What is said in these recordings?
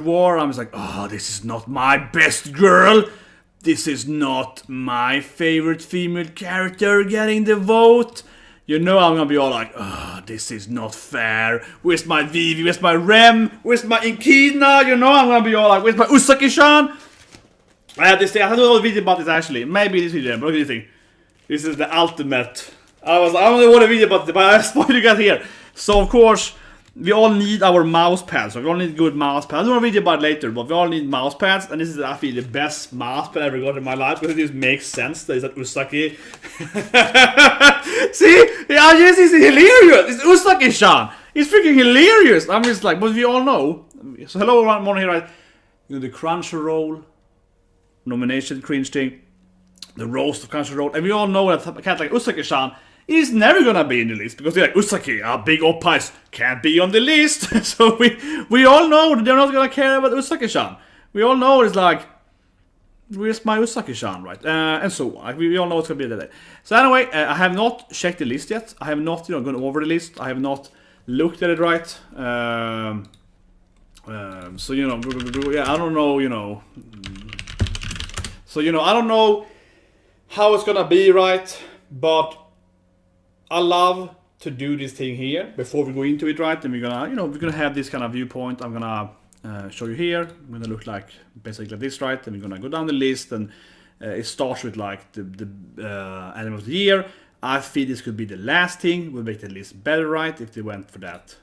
war. I'm just like, oh, this is not my best girl. This is not my favorite female character getting the vote. You know I'm gonna be all like, oh, this is not fair. Where's my Vivi? Where's my Rem? Where's my Inkina? You know I'm gonna be all like, where's my Usaki-chan? I had this thing, I had a little video about this actually. Maybe this video, but what do you think? This is the ultimate. I don't want a video about it, but I spoiled you guys here. So of course, we all need our mouse pads. So we all need good mouse pads. I don't want a video about it later, but we all need mouse pads. And this is, I feel, the best mouse pad I ever got in my life, because it just makes sense. That is that Usaki. See? Yeah, this is hilarious. It's Usaki-chan. It's freaking hilarious. I'm just like, but we all know. So hello, one morning here, right? You know, the Crunchyroll nomination cringe thing. The roast of Crunchyroll. And we all know that a cat like Usaki-chan is never gonna be in the list, because they're like, Usaki, our big oppies, can't be on the list. So we all know that they're not gonna care about Usaki-chan. We all know it's like, where's my Usaki-chan, right? And so on. We all know it's gonna be that day. So anyway, I have not checked the list yet. I have not, gone over the list. I have not looked at it right. So yeah, I don't know, So I don't know how it's gonna be, right? But I love to do this thing here before we go into it, right? And we're gonna have this kind of viewpoint. I'm gonna show you here. I'm gonna look like basically like this, right? And we're gonna go down the list, and it starts with like the anime of the year. I feel this could be the last thing. We'll make the list better, right? If they went for that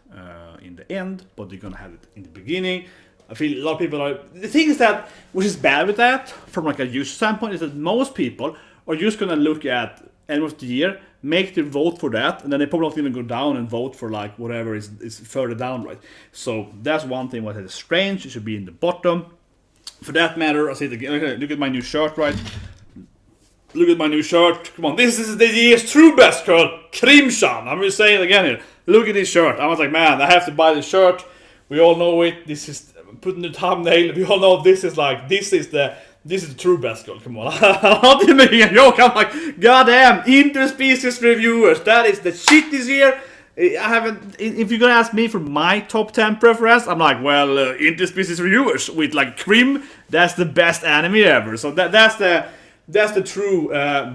in the end, but they're gonna have it in the beginning. I feel a lot of people are. The thing is that, which is bad with that, from like a user standpoint, is that most people are just gonna look at end of the year, make their vote for that, and then they probably not even go down and vote for like whatever is further down, right? So that's one thing what is strange. It should be in the bottom. For that matter, I say it again. Okay, look at my new shirt, right? Look at my new shirt. Come on, this is the year's true best girl, Krim-chan. I'm just saying it again here. Look at this shirt. I was like, man, I have to buy this shirt. We all know it. This is put in the thumbnail. We all know this is the true best girl. Come on. I'm not even making a joke. I'm like, goddamn, interspecies reviewers. That is the shit this year. I haven't. If you're gonna ask me for my top 10 preference, I'm like, well, interspecies reviewers with like Krim. That's the best anime ever. So that's the true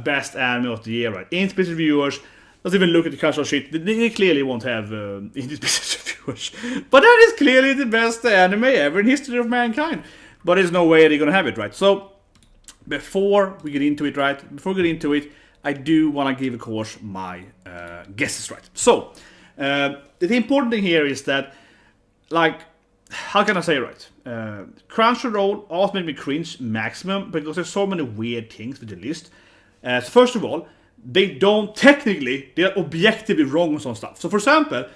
best anime of the year, right? Interspecies reviewers. Let's even look at the casual shit. They clearly won't have interspecies reviewers, but that is clearly the best anime ever in history of mankind. But there's no way they're gonna have it, right? So before we get into it, I do want to give, of course, my guesses, right? So the important thing here is that, like, how can I say it right? Crunchyroll always made me cringe maximum, because there's so many weird things with the list. So first of all, they're objectively wrong on some stuff. So for example,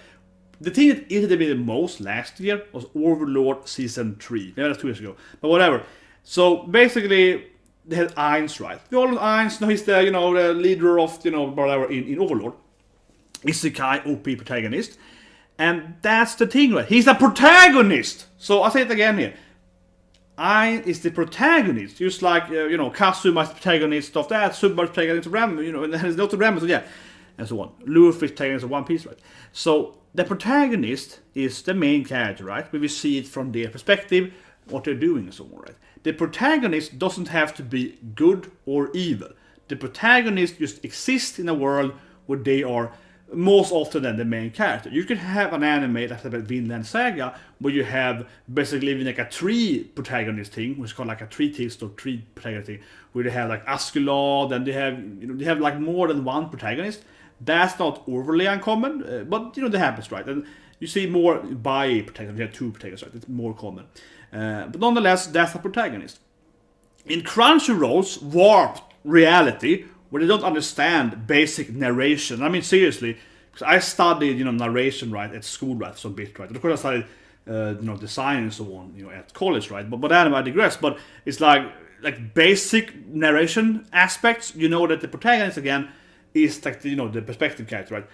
the thing that irritated me the most last year was Overlord Season 3. Yeah, that's 2 years ago. But whatever. So basically, they had Ainz, right? The old Ainz, he's the, the leader of, whatever, in Overlord. Isekai OP protagonist. And that's the thing, right? He's a protagonist! So I'll say it again here. Ainz is the protagonist, just like, Kazuma is the protagonist of that, Subaru is the protagonist of Ram, and there's not the Ram, so yeah, and so on. Luffy is the protagonist of One Piece, right? So, the protagonist is the main character, right? We will see it from their perspective, what they're doing and so on, right? The protagonist doesn't have to be good or evil. The protagonist just exists in a world where they are most often than the main character. You could have an anime that's about Vinland Saga, where you have basically even like a tree protagonist thing, which is called like a tree text or tree protagonist thing, where they have like Askeladd, and they have like more than one protagonist. That's not overly uncommon, but that happens, right? And you see more by protagonist, you have two protagonists, right? It's more common. But nonetheless, that's a protagonist. In Crunchyroll's warped reality, where they don't understand basic narration. I mean, seriously, because I studied, narration, right, at school, right, so bit, right. And of course, I studied, design and so on, at college, right. But anyway, I digress. But it's like basic narration aspects. You know that the protagonist again is like the perspective character, right.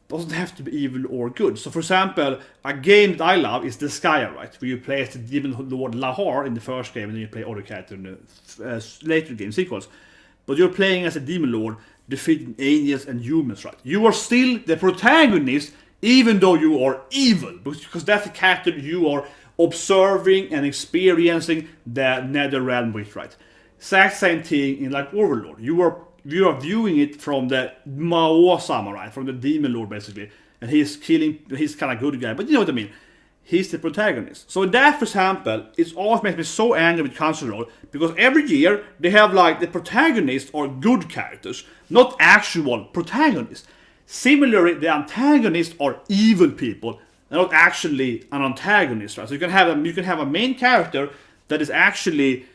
Doesn't have to be evil or good. So, for example, a game that I love is Disgaea, right, where you play as the demon lord Lahar in the first game, and then you play other character in the later game sequels. But you're playing as a demon lord, defeating angels and humans, right? You are still the protagonist, even though you are evil, because that's the character you are observing and experiencing the nether realm with, right? Exact same thing in like Overlord. You are viewing it from the Mao-sama, right? From the Demon Lord, basically. And he's kind of good guy. But you know what I mean? He's the protagonist. So that, for example, it always makes me so angry with Crunchyroll, because every year they have like the protagonists are good characters, not actual protagonists. Similarly, the antagonists are evil people, and not actually an antagonist, right? So you can have a main character that is actually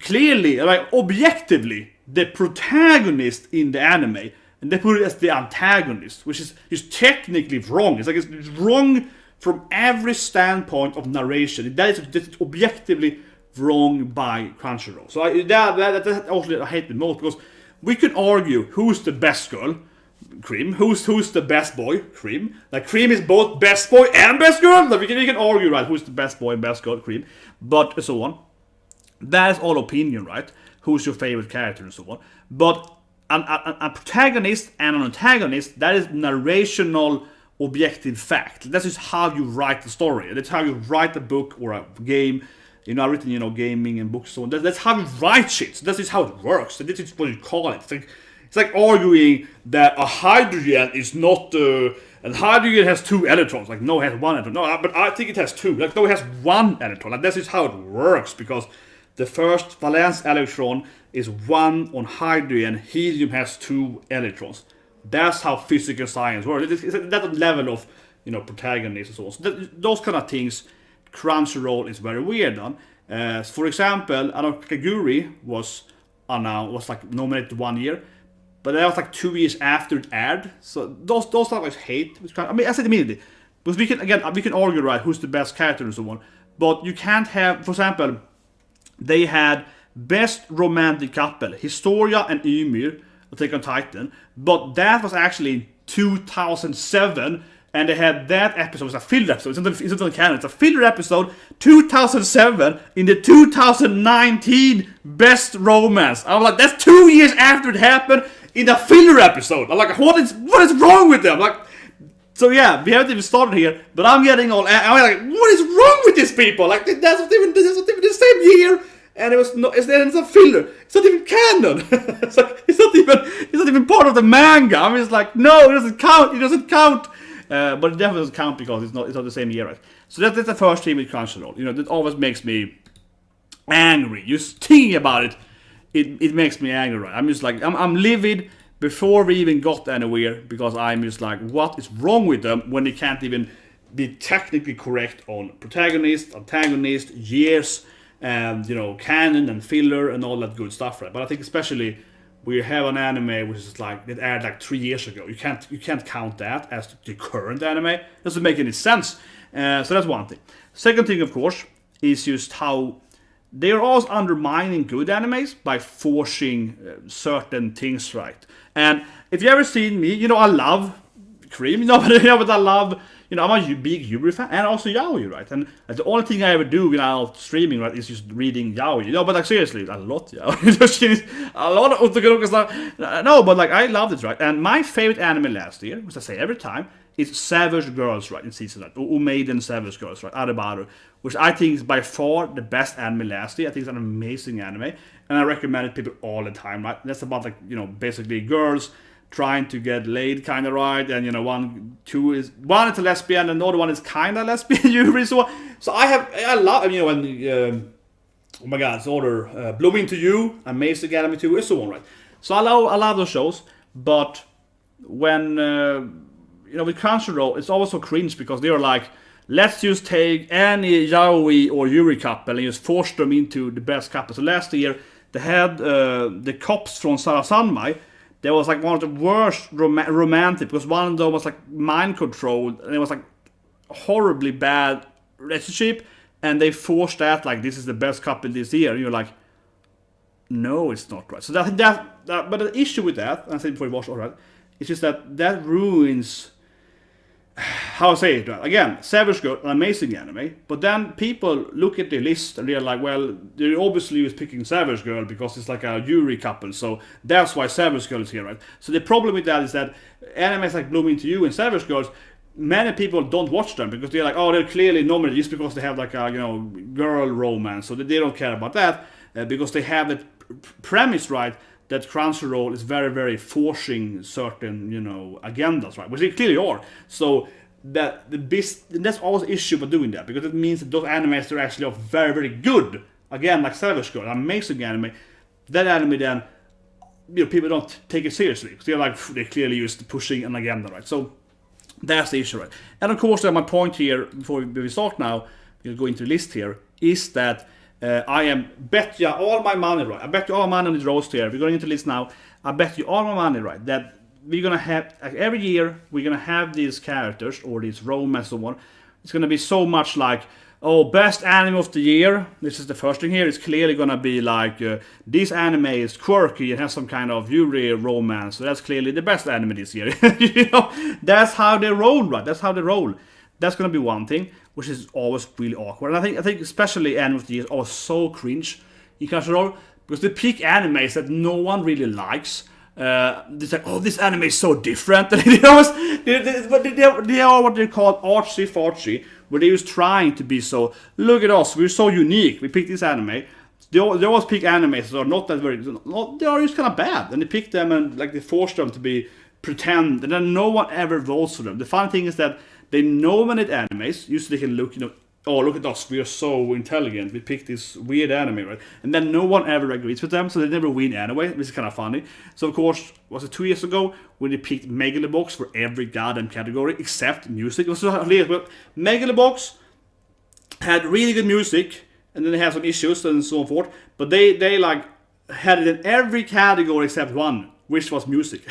clearly, like objectively, the protagonist in the anime, and they put it as the antagonist, which is technically wrong. It's like it's wrong from every standpoint of narration. That is objectively wrong by Crunchyroll. So that also I hate the most, because we can argue who's the best girl, Cream. Who's the best boy, Cream. Like Cream is both best boy and best girl. Like we can argue, right, who's the best boy and best girl, Cream, but so on. That is all opinion, right? Who's your favorite character and so on. But a protagonist and an antagonist, that is narrational objective fact. That is how you write the story. That's how you write a book or a game. You know, I've written, gaming and books and so on. That's how you write shit. So that is how it works. This is what you call it. It's like arguing that a hydrogen is not... and hydrogen has 2 electrons. Like, no, it has 1 electron. No, but I think it has 2. Like, no, it has 1 electron. Like, this is how it works, because the first valence electron is 1 on hydrogen. Helium has 2 electrons. That's how physical science works. It's that level of, protagonists and so on. So those kind of things, Crunchyroll is very weird on. For example, I know Kaguri was like nominated 1 year, but that was like 2 years after it aired. So those stuff I hate. I mean, I said immediately, because we can argue, right, who's the best character and so on. But you can't have, for example, they had best romantic couple, Historia and Ymir, Attack on Titan, but that was actually 2007, and they had that episode was a filler episode. It's not canon. It's a filler episode, 2007, in the 2019 best romance. I'm like, that's 2 years after it happened in a filler episode. I'm like, what is wrong with them? Like, so yeah, we haven't even started here, but I'm getting all. I'm like, what is wrong with these people? Like, that's not even the same year. And it's a filler. It's not even canon. it's not even part of the manga. I mean, it's like, no, it doesn't count. It doesn't count. But it definitely doesn't count because it's not the same year, right? So that's the first thing with Crunchyroll. That always makes me angry. Just thinking about it, it makes me angry, right? I'm just like, I'm livid before we even got anywhere, because I'm just like, what is wrong with them when they can't even be technically correct on protagonist, antagonist, years, canon and filler and all that good stuff, right? But I think especially we have an anime which is like, it aired like 3 years ago. You can't count that as the current anime. It doesn't make any sense. So that's one thing. Second thing, of course, is just how they are always undermining good animes by forcing certain things, right? And if you ever seen me, I love Cream, but I love, I'm a big Yuri fan, and also yaoi, right? And the only thing I ever do when I'm out streaming, right, is just reading yaoi. But like seriously, a lot yaoi. A lot of otaku stuff. No, but like I love it, right? And my favorite anime last year, which I say every time, is Savage Girls, right? In season, right? Maiden Savage Girls, right? Arebaru, which I think is by far the best anime last year. I think it's an amazing anime, and I recommend it to people all the time, right? That's about like basically girls trying to get laid, kind of, right? And one is a lesbian, and the other one is kind of lesbian. Usually, so I love when oh my god, it's order Bloom Into You, amazing anime too, and so on, right? So I love those shows, but when with Crunchyroll, it's always so cringe because they're like, let's just take any yaoi or yuri couple and just force them into the best couple. So last year they had the cops from Sarasanmai. There was like one of the worst romantic, because one of them was like mind controlled, and it was like horribly bad relationship, and they forced that like, this is the best couple this year, and you're like, no, it's not, right? So that but the issue with that, and I said before you watch all right, it's just that ruins how I say it, right? Again, Savage Girl, an amazing anime, but then people look at the list and they're like, well, they obviously was picking Savage Girl because it's like a Yuri couple, so that's why Savage Girl is here, right? So the problem with that is that animes like Bloom Into You and Savage Girls many people don't watch them because they're like, oh, they're clearly nominated just because they have like a girl romance, so they don't care about that because they have the premise right that Crunchyroll is very, very forcing certain agendas, right, which they clearly are. So that's always an issue with doing that because it means that those animes are actually very, very good. Again, like Savage Girl, amazing anime. That anime then, people don't take it seriously because they're clearly used pushing an agenda, right? So that's the issue, right? And of course, my point here before we start now, we'll go into the list here, is that I bet you all my money, right? I bet you all my money on this roast here. We're going into the list now. I bet you all my money, right? That we're gonna have every year we're gonna have these characters or these romance and so on. It's gonna be so much like, oh, best anime of the year. This is the first thing here. It's clearly gonna be like this anime is quirky and has some kind of Yuri romance. So that's clearly the best anime this year. That's how they roll, right? That's how they roll. That's gonna be one thing, which is always really awkward. And I think especially anime of the year are so cringe in Crunchyroll because they pick animes that no one really likes. It's like, oh, this anime is so different. But they are what they call artsy fartsy, where they was trying to be so, look at us, we're so unique, we picked this anime. They always pick animes that are not that very, they are just kind of bad, and they pick them and like they force them to be pretend, and then no one ever votes for them. The funny thing is that they nominate animes, usually they can look, oh, look at us, we are so intelligent, we picked this weird anime, right? And then no one ever agrees with them, so they never win anyway, which is kind of funny. So of course, was it 2 years ago, when they picked Megalobox for every goddamn category, except music. It was so hilarious, but Megalobox had really good music, and then they had some issues and so forth, but they like, had it in every category except one, which was music.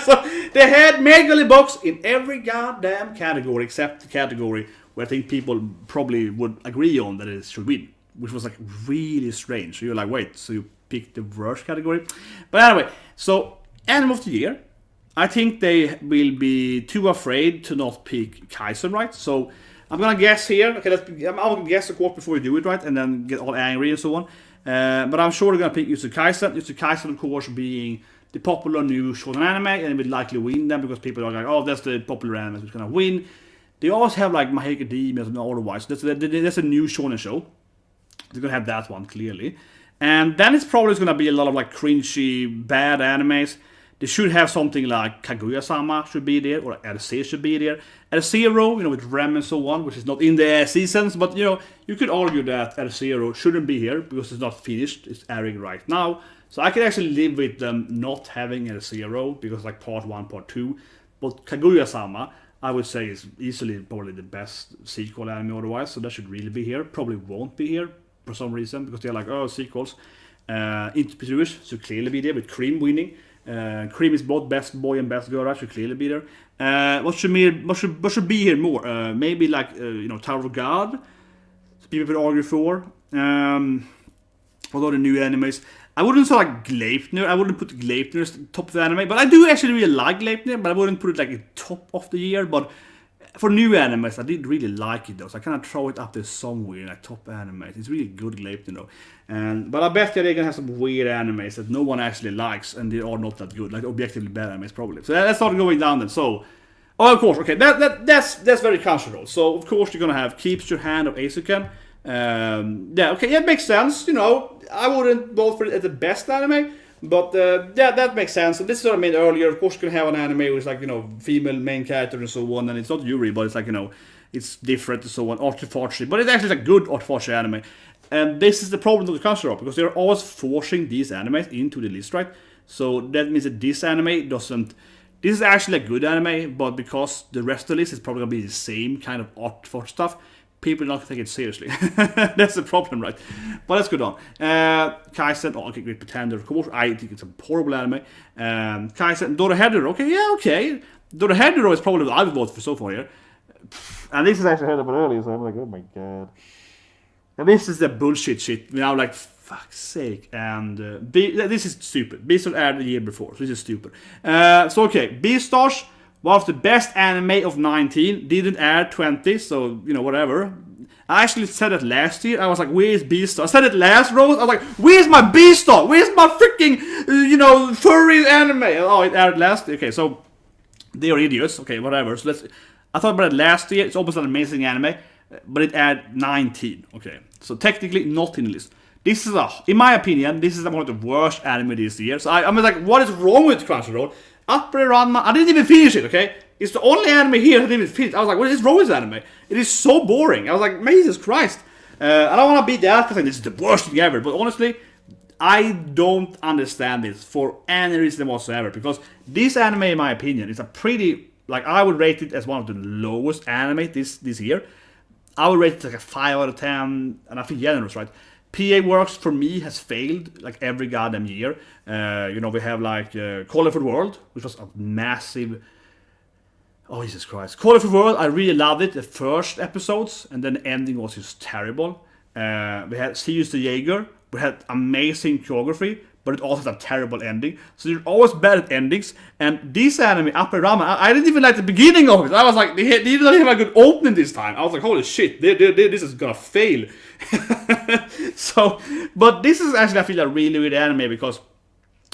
So they had Megalobox in every goddamn category except the category where I think people probably would agree on that it should win, which was like really strange. So you're like, wait, so you picked the worst category? But anyway, so Anime of the Year, I think they will be too afraid to not pick Kaisen, right? So I'm gonna guess here. Okay, I'm gonna guess a quote before we do it, right? And then get all angry and so on. But I'm sure they're gonna pick Jujutsu Kaisen. Jujutsu Kaisen, of course, being the popular new shonen anime, and it will likely win them because people are like, oh, that's the popular anime, it's gonna win. They always have like My Hero Academia and otherwise. That's a new shonen show. They're gonna have that one clearly, and then it's probably gonna be a lot of like cringy, bad animes. They should have something like Kaguya-sama should be there, or RC should be there. R0, with Rem and so on, which is not in the seasons, but you could argue that R0 shouldn't be here because it's not finished. It's airing right now, so I can actually live with them not having R0 because like part 1, part 2. But Kaguya-sama, I would say, is easily probably the best sequel anime otherwise, so that should really be here. Probably won't be here for some reason because they're like, oh, sequels. Into should clearly be there with Cream winning. Cream is both best boy and best girl. That should clearly be there. What should be here more? Maybe like Tower of God. So people would argue for. Although the new animes, I wouldn't say like Gleipnir. I wouldn't put Gleipnir as top of the anime, but I do actually really like Gleipnir. But I wouldn't put it like a top of the year. But for new animes, I did really like it though. So I kind of throw it up there somewhere, like top animes. It's really good Gleipnir though. But I bet they're gonna have some weird animes that no one actually likes, and they are not that good, like objectively bad animes probably. So let's start going down then. So, of course, okay, that's very Crunchyroll. So of course you're gonna have Keeps Your Hand of Eizouken. It makes sense. I wouldn't vote for it as the best anime, but that makes sense. And this is what I meant earlier. Of course, you can have an anime with like female main character and so on, and it's not Yuri, but it's like it's different and so on, artsy-fartsy. But it's actually a good artsy-fartsy anime. And this is the problem with the Crunchyroll because they're always forcing these animes into the list, right? So that means that this anime doesn't. This is actually a good anime, but because the rest of the list is probably gonna be the same kind of art-fartsy stuff, people are not take it seriously. That's the problem, right? But let's go on. Kaisen, okay, Great Pretender, of course. I think it's a horrible anime. Kaisen, Dorohedoro, okay. Dorohedoro is probably what I've voted for so far here. And this is actually heard about earlier, so I'm like, oh my god. And this is the bullshit shit. Now, like, fuck's sake. And this is stupid. Beastars aired the year before, so this is stupid. Okay, Beastars, one of the best anime of 19, didn't air 20, so, whatever. I actually said it last year. I was like, where's Beastar? I said it last, Rose. I was like, where's my Beastar? Where's my freaking, furry anime? Oh, it aired last. Okay, so they are idiots. Okay, whatever. So I thought about it last year. It's almost an amazing anime, but it had 19. Okay, so technically not in the list. This is in my opinion, this is one of the worst anime this year. So I'm like, what is wrong with Crunchyroll? Upper Ranma, I didn't even finish it. Okay, it's the only anime here I didn't even finish. I was like, what is wrong with this anime? It is so boring. I was like, Jesus Christ. I don't want to be that because this is the worst thing ever. But honestly, I don't understand this for any reason whatsoever. Because this anime, in my opinion, is a pretty, like, I would rate it as one of the lowest anime this year. I would rate it like a 5 out of 10, and I think generous, right? PA Works for me has failed like every goddamn year. You know, we have like Colorful World, which was a massive. Oh Jesus Christ! Colorful World, I really loved it the first episodes, and then the ending was just terrible. We had Sirius the Jaeger, we had amazing choreography, but it also had a terrible ending. So you're always bad at endings. And this anime, Upper Rama, I didn't even like the beginning of it. I was like, they didn't have a good opening this time. I was like, holy shit, this is gonna fail. So, but this is actually, I feel, a really weird anime because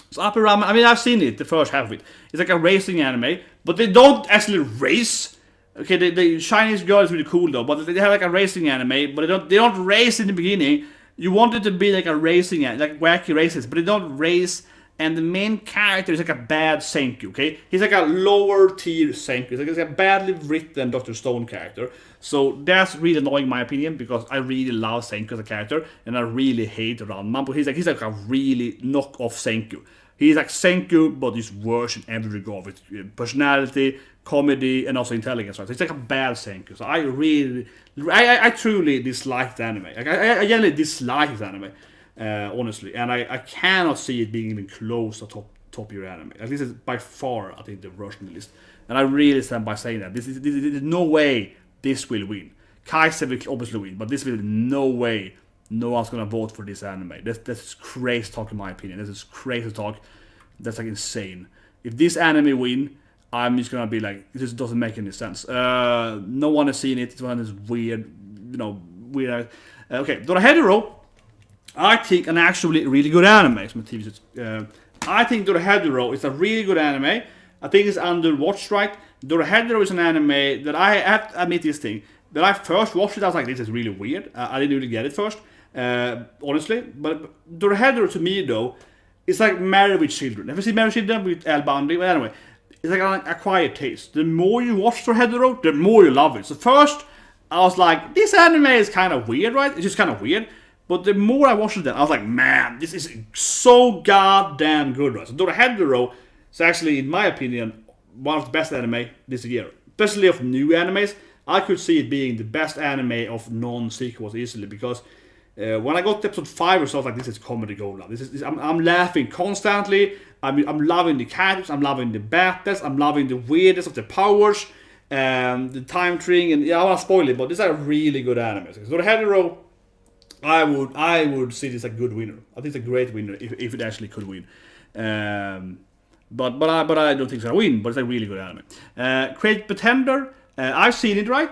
so Upper Rama, I mean, I've seen it, the first half of it. It's like a racing anime, but they don't actually race. Okay, the Chinese girl is really cool though, but they have like a racing anime, but they don't race in the beginning. You want it to be like a racing, like wacky races, but they don't race. And the main character is like a bad Senku, okay? He's like a lower tier Senku. He's like a badly written Dr. Stone character. So that's really annoying in my opinion, because I really love Senku as a character, and I really hate Ranma. But he's like a really knock-off Senku. He's like Senku, but he's worse in every regard with personality, comedy, and also intelligence, right? So it's like a bad Senku. So I truly dislike the anime. Like, I generally dislike this anime. Honestly, and I cannot see it being even close to top tier anime. At least it's by far, I think, the worst in the list. And I really stand by saying that. There's no way this will win. Kaiser will obviously win, but this will no way no one's gonna vote for this anime. That's crazy talk in my opinion. This is crazy talk. That's like insane. If this anime win, I'm just gonna be like, this doesn't make any sense. No one has seen it. It's one of these weird, weird. Okay, Dorohedoro, I think an actually really good anime. I think Dorohedoro is a really good anime. I think it's underwatched, right? Dorohedoro is an anime that I have to admit this thing. That I first watched it, I was like, this is really weird. I didn't really get it first, honestly. But Dorohedoro to me, though, is like Married with Children. Have you seen Married with Children with Al Bundy? But anyway, it's like an acquired taste. The more you watch Dorohedoro, the more you love it. So first, I was like, this anime is kind of weird, right? It's just kind of weird. But the more I watched it, I was like, man, this is so goddamn good, right? So Dorohedoro is actually, in my opinion, one of the best anime this year. Especially of new animes. I could see it being the best anime of non-sequels easily, because when I got to episode 5 or so, I was like, this is comedy gold now. I'm laughing constantly. I'm loving the characters. I'm loving the battles. I'm loving the weirdness of the powers, the time trick, and yeah, I want to spoil it, but this is a really good anime. So Dorohedoro, I would see this as a good winner. I think it's a great winner if it actually could win. But I don't think it's gonna win. But it's a really good anime. Great Pretender. I've seen it, right?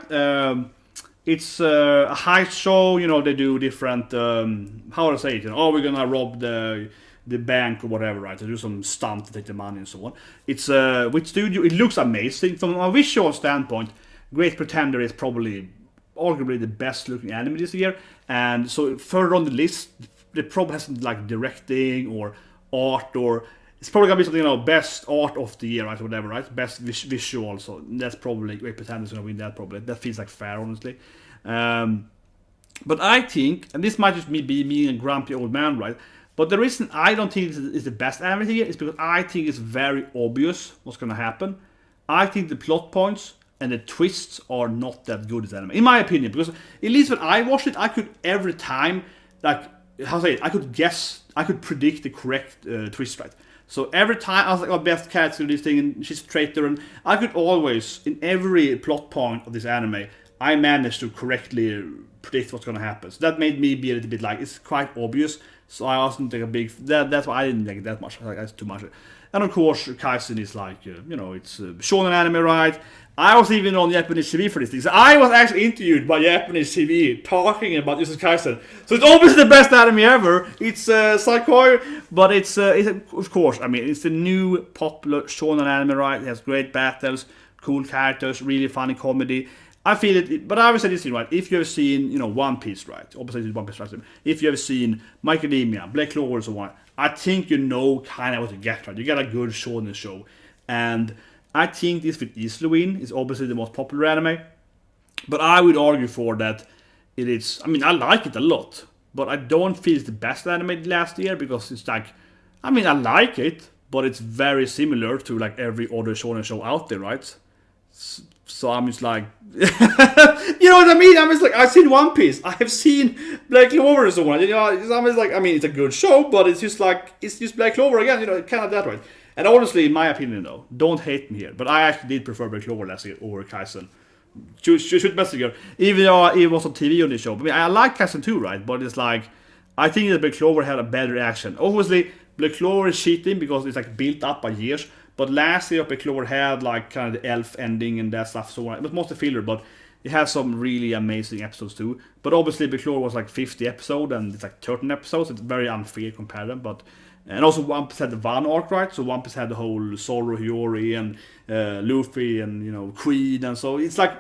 It's a heist show. You know, they do different. How do I say it? We're gonna rob the bank or whatever, right? They do some stunt to take the money and so on. It's with studio. It looks amazing from a visual standpoint. Great Pretender is probably arguably the best looking anime this year, and so further on the list, it probably has like directing or art, or it's probably gonna be something, best art of the year, right, or whatever, right? Best visual. So that's probably Great Pretender is gonna win that. Probably that feels like fair, honestly. But I think, and this might just be me a grumpy old man, right? But the reason I don't think it's the best anime here is because I think it's very obvious what's gonna happen. I think the plot points and the twists are not that good as anime, in my opinion. Because at least when I watched it, I could every time, like, I could predict the correct twist, right? So every time I was like, oh, best character this thing, and she's a traitor, and I could always, in every plot point of this anime, I managed to correctly predict what's gonna happen. So that made me be a little bit like, it's quite obvious. So I wasn't like a big, that's why I didn't like it that much. Like, that's too much. And of course, Kaisen is like, it's shonen anime, right? I was even on Japanese TV for this thing. So I was actually interviewed by Japanese TV talking about Jujutsu Kaisen. So it's obviously the best anime ever. It's Psycho, but it's of course, I mean, it's the new popular shonen anime, right? It has great battles, cool characters, really funny comedy. I feel it, but I always say this thing, right? If you have seen, One Piece, right? Obviously, One Piece, right? If you have seen My Academia, Black Clover, and so on, I think you know kind of what you get, right? You get a good shonen show, and I think this will easily win. It's obviously the most popular anime, but I would argue for that it is. I mean, I like it a lot, but I don't feel it's the best anime last year because it's like, I mean, I like it, but it's very similar to like every other shonen show out there, right? So I'm just like, you know what I mean? I'm just like, I've seen One Piece, I have seen Black Clover and so on. I'm just like, I mean, it's a good show, but it's just like, it's just Black Clover again, kind of that, right? And honestly, in my opinion, though, don't hate me here, but I actually did prefer Black Clover last year over Kaisen. Shoot Messenger, even though it was on TV on this show. I mean, I like Kaisen too, right? But it's like, I think that Black Clover had a better reaction. Obviously, Black Clover is cheating because it's like built up by years. But last year, Black Clover had like kind of the elf ending and that stuff. So it was mostly filler, but it has some really amazing episodes too. But obviously, Black Clover was like 50 episodes and it's like 13 episodes. It's very unfair to compare them. And also One Piece had the Van arc, right? So One Piece had the whole Zoro, Hiyori, and Luffy, and Queen, and so it's like,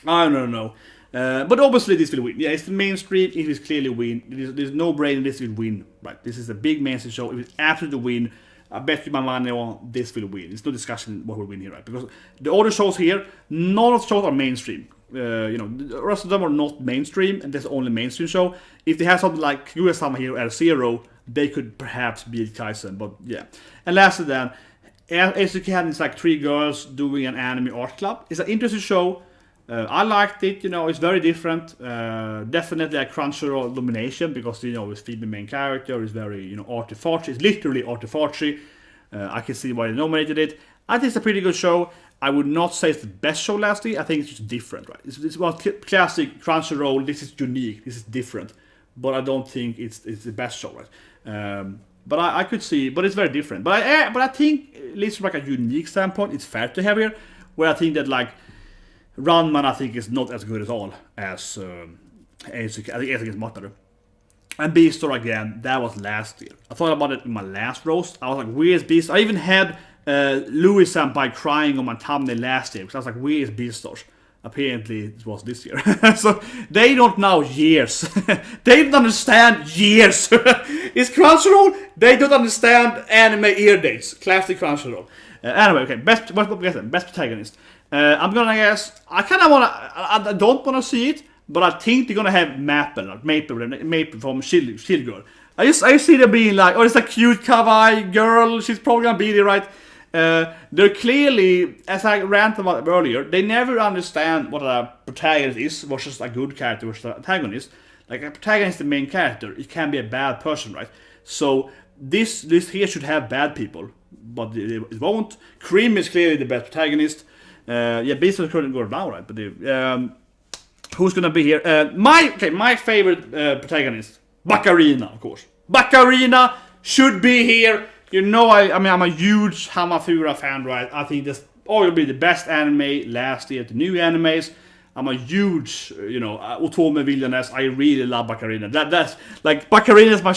I don't know. But obviously this will win. Yeah, it's the mainstream. It will clearly win. There's no brain. This will win. Right? This is a big mainstream show. It will absolutely win. I bet you my money on this will win. It's no discussion what will win here, right? Because the other shows here, none of the shows are mainstream. The rest of them are not mainstream, and that's the only mainstream show. If they have something like Kaguya-sama Hero at Zero, they could perhaps beat Kaisen. But yeah. And lastly, then, Eisuken is like 3 girls doing an anime art club. It's an interesting show. I liked it, it's very different. Definitely a Crunchyroll nomination because, it's female main character, it's very, arty-farty. It's literally arty-farty. I can see why they nominated it. I think it's a pretty good show. I would not say it's the best show last year. I think it's just different, right? It's one classic Crunchyroll. This is unique. This is different. But I don't think it's the best show, right? But I could see, but it's very different. But I think, at least from like a unique standpoint, it's fair to have here. Where I think that like Ranman, I think, is not as good at all as Eisuken. I think Eisuken is much better. And Beastar again, that was last year. I thought about it in my last roast. I was like, where is Beastar? I even had Louis Senpai crying on my thumbnail last year because I was like, where is Beastar? Apparently it was this year. So they don't know years. They don't understand years. It's Crunchyroll. They don't understand anime ear dates. Classic Crunchyroll. Anyway, okay. Best protagonist. I'm gonna guess. I kind of wanna. I don't wanna see it, but I think they're gonna have Maple from Shield Girl. I see them being like, oh, it's a cute kawaii girl. She's probably gonna be there, right? They're clearly, as I ranted about earlier, they never understand what a protagonist is versus a good character versus an antagonist. Like a protagonist is the main character, it can be a bad person, right? So this here should have bad people, but it won't. Cream is clearly the best protagonist. Beastar couldn't go down, right? But who's gonna be here? My favorite protagonist, Baccarina, of course. Baccarina should be here. I'm a huge Hamafura fan, right? I think this arguably the best anime last year, the new animes. I'm a huge, Otome villainess. I really love Baccarina. That's like Baccarina is my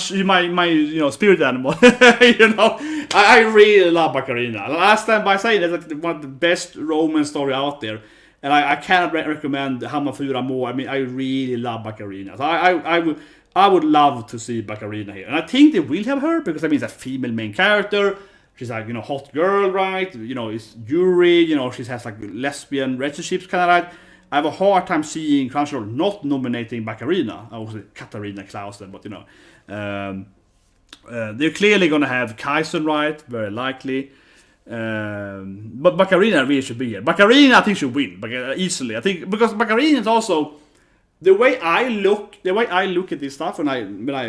spirit animal. I really love Baccarina. Last time by saying that's like one of the best romance story out there, and I cannot recommend Hamafura more. I mean, I really love Baccarina. So I would love to see Baccarina here, and I think they will have her because it's a female main character. She's like hot girl, right? It's Yuri. She has like lesbian relationships, kind of right. I have a hard time seeing Crunchyroll not nominating Baccarina. Obviously, Katarina Klausen, but they're clearly gonna have Kaisen, right? Very likely. But Baccarina really should be here. Baccarina, I think, should win easily. I think because Baccarina is also the way I look at this stuff when I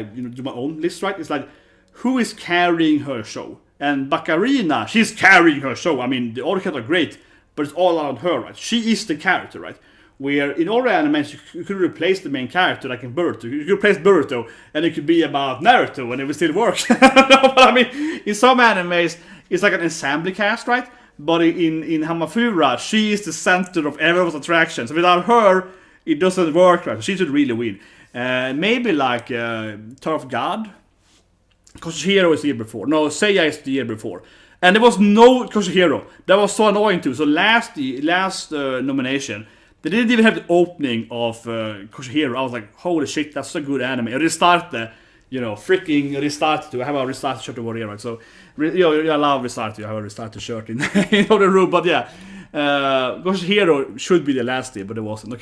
do my own list, right? It's like who is carrying her show, and Baccarina, she's carrying her show. I mean, the other characters are great, but it's all on her, right? She is the character, right? Where in other animes you could replace the main character, like in Boruto. You could replace Boruto, and it could be about Naruto, and it would still work. No, but I mean, in some animes, it's like an ensemble cast, right? But in Hamafura, she is the center of everyone's attraction. So without her, it doesn't work, right? So she should really win. Maybe like Tower of God, because Hero is the year before. No, Seiya is the year before. And there was no Crunchyroll. That was so annoying too. So last nomination, they didn't even have the opening of Crunchyroll. I was like, holy shit, that's a good anime. I restarted, freaking restarted. I have a restarted shirt over here, right? So, I love restarted. I have a restarted shirt in the room. But yeah, Crunchyroll should be the last year, but it wasn't.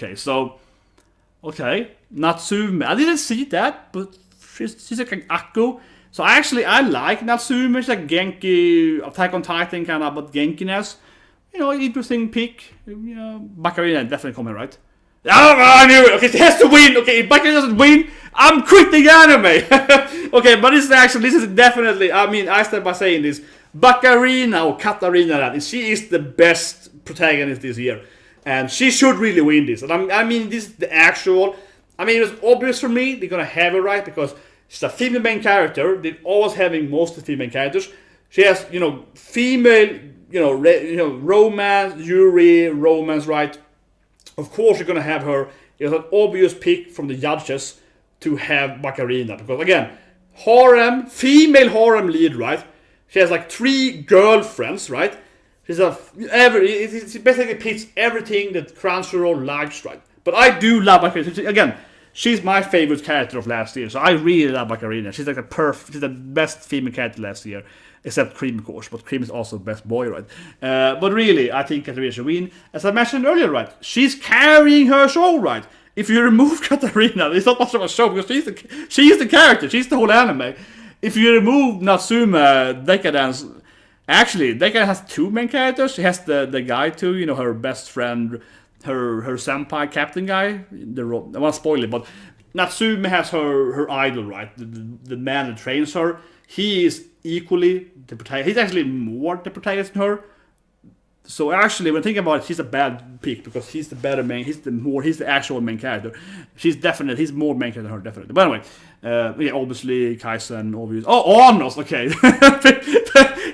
Okay, Natsume. I didn't see that, but she's like an Akko. So I like Natsume. She's like Genki, Attack on Titan kind of, but Genkiness. Interesting pick. Baccarina definitely coming, right? Oh, I knew it. Okay, she has to win. Okay, if Baccarina doesn't win, I'm quitting anime. Okay, but this is definitely. I mean, I start by saying this. Baccarina or Katarina, she is the best protagonist this year, and she should really win this. And I mean, this is the actual. I mean, it was obvious for me they're gonna have it right because she's a female main character. They're always having most of the female characters. She has, female, romance, Yuri, romance, right? Of course, you're gonna have her. It's an obvious pick from the judges to have Baccarina because again, female harem lead, right? She has like 3 girlfriends, right? She basically picks everything that Crunchyroll likes, right? But I do love Baccarina. Again, she's my favorite character of last year, so I really love Baccarina. She's like she's the best female character last year, except Cream, of course. But Cream is also the best boy, right? But really, I think Katarina should win. As I mentioned earlier, right? She's carrying her show, right? If you remove Katarina, it's not much of a show because she's the character. She's the whole anime. If you remove Natsume, Decadence, actually, Decadence has 2 main characters. She has the guy too, her best friend, her senpai captain guy. I won't spoil it, but Natsume has her idol, right? The man that trains her. He is equally the protagonist. He's actually more the protagonist than her. So actually, when thinking about it, she's a bad pick because he's the better main. He's the actual main character. He's more main character than her, definitely. But anyway, obviously Kaisen, obvious. Oh, Arnos, okay.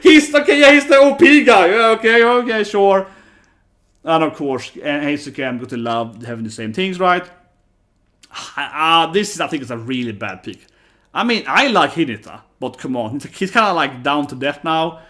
he's the OP guy. Okay, sure. And of course, Heisuke, I'm going to love having the same things, right? I think it's a really bad pick. I mean, I like Hinata, but come on, he's kind of like down to death now.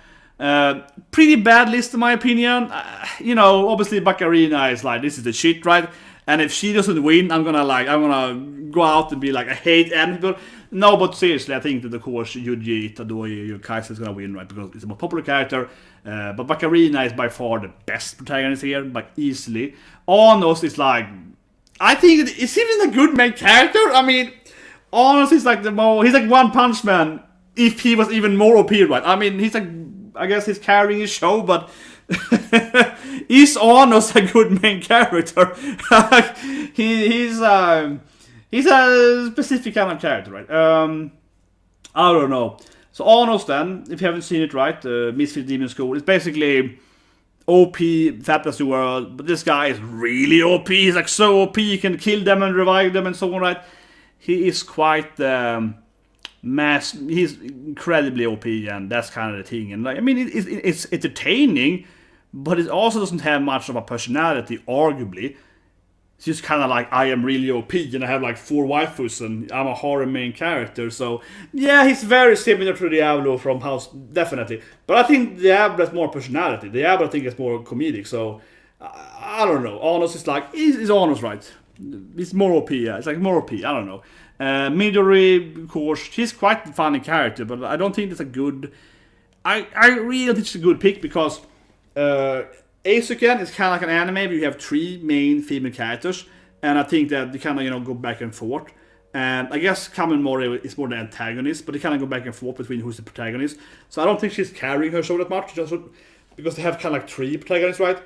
Pretty bad list in my opinion. Obviously Baccarina is like, this is the shit, right? And if she doesn't win, I'm gonna go out and be like, I hate anime. No, but seriously, I think that of course Yuji Itadori Kaisa is gonna win, right? Because it's a more popular character. But Baccarina is by far the best protagonist here, like easily. Anos is like, I think it's even a good main character. I mean, Anos is like he's like One Punch Man if he was even more OP, right? I mean, he's like, I guess he's carrying his show, but is Anos a good main character? he's a specific kind of character, right? I don't know. So Anos then, if you haven't seen it, right, Misfit Demon School, it's basically OP fantasy world, but this guy is really OP. He's like so OP, you can kill them and revive them and so on, right? He is quite he's incredibly OP, and that's kind of the thing. And like, I mean, it's entertaining, but it also doesn't have much of a personality, arguably. It's just kind of like, I am really OP, and I have like 4 waifus, and I'm a horror main character. So, yeah, he's very similar to Diablo from House, definitely. But I think Diablo has more personality. Diablo, I think, is more comedic. So, I don't know. Anos is like, is Anos right? It's more OP, yeah. It's like more OP, I don't know. Midori, of course, she's quite a funny character, but I don't think that's a good... I really think it's a good pick because... Eisuken is kind of like an anime where you have 3 main female characters, and I think that they kind of go back and forth. And I guess Kamen Mori is more the antagonist, but they kind of go back and forth between who's the protagonist. So I don't think she's carrying her show that much, just because they have kind of like 3 protagonists, right?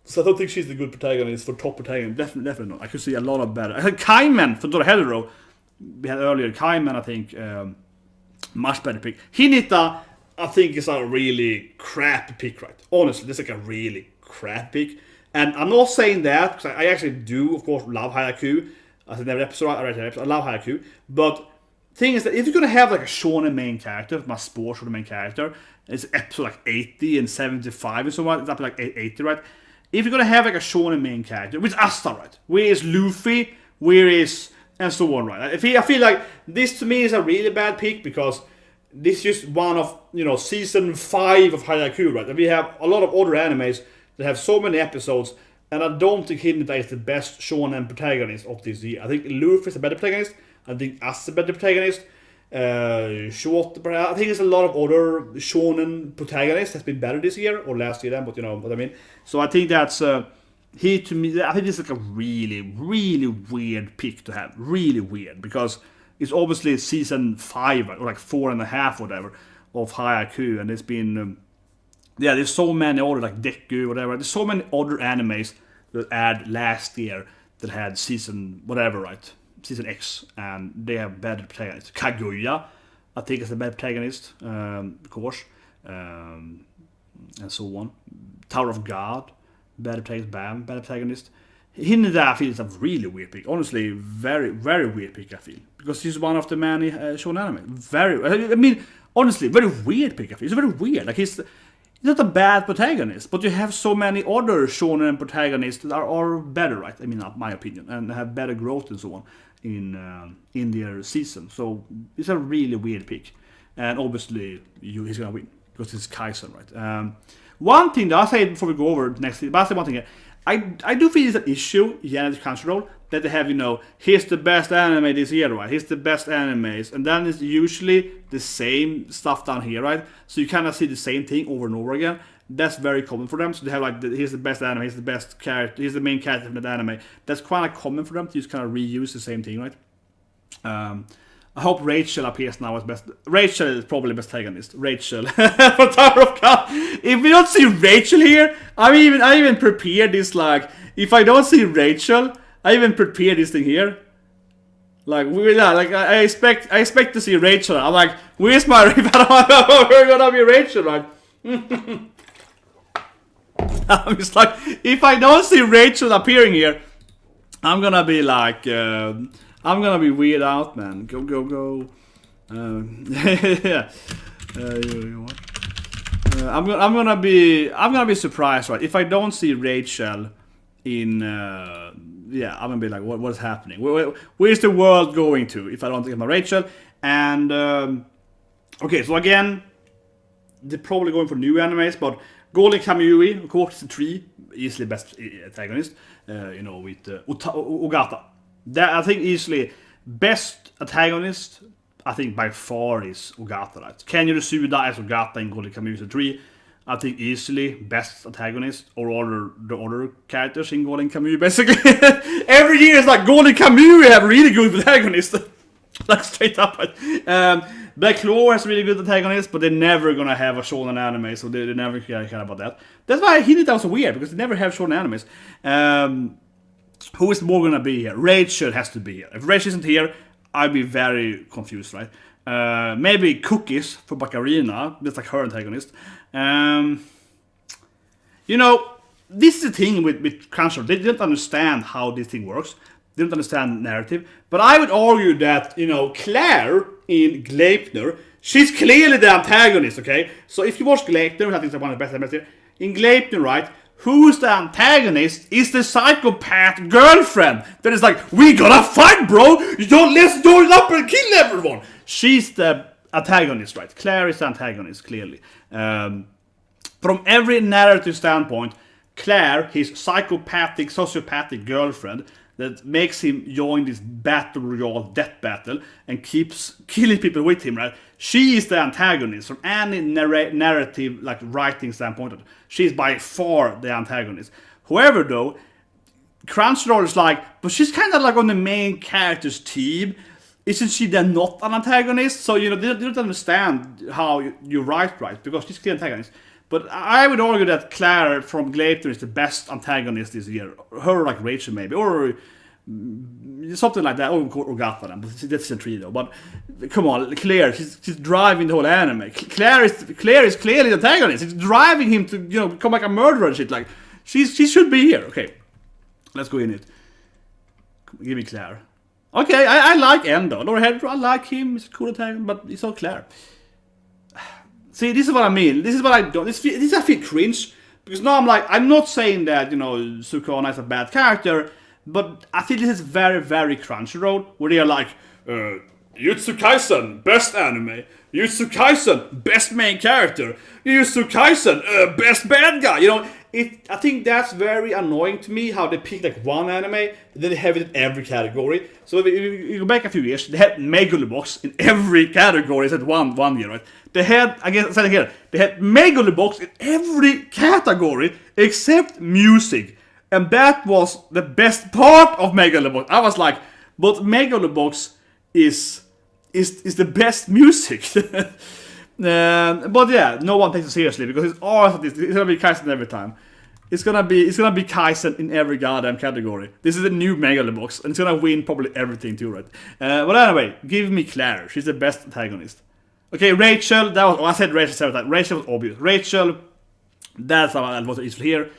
So I don't think she's the good protagonist for top protagonist. Definitely not. I could see a lot of better. I think Kaiman for Dorohedoro we had earlier. Kaiman, I think, much better pick. Hinata, I think is a really crap pick, right? Honestly, this is like a really crap pick. And I'm not saying that, because I actually do, of course, love Hayaku. I said in every episode, I love Hayaku. But the thing is that if you're going to have like a shonen main character, my sports shonen main character, it's episode like 80 and 75 and so on, it's up to like 80, right? If you're going to have like a shonen main character, which is Asta, right? Where is Luffy? Where is... and so on, right? I feel like this to me is a really bad pick because this is just one of, season 5 of Haikyuu, right? And we have a lot of other animes that have so many episodes, and I don't think Hinata is the best shonen protagonist of this year. I think Luffy is a better protagonist. I think As is a better protagonist. Short, I think there's a lot of other shonen protagonists that's been better this year, or last year then, but you know what I mean. So I think that's, he to me, I think this is like a really, really weird pick to have. Really weird, because it's obviously season 5, or like 4.5, whatever, of Haikyuu, and it's been, there's so many other, like Deku, whatever, there's so many other animes that aired last year that had season, whatever, right? Season X, and they have better protagonists. Kaguya, I think, is a better protagonist, of course, and so on. Tower of God, better protagonist. Bam, better protagonist. Hinata, I feel, is a really weird pick. Honestly, very, very weird pick, I feel, because he's one of the many shonen anime. Honestly, very weird pick, I feel. It's very weird. Like, he's not a bad protagonist, but you have so many other shonen protagonists that are better, right? I mean, in my opinion, and have better growth and so on in their season. So it's a really weird pick, and obviously he's gonna win because it's Kaisen, right? One thing that I'll say before we go over next, but I'll say one thing here. I do feel it's an issue in Crunchyroll that they have, here's the best anime this year, right? Here's the best animes, and then it's usually the same stuff down here, right? So you kind of see the same thing over and over again. That's very common for them. So they have like, here's the best anime, here's the best character, here's the main character from that anime. That's quite common for them to just kind of reuse the same thing, right? I hope Rachel appears now as best. Rachel is probably best protagonist. Rachel for Tower of God. If we don't see Rachel here, I even prepared this, like, if I don't see Rachel, I even prepared this thing here. Like, I expect to see Rachel. I'm like, where's my we're gonna be Rachel, right? I'm just like, if I don't see Rachel appearing here, I'm gonna be like, I'm gonna be weird out, man. Go. Yeah. I'm gonna be surprised, right? If I don't see Rachel in, I'm gonna be like, what's happening? Where's the world going to if I don't get my Rachel? And okay, so again, they're probably going for new animes, but Golden Kamuy, of course, is the 3 easily best antagonist. With Ogata. That, I think, easily best antagonist, I think by far is Ogata, right? Kenya Suda as Ogata in Golden Kamuy 3. I think easily best antagonist, or all the other characters in Golden Kamuy, basically. Every year it's like Golden Kamuy have really good antagonists. Like, straight up. Black Claw has really good antagonists, but they're never gonna have a shonen anime, so they never care about that. That's why Hinata was so weird, because they never have shonen animes. Who is more gonna be here? Rachel has to be here. If Rachel isn't here, I'd be very confused, right? Maybe Cookies for Bacarina, that's like her antagonist. This is the thing with Crunchyroll. They didn't understand how this thing works. They didn't understand narrative. But I would argue that, Claire in Gleipnir, she's clearly the antagonist, okay? So if you watch Gleipnir, I think it's one of the best animes here. In Gleipnir, right? Who's the antagonist is the psychopath girlfriend that is like, we gotta fight, bro! Let's do it up and kill everyone! She's the antagonist, right? Claire is the antagonist, clearly. From every narrative standpoint, Claire, his psychopathic, sociopathic girlfriend, that makes him join this battle royale death battle and keeps killing people with him, right? She is the antagonist from any narrative, like, writing standpoint. She's by far the antagonist. However, though, Crunchyroll is like, but she's kind of like on the main character's team. Isn't she then not an antagonist? So, they don't understand how you write, right? Because she's the antagonist. But I would argue that Claire from Gleipnir is the best antagonist this year. Her, like Rachel, maybe. Or something like that. Or Ogata, then. But that's the 3, though. But come on, Claire, she's driving the whole anime. Claire is clearly the antagonist. She's driving him to, become like a murderer and shit. Like, she should be here. Okay, let's go in it. Give me Claire. Okay, I like Endo. Lord Hedro, I like him. He's a cool antagonist, but he's not Claire. See, this is what I mean. This is what I don't. This I feel cringe, because now I'm not saying that Sukuna is a bad character, but I think this is very, very Crunchyroll, where they are like, Jujutsu Kaisen, best anime. Jujutsu Kaisen, best main character. Jujutsu Kaisen, best bad guy. You know, I think that's very annoying to me how they pick like one anime, then they have it in every category. So if you go back a few years, they had Megalobox in every category except one year, right? They had, again, I said it here, they had Megalobox in every category except music. And that was the best part of Megalobox. I was like, but Megalobox is the best music. But yeah, no one takes it seriously because it's gonna be Kaisen every time. It's gonna be Kaisen in every goddamn category. This is a new Megalobox, and it's gonna win probably everything too, right? But anyway, give me Claire. She's the best antagonist. Okay, Rachel. I said Rachel several times. Rachel was obvious. Rachel, that's how I was easily here.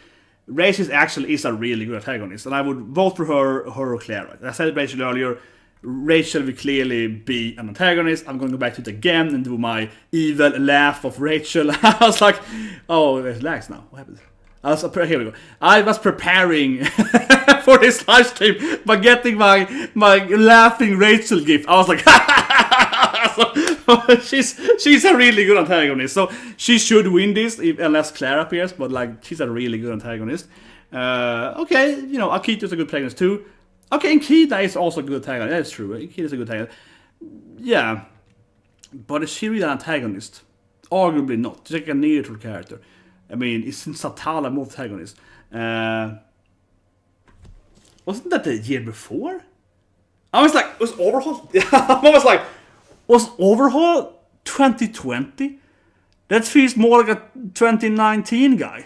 Rachel actually is a really good antagonist, and I would vote for her or Claire. Right? I said Rachel earlier. Rachel will clearly be an antagonist. I'm going to go back to it again and do my evil laugh of Rachel. I was like, oh, there's lags now. What happened? Here we go. I was preparing for this live stream by getting my laughing Rachel gif. I was like, so, she's a really good antagonist. So she should win this unless Claire appears. But like, she's a really good antagonist. Okay, you know, Akito's a good protagonist too. Okay, and Kida is also a good antagonist. That's true. Kida is a good antagonist. Yeah. But is she really an antagonist? Arguably not. She's like a neutral character. I mean, isn't Satala more antagonist? Wasn't that the year before? I was like, was Overhaul? I was like, was Overhaul 2020? That feels more like a 2019 guy.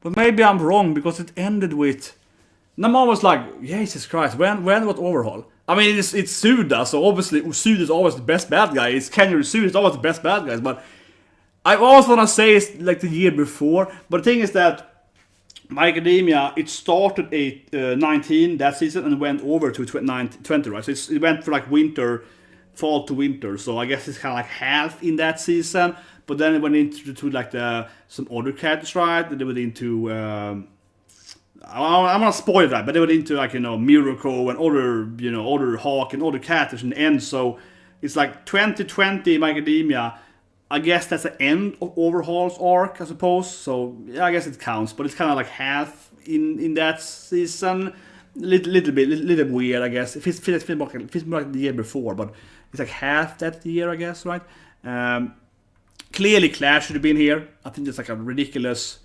But maybe I'm wrong because it ended with... And mom was like, Jesus Christ, when was Overhaul? I mean, it's Suda, so obviously Suda is always the best bad guy. It's Kenny Suda is always the best bad guys, but I always want to say it's like the year before. But the thing is that My Academia, it started at 19 that season and went over to 20, right? So it went for like fall to winter. So I guess it's kind of like half in that season. But then it went into like some other characters, right? They went into... I'm gonna spoil that, but they went into like, you know, Miracle and other Hawk and other characters in the end. So it's like 2020 My Academia. I guess that's the end of Overhaul's arc, I suppose. So yeah, I guess it counts, but it's kind of like half in that season. Little bit weird, I guess. It feels more like the year before, but it's like half that year, I guess, right? Clearly, Claire should have been here. I think it's like a ridiculous.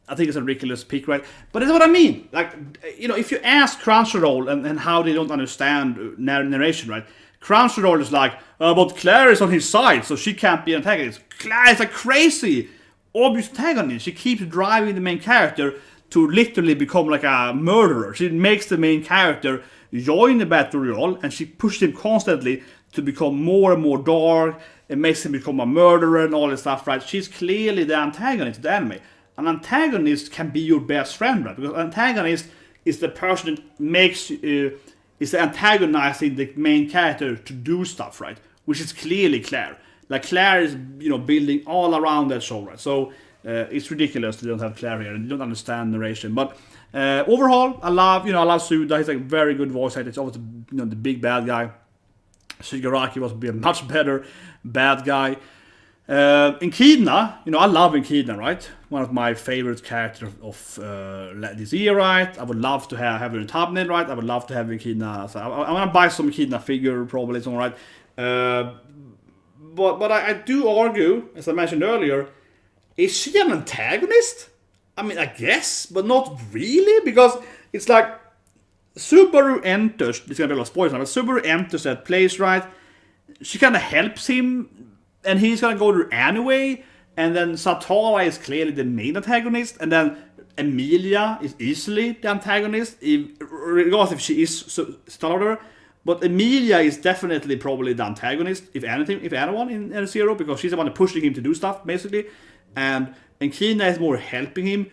I think it's a ridiculous pick, right? But that's what I mean. Like, you know, if you ask Crunchyroll and how they don't understand narration, right? Crunchyroll is like, but Claire is on his side, so she can't be an antagonist. Claire is a crazy, obvious antagonist. She keeps driving the main character to literally become like a murderer. She makes the main character join the battle royale, and she pushes him constantly to become more and more dark, and makes him become a murderer and all this stuff, right? She's clearly the antagonist of the anime. An antagonist can be your best friend, right? Because an antagonist is the person that makes is antagonizing the main character to do stuff, right? Which is clearly Claire. Like Claire is, you know, building all around that show, right? So it's ridiculous they don't have Claire here and they don't understand narration. But overall, I love Suda. He's like a very good voice actor. It's always the big bad guy. Shigaraki was a much better bad guy. Echidna, I love Echidna, right? One of my favorite characters of this year, right? I would love to have her in thumbnail, right? I would love to have Echidna. So I'm gonna buy some Echidna figure, probably, it's alright. But I do argue, as I mentioned earlier, is she an antagonist? I mean, I guess, but not really, because it's like Subaru enters. It's gonna be a lot of spoilers now, but Subaru enters that place, right? She kind of helps him. And he's gonna go there anyway, and then Satara is clearly the main antagonist, and then Emilia is easily the antagonist, regardless if she is Satara. But Emilia is definitely probably the antagonist, if anyone in N0, because she's the one pushing him to do stuff, basically. And Kina is more helping him,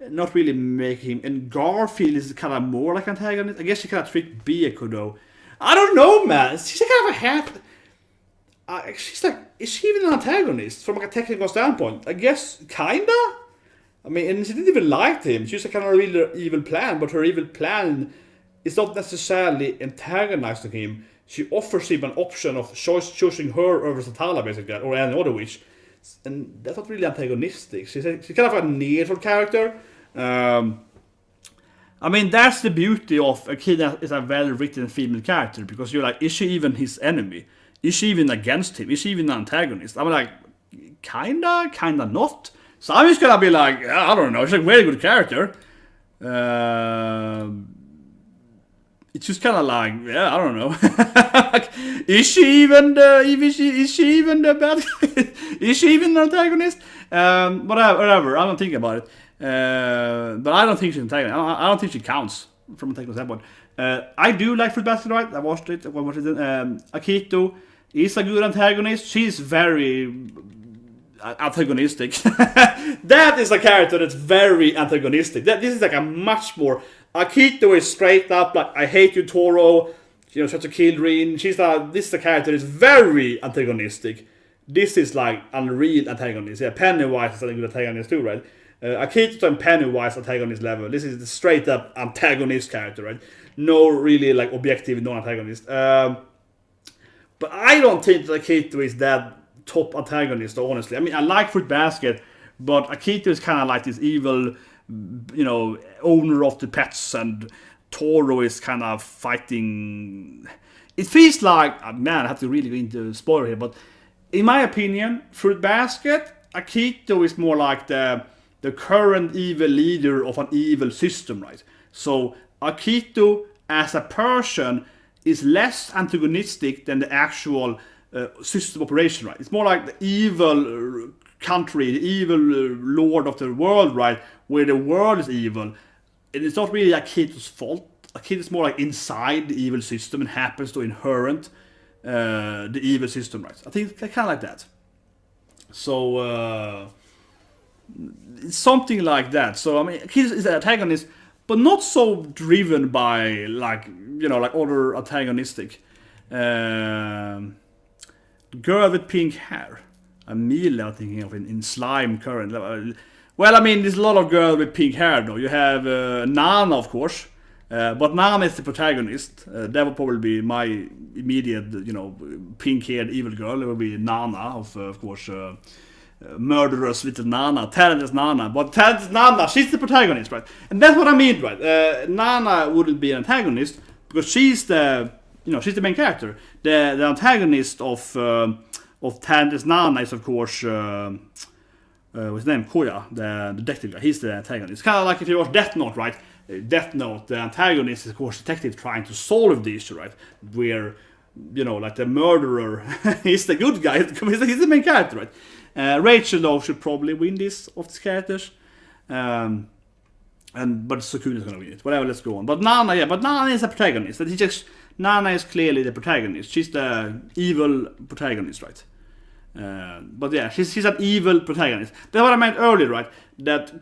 not really making him. And Garfield is kind of more like antagonist. I guess she kind of tricked Byaku though. I don't know, man. She's kind of a half. She's like, is she even an antagonist from like a technical standpoint? I guess, kinda? I mean, and she didn't even like him. She used a kind of really evil plan, but her evil plan is not necessarily antagonizing him. she offers him an option of choosing her over Satala, basically, or any other witch. And that's not really antagonistic. She's kind of a neutral character. I mean, that's the beauty of a kid that is a well-written female character, because you're like, is she even his enemy? Is she even against him? Is she even an antagonist? I'm like, kinda not. So I'm just gonna be like, I don't know, she's a very good character. It's just kind of like, I don't know. Like, is she even the bad guy? Is she even an antagonist? Whatever. I don't think about it. But I don't think she's an antagonist. I don't think she counts from a technical standpoint. I do like Fruit Basket, right? I watched it. Akito is a good antagonist. She's very antagonistic. That is a character that's very antagonistic. This is like a much more... Akito is straight up like, I hate you, Toro. You know, try to kill Rin. This is a character that's very antagonistic. This is like unreal antagonist. Yeah, Pennywise is a good antagonist too, right? Akito and Pennywise antagonist level. This is the straight up antagonist character, right? No really like objective non-antagonist. But I don't think that Akito is that top antagonist, honestly. I mean, I like Fruit Basket, but Akito is kind of like this evil, you know, owner of the pets, and Toro is kind of fighting. It feels like, man, I have to really go into spoiler here, but in my opinion, Fruit Basket, Akito is more like the current evil leader of an evil system, right? So Akito as a person is less antagonistic than the actual system operation, right? It's more like the evil country, the evil lord of the world, right? Where the world is evil. And it's not really Akito's fault. Akito is more like inside the evil system and happens to inherit the evil system, right? I think kind of like that. So it's something like that. So I mean, Akito is an antagonist, but not so driven by like, you know, like other antagonistic. Girl with pink hair. Amelia, I'm thinking of in Slime current. Well, I mean, there's a lot of girls with pink hair, though. You have Nana, of course. But Nana is the protagonist. That would probably be my immediate, you know, pink-haired evil girl. It would be Nana, of course, murderous little Nana. Talentless Nana. But talentless Nana, she's the protagonist, right? And that's what I mean, right? Nana wouldn't be an antagonist, because she's the, you know, she's the main character. The antagonist of Talentless Nana is, of course, what's his name? Koya, the detective guy. He's the antagonist. It's kind of like if you watch Death Note, right? Death Note, the antagonist is, of course, detective trying to solve the issue, right? Where, you know, like the murderer is the good guy. He's the main character, right? Rachel, though, should probably win this of these characters. But Sukuna is gonna win it. Whatever, let's go on. But Nana is a protagonist. Nana is clearly the protagonist. She's the evil protagonist, right? But yeah, she's an evil protagonist. That's what I meant earlier, right? That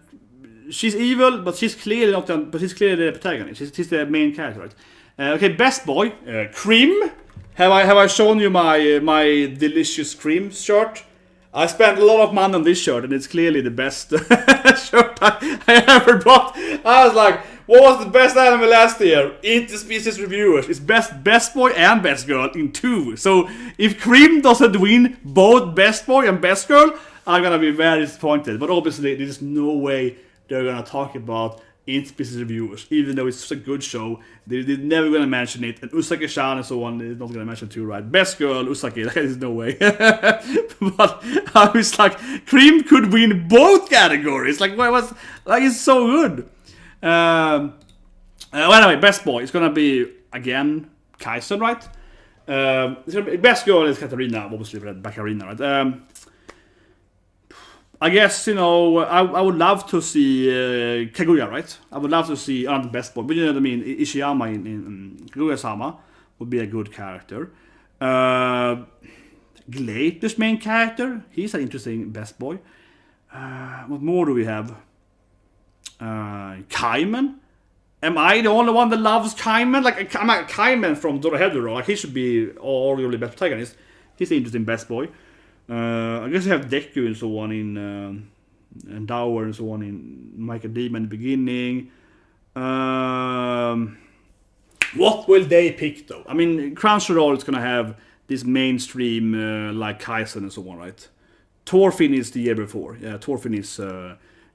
she's evil, but she's clearly not. But she's clearly the protagonist. She's the main character, right? Okay, best boy, Cream. Have I shown you my delicious Cream shirt? I spent a lot of money on this shirt, and it's clearly the best shirt I ever bought. I was like, what was the best anime last year? Interspecies reviewers. It's best boy and best girl in 2. So if Cream doesn't win both best boy and best girl, I'm gonna be very disappointed. But obviously, there's no way they're gonna talk about Interspecies reviewers, even though it's such a good show. They're never gonna mention it. And Usagi-chan and so on is not gonna mention it too, right? Best girl, Usagi. There's no way. But I was like, Cream could win both categories. Like, what was like? It's so good. Well, anyway, best boy. It's gonna be again Kaisen, right? It's gonna be, best girl is Katarina, obviously, for that Baccarina, right? I guess, you know, I would love to see Kaguya, right? I would love to see the best boy, but you know what I mean. Ishiyama in Kaguya-sama would be a good character. Glater's main character, he's an interesting best boy. What more do we have? Kaiman. Am I the only one that loves Kaiman? Like, I'm a Kaiman from Dorohedoro. Like, he should be arguably best protagonist. He's an interesting best boy. I guess you have Deku and so on in and Dower and so on in Michael Demon in the beginning. What will they pick though? I mean, Crunchyroll is gonna have this mainstream like Kaizen and so on, right? Thorfinn is the year before. Yeah, Thorfinn is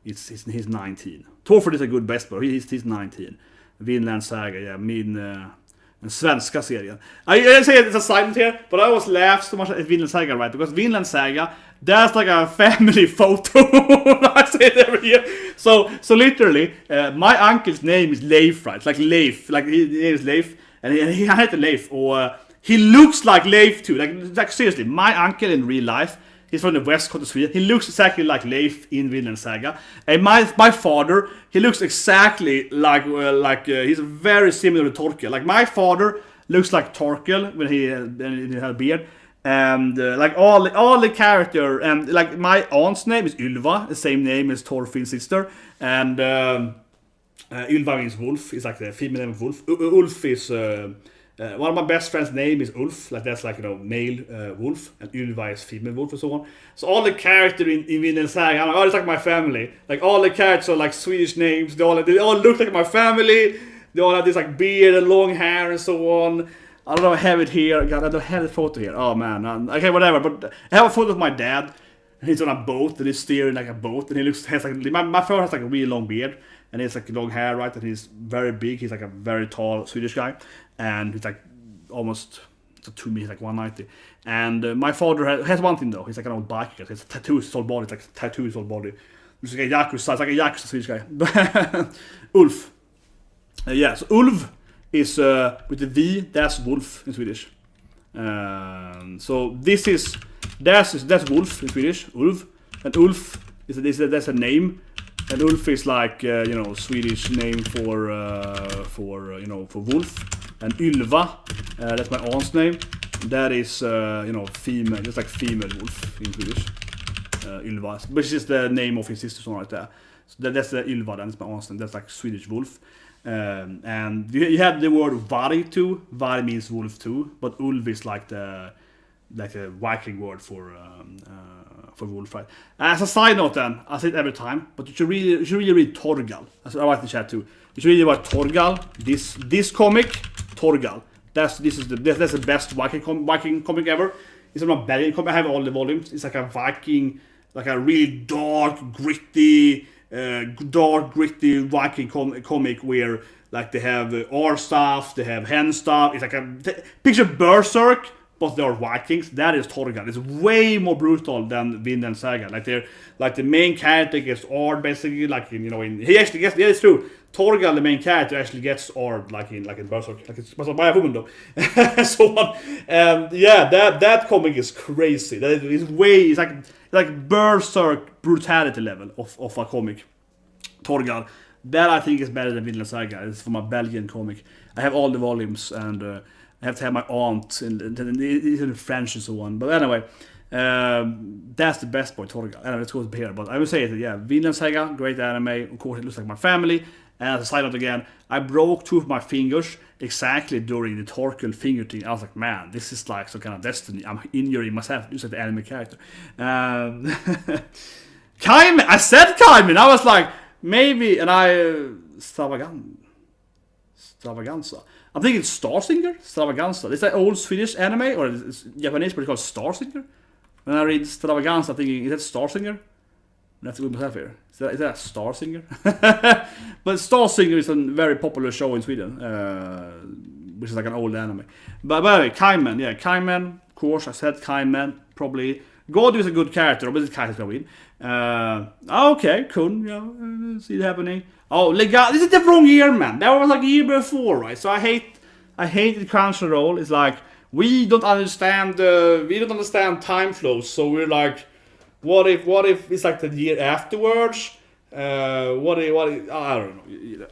he's 19. Thorfinn is a good best player. He's 19. Vinland Saga, yeah, den svenska serien. I say it's a side note here, but I always laugh so much at Vinland Saga, right? Because Vinland Saga, that's like a family photo. I say it every year. So literally, my uncle's name is Leif, right? Like Leif, like his name is Leif, and he had Leif, or he looks like Leif too. Like seriously, my uncle in real life, he's from the west coast of Sweden. He looks exactly like Leif in Vinland Saga. And my father, he looks exactly like he's very similar to Torkel. Like my father looks like Torkel when he had a beard. And like all the character, and like my aunt's name is Ylva, the same name as Thorfinn's sister. And Ylva means wolf. It's like the female name of wolf. Ulf is one of my best friends' name is Ulf, like that's like, you know, male wolf, and Ylva is female wolf and so on. So all the characters in Vinland Saga, I'm like, oh, it's like my family. Like all the characters are like Swedish names. They all look like my family. They all have this like beard and long hair and so on. I don't know. I have it here. God, I don't have a photo here. Oh man. Okay, whatever. But I have a photo of my dad. He's on a boat and he's steering like a boat, and he has like my father has like a really long beard, and he has like long hair, right? And he's very big. He's like a very tall Swedish guy, and he's like almost 2 meters, like 190. And my father has one thing though. He's like an old biker. He has tattoos his whole body. It's like tattoos his whole body. He's like a yakuza. It's like a yakuza Swedish guy. Ulf. Yeah. So Ulf is with the V. That's wolf in Swedish. So this is. That's wolf in Swedish, Ulf, and Ulf that's a name, and Ulf is like Swedish name for wolf, and Ylva, that's my aunt's name. That is female. It's like female wolf in Swedish, Ylva, which is the name of his sister, right there. So that's the Ylva. That's my aunt's name. That's like Swedish wolf. And you have the word varg too. Varg means wolf too, but Ulf is like a Viking word for wolf, right? As a side note, then I say it every time, but you should really read Torgal. As I write in the chat too. You should read about Torgal. This comic, Torgal. That's the best Viking comic ever. It's not a Belgian comic. I have all the volumes. It's like a Viking, like a really dark, gritty Viking comic where like they have R stuff, they have hen stuff. It's like picture Berserk. But they are Vikings. That is Torgal. It's way more brutal than Vinland Saga. Like the main character gets Ard basically. He actually gets. Yeah, it's true. Torgal, the main character, actually gets Ard like in Berserk. Like it's by a woman though. So on. That comic is crazy. That is way. It's like Berserk brutality level of a comic. Torgal. That I think is better than Vinland Saga. It's from a Belgian comic. I have all the volumes and. I have to have my aunt in French and so on. But anyway, that's the best boy, Torgal. Anyway, let's go to here. But I would say that, yeah, Vinland Saga, great anime. Of course, it looks like my family. And as a side note again, I broke 2 of my fingers exactly during the Torkel finger thing. I was like, man, this is like some kind of destiny. I'm injuring myself, just like the anime character. Kaimen, I said Kaimen. I was like, maybe, and Stravaganza. I'm thinking Starsinger? Stravaganza. Is that old Swedish anime? Or it's Japanese, but it's called Starsinger? When I read Stravaganza, I'm thinking, is that Starsinger? I have to look myself here. Is that Starsinger? But Starsinger is a very popular show in Sweden, which is like an old anime. But anyway, Kaimen. Yeah, Kaimen. Of course, I said Kaimen. Probably. God is a good character. Obviously, Kai's gonna win. Okay, cool. Yeah, see it happening. Oh, Legal. This is the wrong year, man. That was like a year before, right? So I hate the Crunchyroll. It's like we don't understand time flows. So we're like, what if it's like the year afterwards? What if I don't know.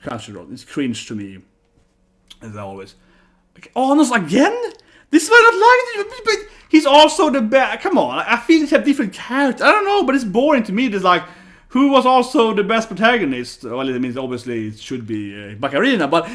Crunchyroll. It's cringe to me, as always. Like, Honest again? This is why I don't like it. But he's also the best. Come on, I feel they have different characters. I don't know, but it's boring to me. It's like, who was also the best protagonist? Well, it means obviously it should be Baccarina, but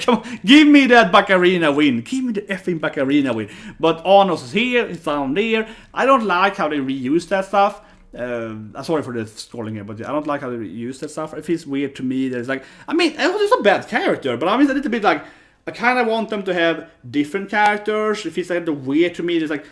come on, give me that Baccarina win. Give me the effing Baccarina win. But Arnos is here, it's down there. I don't like how they reuse that stuff. I'm sorry for the scrolling here, but I don't like how they use that stuff. It feels weird to me. There's like, I mean, it's a bad character, but I mean, a little bit like, I kind of want them to have different characters. It feels like the weird to me. There's like,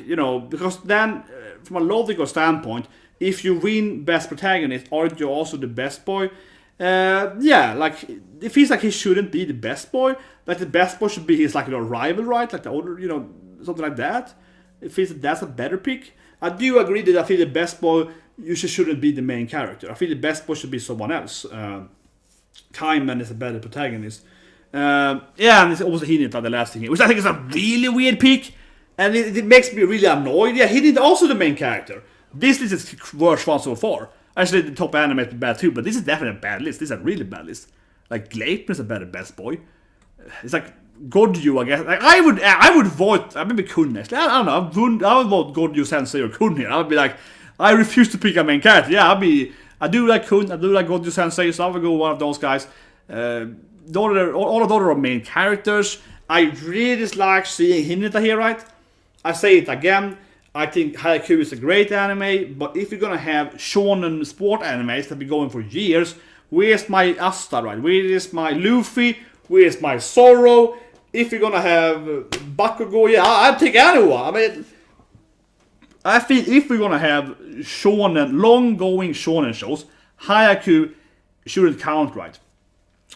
you know, because then, from a logical standpoint, if you win best protagonist, aren't you also the best boy? Yeah, like, it feels like he shouldn't be the best boy. Like, the best boy should be his, like, rival, right? Like, the older, you know, something like that. It feels like that's a better pick. I do agree that I feel the best boy usually shouldn't be the main character. I feel the best boy should be someone else. Kaiman is a better protagonist. Yeah, and it's also Hinata, the last thing here, which I think is a really weird pick. And it makes me really annoyed. Yeah, Hinata also the main character. This list is the worst one so far. Actually, the top anime is bad too, but this is definitely a bad list. This is a really bad list. Like, Gleipnir is a better best boy. It's like Godyu, I guess. Like, I would vote. I maybe Kun actually. I don't know. I would vote Godyu Sensei or Kun here. I would be like, I refuse to pick a main character. Yeah, I do like Kun. I do like Godyu Sensei, so I would go one of those guys. All of those are main characters. I really dislike seeing Hinata here, right? I say it again. I think Haikyuu is a great anime, but if you're gonna have shonen sport animes that been going for years, where's my Asta, right? Where is my Luffy? Where's my Zoro? If you're gonna have Bakugo, yeah, I'd take anyone. I mean, I feel if we're gonna have shonen, long-going shonen shows, Haikyuu shouldn't count, right?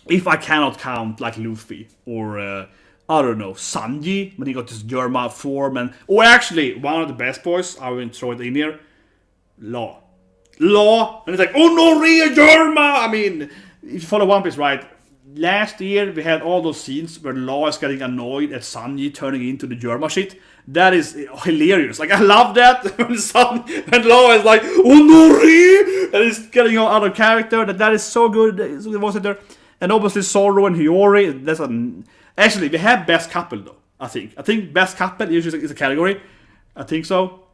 If I cannot count like Luffy or I don't know, Sanji, when he got this Germa form, or actually, one of the best boys, I will throw it in here, Law, and it's like, oh no, Ria Germa! I mean, if you follow One Piece, right, last year we had all those scenes where Law is getting annoyed at Sanji turning into the Germa shit. That is hilarious. Like, I love that when Law is like, oh no, Ria! And he's getting on other character, that is so good. And obviously Zoro and Hiyori, that's actually, we have best couple though, I think. I think best couple usually is a category. I think so.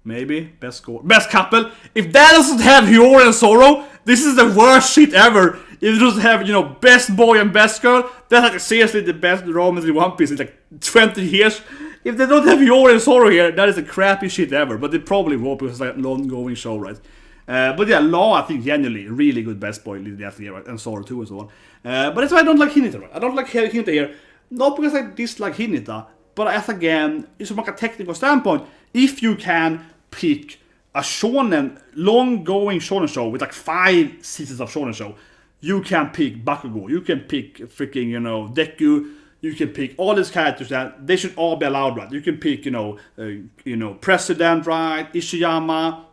Maybe. Best score. Best couple. If that doesn't have Hiyori and Zoro, this is the worst shit ever. If it doesn't have, you know, best boy and best girl, that's like seriously the best romance in One Piece in like 20 years. If they don't have Hiyori and Zoro here, that is the crappy shit ever. But they probably won't because it's like an ongoing show, right? But yeah, Law, I think, genuinely, really good best boy lead last year, right? And Zoro too and so on. But that's why I don't like Hinata, right? I don't like Hinata here. Not because I dislike Hinata, but as again, it's from like a technical standpoint, if you can pick a shonen, long-going shonen show with like 5 seasons of shonen show, you can pick Bakugo, you can pick freaking, you know, Deku, you can pick all these characters that they should all be allowed, right? You can pick, you know, President, right? Ishiyama.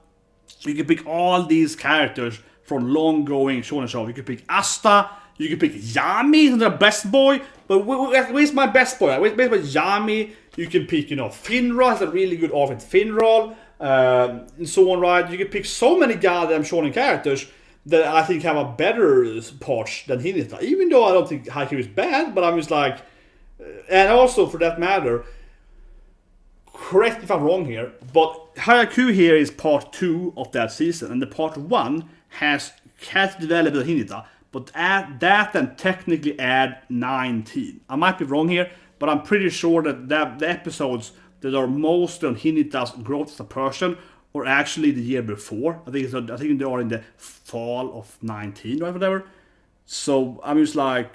You can pick all these characters from long-going shonen show. You can pick Asta. You can pick Yami, he's the best boy. But where's my best boy? Where's my Yami? You can pick, you know, Finra has a really good outfit. Finral, and so on, right? You can pick so many goddamn shonen characters that I think have a better parts than Hinata. Even though I don't think Haikyuu is bad, but I'm just like, and also for that matter, correct if I'm wrong here, but Haikyuu here is part 2 of that season, and the part 1 has character development of Hinata, but add that and technically add 19. I might be wrong here, but I'm pretty sure that the episodes that are most on Hinata's growth as a person are actually the year before. I think they are in the fall of 19 or whatever. So I'm just like,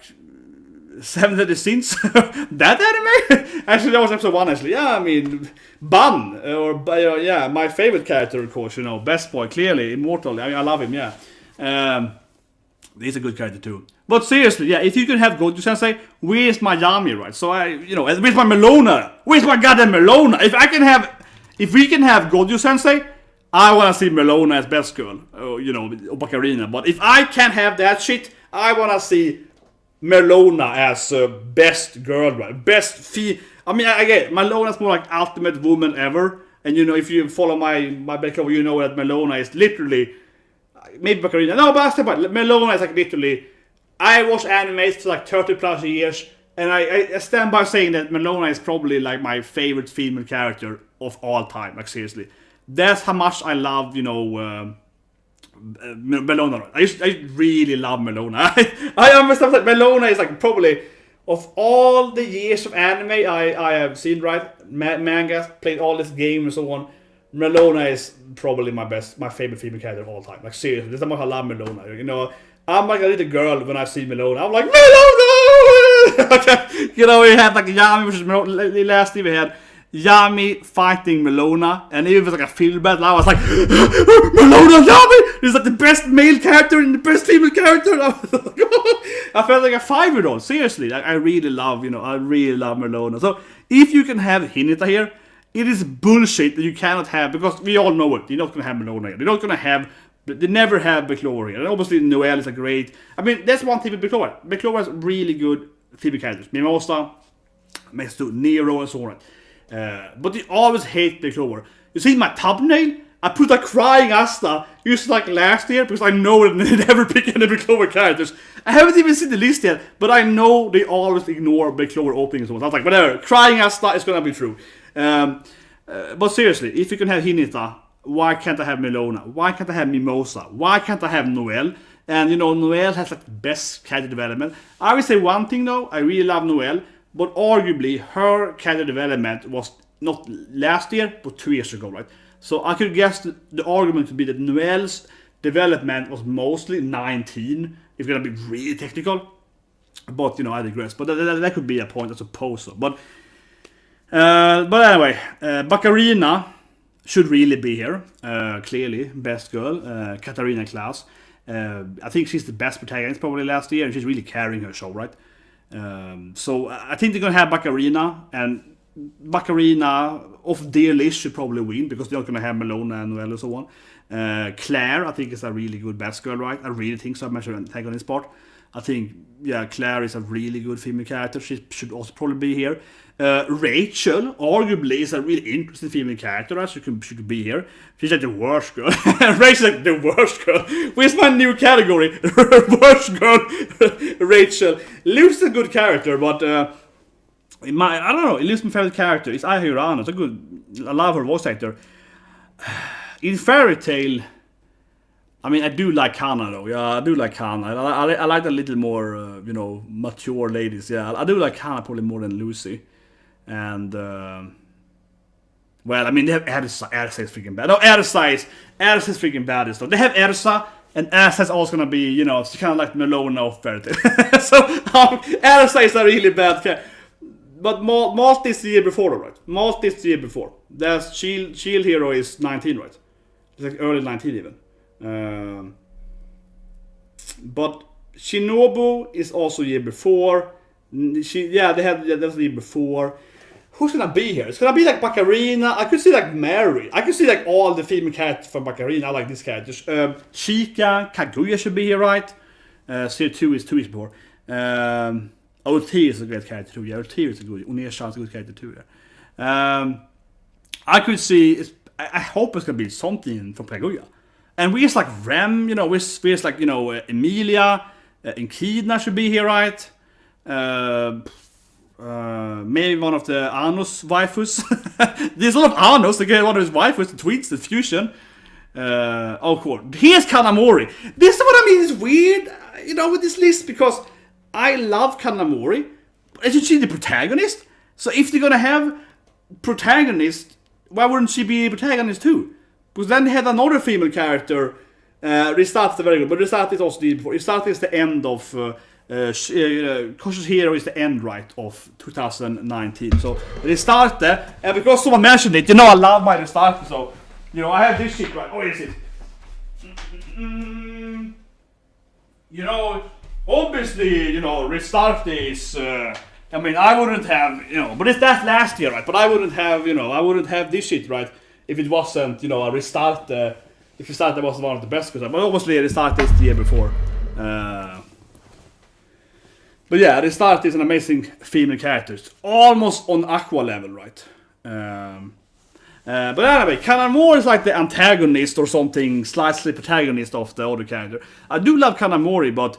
70 scenes? That anime? Actually, that was episode 1, actually. Yeah, I mean, Ban, yeah, my favorite character, of course, you know, best boy, clearly, immortal. I mean, I love him, yeah. He's a good character, too. But seriously, yeah, if you can have Goju Sensei, where's my Yami, right? So where's my Melona? Where's my goddamn Melona? If we can have Goju Sensei, I wanna see Melona as best girl, or, you know, Obakarina. But if I can't have that shit, I wanna see Melona as best girl, right? Best I mean, again, Melona's more like ultimate woman ever. And you know, if you follow my back over, you know that Melona is literally, maybe Bakarina. No, but Melona is like literally, I watch animes for like 30 plus years, and I stand by saying that Melona is probably like my favorite female character of all time. Like seriously, that's how much I love, you know, Melona. I really love Melona. I understand that Melona is like probably, of all the years of anime I have seen, right, mangas, played all this game and so on, Melona is probably my favorite female character of all time. Like seriously, this is how much I love Melona. You know, I'm like a little girl when I see Melona. I'm like Melona. You know, we had like Yami versus Melona. Last year we had Yami fighting Melona, and it was like a field battle. I was like, Melona, Yami! It's like the best male character and the best female character. I felt like a 5-year-old. Seriously, like, I really love Melona. So if you can have Hinata here, it is bullshit that you cannot have, because we all know it. You're not gonna have Melona here. They're not gonna have. They never have Beclover here. And obviously Noelle is a great. I mean, that's one thing with Beclover. Beclover has really good female characters. Mimosa, Mesto, Nero, and so on. But you always hate Beclover. You see my thumbnail? I put a crying Asta just like last year because I know that they never pick any Beclover characters. I haven't even seen the list yet, but I know they always ignore Beclover openings. So I was like, whatever, crying Asta is gonna be true. But seriously, if you can have Hinata, why can't I have Melona? Why can't I have Mimosa? Why can't I have Noelle? And you know, Noelle has like the best character development. I would say one thing though, I really love Noelle. But arguably, her character development was not last year, but 2 years ago, right? So I could guess the argument would be that Noelle's development was mostly 19. It's gonna be really technical, but you know, I digress. But that could be a point, I suppose. So. But anyway, Baccarina should really be here. Clearly, best girl, Katarina Klaas. I think she's the best protagonist probably last year, and she's really carrying her show, right? So I think they're gonna have Baccarina, and Baccarina of their list should probably win because they're not gonna have Melona and Noelle and so on. Claire, I think, is a really good best girl, right? I really think so. I mentioned antagonist part. I think, yeah, Claire is a really good female character. She should also probably be here. Rachel, arguably, is a really interesting female character, right? She could be here. She's like the worst girl. Rachel's like the worst girl. Where's my new category? Worst girl. Rachel. Luke's a good character, but I don't know. Luke's my favorite character. It's Ai Hirano. It's a good. I love her voice actor. In Fairy Tail, I mean, I do like Hana though. Yeah, I do like Hana. I like a little more, you know, mature ladies. Yeah, I do like Hana probably more than Lucy. And well, I mean, they have Ersa is freaking bad. No, Ersa is freaking bad. So they have Ersa, and Ersa is also gonna be, you know, it's kind of like Melona of Fairy Tail. So Ersa is a really bad character. But Malt is the year before, right? Malt is the year before. There's Shield Hero is 19, right? It's like early 19 even. But Shinobu is also year before. That's the year before. Who's gonna be here? It's gonna be like Baccarina. I could see like Mary. I could see like all the female characters from Baccarina. I like these characters. Chica, Kaguya should be here, right? Series 2 is 2 years before. OT is a great character too. Yeah, OT is a good. Unesha is a good character too. Yeah. I could see. I hope it's gonna be something from Kaguya. And we just like Rem, you know, we like, you know, Emilia, and Kidna should be here, right? Maybe one of the Anos waifus. There's a lot of Anos. They get one of his waifus, the tweets, the fusion. Cool. Here's Kanamori. This is what I mean. It's weird, you know, with this list because I love Kanamori. As you see, the protagonist. So if they're gonna have protagonist, why wouldn't she be a protagonist too? Because then they had another female character. Restart is very good, but Restart is also the before. Restart is the end of. Cautious Hero is the end, right, of 2019. So Restart, and because someone mentioned it, you know, I love my Restart. So, you know, I have this shit, right? Oh, is it? You know, obviously, you know, Restart is. I mean, I wouldn't have, you know, but it's that last year, right? But I wouldn't have, you know, I wouldn't have this shit, right? If it wasn't, you know, a Restart. If Restart was one of the best, but obviously Restart is the year before. But yeah, Restart is an amazing female character. It's almost on Aqua level, right? But anyway, Kanamori is like the antagonist or something, slightly protagonist of the other character. I do love Kanamori, but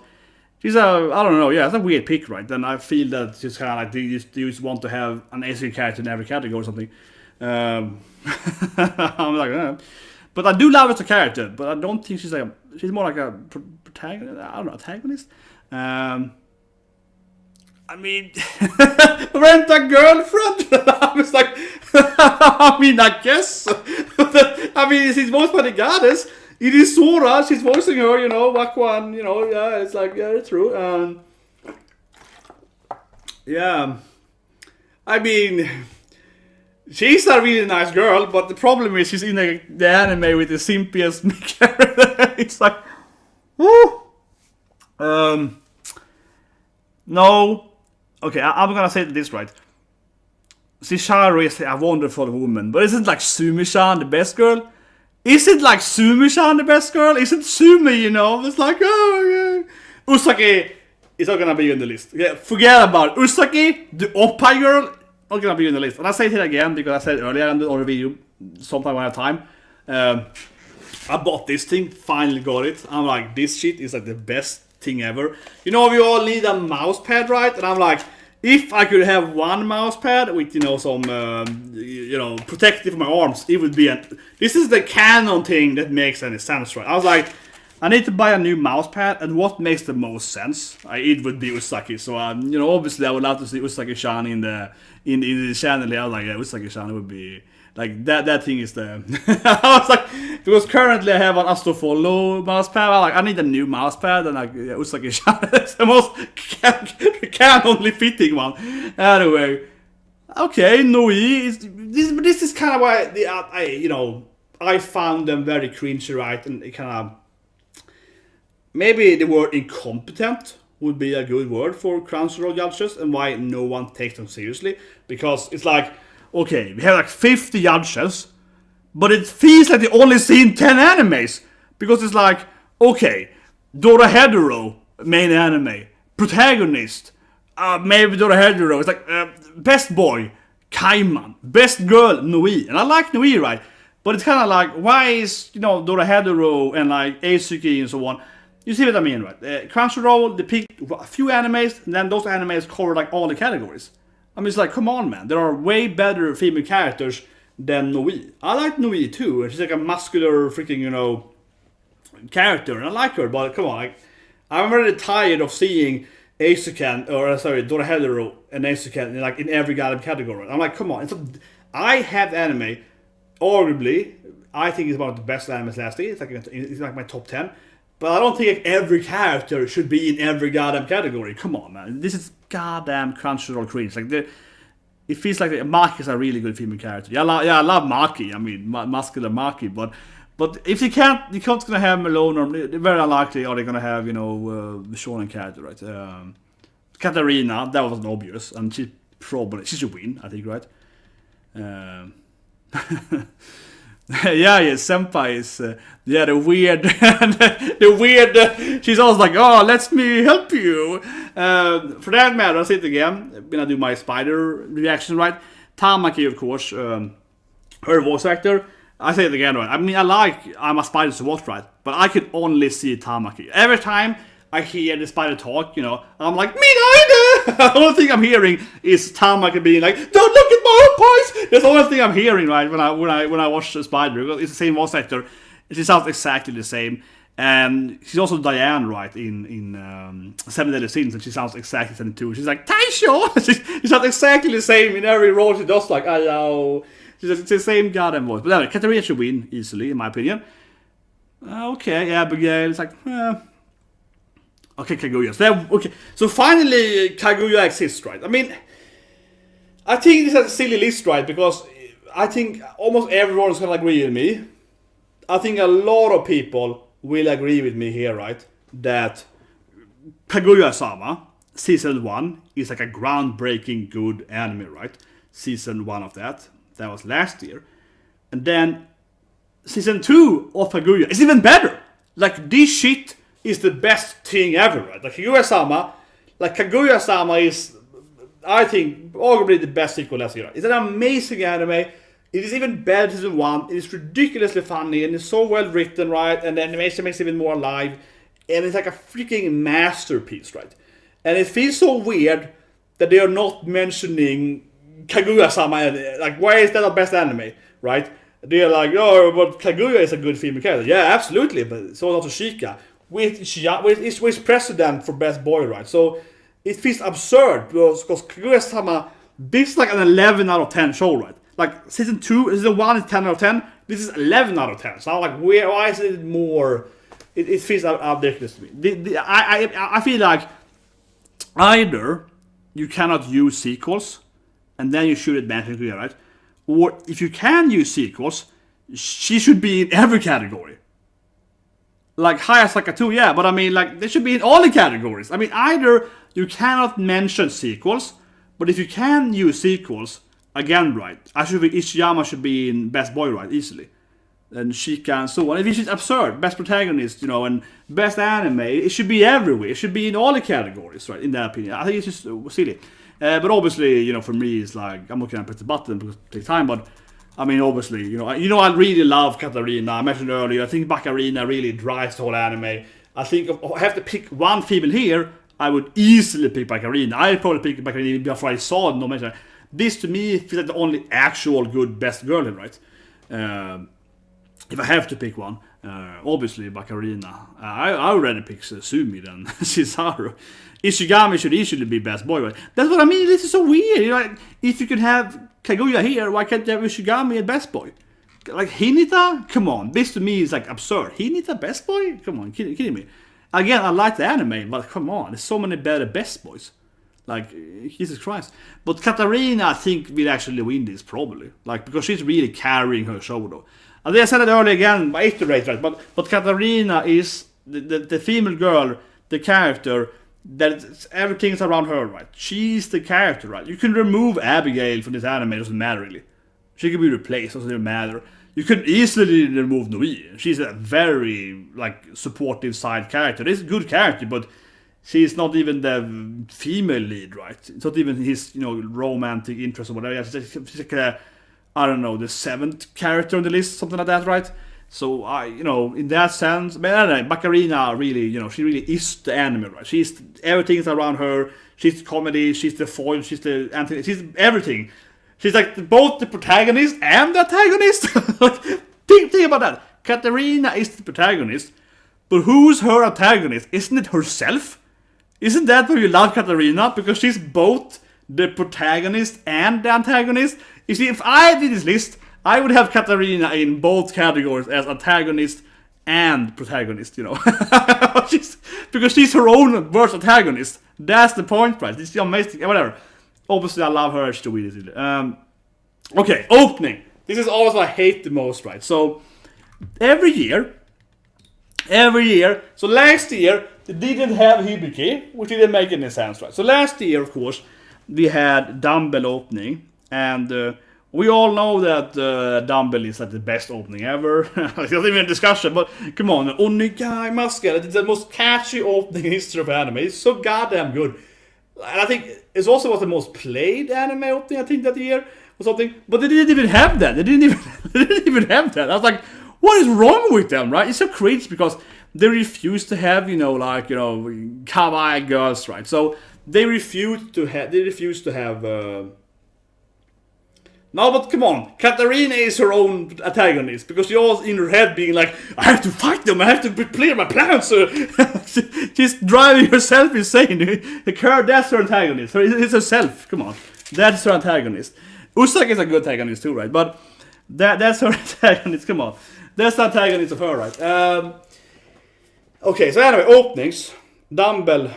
she's I don't know, yeah, it's a weird pick, right? And I feel that she's kind of like, you just want to have an Asian character in every category or something. I'm like, but I do love her as a character, but I don't think she's more like a protagonist, I don't know, antagonist. I mean, rent a girlfriend. I was like, I mean, I guess. I mean, she's voiced by the goddess. It is Sora. She's voicing her, you know, Wakwan, you know, yeah, it's like, yeah, it's true. Yeah. I mean, she's a really nice girl, but the problem is she's in the anime with the simpiest character. It's like, woo! No. Okay, I'm gonna say this right. Shisharu is a wonderful woman, but isn't like Sumi-chan the best girl? Isn't like Sumi-chan the best girl? Isn't Sumi, you know? It's like, oh, yeah. Usagi is not gonna be on the list. Yeah, forget about it. Usagi, the Oppai girl, not gonna be on the list. And I say it again because I said earlier in the review, sometime when I have time. I bought this thing, finally got it. I'm like, this shit is like the best thing ever. You know, we all need a mouse pad, right? And I'm like, if I could have one mouse pad with, you know, some, you know, protective for my arms, it would be this is the canon thing that makes any sense, right? I was like, I need to buy a new mouse pad, and what makes the most sense? It would be Usagi. So, you know, obviously I would love to see Usagi-chan in the channel. I was like, yeah, Usagi-chan would be, like, that thing is the... I was like, because currently I have an Astro mouse pad. I'm like, I need a new mouse pad, and like, yeah, Usagi-chan is the most canonly fitting one. Anyway, okay, Noi this is kind of why I found them very cringy, right? And it kind of, maybe the word incompetent would be a good word for Crunchyroll judges, and why no one takes them seriously. Because it's like, okay, we have like 50 judges, but it feels like they only seen 10 animes. Because it's like, okay, Dorohedoro, main anime, protagonist, maybe Dorohedoro, it's like, best boy, Kaiman, best girl, Noi. And I like Noi, right? But it's kind of like, why is, you know, Dorohedoro and like Eisuki and so on? You see what I mean, right? Crunchyroll, they picked a few animes, and then those animes cover like all the categories. I mean, it's like, come on, man. There are way better female characters than Noi. I like Noi too. She's like a muscular freaking, you know, character, and I like her. But come on, like, I'm really tired of seeing Dorohedoro and Eisuken like in every goddamn category. I'm like, come on. I have anime, arguably, I think it's one of the best animes last year. It's like my top 10. But I don't think every character should be in every goddamn category. Come on, man. This is goddamn Crunchyroll cringe. Like, it feels like Maki is a really good female character. Yeah, I love Maki. I mean, muscular Maki. But if you can't gonna have Malone, or very unlikely are they gonna have, you know, the shonen character, right? Katarina, that was obvious, and she should win, I think, right? Yeah, Senpai is, the weird, she's always like, oh, let me help you. For that matter, I'll say it again, I'm gonna do my spider reaction, right? Tamaki, of course, her voice actor, I say it again, right? I mean, I'm a spider to watch, right? But I can only see Tamaki. Every time I hear the spider talk, you know, I'm like, me neither! The only thing I'm hearing is Tamaki being like, don't look at my pies! That's the only thing I'm hearing, right, when I watch the spider, because it's the same voice actor. She sounds exactly the same. And she's also Diane, right, in Seven Deadly Sins, and she sounds exactly the same too. She's like, Taisho! She sounds exactly the same in every role she does, like, hello. It's the same goddamn voice. But anyway, Katarina should win easily, in my opinion. Okay, Abigail, it's like, okay, Kaguya. So finally, Kaguya exists, right? I mean, I think this is a silly list, right? Because I think almost everyone is gonna agree with me. I think a lot of people will agree with me here, right? That Kaguya-sama, Season 1, is like a groundbreaking good anime, right? Season 1 of that was last year. And then Season 2 of Kaguya is even better. Like, this shit is the best thing ever, right? Like, Kaguya-sama is, I think, arguably the best sequel last year. It's an amazing anime. It is even better than Season 1. It is ridiculously funny, and it's so well written, right? And the animation makes it even more alive. And it's like a freaking masterpiece, right? And it feels so weird that they are not mentioning Kaguya-sama. Like, why is that the best anime, right? They're like, oh, but Kaguya is a good female character. Yeah, absolutely, but so also Shika. With president for best boy, right? So it feels absurd because Kaguya-sama, this is like an 11 out of 10 show, right? like season 2, season 1 is 10 out of 10. This is 11 out of 10. So I'm like, why is it more? It feels ridiculous to me. I feel like either you cannot use sequels, and then you should advance your career, right? Or if you can use sequels, she should be in every category. Like Hayasaka 2, yeah, but I mean, like, they should be in all the categories. I mean, either you cannot mention sequels, but if you can use sequels, again, right, Ishiyama should be in Best Boy, right, easily. And Shika and so on. If it's absurd, Best Protagonist, and Best Anime, it should be everywhere. It should be in all the categories, right, in that opinion. I think it's just silly. But obviously, for me, it's like, I'm not gonna press the button because it takes time, but I mean, obviously, I really love Katarina. I mentioned earlier, I think Baccarina really drives the whole anime. I think if I have to pick one female here, I would easily pick Baccarina. I'd probably pick Baccarina before I saw the nomination. This, to me, feels like the only actual good best girl here, right? If I have to pick one, obviously Baccarina. I would rather pick Sumi than Shizaru. Ishigami should easily be best boy, right? That's what I mean. This is so weird. If you could have Kaguya here, why can't you have Ishigami at best boy? Like Hinata? Come on. This to me is like absurd. Hinata best boy? Come on, kidding me? Again, I like the anime, but come on. There's so many better best boys. Like, Jesus Christ. But Katarina, I think, will actually win this, probably. Like, because she's really carrying her show, though. I said it earlier again, I iterate, right? But Katarina is the female girl, the character, that everything's around her, right? She's the character, right? You can remove Abigail from this anime, it doesn't matter, really. She can be replaced, doesn't matter. You could easily remove Nui. She's a very, supportive side character. It's a good character, but she's not even the female lead, right? It's not even his, romantic interest or whatever. She's like I don't know, the 7th character on the list, something like that, right? So, in that sense, but I don't know, Baccarina really, she really is the anime, right? Everything's around her. She's the comedy, she's the foil, she's the antagonist, she's everything. She's like both the protagonist and the antagonist. think about that. Katarina is the protagonist, but who's her antagonist? Isn't it herself? Isn't that why you love Katarina? Because she's both the protagonist and the antagonist? You see, if I did this list, I would have Katarina in both categories as antagonist and protagonist, because she's her own worst antagonist. That's the point, right? It's amazing, whatever. Obviously, I love her, she's really silly. Okay, opening. This is always what I hate the most, right? So, every year, so last year, they didn't have Hibiki, which didn't make any sense, right? So last year, of course, we had Dumbbell opening, and we all know that Dumbbell is like the best opening ever. It's not even a discussion, but come on, Onigai Masker, it's the most catchy opening in history of anime. It's so goddamn good. And I think it's also was the most played anime opening, I think, that year, or something. But they didn't even have that. They didn't even have that. I was like, what is wrong with them, right? It's so crazy because they refuse to have, kawaii girls, right? So they refuse to have. No, but come on, Katarina is her own antagonist because she's always in her head being like, I have to fight them, I have to clear my plans. She's driving herself insane. That's her antagonist. It's herself. Come on, that's her antagonist. Usagi is a good antagonist too, right? But that's her antagonist. Come on, that's the antagonist of her, right? Okay, so anyway, openings. Dumbbell,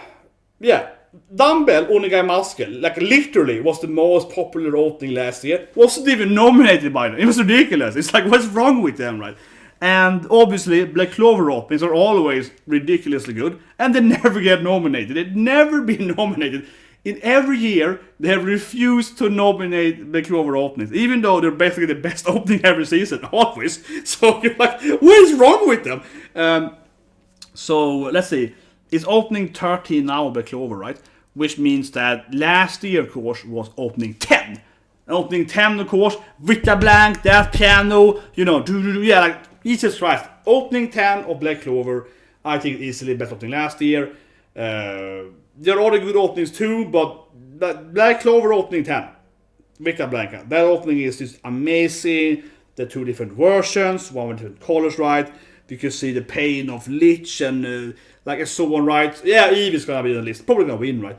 yeah. Dumbbell Onigai Masker, literally was the most popular opening last year. Wasn't even nominated by them. It was ridiculous. It's like, what's wrong with them, right? And obviously, Black Clover openings are always ridiculously good, and they never get nominated. They've never been nominated. In every year, they have refused to nominate Black Clover openings, even though they're basically the best opening every season, always. So you're like, what is wrong with them? So let's see. It's opening 13 now, Black Clover, right? Which means that last year, of course, was opening 10. And opening 10, of course, Vita Blank, that piano, Jesus Christ. Opening 10 of Black Clover, I think easily best opening last year. There are other good openings too, but Black Clover opening 10. Vita Blanca. That opening is just amazing. The 2 different versions, one with different colors, right? You can see the pain of Lich and so on, right? Yeah, Eve is gonna be on the list. Probably gonna win, right?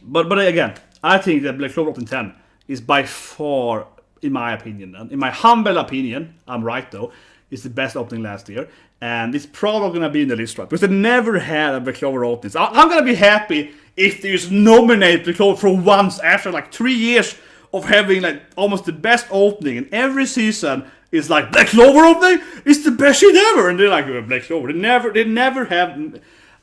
But again, I think that Black Clover opening 10 is by far, in my opinion, and in my humble opinion, I'm right though, is the best opening last year. And it's probably gonna be in the list, right? Because they never had a Black Clover opening. So I'm gonna be happy if they just nominate Black Clover for once after like 3 years of having like almost the best opening. And every season is like, Black Clover opening is the best shit ever. And they're like, Black Clover. They never have.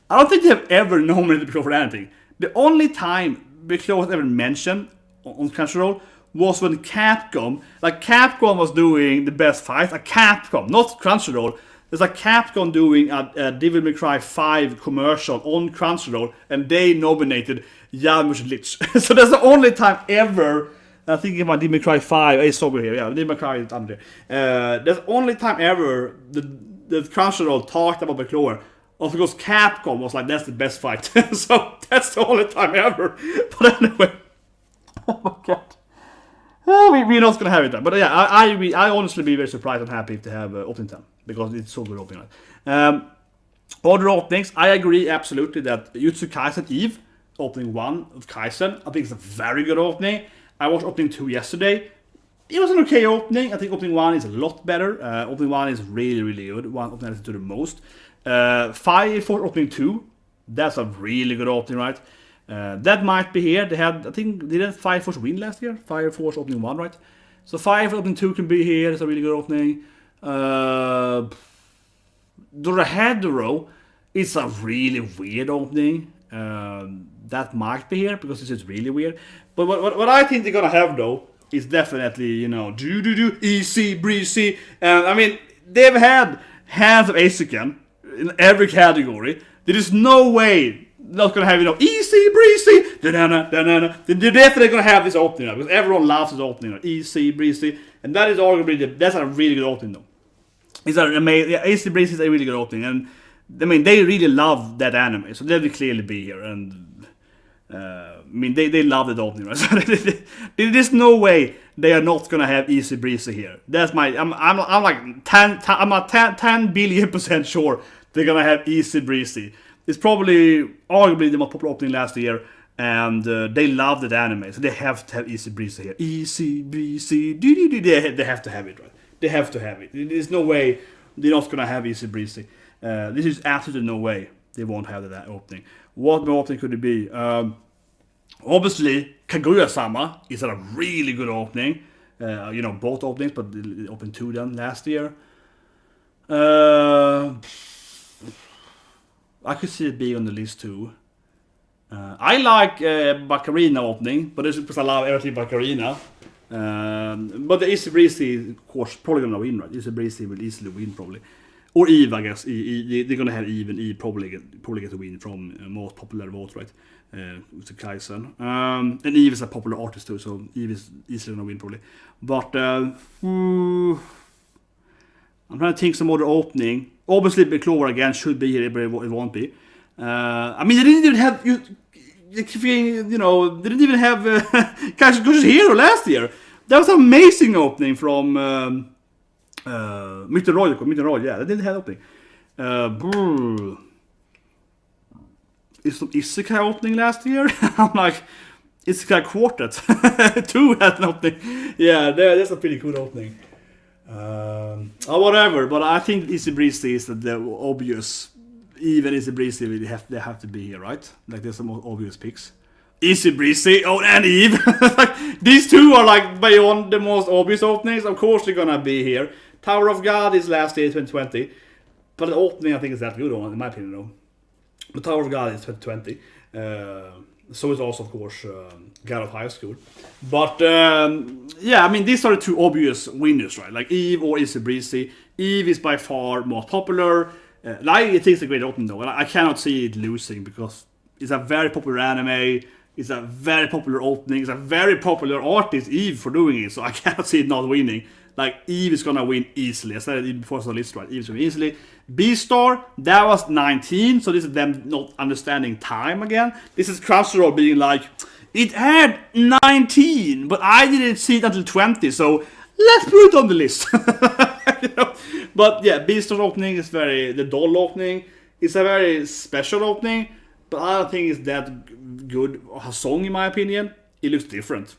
I don't think they have ever nominated Black Clover for anything. The only time Black Clover was ever mentioned on Crunchyroll was when Capcom was doing the best fight. Like Capcom, not Crunchyroll. There's like Capcom doing a Devil May Cry 5 commercial on Crunchyroll, and they nominated Jarmusch Lich. So that's the only time ever. I think about Devil May Cry 5. It's over here. Yeah, Devil May Cry is under there. That's the only time ever the Crunchyroll talked about Black Clover. Also because Capcom was like, that's the best fight. So that's the only time ever. But anyway. Oh my god. We're not gonna have it then. But yeah, I honestly be very surprised and happy if they have opening 10. Because it's so good opening. Other openings, I agree absolutely that Jujutsu Kaisen Eve, opening 1 of Kaisen, I think it's a very good opening. I watched opening 2 yesterday. It was an okay opening. I think opening 1 is a lot better. Opening 1 is really, really good. One opening I listen to the most. Fire Force opening 2, that's a really good opening, right? That might be here. They had, I think, didn't Fire Force win last year? Fire Force opening 1, right? So Fire Force opening 2 can be here. It's a really good opening. Dorohedoro is a really weird opening. That might be here because this is really weird. But what I think they're gonna have though is definitely, you know, do easy breezy. I mean, they've had Hands of Eizouken in every category. There is no way not gonna have, you know, easy breezy. Da-na-na. They're definitely gonna have this opening now, because everyone loves this opening. Easy breezy, and that is arguably that's a really good opening though. It's an amazing. Yeah, Easy Breezy is a really good opening, and I mean they really love that anime, so they will clearly be here. And I mean they love that opening, right? So there's no way they are not gonna have Easy Breezy here. That's my. I'm like 10 billion% sure they're gonna have Easy Breezy. It's probably arguably the most popular opening last year, and they love that anime, so they have to have Easy Breezy here. Easy Breezy, they have to have it, right? They have to have it. There's no way they're not gonna have Easy Breezy. This is absolutely no way they won't have that opening. What more opening could it be? Obviously, Kaguya-sama is a really good opening. You know, both openings, but they opened 2 then last year. I could see it being on the list too. I like Baccarina opening, but it's because I love everything Baccarina. But the Easy Breezy, of course, probably gonna win, right? Easy Breezy will easily win, probably. Or Eve, I guess. They're gonna have Eve, and Eve probably get a win from most popular votes, right? With the Kaisen. And Eve is a popular artist too, so Eve is easily gonna win, probably. But I'm trying to think some other opening. Obviously, Black Clover again should be here, but it won't be. I mean, they didn't even have you know, they didn't even have Kaishi's Hero last year. That was an amazing opening from Mythoroid, yeah, they didn't have opening. Is some Isekai opening last year? I'm like, Isekai Quartet 2 had an opening. Yeah, that's a pretty cool opening. Whatever, but I think Easy Breezy is the obvious. Even Easy Breezy, they have to be here, right? Like there's some obvious picks. Easy Breezy, and Eve. Like, these two are like beyond the most obvious openings. Of course they're gonna be here. Tower of God is last year 2020, but the opening I think is that good one in my opinion though. The Tower of God is 2020. So is also of course God of High School. But yeah, I mean these are the two obvious winners, right? Like Eve or Easy Breezy. Eve is by far more popular. I think it's a great opening though, and I cannot see it losing because it's a very popular anime. It's a very popular opening. It's a very popular artist, Eve, for doing it. So I cannot see it not winning. Like Eve is gonna win easily. I said it before the list, right? Eve's gonna win easily. Beastar, that was 19. So this is them not understanding time again. This is Crunchyroll being like, it had 19, but I didn't see it until 20. So let's put it on the list. You know? But yeah, Beastar opening is the doll opening. It's a very special opening, but I don't think it's that good a song in my opinion. It looks different.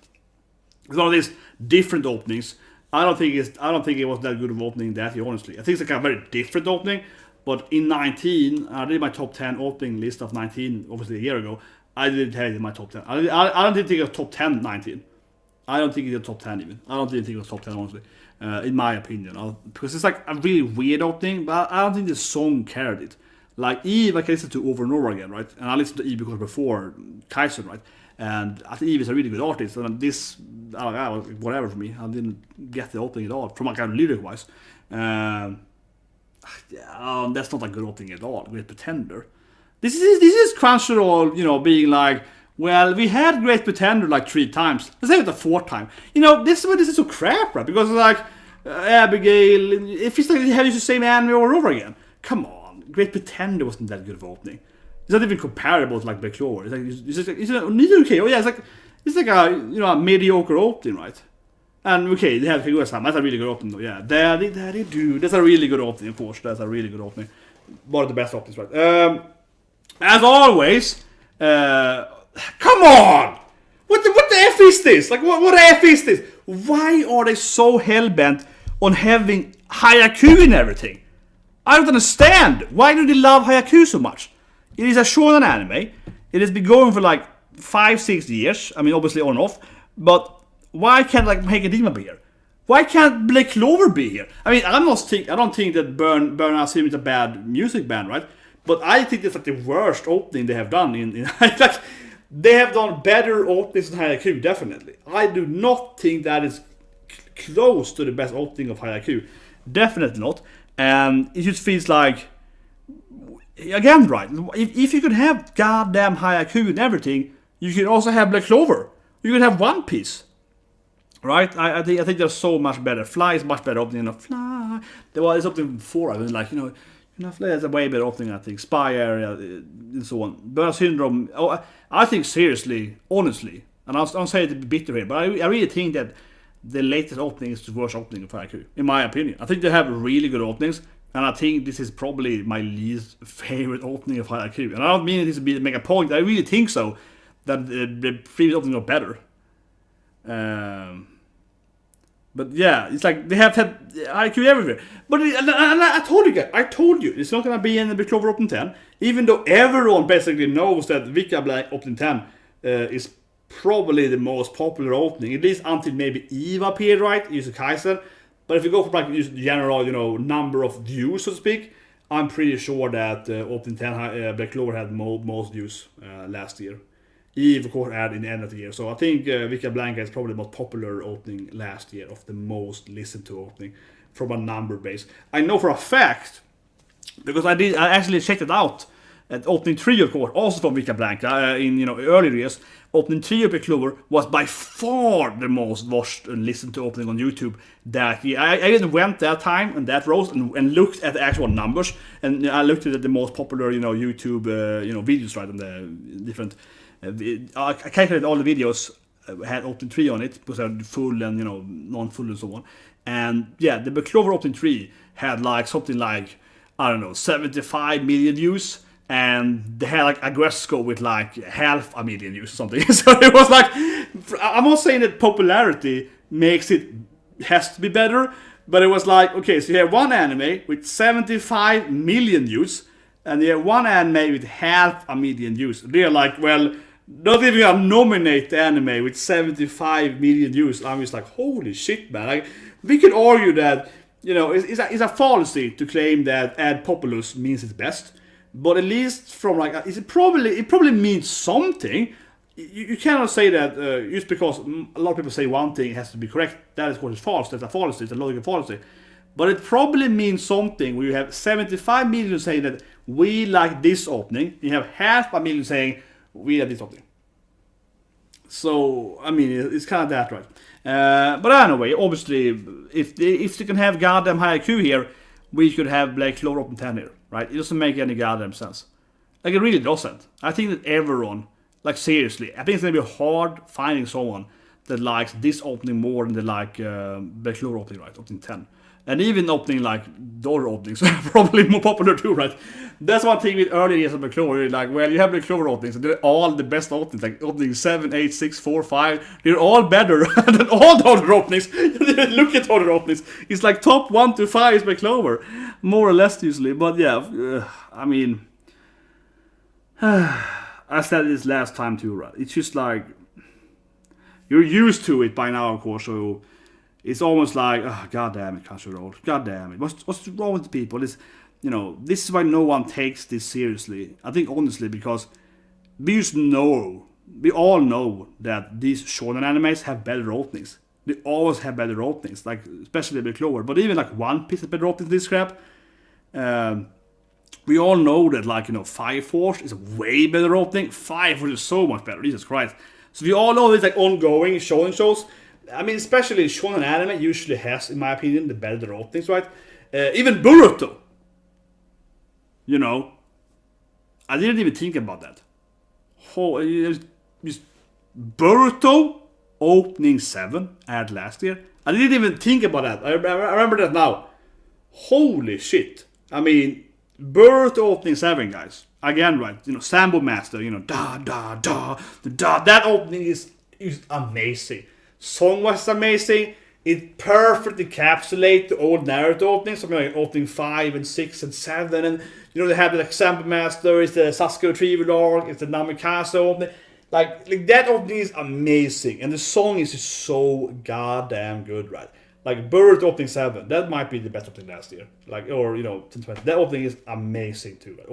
It's one of these different openings. I don't think it was that good of opening that year, honestly. I think it's like a very different opening. But in 19, I did my top 10 opening list of 19, obviously a year ago. I didn't have it in my top 10. I don't think it was top 10 19. I don't think it was top 10 even. I don't even think it was top 10, honestly. In my opinion. Because it's like a really weird opening, but I don't think the song carried it. Like Eve, I can listen to over and over again, right? And I listened to Eve because before Kaiser, right? And I think Eve is a really good artist. And this, whatever for me. I didn't get the opening at all, from like lyric-wise. That's not a good opening at all. Great Pretender. This is Crunchyroll, being like, well, we had Great Pretender like 3 times. Let's say it the 4th time. This is so crap, right? Because it's like Abigail, if it's like you have the same anime over and over again. Come on, Great Pretender wasn't that good of opening. It's not even comparable to like Black Clover. It's okay. Oh yeah, it's like a mediocre opening, right? And okay, they have Kaguya-sama. That's a really good opening though. Yeah, Daddy do. That's a really good opening, of course. That's a really good opening. One of the best openings, right? As always, come on! What the F is this? Like, what the F is this? Why are they so hellbent on having Hayaku and everything? I don't understand. Why do they love Hayaku so much? It is a shonen anime. It has been going for like 5-6 years. I mean, obviously on and off. But why can't like Hagedima be here? Why can't Black Clover be here? I mean, I don't think that Burnout Sim is a bad music band, right? But I think it's like the worst opening they have done in like, they have done better openings than Hayaku, definitely. I do not think that is close to the best opening of Hayaku. Definitely not. And it just feels like, again, right, if you could have goddamn Hayaku and everything, you could also have Black Clover. You could have One Piece. Right? I think they're so much better. Fly is much better opening than Fly. There was something before, I was like, Fly has a way better opening, I think. Spy Area, and so on. Burnout Syndrome, I think seriously, honestly, and I'll say it a bit bitter here, but I really think that the latest opening is the worst opening of Hayaku, in my opinion. I think they have really good openings, and I think this is probably my least favorite opening of Hayaku. And I don't mean this to make a point, I really think so, that the previous opening are better. But yeah, it's like they have had IQ everywhere. But I told you guys, it's not gonna be in the Black Clover Open 10, even though everyone basically knows that Vika Black Open 10 is probably the most popular opening, at least until maybe Eve appeared, right? Use Kaiser. But if you go for like general, number of views, so to speak, I'm pretty sure that Open 10 Black Clover had most views last year. Eve, of course, added in the end of the year. So I think Vika Blanca is probably the most popular opening last year, of the most listened to opening from a number base. I know for a fact, because I actually checked it out, at opening 3, of course, also from Vika Blanca in earlier years. Opening 3 of Black Clover was by far the most watched and listened to opening on YouTube that year. I even went that time and that roast and looked at the actual numbers, and I looked at the most popular YouTube videos, right, on the different. I calculated all the videos had opening 3 on it because they're full and non-full and so on. And yeah, the Black Clover opening 3 had like something like, I don't know, 75 million views, and they had like Agresco with like 500,000 views or something. So it was like, I'm not saying that popularity makes it has to be better, but it was like, okay, so you have one anime with 75 million views, and you have one anime with 500,000 views. They're like, well, not even gonna nominate the anime with 75 million views. I'm just like, holy shit, man. Like, we could argue that, it's a fallacy to claim that ad populus means it's best. But at least from like, it probably means something. You cannot say that just because a lot of people say one thing has to be correct. That is, of course, false. That's a fallacy. It's a logical fallacy. But it probably means something where you have 75 million saying that we like this opening. You have 500,000 saying we like this opening. So, I mean, it's kind of that, right? But anyway, obviously, if they can have goddamn Hayaku here, we could have Black Clover Open 10 here, right? It doesn't make any goddamn sense. Like, it really doesn't. I think that everyone, like, seriously, I think it's going to be hard finding someone that likes this opening more than they like Black Clover opening, right? Opening 10. And even opening like door openings are probably more popular too, right? That's one thing with early years of Black Clover. Like, well, you have Black Clover openings, and they're all the best openings. Like opening 7, 8, 6, 4, 5. They're all better than all the other openings. Look at other openings. It's like top 1 to 5 is Black Clover, more or less usually. But yeah, I mean, I said this last time too, right? It's just like you're used to it by now, of course. So it's almost like, oh, god damn it, Crunchyroll. God damn it. What's wrong with the people? This is why no one takes this seriously. I think honestly because we all know that these shonen animes have better openings. They always have better openings, like especially Black Clover. But even like One Piece has better openings than this crap. We all know that, like, Fire Force is a way better opening. Fire Force is so much better, Jesus Christ. So we all know this like ongoing shonen shows. I mean, especially shonen anime usually has, in my opinion, the better openings, right? Even Boruto. I didn't even think about that. Boruto opening 7 aired last year. I didn't even think about that. I remember that now. Holy shit. I mean, Boruto opening 7, guys. Again, right? Sambo Master, da da da da. That opening is amazing. Song was amazing. It perfectly encapsulates the old Naruto opening, something like opening 5 and 6 and 7, and they have the like Sambo Master, it's the Sasuke retrieval arc, it's the Namikaze opening. Like that opening is amazing, and the song is just so goddamn good, right? Like Boruto opening 7, that might be the best opening last year. Like, or 1020. That opening is amazing too. Right?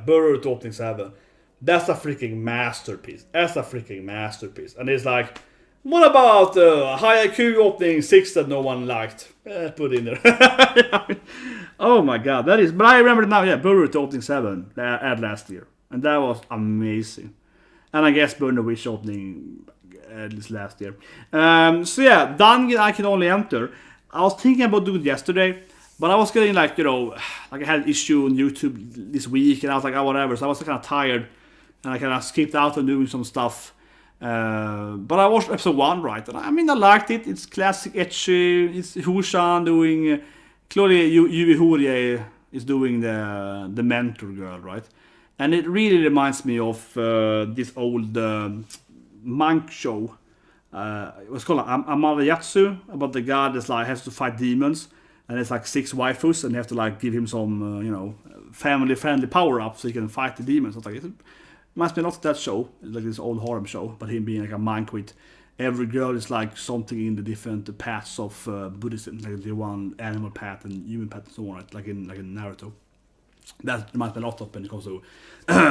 Boruto opening 7. That's a freaking masterpiece. And it's like, what about Haikyuu opening 6 that no one liked? Put in there. Oh my god, that is. But I remember it now. Yeah, Boruto opening 7 at last year, and that was amazing. And I guess Burn the Witch opening this last year. So yeah, Dungeon I Can Only Enter. I was thinking about doing it yesterday, but I was getting like I had an issue on YouTube this week, and I was like, oh whatever. So I was kind of tired, and I kind of skipped out on doing some stuff. But I watched episode 1, right? And I mean, I liked it. It's classic ecchi. It's Hushan doing. Clearly, Yui Horie is doing the mentor girl, right? And it really reminds me of this old monk show. It was called Amarayatsu, about the guy that like has to fight demons, and it's like 6 waifus, and you have to like give him some family-friendly power-up so he can fight the demons. It's like, it reminds me a lot of that show, like this old harem show, but him being like a monk with every girl is like something in the different paths of Buddhism, like the one animal path and human path and so on, right? like in Naruto. That reminds me a lot of when it comes to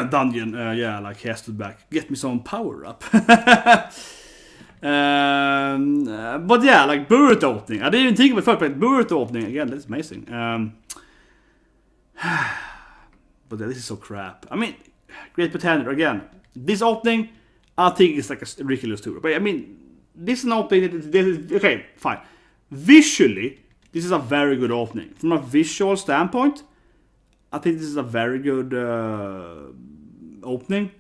dungeon. Like he has to back, get me some power up. But yeah, like Boruto opening. I didn't even think of it first, but Boruto opening again, that's amazing. But yeah, this is so crap. I mean, Great Pretender again. This opening, I think it's like a ridiculous too. But I mean, this is an opening. This is, okay, fine. Visually, this is a very good opening. From a visual standpoint, I think this is a very good opening.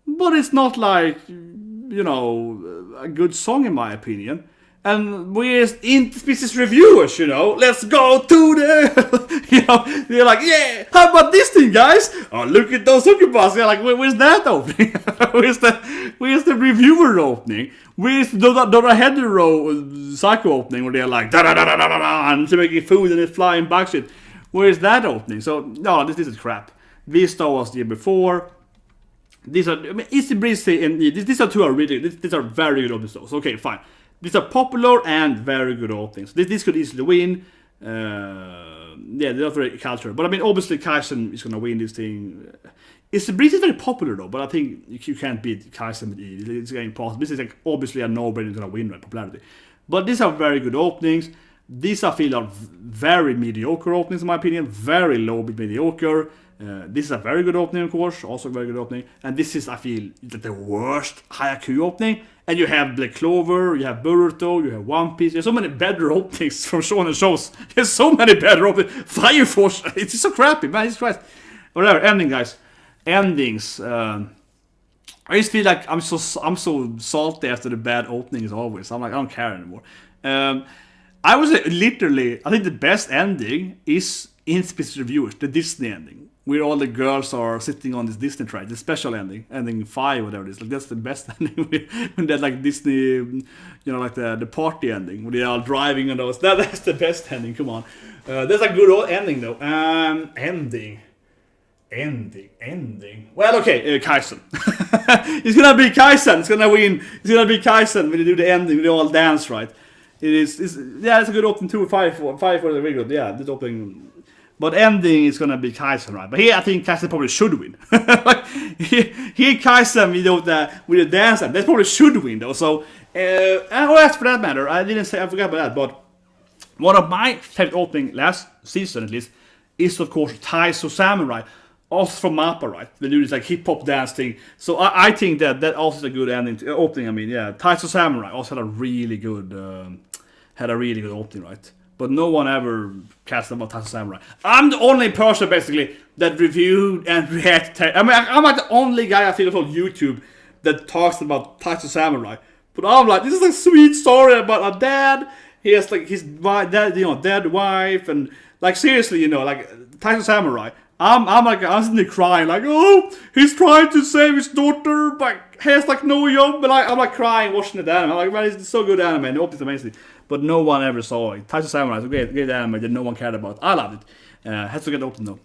But it's not like, a good song in my opinion. And we're business reviewers, let's go to the, they're like, yeah, how about this thing, guys? Oh, look at those succubus. They're like, where's that opening? where's the reviewer opening? Where's the Dodahedero psycho opening where they're like, da da da da da da, and they're making food and it's flying back shit? Where's that opening? So, no, this is crap. Vista was the year before. These are, Easy Breezy and these are two are really, these are very good openings. Okay, fine. These are popular and very good openings. This could easily win. They're not very cultural. But I mean, obviously, Kaisen is going to win this thing. Easy Breezy is very popular though, but I think you can't beat Kaisen with E. It's getting possible. This is like obviously a no-brainer going to win, right? Popularity. But these are very good openings. These I feel are very mediocre openings in my opinion. Very low bit mediocre. This is a very good opening, of course, also a very good opening. And this is, I feel, the worst Haikyuu opening. And you have Black Clover, you have Boruto, you have One Piece. There's so many better openings from shonen shows. There's so many better openings. Fire Force, it's just so crappy, man. Jesus Christ. Whatever, ending, guys. Endings. I just feel like I'm so salty after the bad openings always. I'm like, I don't care anymore. I would say literally, I think the best ending is in specific reviewers, the Disney ending, where all the girls are sitting on this Disney train, the special ending, ending 5, whatever it is. Like that's the best ending. When that like Disney, you know, like the party ending, where they are driving on those. That's the best ending. Come on, that's a good old ending though. Ending. Well, okay, Kaisen. It's gonna be Kaisen. It's gonna win. It's gonna be Kaisen when they do the ending. They all dance, right? It's a good opening too. 5 for the very good. Yeah, this opening. But ending is gonna be Kaisen, right? But here I think Kaisen probably should win. Like here Kaisen with the dance, that probably should win though. So as for that matter, I forgot about that. But one of my favorite opening last season at least is of course Taiso Samurai. Also from Mappa, right? They do this like hip hop dance thing. So I think that also is a good ending opening. I mean, yeah, Taiso Samurai also had a really good opening, right? But no one ever cast about Taiso Samurai. I'm the only person basically that reviewed and reacted. I mean, I'm like the only guy I feel on YouTube that talks about Taiso Samurai. But I'm like, this is a sweet story about a dad. He has like his dead wife, and like seriously, like Taiso Samurai. I'm sitting there crying, like, oh, he's trying to save his daughter, but he has like no job, but I'm like crying watching the anime. I'm like, man, it's so good anime, and the opening's amazing. But no one ever saw it. Taiso Samurai is a great anime that no one cared about. I loved it. Has to get open though.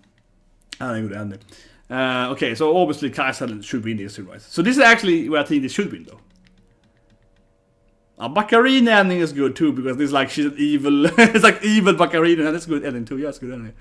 I think good anime. Okay, so obviously Kaisen should win this, right? So this is actually where I think they should win though. Baccarina ending is good too, because this like she's evil. It's like evil Baccarina, and that's a good ending too. Yeah, it's good ending.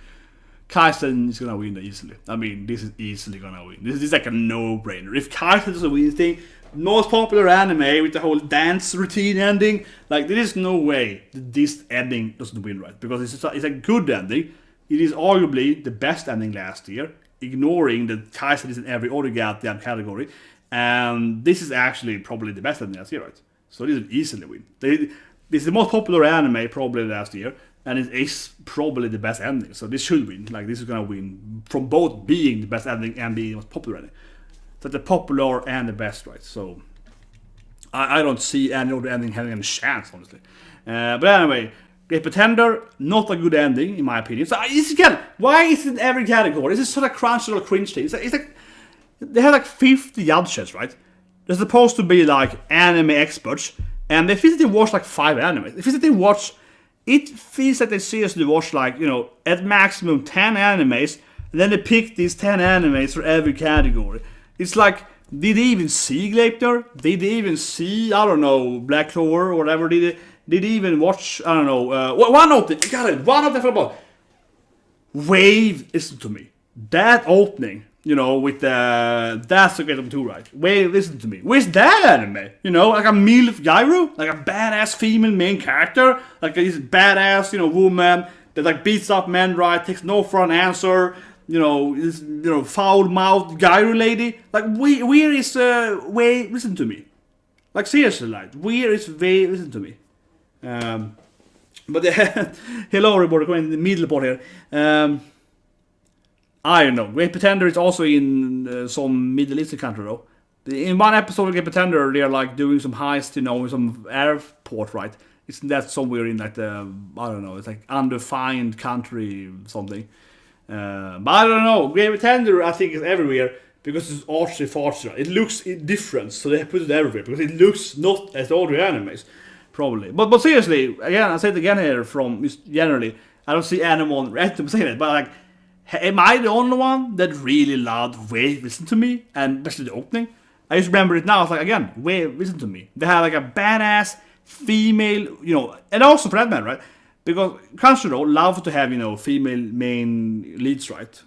Kaisen is gonna win easily. I mean, this is easily gonna win. This is like a no-brainer. If Kaisen doesn't win this thing, most popular anime with the whole dance routine ending, like there is no way that this ending doesn't win, right? Because it's a good ending. It is arguably the best ending last year, ignoring that Kaisen is in every other goddamn category. And this is actually probably the best ending last year, right? So this will easily win. This is the most popular anime probably last year. And it is probably the best ending, so this should win. Like, this is gonna win from both being the best ending and being the most popular ending. So the popular and the best, right? So I don't see any other ending having any chance, honestly. But anyway, Great Pretender, not a good ending in my opinion. So again, why is it in every category? This is sort of Crunchyroll cringe thing. It's like they have like 50 judges, right? They're supposed to be like anime experts, and they physically watch like 5 animes. They physically watch. It feels like they seriously watch like, at maximum 10 animes, and then they pick these 10 animes for every category. It's like, did they even see Gleipnir? Did they even see, I don't know, Black Clover or whatever? Did they even watch, I don't know, one of them I forgot. Wave, listen to me. That opening, with that's a great one too, right? Wait, listen to me. Where's that anime? Like a MILF Gyro? Like a badass female main character? Like this badass, woman that like beats up men, right? Takes no for an answer. This, foul-mouthed Gyro lady. Like, where is, Wait, listen to me. Like, seriously, like, where is Wave, listen to me. But, hello everybody, going in the middle part here. I don't know. Great Pretender is also in some Middle Eastern country though. In one episode of Great Pretender, they're like doing some heist, in some airport, right? Isn't that somewhere in like the, I don't know, it's like undefined country something. But I don't know. Great Pretender I think is everywhere because it's artsy fartsy. It looks different, so they put it everywhere because it looks not as other animes, probably. But seriously, again, I say it again here from generally, I don't see anyone random saying it, but like, am I the only one that really loved Wave Listen to Me? And especially the opening? I just remember it now. It's like, again, Wave Listen to Me. They had like a badass female, and also for that matter, right? Because Crunchyroll love to have, female main leads, right?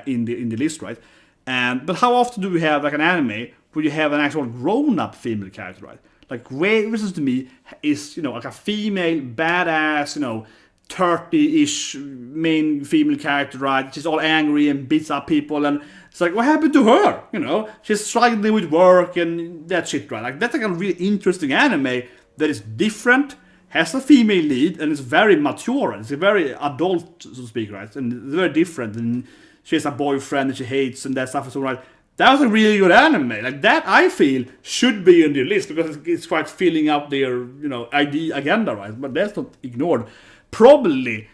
In the list, right? But how often do we have like an anime where you have an actual grown-up female character, right? Like Wave Listen to Me is, like a female badass, 30-ish main female character, right? She's all angry and beats up people, and it's like, what happened to her? She's struggling with work and that shit, right? Like, that's like a really interesting anime that is different, has a female lead, and it's very mature, and it's very adult, so to speak, right? And it's very different, and she has a boyfriend that she hates, and that stuff is all right. That was a really good anime. Like that, I feel should be in the list because it's quite filling up their ID agenda, right? But that's not ignored. Probably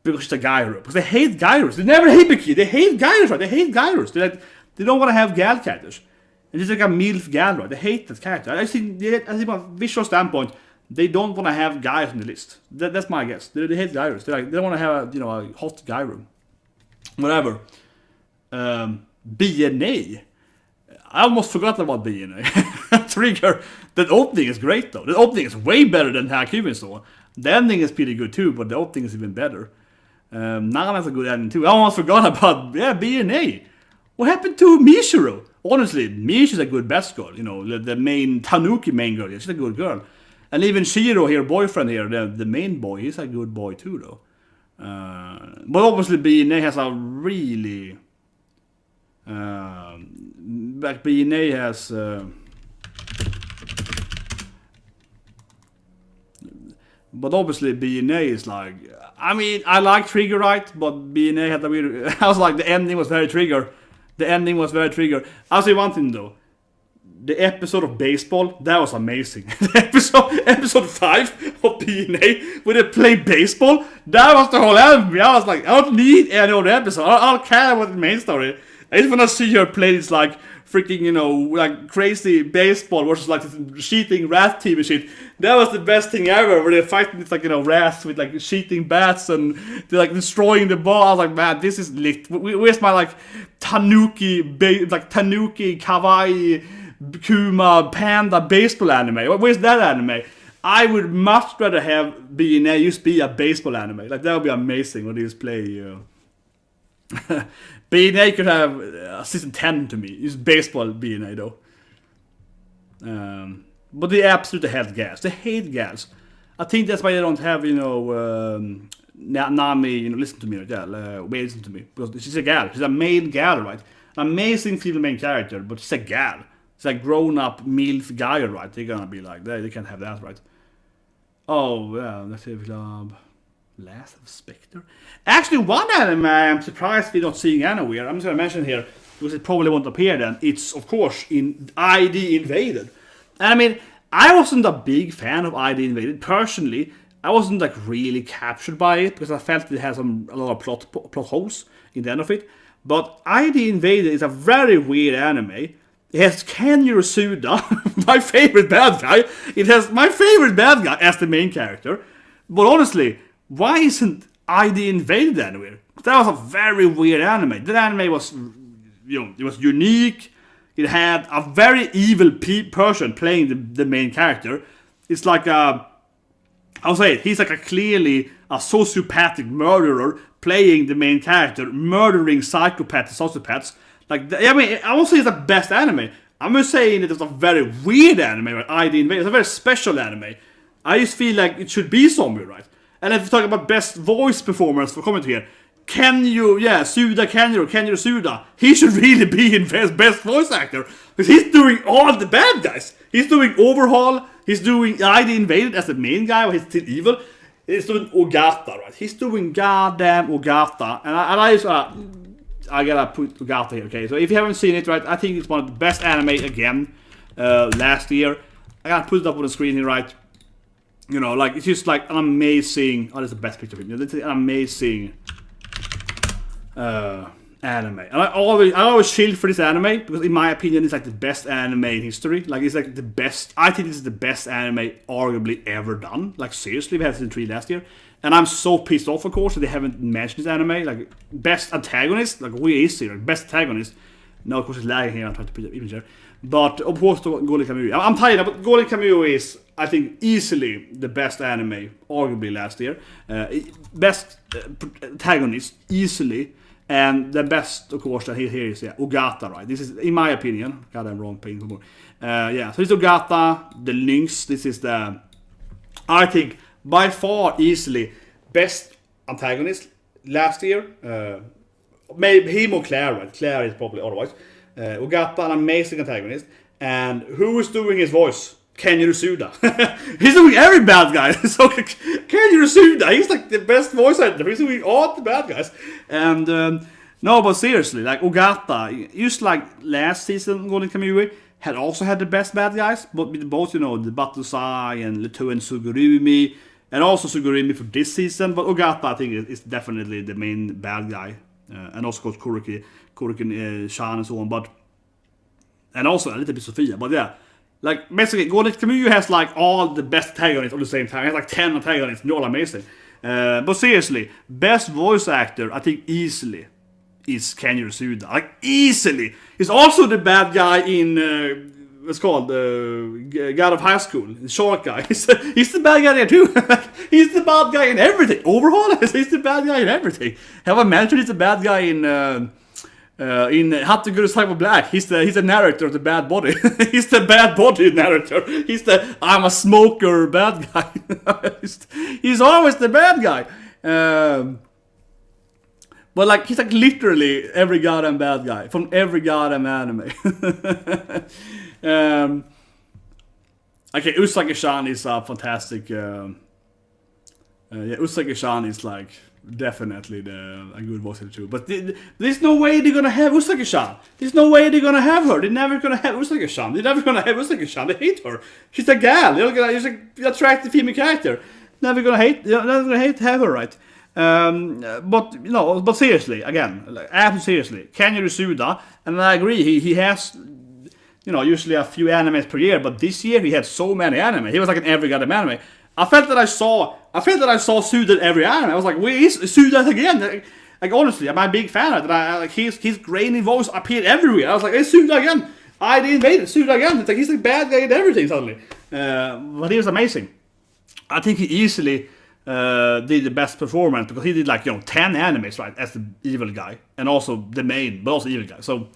because it's a gyro. Because they hate gyros. They never hate Bikini. They hate gyros, right? They hate gyros. They don't want to have gal characters. And it's like a MILF gal, right? They hate that character. I think from a visual standpoint, they don't want to have guys on the list. That's my guess. They hate gyros. They don't want to have a hot gyro. Whatever. BNA. I almost forgot about BNA. Trigger. The opening is great though. The opening is way better than Hakumen saw. The ending is pretty good too, but the opening is even better. Nagan has a good ending too. I almost forgot about BNA. What happened to Mishiro? Honestly, Mishi's a good best girl. The main Tanuki main girl. She's a good girl. And even Shiro here, boyfriend here, the main boy, he's a good boy too though. But obviously BNA has a really BNA has but obviously BNA is like, I mean, I like Trigger, right? But BNA had a weird I was like, the ending was very Trigger. I'll say one thing though. The episode of baseball, that was amazing. episode 5 of BNA, where they play baseball, that was the whole anime. I was like, I don't need any other episode. I don't care about the main story. I just want to see her play this like freaking, like crazy baseball versus like this cheating rat team and shit. That was the best thing ever, where they're fighting with like, rats with like cheating bats and they're like destroying the ball. I was like, man, this is lit. Where's my like Tanuki kawaii Kuma Panda baseball anime? Where's that anime? I would much rather have BNA just be a baseball anime. Like that would be amazing when they just play. BNA could have season 10 to me. It's baseball BNA though. But they absolutely hate gas. They hate gas. I think that's why they don't have Nami. Listen to me, right? Listen to me because she's a gal. She's a main gal, right? An amazing female main character, but she's a gal. It's like grown-up MILF guy, right? They're gonna be like, they can't have that, right? Oh, yeah, let's have Club. Last of Spectre. Actually, one anime I'm surprised we're not seeing anywhere. I'm just gonna mention here, because it probably won't appear then. It's, of course, in ID Invaded. And I mean, I wasn't a big fan of ID Invaded. Personally, I wasn't like really captured by it, because I felt it had a lot of plot holes in the end of it. But ID Invaded is a very weird anime. It has Ken Yorosuda, my favorite bad guy. It has my favorite bad guy as the main character. But honestly, why isn't ID Invaded anywhere? That was a very weird anime. That anime was, it was unique. It had a very evil person playing the main character. It's like he's like clearly a sociopathic murderer playing the main character, murdering psychopaths and sociopaths. I won't say it's the best anime. I'm just saying that it's a very weird anime, right? ID Invaded. It's a very special anime. I just feel like it should be somewhere, right? And if you talk about best voice performance for comment here, Ken Yorosuda, he should really be in best voice actor. Because he's doing all the bad guys. He's doing Overhaul, he's doing ID Invaded as the main guy, he's still evil. He's doing Ogata, right? He's doing goddamn Ogata. And I gotta put Ogata here, okay? So if you haven't seen it, right, I think it's one of the best anime again last year. I gotta put it up on the screen here, right? It's just like an amazing. Oh, that's the best picture of it. It's an amazing anime. And I always shield for this anime because, in my opinion, it's like the best anime in history. Like it's like the best. I think this is the best anime arguably ever done. Like seriously, we had season 3 last year, and I'm so pissed off, of course, that they haven't mentioned this anime. Like best antagonist, like where is it? Like, best antagonist. Now, of course, it's lagging here. I'm trying to put the image here. But of course, Golden Kamuy. I'm tired, but Golden Kamuy is, I think, easily the best anime, arguably last year. Best antagonist, easily. And the best, of course, that here is Ogata, right? This is, in my opinion, God, I'm wrong, paying for more. So it's Ogata, the Lynx. This is the, I think, by far, easily best antagonist last year. Maybe him or Claire, right? Claire is probably otherwise. Ogata, an amazing antagonist. And who is doing his voice? Ken Yorosuda. He's doing every bad guy. So Ken Yorosuda, he's like the best voice actor. He's doing all the bad guys. And No, but seriously, like Ogata, just like last season, Golden Kamuy had also had the best bad guys, but with both, the Batusai and Leto and Sugurumi, and also Sugurumi for this season. But Ogata, I think, is definitely the main bad guy, and also of course Kurikin, Shan, and so on. But and also a little bit Sophia. But yeah, like basically, Golden Kamuy has like all the best antagonists at the same time. It has like 10 antagonists, they're all amazing. But seriously, best voice actor, I think easily is Kenji Suda. Like, easily. He's also the bad guy in, what's called, God of High School. The short guy. He's the bad guy there too. He's the bad guy in everything. Overhaul, he's the bad guy in everything. Have I mentioned he's the bad guy in Hattegurus Type of Black? He's the narrator of the bad body. He's the bad body narrator. He's the I'm a smoker bad guy. He's always the bad guy. But like he's like literally every goddamn bad guy from every goddamn anime. Okay, Usagi-chan is a fantastic. Usagi-chan is like definitely a good voice actor too. But there's no way they're gonna have Usagi-chan. There's no way they're gonna have her. They're never gonna have Usagi-chan. They're never gonna have Usagi-chan. They hate her. She's a gal. She's an attractive female character. Never gonna have her, right? But seriously, again, like, absolutely seriously, Kenji Suda, and I agree, he has, usually a few animes per year, but this year he had so many anime. He was like in every goddamn anime. I felt that I saw Suda in every anime. I was like, wait, is Suda again? Like honestly, I'm a big fan of it. Like his grainy voice appeared everywhere. I was like, it's Suda again. I didn't invade it. Suda again. It's like he's the bad guy in everything suddenly. But he was amazing. I think he easily did the best performance because he did like 10 animes, right, as the evil guy and also the main but also evil guy, so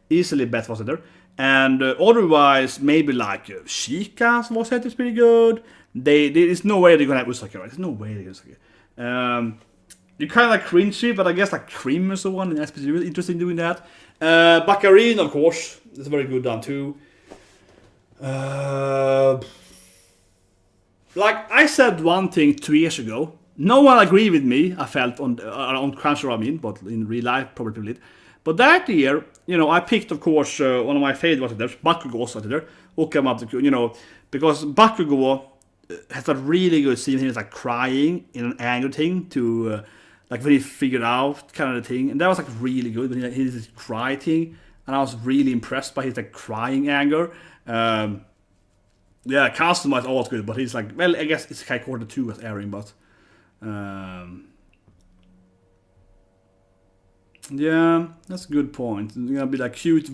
easily best voice actor. And otherwise maybe like Shika's voice actor is pretty good. There's no way they're gonna have Usagi, right? There's no way they're gonna Usagi. You kind of like cringy, but I guess like Cream or so on, and that's really interesting doing that. Baccarin, of course, is very good done too. Like I said one thing 2 years ago, no one agreed with me, I felt, on Crunchyroll, but in real life probably did. But that year, I picked, of course, one of my favorite voice Bakugo's voice actor, because Bakugo has a really good scene. He was like crying in an anger thing to, like when he figured out kind of the thing, and that was like really good. When he did this cry thing, and I was really impressed by his like crying anger. Yeah, customized always good, but he's like, well, I guess it's Kai Quarter 2 was airing, but yeah, that's a good point. It's gonna be like cute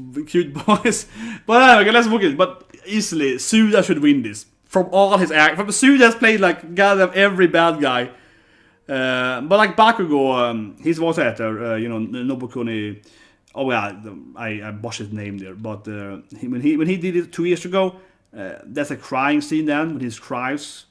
boys. But anyway, okay, let's book it. But easily, Suda should win this. From all his act, from Suda has played like goddamn every bad guy. But like Bakugo, his voice actor, Nobukuni. Oh yeah, I botched his name there. But when he did it 2 years ago. There's a crying scene then when he cries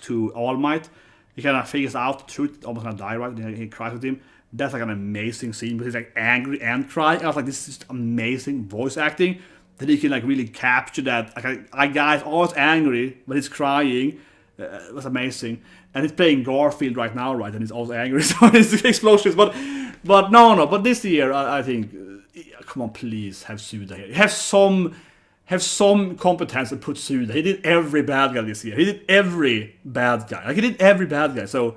to All Might. He kind of figures out the truth, almost gonna die, right? He cries with him. That's like an amazing scene because he's like angry and crying. I was like, this is just amazing voice acting that he can like really capture that. Like a guy's always angry, but he's crying. It was amazing. And he's playing Garfield right now, right? And he's always angry, so it's explosions. But no. But this year, I think, come on, please have Suda here. Have some competence to put Suda. He did every bad guy this year. He did every bad guy. Like, he did every bad guy. So,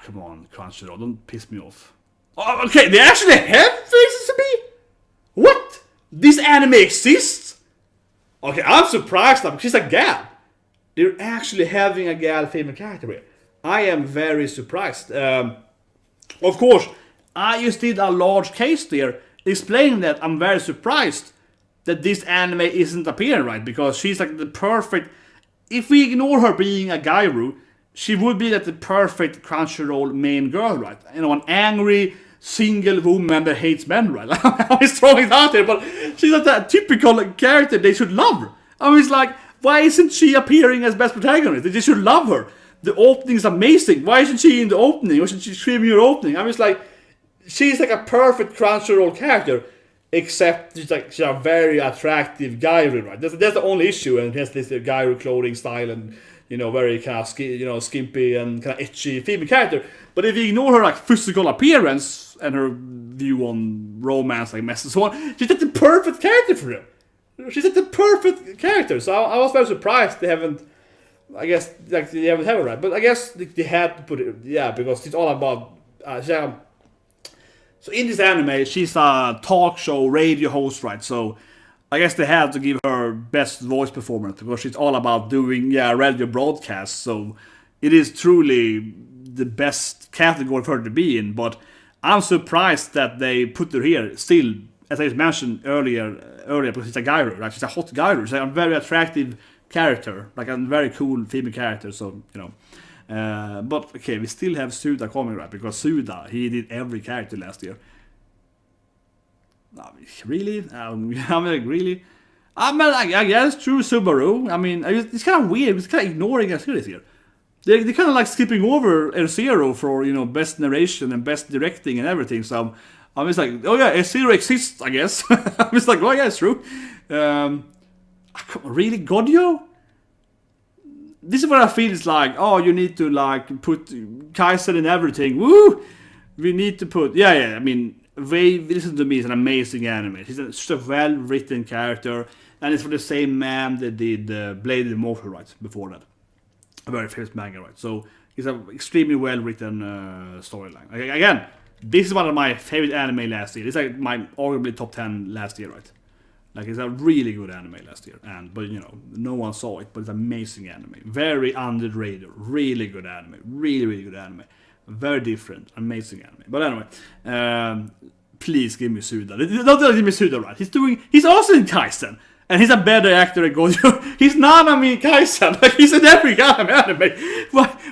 come on, Crunchyroll, don't piss me off. Oh, okay, they actually have faces to be? What? This anime exists? Okay, I'm surprised now, because she's a gal. They're actually having a gal female character here. I am very surprised. Of course, I just did a large case there, explaining that I'm very surprised that this anime isn't appearing, right? Because she's like the perfect... If we ignore her being a Gairu, she would be like the perfect Crunchyroll main girl, right? An angry, single woman that hates men, right? I'm just throwing it out there, but she's like that typical character they should love her. I was like, why isn't she appearing as best protagonist? They should love her. The opening is amazing. Why isn't she in the opening? Why isn't she screaming your opening? I was like, she's like a perfect Crunchyroll character. Except she's a very attractive Gairu, right? That's the only issue, and he has this Gairu clothing style, and very kind of skimpy and kind of itchy female character. But if you ignore her like physical appearance and her view on romance, like mess and so on, she's like the perfect character for him. She's like the perfect character. So I was very surprised they haven't. I guess like they haven't had it right, but I guess they had to put it, because it's all about. So in this anime, she's a talk show radio host, right? So I guess they had to give her best voice performance because she's all about doing radio broadcasts. So it is truly the best category for her to be in. But I'm surprised that they put her here. Still, as I mentioned earlier, because she's a gyro, right? She's a hot gyro. She's a very attractive character, like a very cool female character. So but okay, we still have Suda coming, right? Because Suda, he did every character last year. Really? Really? I guess true Subaru. I mean, it's kind of weird. It's kind of ignoring a series here. They're kind of like skipping over R0 for best narration and best directing and everything. So I'm just like, oh yeah, R0 exists, I guess. I'm just like, oh yeah, it's true. Really, Godio? This is what I feel is like, oh, you need to like put Kaiser in everything. Woo! We need to put, I mean, listen to me, it's an amazing anime. He's just a well-written character, and it's for the same man that did Blade Immortal, right, before that. A very famous manga, right? So it's an extremely well-written storyline. Again, this is one of my favorite anime last year. It's like my arguably top 10 last year, right? Like, it's a really good anime last year, but no one saw it, but it's amazing anime. Very underrated, really good anime. Really, really good anime. Very different, amazing anime. But anyway, please give me Suda. Not give me Suda, right? He's also in Kaisen, and he's a better actor than Gojo. He's Nanami in Kaisen, like he's in every anime.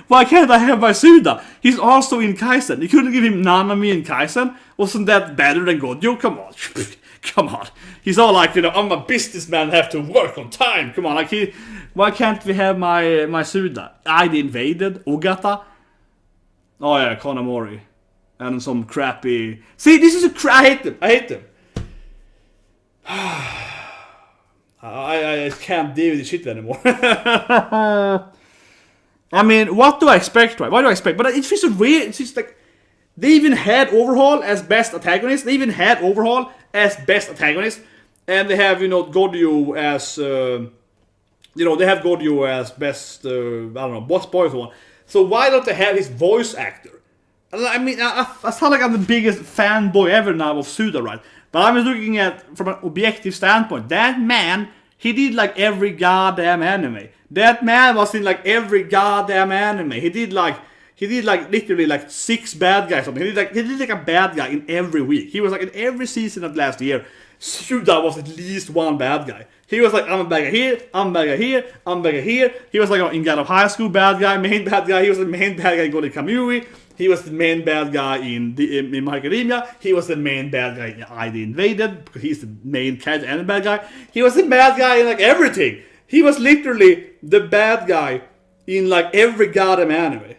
Why can't I have my Suda? He's also in Kaisen. You couldn't give him Nanami in Kaisen? Wasn't that better than Gojo? Come on. Come on. He's all like, I'm a businessman, have to work on time. Come on, like why can't we have my Suda? I invaded Ogata. Oh yeah, Kanamori. And some crappy. See, this is I hate them. I can't deal with this shit anymore. I mean, what do I expect, right? What do I expect? But it feels so weird. It's just like they even had Overhaul as best antagonist. And they have Godio as they have Godio as best boss boy or so on. So why don't they have his voice actor? I mean, I sound like I'm the biggest fanboy ever now of Suda, right? But I'm just looking at from an objective standpoint. That man, he did like every goddamn anime. That man was in like every goddamn anime. He did like literally like 6 bad guys. Something. He did like a bad guy in every week. He was like in every season of last year. Suda was at least one bad guy. He was like, I'm a bad guy here, I'm a bad guy here, I'm a bad guy here. He was like in God of High School, bad guy, main bad guy. He was the main bad guy in Golden Kamui. He was the main bad guy in My Academia. He was the main bad guy in ID Invaded, because he's the main character and the bad guy. He was the bad guy in like everything. He was literally the bad guy in like every goddamn anime.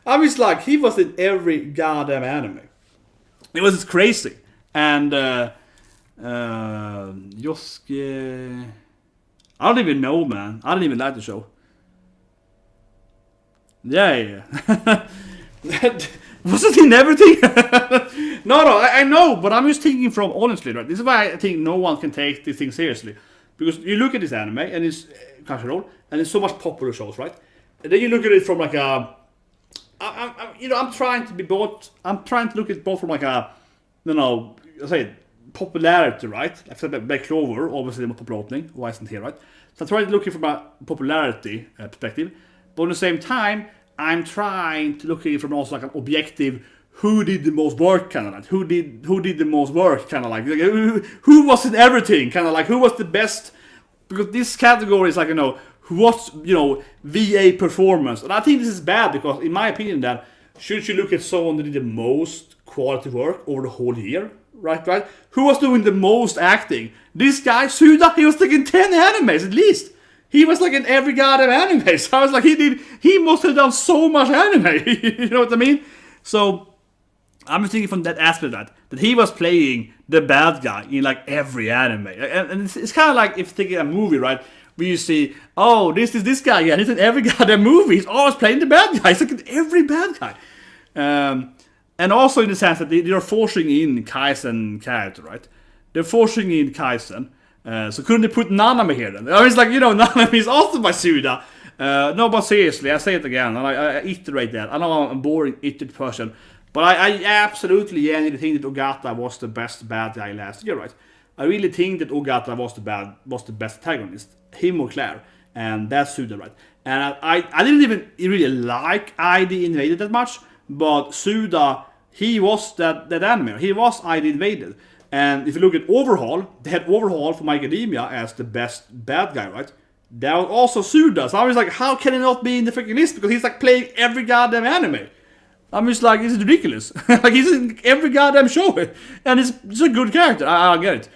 I was like, he was in every goddamn anime. It was just crazy. And Yosuke, I don't even know, man. I don't even like the show. Yeah. Was it in everything? No, I know, but I'm just thinking from honestly, right? This is why I think no one can take this thing seriously. Because you look at this anime, and it's Crunchyroll, and there's so much popular shows, right? And then you look at it from like a... I'm trying to look at it both from like a... popularity, right? I've said that Black Clover, obviously the most popular opening, why isn't here, right? So I'm trying to look at it from a popularity perspective, but at the same time, I'm trying to look at it from also like an objective, who did the most work, kind of like, who did the most work, kind of like who was in everything, kind of like, who was the best, because this category is like, what's, VA performance, and I think this is bad, because in my opinion, that should you look at someone that did the most quality work over the whole year, right? Who was doing the most acting? This guy, Suda, he was like in 10 animes at least. He was like in every goddamn anime. So I was like, he must have done so much anime. You know what I mean? So I'm just thinking from that aspect that he was playing the bad guy in like every anime. And it's kind of like if taking a movie, right? where you see, oh, this guy again. He's in every goddamn movie. He's always playing the bad guy. He's like in every bad guy. And also in the sense that they are forcing in Kaizen character, right? They're forcing in Kaizen. So couldn't they put Nanami here then? I was like, Nanami is also by Suda. No, but seriously, I say it again, and I iterate that. I know I'm a boring, iterate person, but I absolutely genuinely think that Ogata was the best bad guy last year, right? I really think that Ogata was the best antagonist. Him or Claire, and that's Suda, right? And I didn't even really like ID Invaded that much, but Suda, he was that anime. He was ID Invaded. And if you look at Overhaul, they had Overhaul from My Academia as the best bad guy, right? That was also Suda. So I was like, how can he not be in the freaking list? Because he's like playing every goddamn anime. I'm just like, this is ridiculous. Like he's in every goddamn show. And he's a good character. I get it.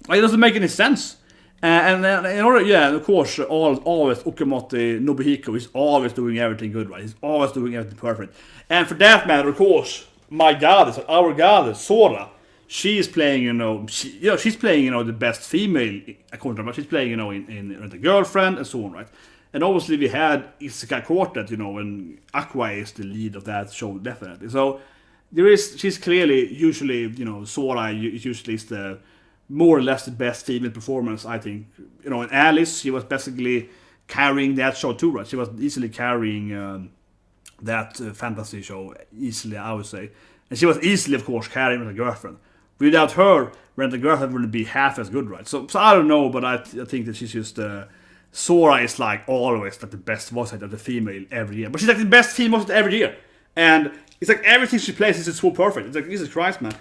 Like, it doesn't make any sense. And then, in order, yeah, of course, always Okamoto Nobuhiko is always doing everything good, right? He's always doing everything perfect. And for that matter, of course, my goddess, our goddess, Sora, she's playing, she's playing, the best female, according to her, she's playing, in The Girlfriend and so on, right? And obviously we had Isekai Quartet, and Aqua is the lead of that show, definitely. So she's clearly, usually, Sora usually is the more or less the best female performance, I think. And Alice, she was basically carrying that show too, right? She was easily carrying that fantasy show, easily, I would say. And she was easily, of course, carrying Rent a Girlfriend. Without her, Rent a Girlfriend wouldn't be half as good, right? So I don't know, but I think that she's just... Sora is like always like the best voice actor of the female every year. But she's like the best female voice actor every year. And it's like everything she plays is just so perfect. It's like, Jesus Christ, man.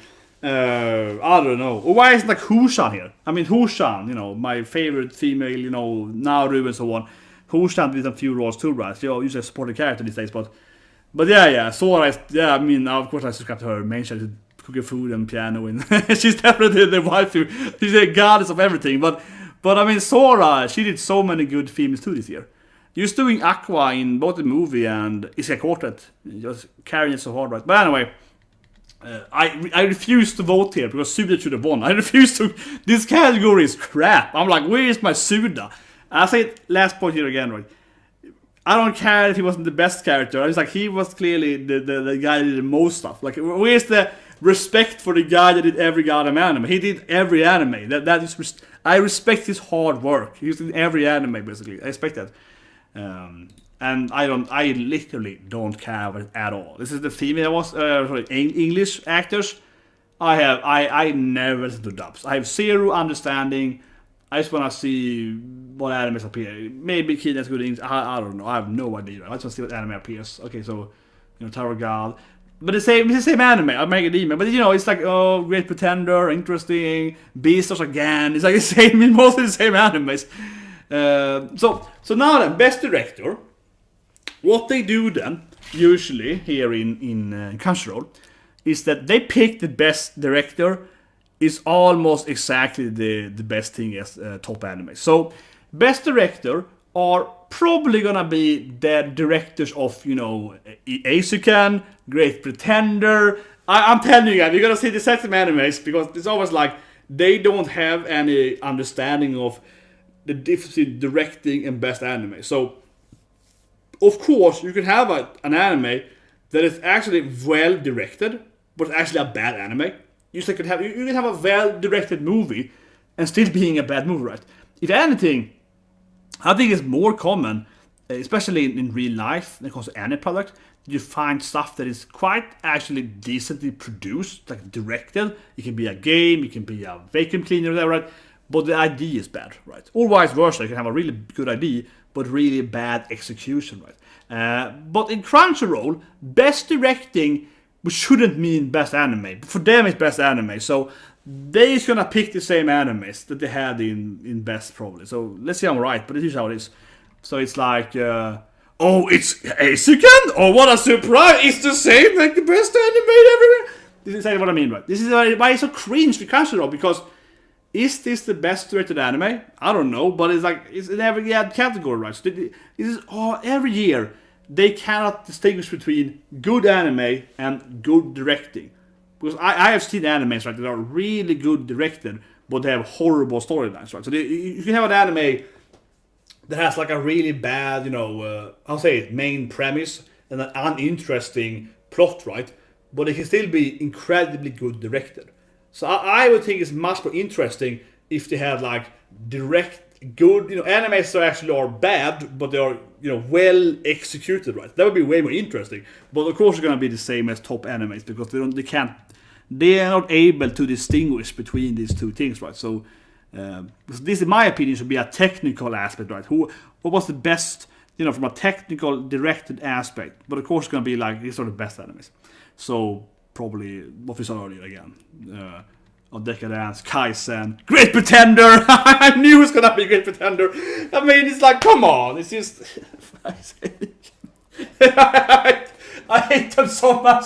I don't know. Or why isn't like Hushan here? I mean, Hushan, my favorite female, Naru and so on. Hushan did a few roles too, right? Usually a supporting character these days, but yeah, Sora is, of course I subscribe to her main channel, cooking food and piano, and she's definitely the waifu. She's the goddess of everything, but I mean, Sora, she did so many good females too this year. Just doing Aqua in both the movie and Isekai Quartet, just carrying it so hard, right? But anyway, I refuse to vote here because Suda should have won. I refuse to. This category is crap. I'm like, where is my Suda? I say it last point here again, right? I don't care if he wasn't the best character. I was like, he was clearly the guy that did the most stuff. Like, where's the respect for the guy that did every goddamn anime? He did every anime. That is, I respect his hard work. He's in every anime, basically. I respect that. And I literally don't care about it at all. This is the female English actors. I never listen to dubs. I have zero understanding. I just want to see what animes appear. Maybe Kid has good English. I don't know. I have no idea. I just want to see what anime appears. Okay, so Tower of God. But it's the same anime. I make it even. But it's like, oh, Great Pretender, interesting. Beastars again. It's like the same, mostly the same animes. So now then, best director. What they do then, usually here in Crunchyroll, is that they pick the best director. Is almost exactly the best thing as top anime. So, best director are probably gonna be the directors of, Eisuken, Great Pretender. I'm telling you guys, you're gonna see the same animes because it's always like they don't have any understanding of the difference between directing and best anime. So, of course, you can have an anime that is actually well directed, but actually a bad anime. You can have a well-directed movie and still being a bad movie, right? If anything, I think it's more common, especially in real life, when it comes to any product, you find stuff that is quite actually decently produced, like directed. It can be a game, it can be a vacuum cleaner, whatever, right? But the idea is bad, right? Or vice versa, you can have a really good idea, but really bad execution, right? But in Crunchyroll, best directing, which shouldn't mean best anime, but for them it's best anime. So they're gonna pick the same animes that they had in best probably. So let's see I'm right, but this is how it is. So it's like, oh, it's Eisuken? Oh, what a surprise! It's the same like the best anime everywhere. This is exactly what I mean, right? This is why it's so cringe with Crunchyroll, because is this the best directed anime? I don't know, but it's in every category, right? So this is every year. They cannot distinguish between good anime and good directing. Because I have seen animes, right, that are really good directed, but they have horrible storylines, right? So you can have an anime that has like a really bad, I'll say it, main premise and an uninteresting plot, right? But it can still be incredibly good directed. So I would think it's much more interesting if they had like direct good, animes are actually are bad, but they are, well executed, right? That would be way more interesting. But of course, it's gonna be the same as top animes because they are not able to distinguish between these two things, right? So this, in my opinion, should be a technical aspect, right? What was the best, from a technical directed aspect? But of course, it's gonna be like these are the best animes. So probably what we saw earlier again. On Decadence, Kaisen, Great Pretender. I knew it was gonna be Great Pretender. I mean, it's like, come on, it's just. I hate them so much.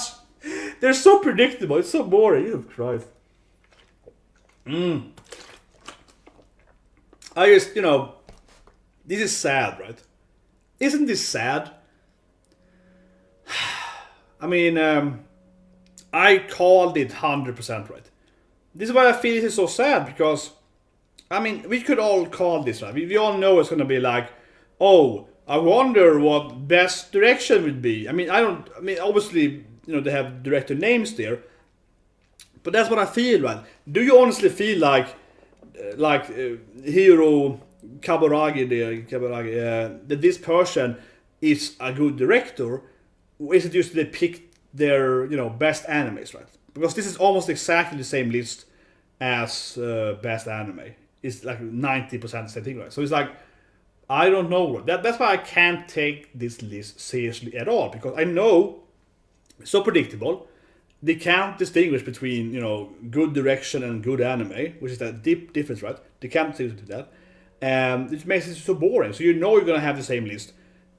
They're so predictable. It's so boring. Jesus Christ. I just, this is sad, right? Isn't this sad? I mean, I called it 100% right. This is why I feel this is so sad, because, I mean, we could all call this, right? We all know it's gonna be like, oh, I wonder what best direction would be. I mean, obviously, they have director names there, but that's what I feel, right? Do you honestly feel like Hiro Kaburagi, that this person is a good director, or is it just they picked their, best animes, right? Because this is almost exactly the same list as best anime. It's like 90% the same thing, right? So it's like, I don't know. That's why I can't take this list seriously at all, because I know it's so predictable. They can't distinguish between, good direction and good anime, which is that deep difference, right? They can't distinguish between that. And it makes it so boring. So you're going to have the same list.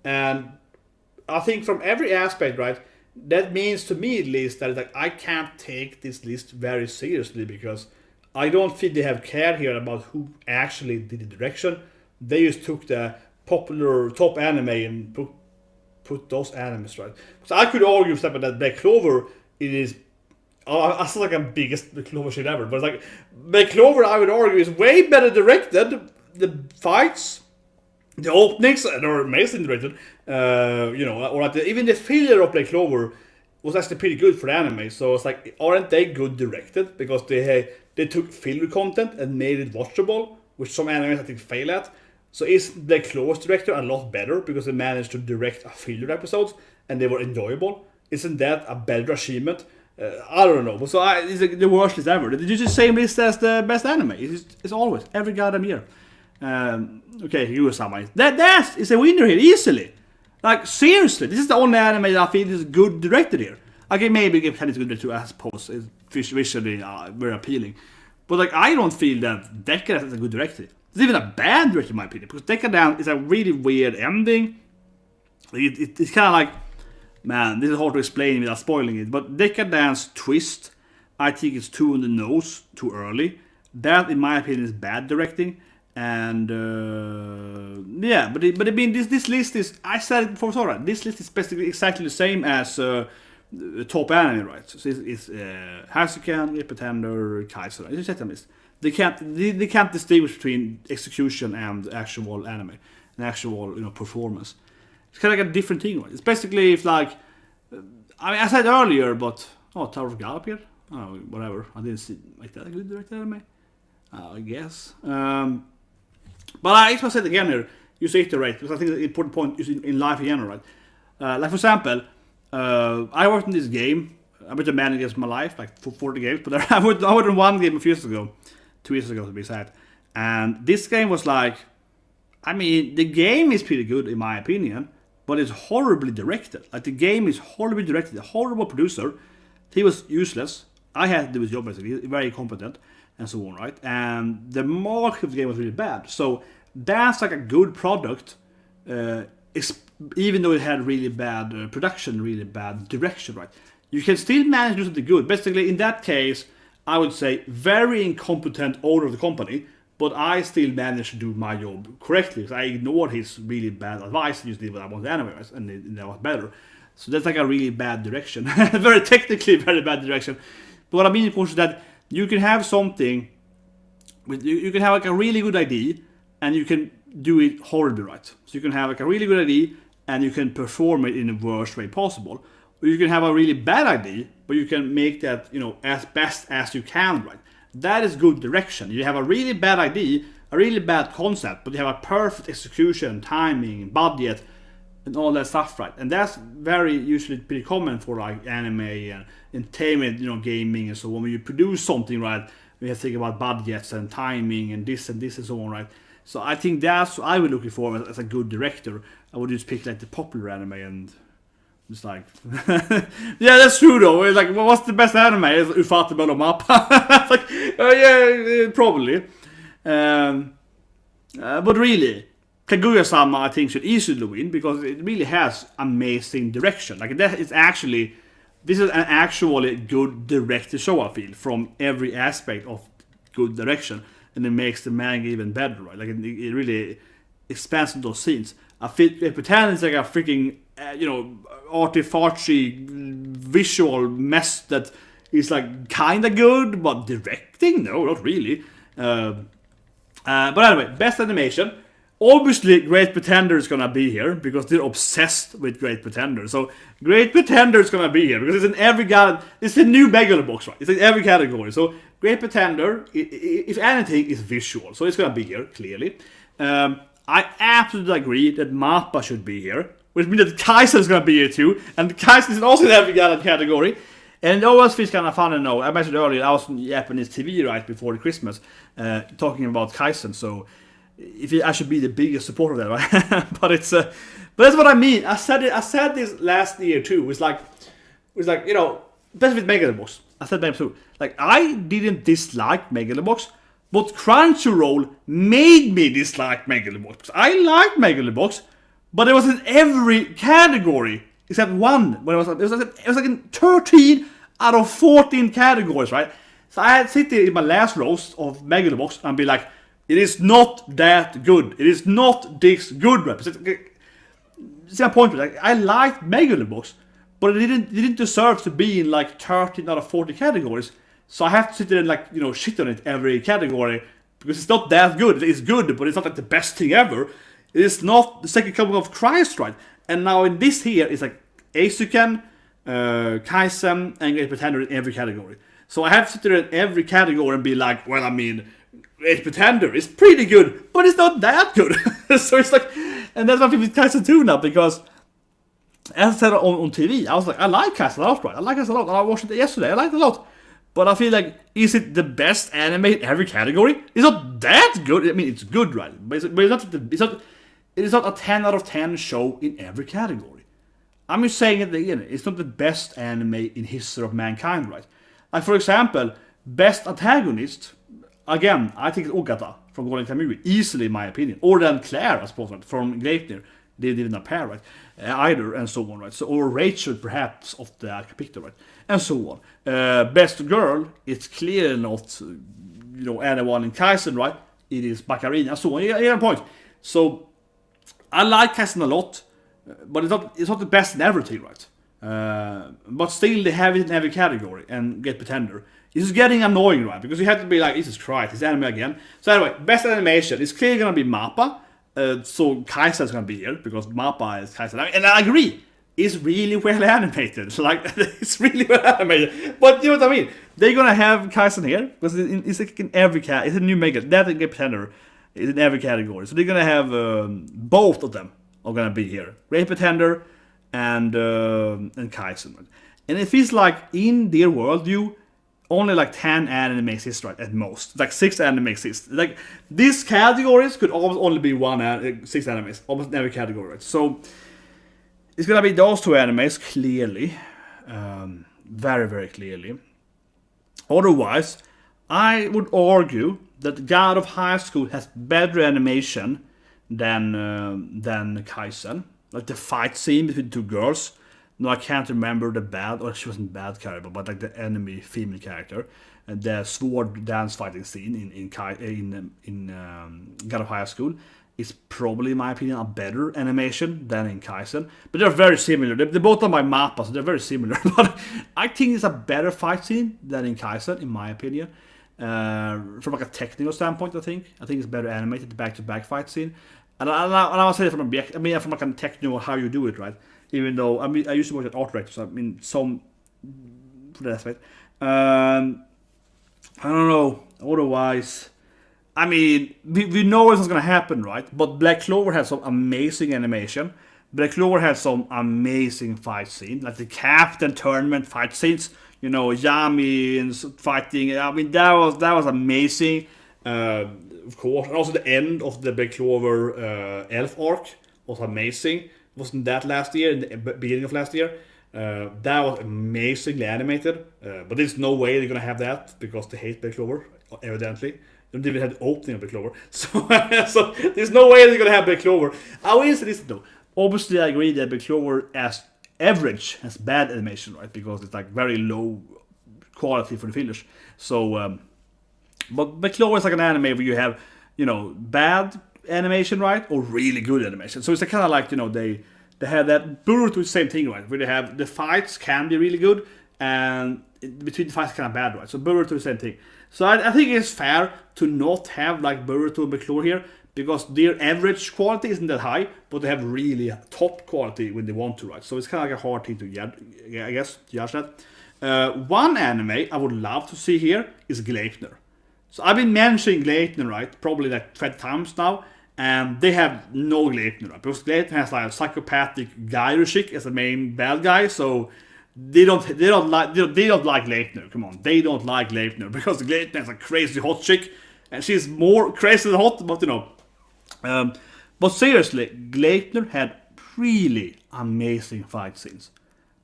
And I think from every aspect, right, that means to me at least that like I can't take this list very seriously, because I don't feel they have cared here about who actually did the direction. They just took the popular top anime and put those animes, right? So I could argue that Black Clover, it is, I sound like I'm biggest Black Clover shit ever, but like Black Clover, I would argue, is way better directed. The fights, the openings, they're amazing directed. Or like even the filler of Black Clover was actually pretty good for the anime. So it's like, aren't they good directed? Because they took filler content and made it watchable, which some animes I think fail at. So is Black Clover's director a lot better because they managed to direct a filler episodes and they were enjoyable? Isn't that a better achievement? I don't know. So it's like the worst list ever. They do the same list as the best anime. It's always every goddamn year. Okay, Yuri-sama. That is a winner here easily. Like seriously, this is the only anime that I feel is good directed here. Okay, maybe give Tennis good director, I suppose. It's visually very appealing, but like I don't feel that Decadence is a good director. It's even a bad director in my opinion, because Decadence is a really weird ending. It's kind of like, man, this is hard to explain without spoiling it, but Decadence twist, I think it's too on the nose, too early. That, in my opinion, is bad directing. And but I mean, this list is, I said it before, sorry, this list is basically exactly the same as top anime, right? So it's Hasuken, Great Pretender, Kaiser. It's a set list. They can't distinguish between execution and actual anime, and actual performance. It's kind of like a different thing, right? It's basically if like, I mean, I said earlier, but Tower of God appeared. Oh, whatever. I didn't see like that a good directed anime. I guess. But I just said again here, you say it right, because I think the important point is in life in general, right? Like for example, I worked in this game. I bet a man against my life, like for 40 games, but I worked in one game a few years ago, 2 years ago to be exact. And this game was like, I mean, the game is pretty good in my opinion, but it's horribly directed. Like the game is horribly directed. A horrible producer. He was useless. I had to do his job basically, very competent. And so on, right? And the market of the game was really bad. So that's like a good product, even though it had really bad production, really bad direction, right? You can still manage to do something good. Basically, in that case, I would say very incompetent owner of the company, but I still managed to do my job correctly. So I ignored his really bad advice and just did what I wanted anyway, right? And that was better. So that's like a really bad direction. Very technically very bad direction. But what I mean, of course, is that you can have something, you can have like a really good idea, and you can do it horribly right. So you can have like a really good idea and you can perform it in the worst way possible. Or you can have a really bad idea, but you can make that, as best as you can, right? That is good direction. You have a really bad idea, a really bad concept, but you have a perfect execution, timing, budget, and all that stuff, right? And that's very usually pretty common for like anime and entertainment, gaming and so on. When you produce something, right, we have to think about budgets and timing and this and so on, right? So I think that's what I would look for as a good director. I would just pick like the popular anime and just like, yeah, that's true though. It's like, what's the best anime? It's Ufotable or Mappa. It's like, yeah, probably. But really, Kaguya-sama I think should easily win because it really has amazing direction. Like this is an actually good director show, I feel, from every aspect of good direction, and it makes the manga even better, right? Like it really expands those scenes. I pretend it's like a freaking arty-farty visual mess that is like kinda good, but directing, no, not really. But anyway, best animation. Obviously, Great Pretender is gonna be here because they're obsessed with Great Pretender. So Great Pretender is gonna be here because it's in every it's a new Megalobox, right? It's in every category. So Great Pretender, if anything, is visual. So it's gonna be here clearly. I absolutely agree that Mappa should be here, which means that Kaisen is gonna be here too, and Kaisen is also in every category. And it always feels kind of fun to know. I mentioned earlier I was on Japanese TV right before the Christmas, talking about Kaisen. So I should be the biggest supporter of that, right? but that's what I mean. I said this last year too. It's like best with Megalobox. I said that too. Like I didn't dislike Megalobox, but Crunchyroll made me dislike Megalobox. I liked Megalobox, but it was in every category except one. When it was like in 13 out of 14 categories, right? So I had sit there in my last roast of Megalobox and be like, it is not that good. It is not this good, right? See my point? Like I liked Megalobox, but it didn't deserve to be in like 13 out of 40 categories. So I have to sit there and like shit on it every category because it's not that good. It's good, but it's not like the best thing ever. It is not the second coming of Christ, right? And now in this here, it's like Eisuken, Kaisen, and Great Pretender in every category. So I have to sit there in every category and be like, well, I mean, Great Pretender is pretty good, but it's not that good. So it's like, and that's what people with Kaisen too now, because as I said on TV, I was like, I like Kaisen a lot, right? I like Kaisen a lot. I watched it yesterday. I liked it a lot. But I feel like, is it the best anime in every category? It's not that good. I mean, it's good, right? But it is not a 10 out of 10 show in every category. I'm just saying it again. It's not the best anime in history of mankind, right? Like, for example, best antagonist, again, I think it's Ogata from Golden Kamuy, easily in my opinion. Or then Claire, I suppose, right? From Gleipnir. They didn't appear, right? Either, and so on, right? So, or Rachel, perhaps, of the Alcapictor, right? And so on. Best girl, it's clearly not, anyone in Kaisen, right? It is Baccarina, and so on. You get a point. So, I like Kaisen a lot, but it's not the best in everything, right? But still, they have it in every category, and Great Pretender. It's getting annoying, right? Because you have to be like, Jesus Christ, it's anime again. So anyway, best animation, it's clearly gonna be Mappa. So Kaisen is gonna be here because Mappa is Kaisen, and I agree, it's really well animated. Like it's really well animated. But you know what I mean? They're gonna have Kaisen here because it's like in every it's a new mega. That and Great Pretender is in every category. So they're gonna have both of them are gonna be here. Great Pretender and Kaisen. And it feels like in their worldview, only like 10 anime exist, right, at most. Like 6 anime exist. Like, these categories could almost only be 6 animes. Almost in every category, right? So, it's gonna be those 2 animes, clearly. Very, very clearly. Otherwise, I would argue that God of High School has better animation than Kaisen. Like, the fight scene between 2 girls. No, I can't remember the bad, or she wasn't bad character, but like the enemy female character, and the sword dance fighting scene in God of High School is probably, in my opinion, a better animation than in Kaisen. But they're very similar. They're both on my Mappa, so they're very similar. But I think it's a better fight scene than in Kaisen, in my opinion. from like a technical standpoint. I think it's better animated, the back-to-back fight scene. And I would say from from like a technical how you do it, right? Even though I used to work at art director, so some for that aspect. I don't know. Otherwise, we know what's gonna happen, right? But Black Clover has some amazing animation. Black Clover has some amazing fight scenes, like the Captain Tournament fight scenes. Yami and fighting. That was amazing. Of course, and also the end of the Black Clover Elf arc was amazing. Wasn't that last year? In the beginning of last year, that was amazingly animated. But there's no way they're gonna have that because they hate Black Clover. Evidently, they don't even have the opening of Black Clover. So there's no way they're gonna have Black Clover. I will say this though. Obviously, I agree that Black Clover as average has bad animation, right? Because it's like very low quality for the fillers. So, but Black Clover is like an anime where you have, bad animation, right, or really good animation. So it's kind of like they have that. Boruto is the same thing, right? Where they have the fights can be really good, and between the fights kind of bad, right? So Boruto is the same thing. So I think it's fair to not have like Boruto and Black Clover here, because their average quality isn't that high, but they have really top quality when they want to, right? So it's kind of like a hard thing to judge, I guess, judge that. One anime I would love to see here is Gleipnir. So I've been mentioning Gleipnir, right, probably like 20 times now, and they have no Gleipnir, right? Because Gleipnir has like a psychopathic Gyroshik as the main bad guy, so they don't like Gleipnir. Come on, they don't like Gleipnir because Gleipnir is a crazy hot chick, and she's more crazy than hot, but but seriously, Gleipnir had really amazing fight scenes.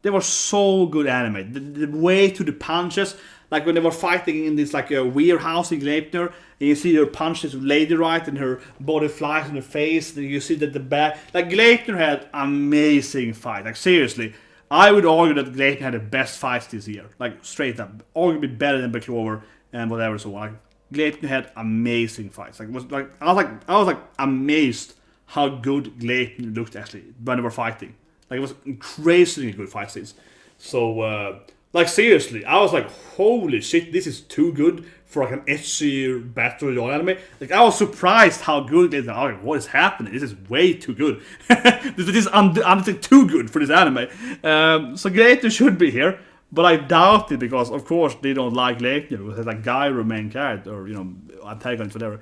They were so good animated. The way to the punches, like when they were fighting in this like a warehouse in Gleipnir, and you see her punch this lady right, and her body flies in her face, and you see that the back. Like Gleipnir had amazing fight. Like seriously, I would argue that Gleipnir had the best fights this year. Like straight up, arguably better than Black Clover and whatever. So like Gleipnir had amazing fights. I was amazed how good Gleipnir looked actually when they were fighting. Like it was crazily good fight scenes. So like seriously, I was like, holy shit, this is too good for like an ecchi battle royale anime. Like I was surprised how good it is. I was like, what is happening? This is way too good. This is too good for this anime. So Gleipnir should be here. But I doubt it because, of course, they don't like Gleipnir. It has like Gyro main character, or antagonist, whatever.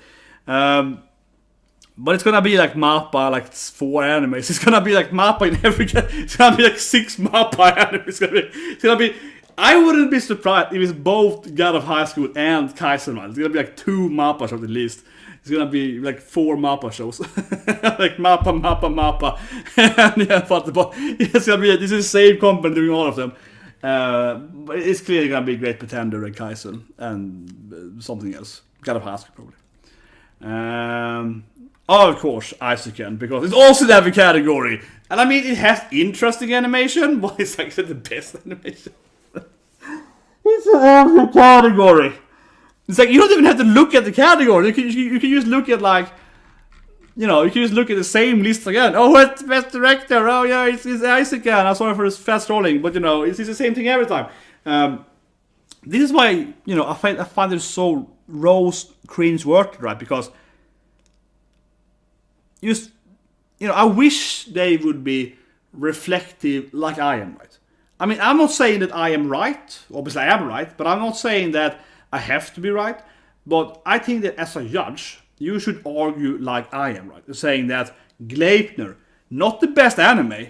But it's gonna be like Mappa, like 4 animes. It's gonna be like Mappa in every. It's gonna be like 6 Mappa animes. It's gonna be. I wouldn't be surprised if it's both God of High School and Kaiserman. It's gonna be like 2 Mappa shows at least. It's gonna be like 4 Mappa shows, like Mappa. And yeah, but it's gonna be. This is the same company doing all of them. But it's clearly gonna be a Great Pretender and Kaisen and something else. God of High School probably. Of course, Isaacen, because it's also in every category. And it has interesting animation, but it's like the best animation. It's in every category. It's like you don't even have to look at the category. You can just look at like, you can just look at the same list again. Oh, it's best director. Oh yeah, it's Isaacen. I'm sorry for this fast scrolling, but it's the same thing every time. This is why I find it so rose cringe worthy, right? Because I wish they would be reflective like I am, right? I'm not saying that I am right. Obviously, I am right, but I'm not saying that I have to be right. But I think that as a judge, you should argue like I am, right? Saying that Gleipnir, not the best anime,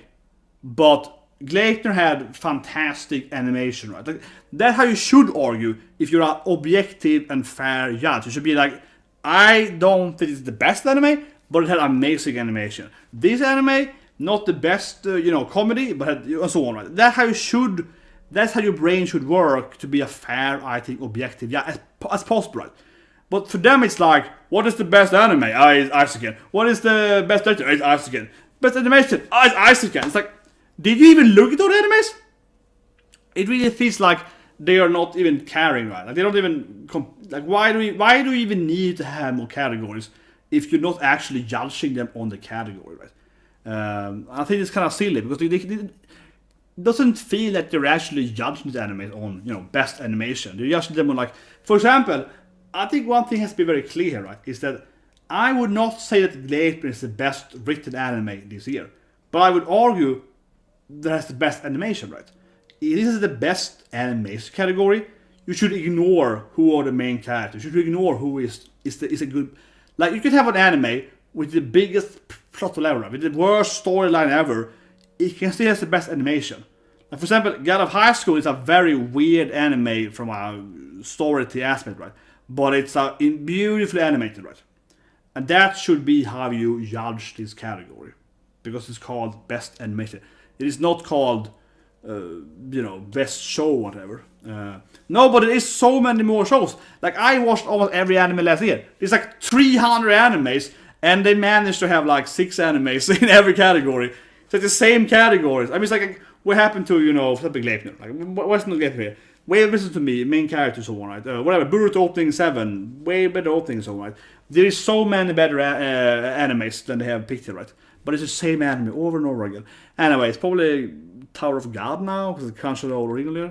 but Gleipnir had fantastic animation, right? Like, that's how you should argue if you're an objective and fair judge. You should be like, I don't think it's the best anime, but it had amazing animation. This anime, not the best, comedy, but and so on, right? That's how your brain should work to be a fair, I think, objective, as possible, right? But for them, it's like, what is the best anime? It's Isaacen. What is the best director? It's Isaacen. Best animation? It's Isaacen. It's like, did you even look at all the animes? It really feels like they are not even caring, right? Like they don't even why do we even need to have more categories if you're not actually judging them on the category, right? I think it's kind of silly because it doesn't feel that they're actually judging the anime on best animation. They're judging them on like, for example, I think one thing has to be very clear, right? Is that I would not say that Gleipnir is the best written anime this year, but I would argue that has the best animation, right? If this is the best animation category, you should ignore who are the main characters. You should ignore who is a good. Like, you could have an anime with the biggest plot ever, with the worst storyline ever. It can still has the best animation. Like, for example, God of High School is a very weird anime from a story aspect, right? But it's beautifully animated, right? And that should be how you judge this category, because it's called best animated. It is not called, best show or whatever. No, but there is so many more shows. Like, I watched almost every anime last year. It's like 300 animes, and they managed to have like 6 animes in every category. It's like the same categories. I mean, it's like what happened to, for example, Gleipnir. Like, what's not Gleipnir here? Way Listen to Me, main characters, so on, right? Whatever, Boruto opening 7, way better opening, so on, right? There is so many better animes than they have picked here, right? But it's the same anime over and over again. Anyway, it's probably Tower of God now, because it's Crunchyroll originally.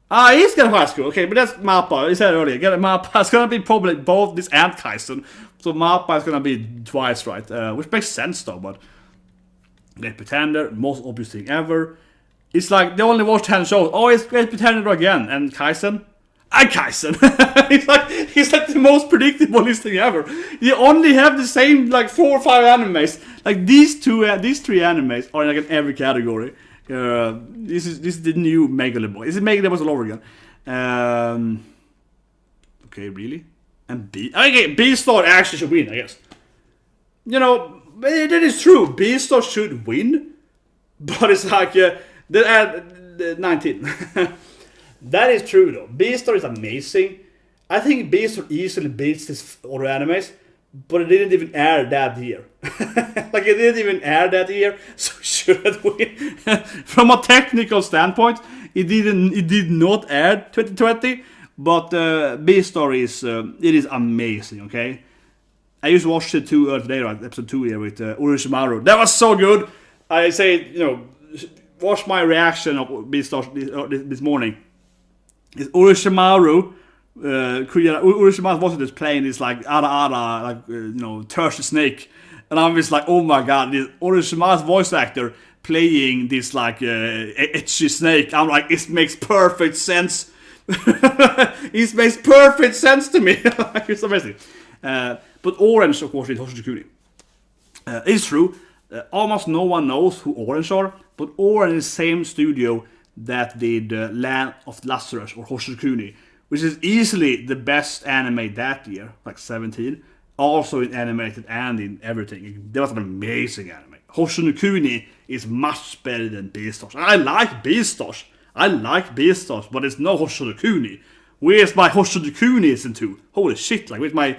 He's got a high school, okay, but that's Mappa. I said earlier, Mappa is gonna be probably both this and Kaisen. So Mappa is gonna be twice, right? Which makes sense though, but Great Pretender, most obvious thing ever. It's like they only watch 10 shows. Oh, it's Great Pretender again, and Kaisen. Kaisen. he's like the most predictable thing ever. You only have the same like 4 or 5 animes. Like these 3 animes are like in every category. This is the new Megalith Boy. Is it Megalith Boys all over again? Okay, really? And Beastar actually should win, I guess. That is true. Beastar should win, but it's like the 19. That is true though. Beastar is amazing. I think Beastar easily beats this other animes, but it didn't even air that year. Like, it didn't even air that year, so should it win? From a technical standpoint, it did not air 2020, but Beastar is amazing. Okay, I just watched it today, right? Episode 2 here with Orochimaru. That was so good. I say, watch my reaction of Beastar this morning. It's Orochimaru. Orochimaru's voice is playing this like Ara, like thirsty snake, and I'm just like, oh my god, this Orochimaru's voice actor playing this like itchy snake. I'm like, it makes perfect sense. It makes perfect sense to me. It's amazing. But Orange, of course, is Hoshikuni. It's true. Almost no one knows who Orange are, but Orange is the same studio that did Land of Lazarus or Hoshikuni, which is easily the best anime that year, like 17. Also in animated and in everything. That was an amazing anime. Hoshikuni is much better than Beastars. I like Beastars, but it's no Hoshikuni. Where's my Hoshikuni into? Holy shit, like, where's my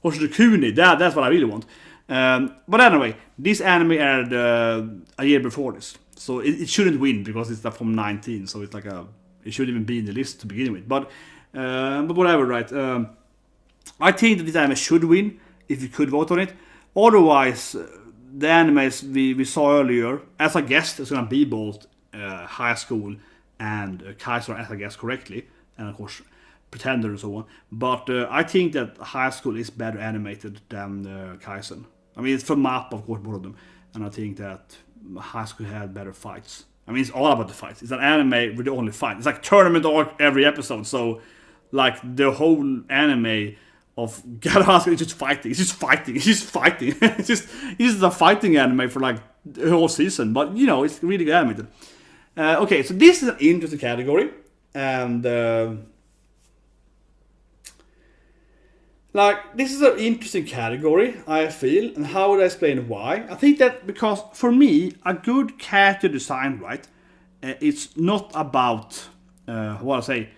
Hoshikuni? That's what I really want. But anyway, this anime aired a year before this. So it shouldn't win because it's from 19, so it's like it shouldn't even be in the list to begin with. But whatever, right? I think that this anime should win if you could vote on it. Otherwise, the animes we saw earlier, as I guessed, it's gonna be both High School and Kaiser, as I guessed correctly, and of course Pretender and so on. But I think that High School is better animated than Kaisen. I mean, it's from Map, of course, both of them, and I think that High School had better fights. I mean, it's all about the fights. It's an anime with the only fight. It's like tournament arc every episode. So, like, the whole anime of God of High School is just fighting. It's just a fighting anime for like the whole season. But it's really good animated. Okay, so this is an interesting category, and this is an interesting category, I feel, and how would I explain why? I think that because, for me, a good character design, right, it's not about, what I say,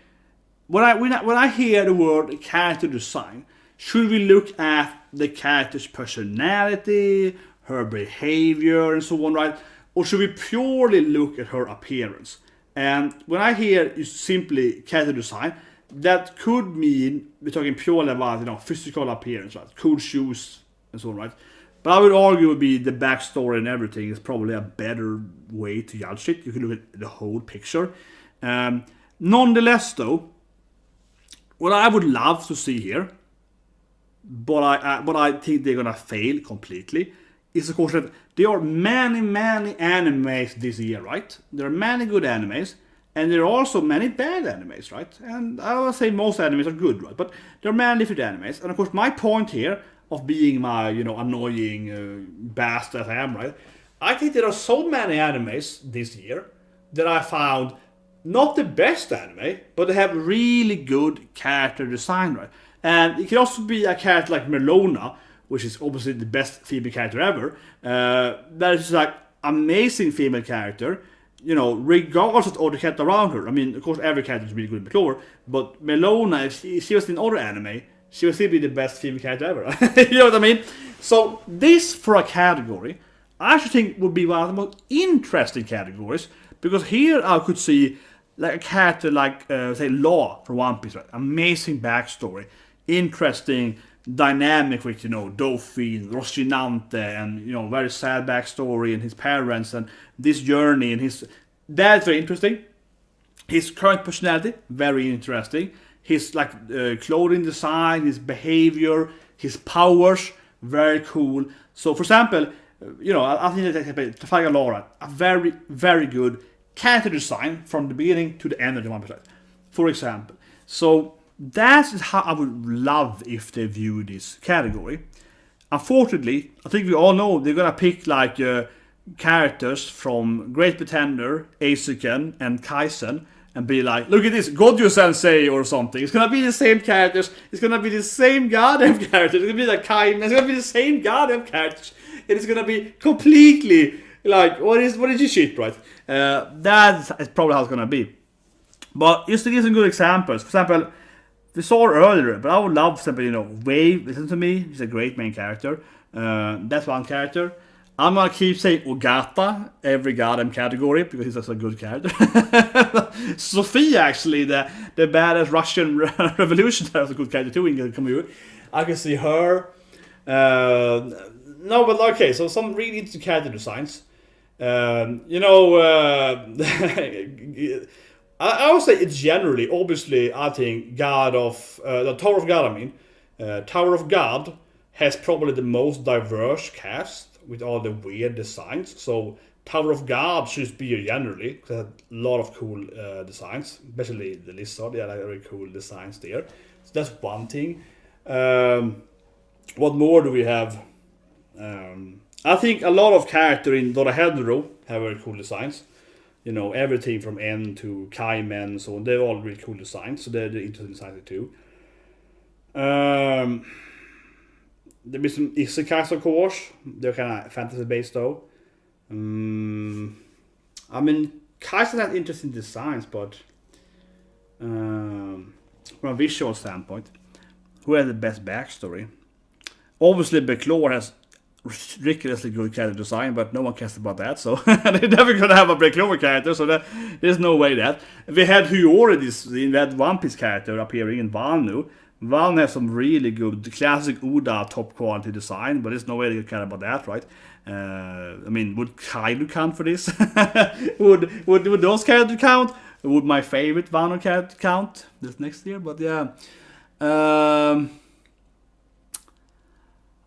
when I hear the word character design, should we look at the character's personality, her behavior, and so on, right? Or should we purely look at her appearance? And when I hear simply character design, that could mean we're talking purely about physical appearance, right? Cool shoes and so on, right? But I would argue it would be the backstory and everything is probably a better way to judge it. You can look at the whole picture. Nonetheless, though, what I would love to see here but I think they're gonna fail completely, is of course that there are many animes this year, right? There are many good animes, and there are also many bad animes, right? And I would say most animes are good, right? But there are many different animes, and of course my point here of being my annoying bastard as I am, right? I think there are so many animes this year that I found not the best anime, but they have really good character design, right? And it can also be a character like Melona, which is obviously the best female character ever. That is like amazing female character, regardless of all the characters around her. I mean, of course, every character is really good in Clover, but Melona, if she was in other anime, she would still be the best female character ever. You know what I mean? So this for a category, I actually think would be one of the most interesting categories, because here I could see like a character like say Law from One Piece, right? Amazing backstory, interesting dynamic with Dolphin, Rocinante, and very sad backstory, and his parents, and this journey, and that's very interesting. His current personality, very interesting. His clothing design, his behavior, his powers, very cool. So for example, I think that Trafalgar Law, a very, very good character design from the beginning to the end of the 1%, for example. So that's how I would love if they view this category. Unfortunately, I think we all know they're gonna pick characters from Great Pretender, Eizouken, and Kaisen, and be like, look at this, Gojo Sensei or something. It's gonna be the same characters. It's gonna be the same goddamn characters. It's gonna be like Kaiman. It's gonna be the same goddamn characters. It's gonna be completely like, what is this shit, right? That's probably how it's gonna be. But just to give some good examples, for example, we saw it earlier, but I would love, for example, Wave, listen to me, he's a great main character. That's one character. I'm gonna keep saying Ogata every goddamn category because he's such a good character. Sophia, actually, the badass Russian revolutionary, is a good character too in the community. I can see her. No, but okay, so some really interesting character designs. I would say it's generally, obviously, I think the Tower of God, Tower of God has probably the most diverse cast with all the weird designs. So Tower of God should be generally, because it has a lot of cool designs, especially the Lizard, yeah, like very cool designs there. So that's one thing. What more do we have? I think a lot of characters in Dorohedoro have very cool designs. Everything from N to Kaimen, so they're all really cool designs, so they're interesting designs too. There be some isekais, of course. They're kind of fantasy based though. Kaisen has interesting designs, but from a visual standpoint, who has the best backstory? Obviously, Beclore has ridiculously good character design, but no one cares about that, so they're never gonna have a Beclore character, so there's no way that. We had Hiyori, we had One Piece character appearing in Wano. Wano has some really good classic Oda top quality design, but there's no way they care about that, right? Would Kaido count for this? would those characters count? Would my favorite Wano character count this next year? But yeah.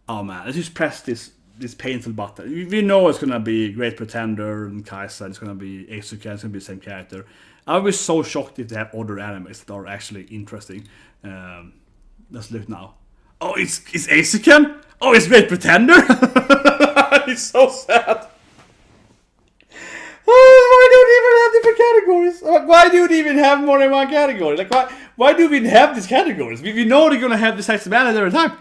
Oh man, let's just press this painful button. We know it's gonna be Great Pretender and Kaisa, it's gonna be Eizouken, it's gonna be the same character. I would be so shocked if they have other animes that are actually interesting. Let's look now. Oh, it's Eizouken? Oh, it's Great Pretender? It's so sad. Why do we even have different categories? Why do we even have more than one category? Like, why do we even have these categories? We know they're gonna have this type of anime every time.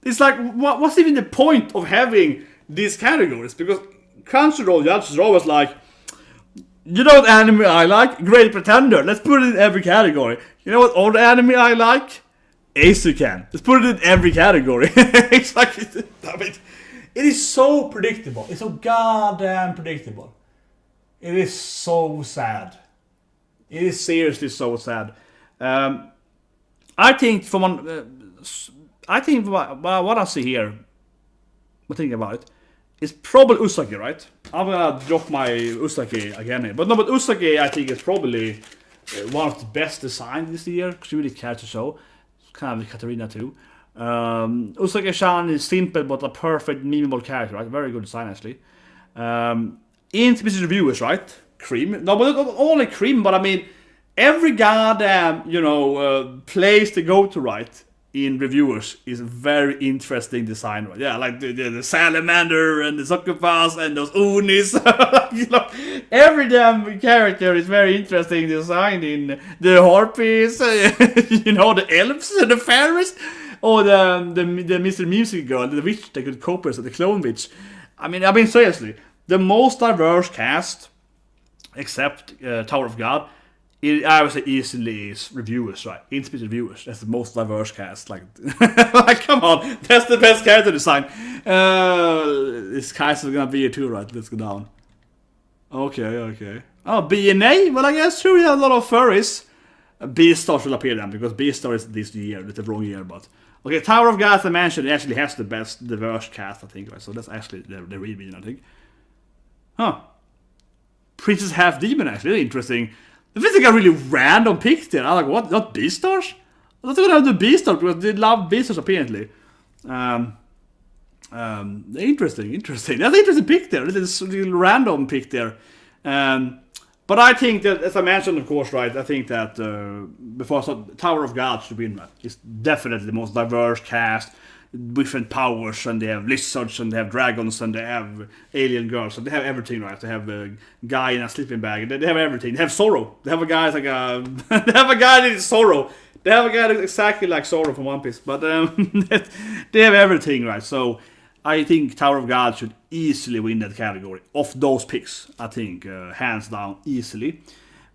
It's like, what's even the point of having these categories? Because Crunchyroll judges are always like, you know what anime I like? Great Pretender. Let's put it in every category. You know what other anime I like? Eizouken. Let's put it in every category. It's like, it is so predictable. It's so goddamn predictable. It is so sad. It is seriously so sad. I think what I see here, what I think about it, is probably Usagi, right? I'm gonna drop my Usagi again here. But Usagi, I think, is probably one of the best designs this year, because you really care to show. Kind of Katarina too. Usagi-chan is simple but a perfect memeable character, right? Very good design, actually. Intimate reviewers, right? Cream. No, but not only Cream, but I mean, every goddamn, place to go to, right? In reviewers is very interesting design, right? Yeah, like the salamander and the succubus and those unis. Every damn character is very interesting design in the harpies, the elves and the fairies, or the Mr. Music Girl, the witch, the good copers, the clone witch. I mean seriously, the most diverse cast, except Tower of God. I would say easily is reviewers, right? Intimate reviewers. That's the most diverse cast. Like come on, that's the best character design. This cast is gonna be here too, right? Let's go down. Okay. Oh, BNA? Well, I guess sure we have a lot of furries. Beastar should appear then, because Beastar is this year. It's the wrong year, but... Okay, Tower of God, as I mentioned, actually has the best diverse cast, I think, right? So that's actually the real reason, I think. Huh. Princess Half Demon, actually, interesting. This is like a really random pick there. I'm like, what? Not Beastars? I thought they would have the Beastars because they love Beastars apparently. Interesting. That's an interesting pick there. This little random pick there. But I think that, as I mentioned, of course, right, I think that before I thought Tower of God should win, right? It's definitely the most diverse cast. Different powers, and they have lizards, and they have dragons, and they have alien girls, so they have everything, right? They have a guy in a sleeping bag, they have everything. They have Zoro. They have a guy like a they have a guy that is Zoro. They have a guy that is exactly like Zoro from One Piece, but they have everything, right? So I think Tower of God should easily win that category of those picks. I think hands down easily.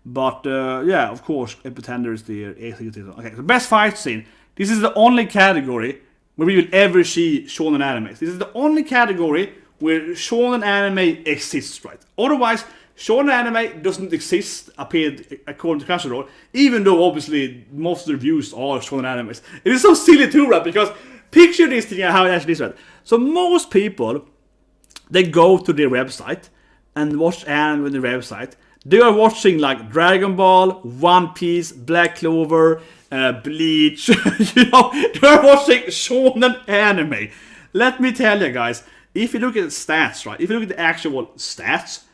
But yeah, of course, a pretender is the okay. So best fight scene. This is the only category where we will ever see shonen animes. This is the only category where shonen anime exists, right? Otherwise, shonen anime doesn't exist, according to Crunchyroll, even though obviously most of the reviews are shonen animes. It is so silly too, right? Because picture this thing how it actually is, right? So most people, they go to their website and watch anime on their website. They are watching like Dragon Ball, One Piece, Black Clover, Bleach, they're watching shonen anime. Let me tell you guys, if you look at the stats, right, if you look at the actual stats,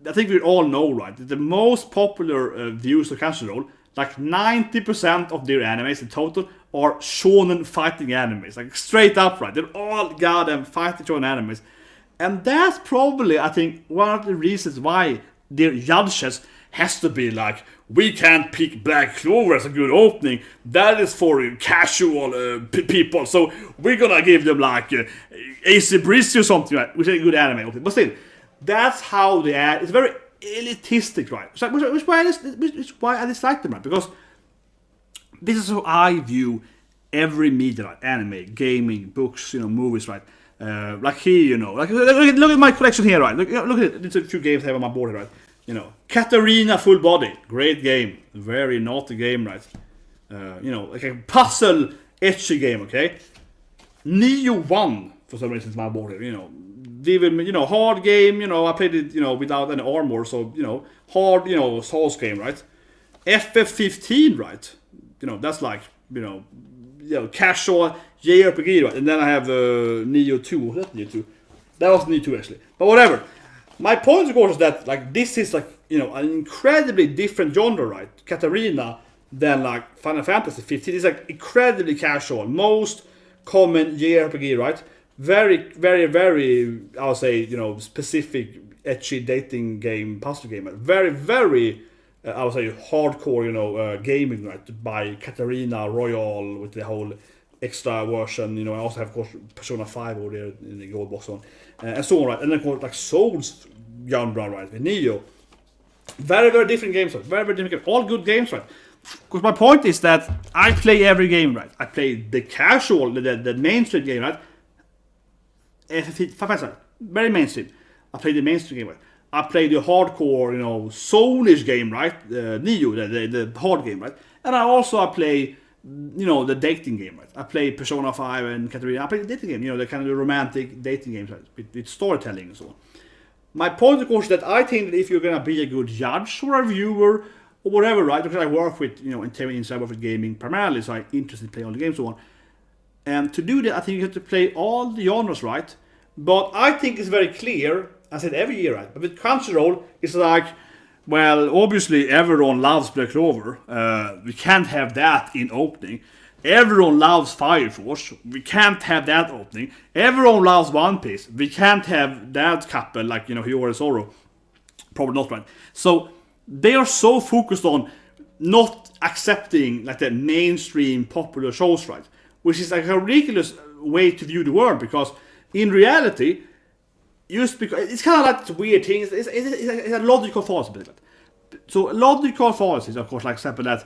I think we all know, right, that the most popular views of Crunchyroll, like 90% of their animes in total are shonen fighting animes, like straight up, right, they're all goddamn fighting shonen animes. And that's probably, I think, one of the reasons why their judges has to be like, we can't pick Black Clover as a good opening. That is for casual people. So we're gonna give them like AC Breezy or something, right? Which is a good anime. Okay. But still, that's how they add. It's very elitistic, right? Which why I dislike them, right? Because this is how I view every media, right? Anime, gaming, books, movies, right? Like here, like look at my collection here, right? Look at it. There's a few games I have on my board here, right? Katarina Full Body, great game, very naughty game, right? Like a puzzle, etchy game, okay? Neo 1, for some reason, is my board here, even, hard game, I played it, without any armor, so, hard, Souls game, right? FF15, right? That's like, casual JRPG, right? And then I have Neo 2, what was that Neo 2? That was Neo 2, actually. But whatever. My point, of course, is that like this is like an incredibly different genre, right? Katarina than like Final Fantasy 15 is like incredibly casual, most common JRPG, right? Very, very, very, I would say, specific, etchy dating game, puzzle game. Very, very, I would say, hardcore, gaming, right? By Katarina Royale with the whole extra version. I also have, of course, Persona 5 over there in the gold box one, and so on, right? And then, of course, like Souls genre, right? With Neo. Very, very different games, right? Very, very different games. All good games, right? Because my point is that I play every game, right? I play the casual, the mainstream game, right? Very mainstream. I play the mainstream game, right? I play the hardcore, soulish game, right? Neo, the hard game, right? And I play, the dating game, right? I play Persona 5 and Katarina. I play the dating game, the kind of the romantic dating games, right? With storytelling and so on. My point, of course, is that I think that if you're gonna be a good judge or a viewer or whatever, right? Because I work with, in TV inside, I work with gaming primarily, so I'm interested in playing all the games and so on. And to do that, I think you have to play all the genres right. But I think it's very clear, I said every year, right? But with Crunchyroll, it's like, well, obviously everyone loves Black Clover. We can't have that in opening. Everyone loves Fire Force. We can't have that opening. Everyone loves One Piece. We can't have that couple, like, Hiyori and Zoro. Probably not, right? So they are so focused on not accepting like the mainstream popular shows, right? Which is like a ridiculous way to view the world, because in reality, just because it's kind of like this weird thing, it's a logical fallacy. So logical fallacies, of course, like example that.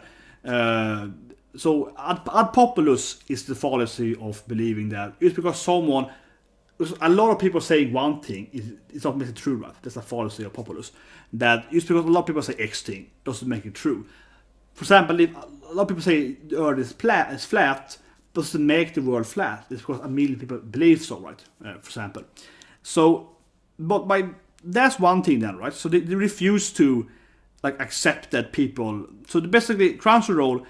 So ad populus is the fallacy of believing that just because a lot of people saying one thing it's not making it true, right? That's a fallacy of populus. That just because a lot of people say X thing doesn't make it true. For example, if a lot of people say the Earth is flat, doesn't make the world flat. It's because a million people believe so, right? For example. So, but that's one thing then, right? So they refuse to like accept that people. So basically, Crunchyroll,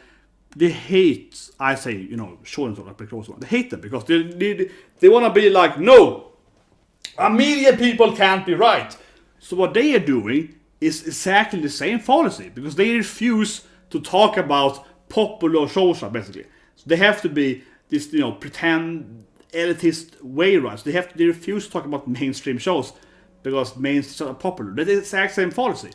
they hate, I say, shonen like Black Clover. They hate them because they want to be like, no, a million people can't be right. So what they are doing is exactly the same fallacy, because they refuse to talk about popular shows, basically. So they have to be this, pretend elitist way, right? So they refuse to talk about mainstream shows because mainstream are popular. That is the exact same fallacy.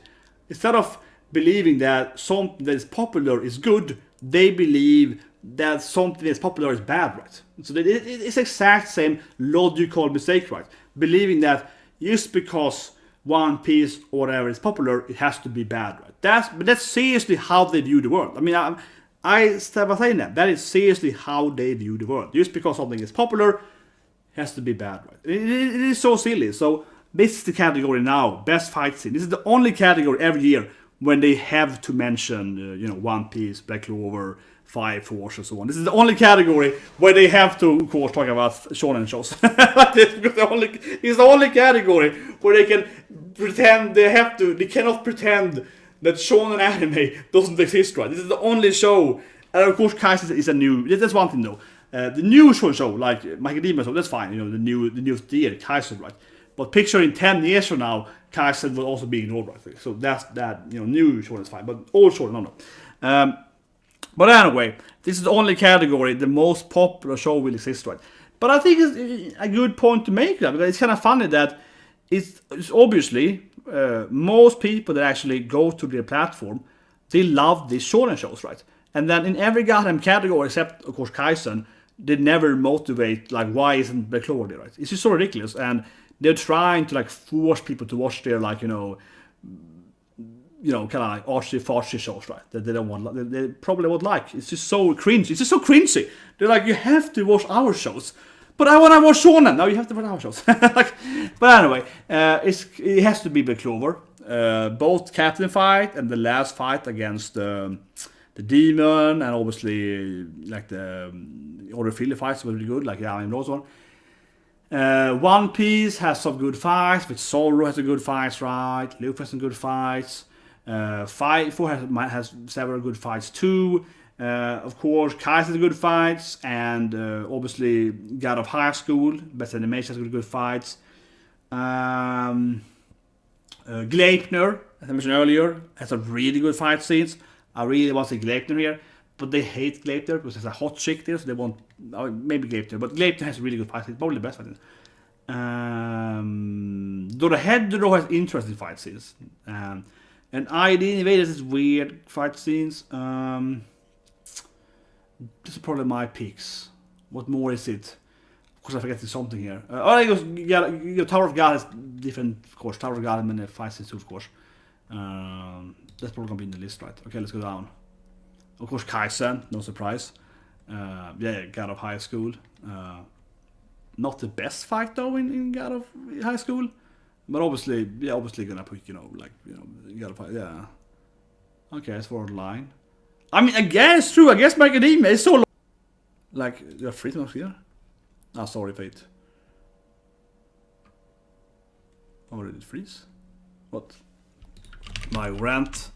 Instead of believing that something that is popular is good, they believe that something that's popular is bad, right? So it's the exact same logical mistake, right? Believing that just because One Piece or whatever is popular, it has to be bad, right? That's seriously how they view the world. I mean, I start by saying that is seriously how they view the world. Just because something is popular, it has to be bad, right? It is so silly. So this is the category now, best fight scene. This is the only category every year when they have to mention, One Piece, Black Clover, Fire Force, and so on. This is the only category where they have to, of course, talk about shonen shows. Like this, because it's the only category where they can pretend they cannot pretend that shonen anime doesn't exist, right? This is the only show. And of course, Kaizen is a new. That's one thing though. The new shonen show, like Macadamia show, that's fine. The newest year, Kaizen, right? But picture in 10 years from now, Kaizen will also be ignored, right? So that's that. New shonen is fine, but old shonen, no. But anyway, this is the only category the most popular show will exist, right? But I think it's a good point to make that, because it's kind of funny that it's obviously most people that actually go to their platform, they love these shonen shows, right? And then in every goddamn category except, of course, Kaizen, they never motivate, like, why isn't Black Clover there, right? It's just so ridiculous, and they're trying to, like, force people to watch their, like, kind of like artsy-fartsy shows, right? That they don't want, they probably would like. It's just so cringy. It's just so cringy. They're like, you have to watch our shows. But I want to watch shonen. No, you have to watch our shows. But anyway, it has to be Black Clover. Both Captain fight and the last fight against the demon, and obviously like the other Philly fights were really good, like I know one. One Piece has some good fights, but Zoro has a good fights, right? Luffy has some good fights. Fire Force has several good fights too. Of course, Kai's has good fights, and obviously God of High School, Best Animation has good fights. Gleipnir, as I mentioned earlier, has some really good fight scenes. I really want to see Gleipnir here, but they hate Gleipnir because there's a hot chick there, so they want maybe Gleipnir. But Gleipnir has really good fight scenes, probably the best fight scenes. Dorohedoro has interesting fight scenes. And ID Invaders is weird fight scenes. This is probably my picks. What more is it? Of course, I forget something here. I guess Tower of God is different, of course. Tower of God and fight scenes too, of course. That's probably gonna be in the list, right? Okay, let's go down. Of course, Kaizen, no surprise. God of High School. Not the best fight though in God of High School. But obviously gonna put, you gotta fight, yeah. Okay, it's for the line. I mean, again, it's true. I guess Macadamia is so long. Like, you're free to here? Ah, sorry, Fate. Oh, did it freeze? What? My rant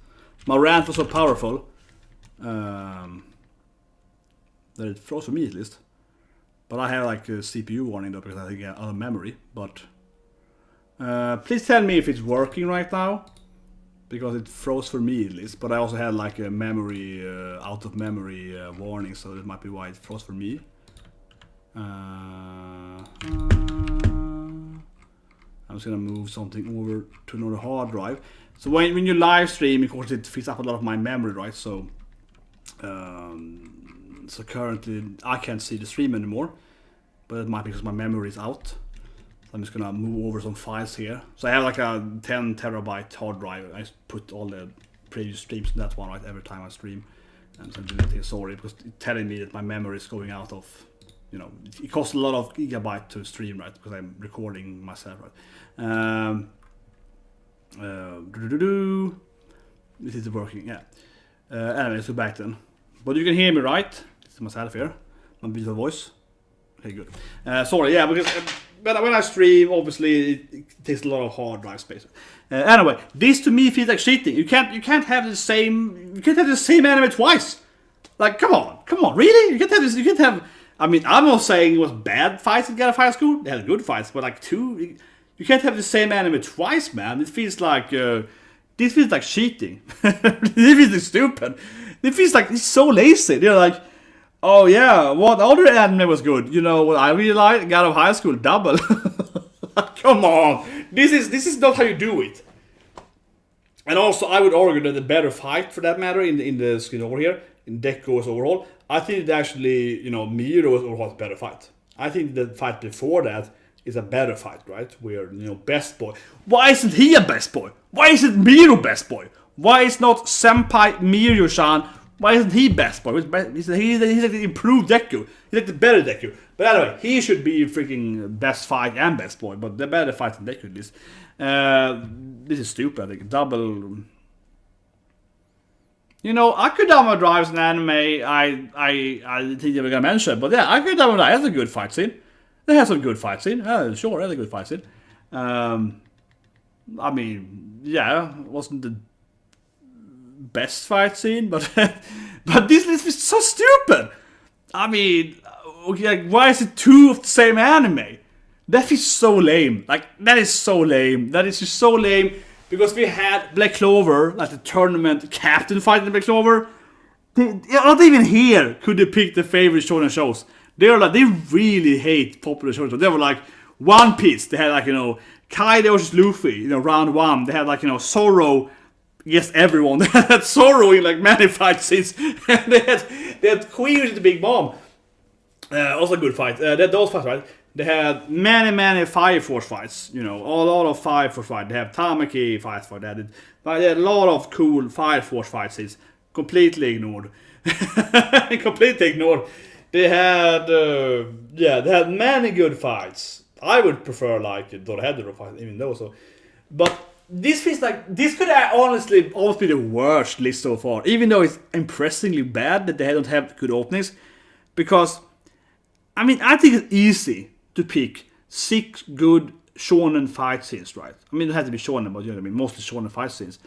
was so powerful. That it froze for me, at least. But I have like a CPU warning though because I think I have out of memory. But please tell me if it's working right now, because it froze for me at least. But I also had like a memory out of memory warning, so that might be why it froze for me. I'm just gonna move something over to another hard drive. So when you live stream, of course, it fills up a lot of my memory, right? So, so currently I can't see the stream anymore, but it might be because my memory is out. So I'm just gonna move over some files here. So I have like a 10 terabyte hard drive. I just put all the previous streams in that one, right? Every time I stream, and so I'm doing it here. Sorry, because it's telling me that my memory is going out of. You know, it costs a lot of gigabyte to stream, right? Because I'm recording myself, right? This is working, yeah. Anyway, let's go back then. But you can hear me, right? It's myself here, my beautiful voice. Okay, good. Sorry, yeah, because when I stream, obviously it takes a lot of hard drive space. Anyway, this to me feels like cheating. You can't have the same anime twice. Like, come on, really? You can't have this. You can't have. I mean, I'm not saying it was bad fights in Gala Fire School. They had good fights, but like two, you can't have the same anime twice, man. It feels like this feels like cheating. This feels like stupid. It feels like it's so lazy. They're like, oh yeah, what other anime was good? You know what I really like? God of High School Double. Come on, this is not how you do it. And also, I would argue that the better fight, for that matter, in the screen over here, in Deco's overall, I think that actually, you know, Miro's overall a better fight. I think the fight before that is a better fight, right? Where, you know, best boy. Why isn't he a best boy? Why isn't Miro best boy? Why is not Senpai Mirio-chan? Why isn't he best boy? He's like the improved Deku. He's like the better Deku. But anyway, he should be freaking best fight and best boy. But the better fight than Deku is. This is stupid. Like double. You know, Akudama Drive's an anime I think you were gonna mention, but yeah, Akudama Drive has a good fight scene. It has some good fight scene. Sure, it has a good fight scene. I mean, yeah, it wasn't the best fight scene, but but this is so stupid. I mean, okay, like, why is it two of the same anime? That is so lame. Like, that is so lame. That is just so lame. Because we had Black Clover, like the tournament captain fight in Black Clover. Not even here could they pick the favorite shonen shows. They really hate popular shonen. They were like One Piece. They had like, you know, Kaido versus Luffy, you know, round one. They had like, you know, Zoro against everyone. They had Zoro in like many fight scenes. And they had Queen with the Big Bomb. Also a good fight. Those fights, right? They had many Fire Force fights, you know, a lot of Fire Force fights. They have Tamaki fights for that. But they had a lot of cool Fire Force fights. It's completely ignored. Completely ignored. They had, they had many good fights. I would prefer like Dorohedoro fight, even though so. But this feels like, this could honestly almost be the worst list so far. Even though it's impressively bad that they don't have good openings. Because, I mean, I think it's easy to pick 6 good shonen fight scenes, right? I mean, it has to be shonen, but you know what I mean, mostly shonen fight scenes.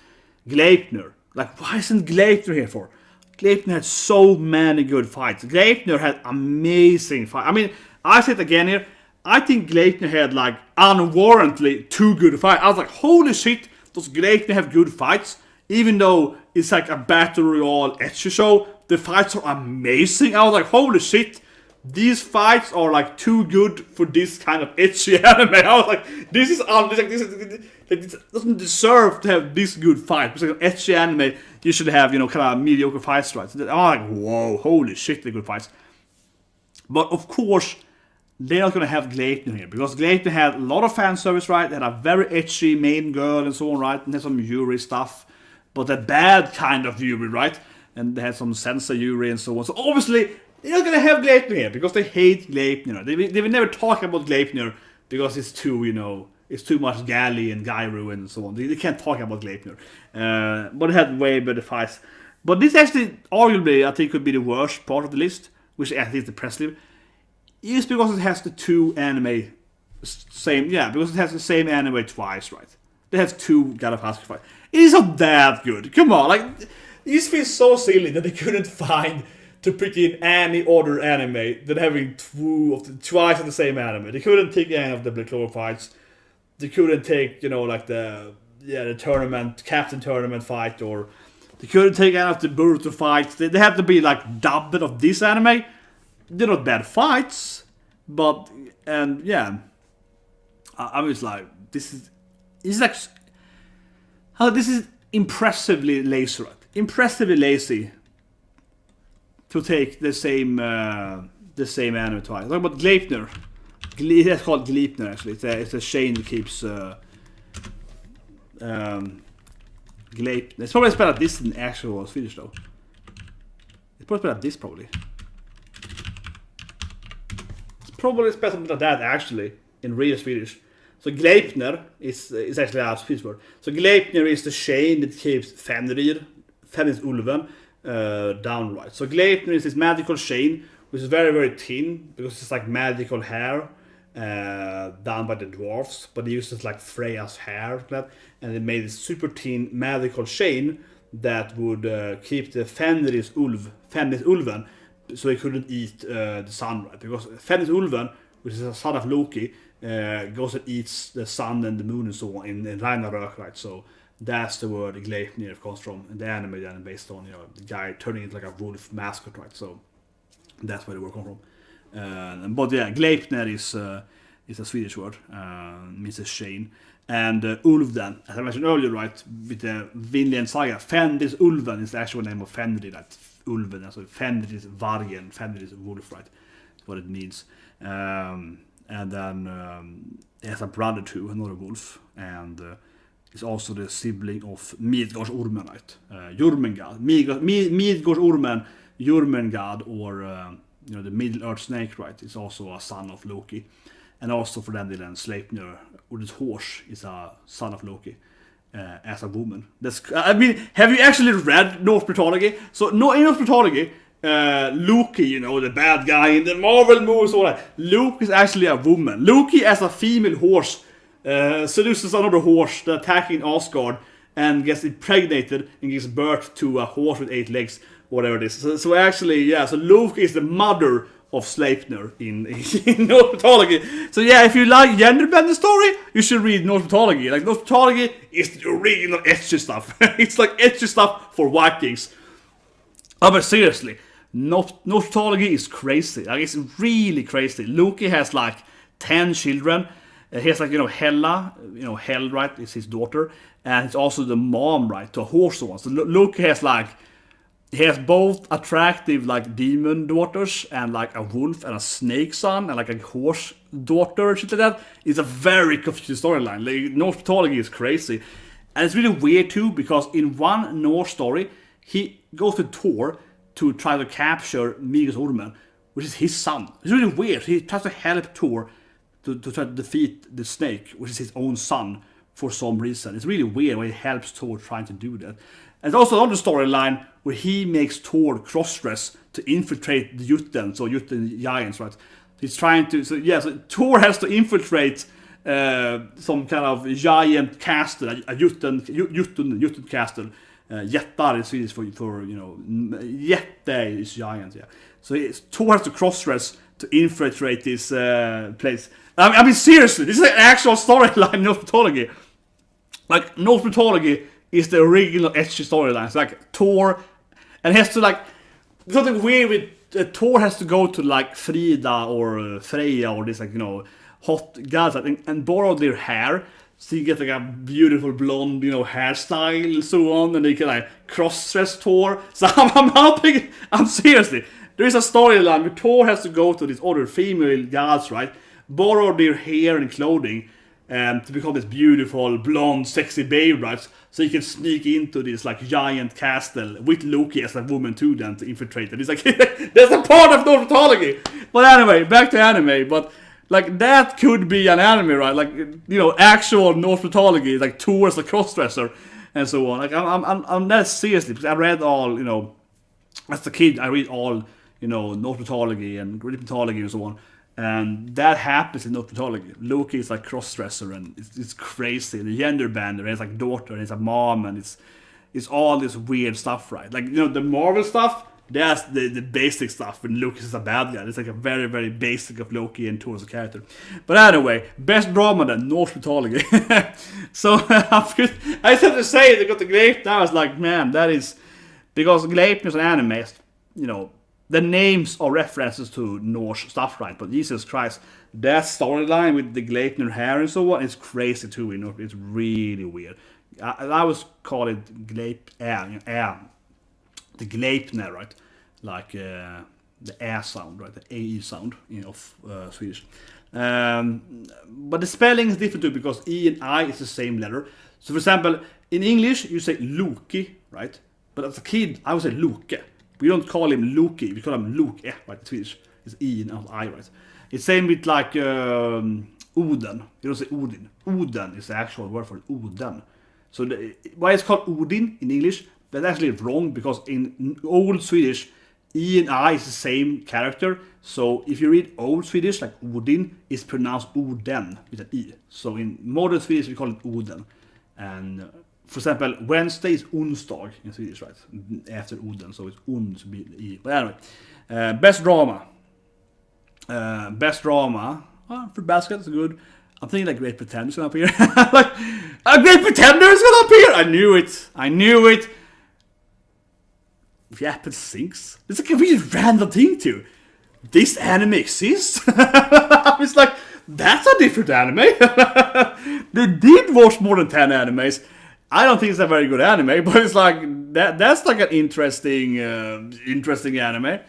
Gleipnir. Like, why isn't Gleipnir here for? Gleipnir had so many good fights. Gleipnir had amazing fights. I mean, I said it again here, I think Gleipnir had, like, unwarrantedly 2 good fights. I was like, holy shit, does Gleipnir have good fights? Even though it's like a battle royale ecchi show, the fights are amazing. I was like, holy shit. These fights are like too good for this kind of ecchi anime. I was like, this doesn't deserve to have this good fight. Because like an ecchi anime, you should have, you know, kind of mediocre fights, right? I'm like, whoa, holy shit, they're good fights. But of course, they're not gonna have Gleipnir here because Gleipnir had a lot of fan service, right? They had a very ecchi main girl and so on, right? And they had some Yuri stuff, but a bad kind of Yuri, right? And they had some Sensei Yuri and so on. So obviously, they're not gonna have Gleipnir here because they hate Gleipnir. They will never talk about Gleipnir because it's too, you know, it's too much Gali and Gairu and so on. They can't talk about Gleipnir. But it had way better fights. But this actually, arguably, I think could be the worst part of the list, which I think is the press list, is because it has the 2 anime same, yeah, because it has the same anime twice, right? They have 2 God of High School fights. It is not that good. Come on, like, this feels so silly that they couldn't find to pick in any other anime than having twice of the same anime. They couldn't take any of the Black Clover fights. They couldn't take, like the tournament, captain tournament fight, or they couldn't take any of the Boruto fights. They had to be like dubbed of this anime. They're not bad fights, but I was like, this is impressively lazy, right? Impressively lazy to take the same anime twice. Talk about Gleipnir. It's called Gleipnir actually. It's a chain that keeps Gleipnir. It's probably spelled like this in actual Swedish though. It's probably spelled like this probably. It's probably spelled something like that actually in real Swedish. So Gleipnir is actually a Swedish word. So Gleipnir is the chain that keeps Fenrir Ulven downright. So Gleipnir is this magical chain which is very, very thin because it's like magical hair done by the dwarfs, but they used it like Freya's hair, and they made this super thin magical chain that would keep the Fenris Ulven, so he couldn't eat the sun, right? Because Fenris Ulven, which is a son of Loki, goes and eats the sun and the moon and so on in Ragnarök, right? So that's the word Gleipnir comes from in the anime, then based on the guy turning into like a wolf mascot, right? So that's where the word comes from. But yeah, Gleipnir is a Swedish word, means a chain. And Ulv then, as I mentioned earlier, right, with the Vinland saga, Fenris Ulven is the actual name of Fenrir, right? Ulven, so Fenrir is vargen, Fenrir is wolf, right? That's what it means. And then he has a brother too, another wolf, and is also the sibling of Midgårdsormen, right? Jormungand, Midgårdsormen, Jormungand, or the Middle Earth Snake, right? Is also a son of Loki, and also for them, Sleipnir Horse is a son of Loki as a woman. Have you actually read Norse mythology? So in Norse mythology, Loki, the bad guy in the Marvel movies, all that. Loki is actually a woman. Loki as a female horse seduces another horse that attacking Asgard and gets impregnated and gives birth to a horse with 8 legs, whatever it is. So actually, so Loki is the mother of Sleipnir in Norse mythology. So yeah, if you like genderbender story, you should read Norse mythology. Like Norse mythology is the original ecchi stuff. It's like ecchi stuff for Vikings. Oh, but seriously, Norse mythology is crazy. Like it's really crazy. Loki has like 10 children. He has like Hela, Hel, right, is his daughter, and it's also the mom, right, to a horse one. So Loki has he has both attractive like demon daughters and like a wolf and a snake son and like a horse daughter, shit like that. It's a very confusing storyline. Like Norse mythology is crazy, and it's really weird too because in one Norse story he goes to Thor to try to capture Midgårdsormen, which is his son. It's really weird. He tries to help Thor to try to defeat the snake, which is his own son, for some reason. It's really weird when he helps Thor trying to do that. And there's also another storyline where he makes Thor cross-dress to infiltrate the Jotun, so Jotun giants, right? He's trying to, so Thor has to infiltrate some kind of giant castle, a Jotun castle. Jättar is Swedish for jätte is giant, yeah. So Thor has to cross-dress to infiltrate this place. I mean, seriously, this is an actual storyline in Norse mythology. Like, Norse mythology is the original ecchi storyline. It's like Thor, and he has to something weird with Thor has to go to like Frida or Freya or this hot gods and borrow their hair. So you get like a beautiful blonde, hairstyle and so on, and they can cross-dress Thor. So I'm seriously, there is a storyline where Thor has to go to these other female gods, right? Borrow their hair and clothing to become this beautiful, blonde, sexy babe, right? So he can sneak into this giant castle with Loki as a woman too, then to infiltrate it. It's like that's a part of Norse mythology. But anyway, back to anime. But that could be an anime, right? Actual Norse mythology, like Thor as a crossdresser and so on. I'm that seriously because I read all, as a kid I read all, Norse mythology and Greek mythology and so on. And that happens in Norse mythology. Loki is cross-dresser and it's crazy. The gender bender, has daughter and it's a mom and it's all this weird stuff, right? The Marvel stuff, That's the basic stuff when Loki is a bad guy. It's like a very, very basic of Loki and Thor as a character. But anyway, best drama then, Norse mythology. So I just have to say, they got the Gleipnir. I was like, man, that is... Because Gleipnir is an anime, you know, the names are references to Norse stuff, right? But Jesus Christ, that storyline with the Gleipnir hair and so on is crazy too, you know. It's really weird. I was call it the Gleipnir, right? Like the air sound, right? The AE sound, you know, of Swedish. But the spelling is different too, because E and I is the same letter. So for example, in English you say Loki, right? But as a kid I would say Loke. We don't call him Loki, we call him Loke, right? In Swedish it's E and I, right? It's same with like Oden. You don't say Odin. Oden is the actual word for Oden. So why it's called Odin in English? That's actually wrong, because in old Swedish, E and I is the same character. So if you read old Swedish, like Odin, it's pronounced Oden with an E. So in modern Swedish, we call it Oden. And for example, Wednesday is onsdag in Swedish, right? After Oden, so it's ond to be E. But anyway, best drama. Best drama. For basket, it's good. I'm thinking like Great Pretender is gonna appear. Like, a Great Pretender is gonna appear! I knew it! Rapid Sinks? It's like a really random thing too. This anime exists? I was like, that's a different anime. They did watch more than 10 animes. I don't think it's a very good anime, but it's like, that's like an interesting anime.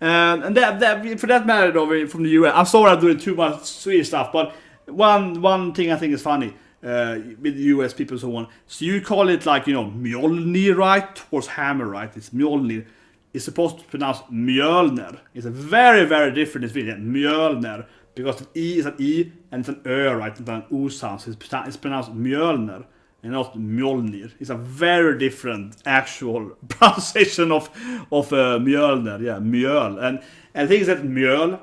And that, for that matter, though, from the US, I'm sorry I'm doing too much Swedish stuff, but one thing I think is funny with the US people and so on. So you call it like, you know, Mjolnir, right? Towards hammer, right? It's Mjolnir. It's supposed to pronounce Mjölner. It's a very, very different in Sweden. Mjölner. Because the E is an E and it's an Ö, right? It's an O sound. So it's pronounced Mjölner and not Mjolnir. It's a very different actual pronunciation of Mjölner. Yeah, Mjöl. And the thing is that Mjöl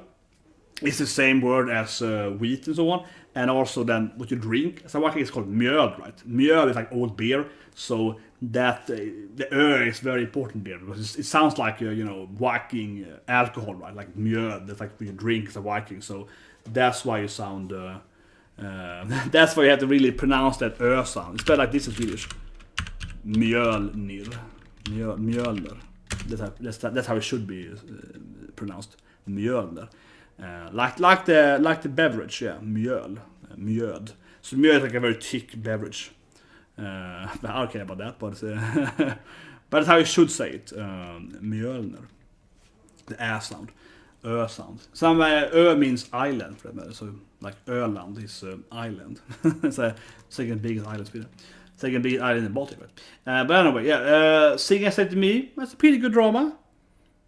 is the same word as wheat and so on. And also then what you drink. So I think it's called mjöl, right? Mjöl is like old beer. So that the Ö is very important beer, because it sounds like, you know, Viking alcohol, right? Like mjöl, that's like when you drink as a Viking. So that's why you sound... that's why you have to really pronounce that Ö sound. It's spelled like this in Swedish. Mjölnir. Mjölner. That's how it should be pronounced. Mjölner. Like the beverage, yeah, mjöd. So mjöd is like a very thick beverage. I don't care about that, but but that's how you should say it. Mjölner. The ä sound, Ö sound. Some Ö means island, for that matter. So like Öland is island. It's a second biggest island in Sweden. Second biggest island in Baltic, right? But anyway, yeah. Sing I Said to Me. That's a pretty good drama.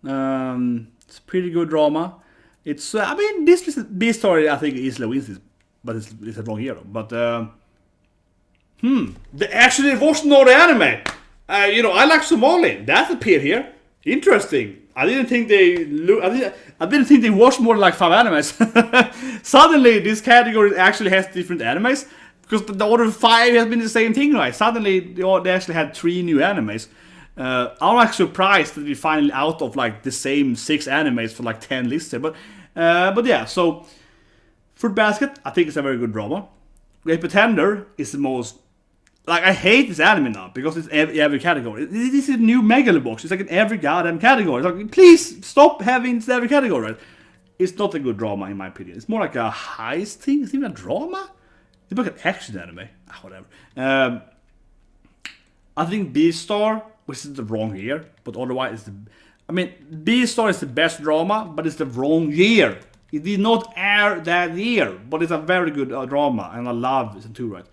It's a pretty good drama. It's I mean, this story I think easily wins this, but it's a wrong hero. But they actually watched another anime. You know, I like Somali. That appeared here. Interesting. I didn't think they watched more than like 5 animes. Suddenly, this category actually has different animes, because the other 5 has been the same thing, right? Suddenly, they actually had 3 new animes. I'm like surprised that we finally out of like the same 6 animes for like 10 lists here. But yeah, so Fruit Basket, I think it's a very good drama. Great Pretender is the most... Like, I hate this anime now, because it's every category. This is a new Megalobox. It's like in every goddamn category. It's like, please stop having this in every category, right? It's not a good drama, in my opinion. It's more like a heist thing. It's even a drama? It's like an action anime. Whatever. I think Beastar, which is the wrong year, but otherwise Beastar is the best drama, but it's the wrong year. It did not air that year, but it's a very good drama, and I love it too, right?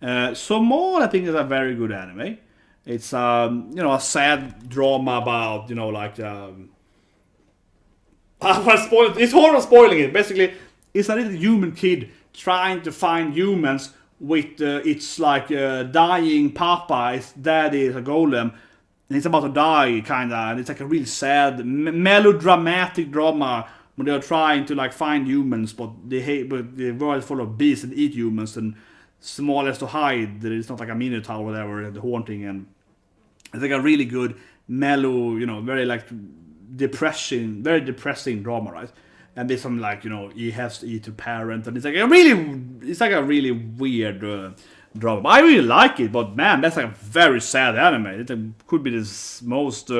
Somon, I think, is a very good anime. It's you know, a sad drama about, you know, like it's horrible spoiling it. Basically, it's a little human kid trying to find humans with its like dying papa. Its daddy is a golem, and it's about to die, kinda. And it's like a really sad, melodramatic drama when they're trying to like find humans, but the world is full of beasts and eat humans, and Small has to hide. It's not like a minotaur or whatever, the haunting, and it's like a really good mellow, you know, very like very depressing drama, right? And there's some like, he has to eat a parent, and it's like a really weird drama. But I really like it, but man, that's like a very sad anime. It could be the most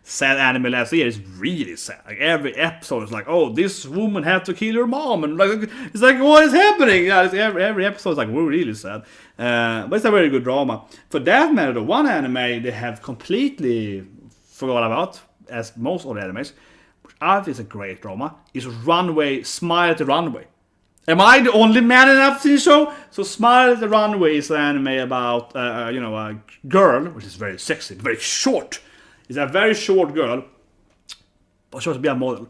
sad anime last year. It's really sad. Like every episode is like, oh, this woman had to kill her mom, and like it's like, what is happening? Yeah, every episode is like really sad. But it's a very good drama. For that matter, the one anime they have completely forgot about, as most of the animes, which I think is a great drama, is Runway, Smile at the Runway. Am I the only man in that TV show? So Smile at the Runway is an anime about, a girl, which is very sexy, very short. It's a very short girl, but she wants to be a model.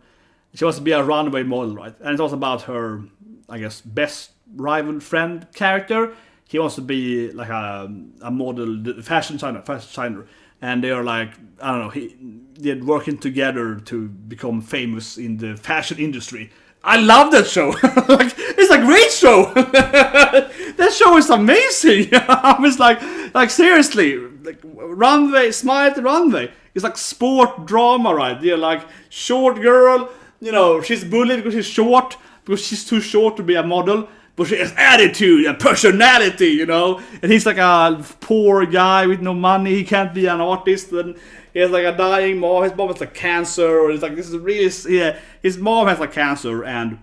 She wants to be a runway model, right? And it's also about her, I guess, best rival friend character. He wants to be like a model, fashion designer. And they are like, I don't know, they're working together to become famous in the fashion industry. I love that show. Like, it's a great show. That show is amazing. I was like seriously, like Runway, Smile at the Runway. It's like sport drama, right? They're like short girl, she's bullied because she's short, because she's too short to be a model, but she has attitude and personality, And he's like a poor guy with no money. He can't be an artist, and he has like a dying mom. His mom has like cancer, or it's like this is really, yeah. His mom has like cancer, and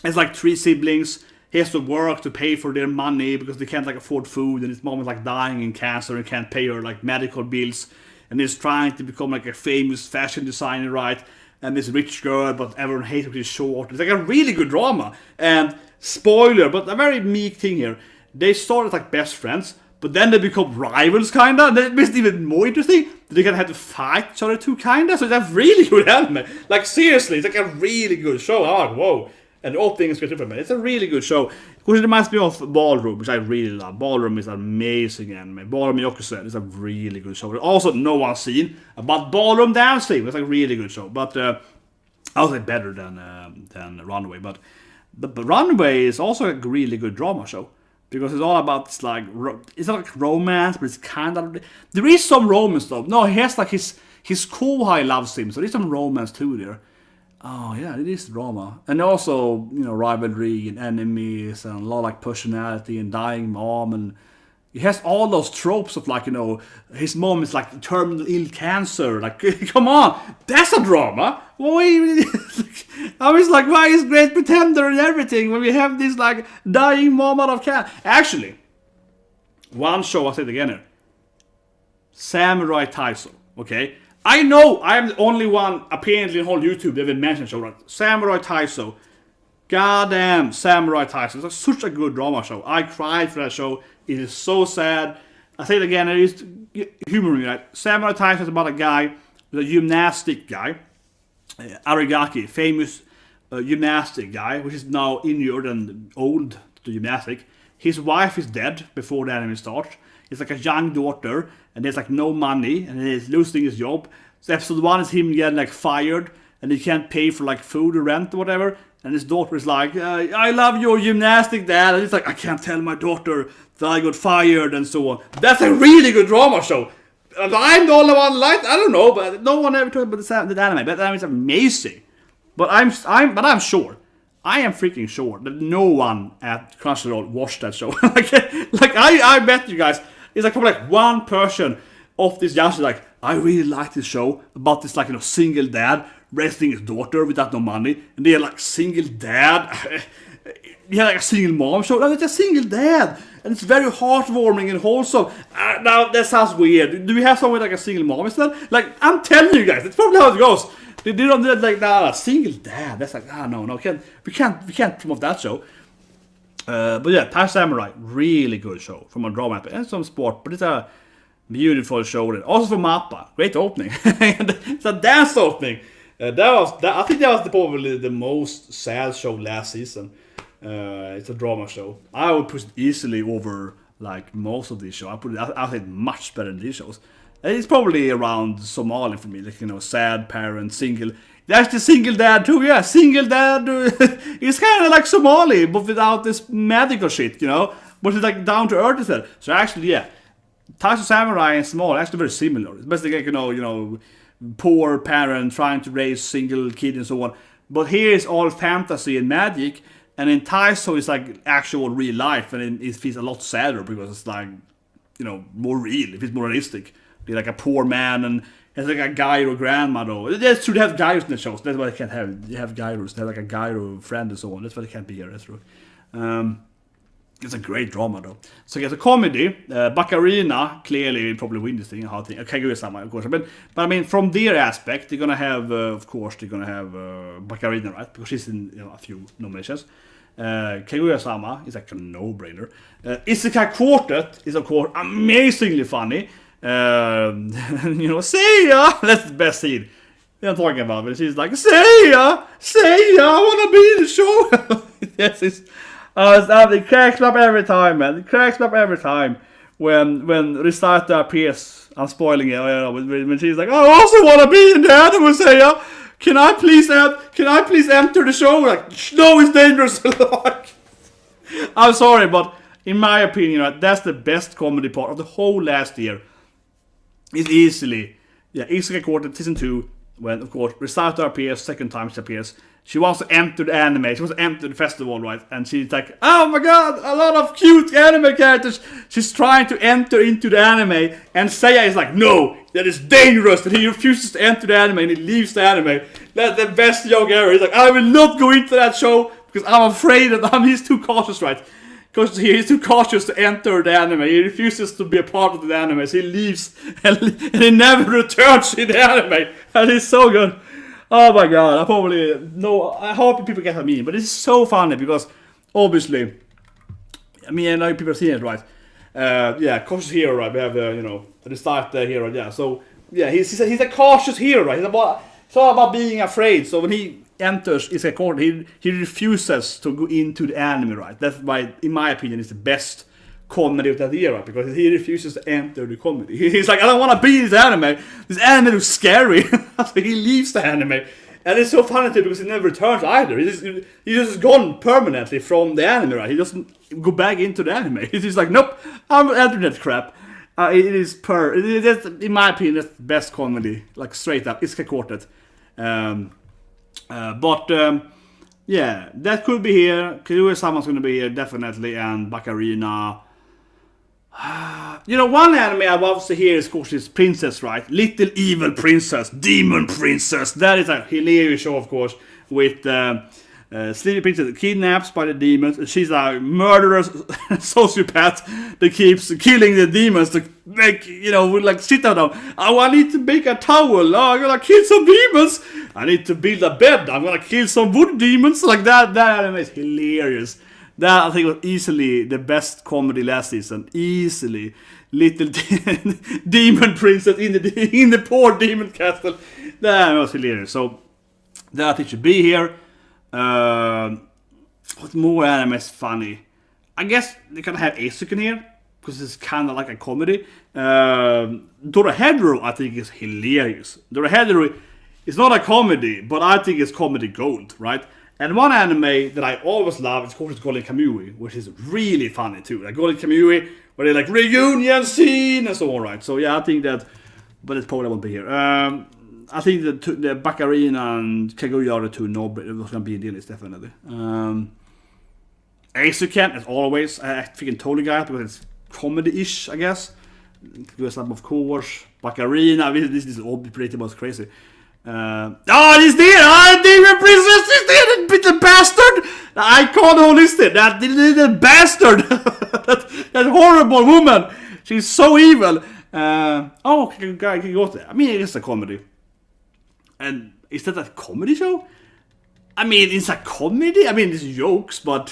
it's like 3 siblings. He has to work to pay for their money because they can't like afford food, and his mom is like dying in cancer and can't pay her like medical bills. And he's trying to become like a famous fashion designer, right? And this rich girl, but everyone hates her because she's short. It's like a really good drama. And spoiler, but a very meek thing here. They started like best friends, but then they become rivals, kinda. And that makes it even more interesting. They kind of have to fight each other too, kinda. So it's a really good anime. Like seriously, it's like a really good show. I'm like, whoa. And the opening is different, man. It's a really good show. Because it reminds me of Ballroom, which I really love. Ballroom is an amazing anime. Ballroom Yokusen is a really good show. Also, no one's seen about Ballroom Dancing. It's a really good show. But I would say better than Runway. But Runway is also a really good drama show. Because it's all about this, like, it's not like romance, but it's kind of... There is some romance, though. No, he has, like, his kohai loves him. So there's some romance, too, there. Oh yeah, it is drama. And also, rivalry and enemies and a lot of like personality and dying mom, and he has all those tropes of like, his mom is like terminal ill cancer. Like, come on, that's a drama. I was like, why is Great Pretender and everything when we have this like dying mom out of cancer? Actually, one show, I'll say it again here. Samurai Taiso, okay? I know I am the only one apparently in whole YouTube that even mentioned show, right? Samurai Taiso. Goddamn, Samurai Taiso. It's such a good drama show. I cried for that show. It is so sad. I say it again, it is humor me, right? Samurai Taiso is about a guy, a gymnastic guy. Arigaki, famous gymnastic guy, which is now injured and old to gymnastic. His wife is dead before the anime starts. He's like a young daughter, and there's like no money, and he's losing his job. So episode 1 is him getting like fired, and he can't pay for like food or rent or whatever. And his daughter is like, I love your gymnastic, dad. And he's like, I can't tell my daughter that I got fired and so on. That's a really good drama show. And I'm the only one like, I don't know, but no one ever talked about the anime. But that anime is amazing. But I'm sure. I am freaking sure that no one at Crunchyroll watched that show. I bet you guys, it's like probably like one person of this youngster like, I really like this show about this like single dad raising his daughter without no money, and they're like single dad. Yeah, like a single mom show. No, it's a single dad, and it's very heartwarming and wholesome. Now that sounds weird. Do we have someone like a single mom instead? Like I'm telling you guys, it's probably how it goes. They don't do it like nah, single dad. That's like no, we can't promote that show. But yeah, Tash Samurai, really good show from a drama and some sport, but it's a beautiful show. Also from Mappa, great opening. It's a dance opening. I think that was probably the most sad show last season. It's a drama show. I would push it easily over like most of these shows. I think much better than these shows. It's probably around Somali for me, like sad parent, single. That's the single dad too, yeah. Single dad, it's kind of like Somali, but without this medical shit, But it's like down to earth instead. So actually, yeah, Taisho Samurai and Small are actually very similar. It's basically like, poor parent trying to raise single kid and so on. But here is all fantasy and magic, and in Taiso it's like actual real life, and it feels a lot sadder because it's like, you know, more real. It feels more realistic. They're like a poor man and has like a gyro grandmother. They should have gyros in the shows. That's why they can't have. You have gyros. They have like a gyro friend and so on. That's why they can't be here. That's true. It's a great drama though. So it's a comedy. Baccarina clearly will probably win this thing. Kaguya-sama, of course. But I mean, from their aspect, they're gonna have, of course, they're gonna have Baccarina, right? Because she's in, you know, a few nominations. Kaguya-sama is like a no-brainer. Isekai Quartet is, of course, amazingly funny. You know, Seiya! That's the best scene. I'm talking about, but she's like, Seiya! I wanna be in the show! Yes, it cracks me up every time, man. It cracks me up every time when Risata appears. I'm spoiling it, you know, when she's like, I also wanna be in the anime, Seiya! Can I please enter the show? Like, no, it's dangerous. I'm sorry, but in my opinion, right, that's the best comedy part of the whole last year. It's easily, Isekai Quartet Season 2, when, of course, Risato appears, second time she appears. She wants to enter the anime, she wants to enter the festival, right? And she's like, oh my god, a lot of cute anime characters. She's trying to enter into the anime, and Seiya is like, no, that is dangerous, and he refuses to enter the anime, and he leaves the anime. That's the best joke ever. He's like, I will not go into that show, because I'm afraid that he's too cautious, right? Because he's too cautious to enter the anime. He refuses to be a part of the anime, so he leaves and he never returns in the anime. And it's so good. Oh my god, I hope people get what I mean, but it's so funny because obviously, I mean, I know people have seen it, right? Cautious hero, right? We have the start hero, yeah. So yeah, he's a cautious hero, right? It's all about being afraid. So when he enters Isekai Quartet, he refuses to go into the anime, right? That's why, in my opinion, it's the best comedy of that year, right? Because he refuses to enter the comedy. He's like, I don't want to be in this anime. This anime looks scary. So he leaves the anime. And it's so funny too because he never returns either. He's just gone permanently from the anime, right? He doesn't go back into the anime. He's just like, nope, I'm entering that crap. In my opinion, that's the best comedy, like straight up. Isekai Quartet. Yeah, that could be here. Kaguya-sama's gonna be here, definitely, and Baccarina. You know, one anime I love to hear is, of course, is Princess, right? Little Evil Princess, Demon Princess. That is a hilarious show, of course, with Sleepy Princess kidnapped by the demons. And she's a murderous sociopath that keeps killing the demons to make, like sit down. Oh, I need to make a towel. Oh, I'm gonna kill some demons. I need to build a bed. I'm gonna kill some wood demons. Like that. That anime is hilarious. That, I think, was easily the best comedy last season. Easily. Little demon princess in the poor demon castle. That was hilarious. So, that I think should be here. What more anime is funny? I guess they can have Asuken here, because it's kind of like a comedy. Dorohedoro, I think, is hilarious. Dorohedoro is not a comedy, but I think it's comedy gold, right? And one anime that I always love is, of course, it's Golden Kamuy, which is really funny too. Like Golden Kamuy, where they like reunion scene and so on, right? So yeah, I think that, but it probably won't be here. I think the Baccarina and Kaguya are the two no-brainers. It was going to be in the list, definitely. Asuken, as always, I freaking totally got it because it's comedy-ish, I guess. Kaguya-sama, of course. Baccarina, this is all pretty much crazy. He's there! Demon Princess is there! The bastard! I can't hold listed. That little bastard! that horrible woman! She's so evil! Can go there. I mean, it's a comedy. And is that a comedy show? I mean, it's a comedy? I mean, it's jokes, but...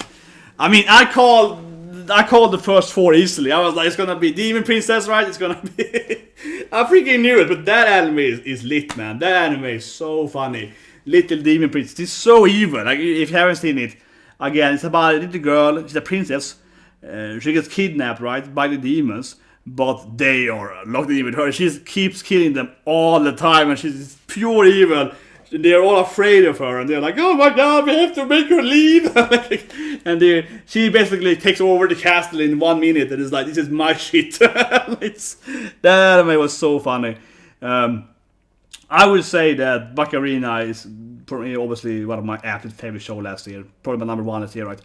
I mean, I called the first four easily. I was like, it's gonna be Demon Princess, right? It's gonna be... I freaking knew it, but that anime is lit, man. That anime is so funny. Little Demon Princess. It's so evil. Like, if you haven't seen it, again, it's about a little girl. She's a princess. She gets kidnapped, right, by the demons. But they are locked in with her. She keeps killing them all the time, and she's pure evil. They're all afraid of her, and they're like, oh my god, we have to make her leave. And she basically takes over the castle in 1 minute, and is like, this is my shit. That anime was so funny. I I would say that Baccarina is for me obviously one of my absolute favorite show last year. Probably my number one this year, right?